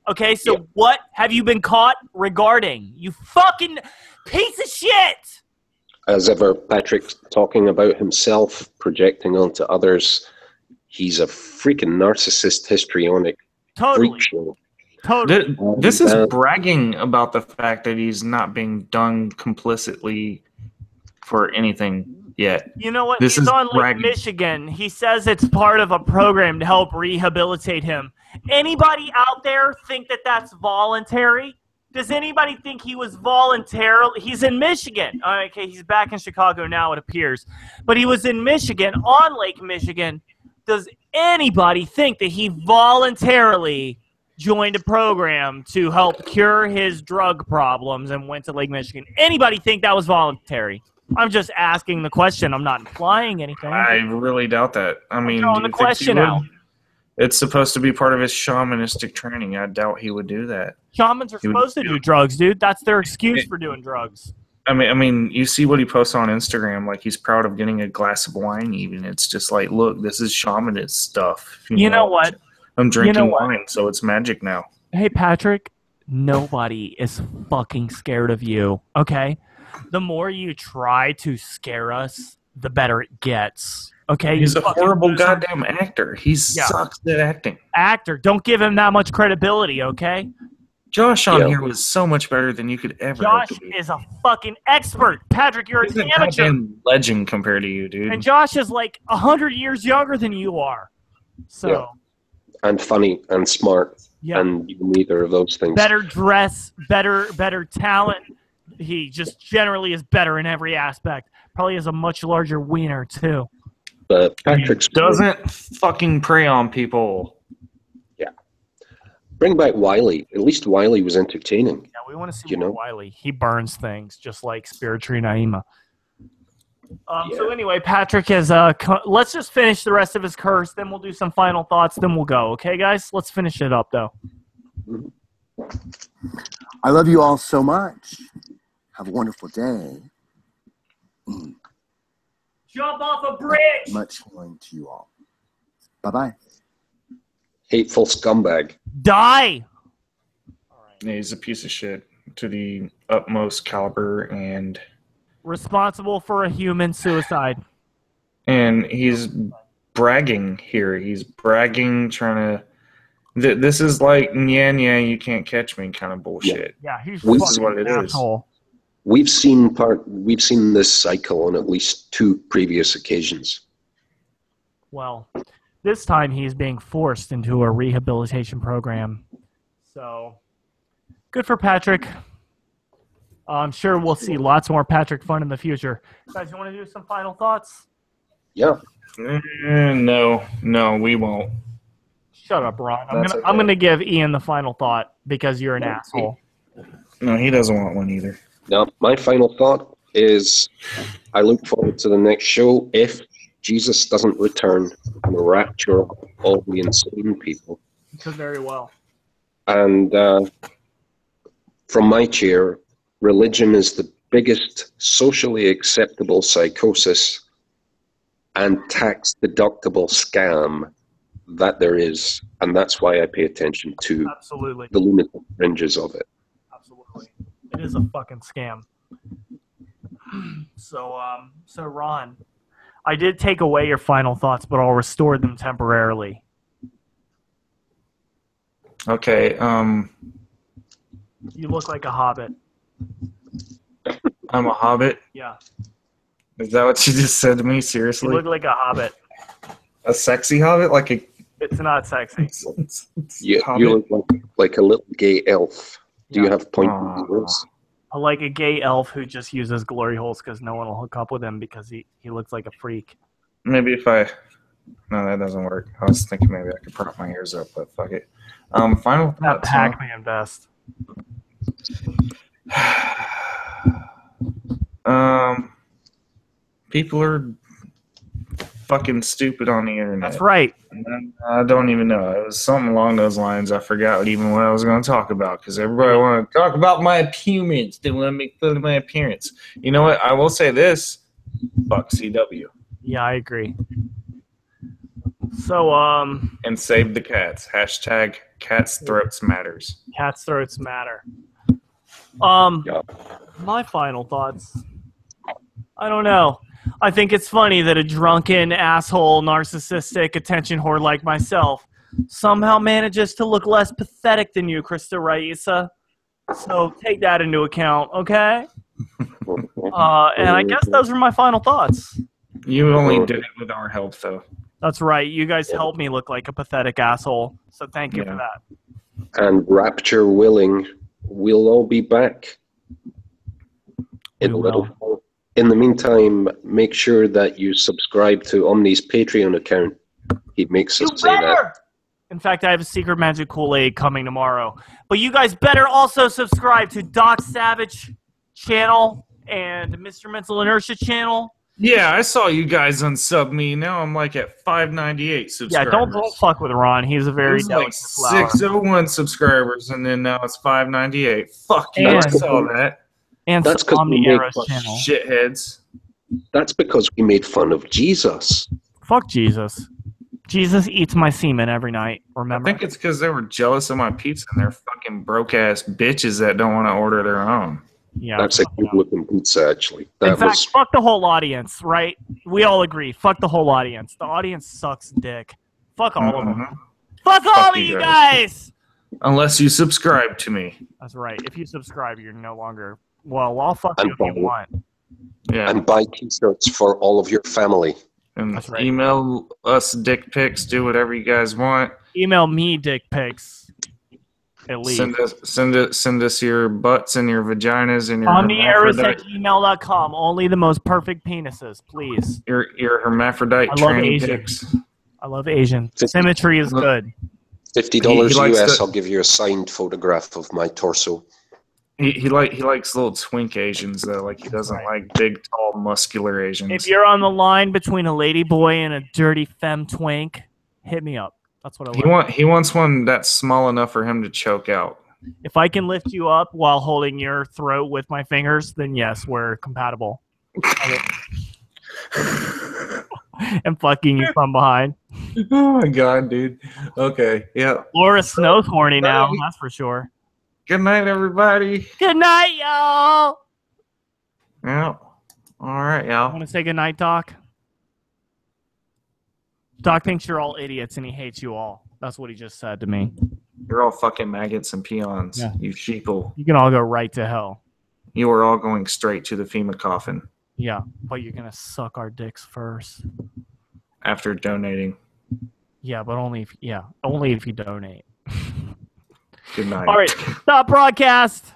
H: Okay, so what have you been caught regarding? You fucking piece of shit!
G: As ever, Patrick talking about himself, projecting onto others. He's a freaking narcissist, histrionic freak show.
H: Totally.
I: This is bragging about the fact that he's not being done complicitly for anything yet.
H: You know what? He's on Lake Michigan. He says it's part of a program to help rehabilitate him. Anybody out there think that that's voluntary? Does anybody think he was voluntarily? He's in Michigan. Okay, he's back in Chicago now, it appears. But he was in Michigan, on Lake Michigan. Does anybody think that he voluntarily joined a program to help cure his drug problems and went to Lake Michigan? Anybody think that was voluntary? I'm just asking the question. I'm not implying anything.
I: I really doubt that. I mean,
H: throwing the question out.
I: It's supposed to be part of his shamanistic training. I doubt he would do that.
H: Shamans are supposed to do drugs, dude. That's their excuse for doing drugs.
I: I mean, you see what he posts on Instagram. Like, he's proud of getting a glass of wine even. It's just like, look, this is shamanist stuff.
H: You know what?
I: I'm drinking wine, so it's magic now.
H: Hey, Patrick, nobody is fucking scared of you, okay? The more you try to scare us, the better it gets. Okay,
I: he's a horrible goddamn actor. He sucks at acting.
H: Actor, don't give him that much credibility, okay?
I: Josh on here was so much better than you could ever.
H: Josh is a fucking expert. Patrick, you're an amateur.
I: Goddamn legend compared to you, dude.
H: And Josh is like 100 years younger than you are. So.
G: And funny and smart.
H: Yeah.
G: And neither of those things.
H: Better dress, better talent. He just generally is better in every aspect. Probably has a much larger wiener too.
G: But Patrick
I: doesn't fucking prey on people.
G: Yeah. Bring back Wiley. At least Wiley was entertaining.
H: Yeah, we want to see more Wiley. He burns things just like Spiritree Naima. So anyway, Patrick has let's just finish the rest of his curse, then we'll do some final thoughts, then we'll go. Okay, guys? Let's finish it up, though.
C: I love you all so much. Have a wonderful day.
H: Jump off a bridge!
C: Much healing to you all. Bye-bye.
G: Hateful scumbag.
H: Die!
I: Yeah, he's a piece of shit to the utmost caliber and...
H: responsible for a human suicide.
I: And he's bragging here. He's bragging, trying to... This is like, yeah, you can't catch me kind of bullshit.
H: Yeah, he's
I: this is what it
H: asshole.
I: is.
G: We've seen this cycle on at least 2 previous occasions.
H: Well, this time he's being forced into a rehabilitation program. So, good for Patrick. I'm sure we'll see lots more Patrick fun in the future. Guys, you want to do some final thoughts?
G: Yeah.
I: No, we won't.
H: Shut up, Ron. I'm gonna give Ian the final thought because you're an asshole.
I: No, he doesn't want one either.
G: Now, my final thought is I look forward to the next show if Jesus doesn't return and rapture all the insane people.
H: Could very well.
G: And from my chair, religion is the biggest socially acceptable psychosis and tax-deductible scam that there is. And that's why I pay attention to the lunatic fringes of it.
H: Absolutely. It is a fucking scam. So Ron, I did take away your final thoughts, but I'll restore them temporarily.
I: Okay,
H: You look like a hobbit.
I: I'm a hobbit?
H: Yeah.
I: Is that what you just said to me? Seriously?
H: You look like a hobbit.
I: A sexy hobbit? Like a...
H: It's not sexy.
G: You look like a little gay elf. Do you have pointed ears?
H: Like a gay elf who just uses glory holes because no one will hook up with him because he looks like a freak.
I: Maybe if I... No, that doesn't work. I was thinking maybe I could prop my ears up, but fuck it. Final
H: That
I: thoughts.
H: Pac-Man vest.
I: People are fucking stupid on the internet.
H: That's right.
I: I don't even know. It was something along those lines. I forgot even what I was going to talk about because everybody wanted to talk about my appearance. They want to make fun of my appearance. You know what? I will say this. Fuck CW.
H: Yeah, I agree. So,
I: And save the cats. Hashtag cats throats matters.
H: Cats throats matter. My final thoughts. I don't know. I think it's funny that a drunken, asshole, narcissistic attention whore like myself somehow manages to look less pathetic than you, Krista Raisa. So take that into account, okay? And I guess those are my final thoughts.
I: You only did it with our help, though.
H: That's right. You guys helped me look like a pathetic asshole. So thank you for that.
G: And rapture willing, we'll all be back in a little while. In the meantime, make sure that you subscribe to Omni's Patreon account. He makes us say that.
H: In fact, I have a secret magic Kool-Aid coming tomorrow. But you guys better also subscribe to Doc Savage channel and Mr. Mental Inertia channel.
I: Yeah, I saw you guys unsub me. Now I'm like at 598 subscribers.
H: Yeah, don't fuck with Ron. He's a very delicate flower.
I: 601 subscribers, and then now it's 598. Fuck you, I saw that.
H: And
G: that's because we made fun
H: channel.
I: Shitheads.
G: That's because we made fun of Jesus.
H: Fuck Jesus. Jesus eats my semen every night, remember?
I: I think it's because they were jealous of my pizza and they're fucking broke-ass bitches that don't want to order their own.
H: Yeah,
G: that's a good-looking pizza, actually.
H: In fact, fuck the whole audience, right? We all agree. Fuck the whole audience. The audience sucks dick. Fuck all of them. Fuck all of you guys!
I: Unless you subscribe to me.
H: That's right. If you subscribe, you're no longer... Well, I'll fuck you if you want.
I: Yeah.
G: And buy t-shirts for all of your family.
I: And email us dick pics. Do whatever you guys want.
H: Email me dick pics. At least.
I: Send us your butts and your vaginas and your
H: omnieris@gmail.com. Only the most perfect penises, please.
I: Your hermaphrodite tranny pics.
H: I love Asian. Symmetry is good.
G: $50 US. I'll give you a signed photograph of my torso.
I: He likes little twink Asians though. Like he doesn't like big, tall, muscular Asians.
H: If you're on the line between a lady boy and a dirty femme twink, hit me up. That's what I want.
I: He wants one that's small enough for him to choke out.
H: If I can lift you up while holding your throat with my fingers, then yes, we're compatible. And fucking you from behind.
I: Oh my god, dude. Okay, yeah.
H: Laura Snow's horny now, that's for sure.
I: Good night, everybody.
H: Good night, y'all.
I: Yeah. All right, y'all.
H: Want to say good night, Doc? Doc thinks you're all idiots and he hates you all. That's what he just said to me.
I: You're all fucking maggots and peons, you sheeple.
H: You can all go right to hell.
I: You are all going straight to the FEMA coffin.
H: Yeah, but you're going to suck our dicks first.
I: After donating.
H: Yeah, but only if you donate.
I: Good night.
H: All right, stop broadcast.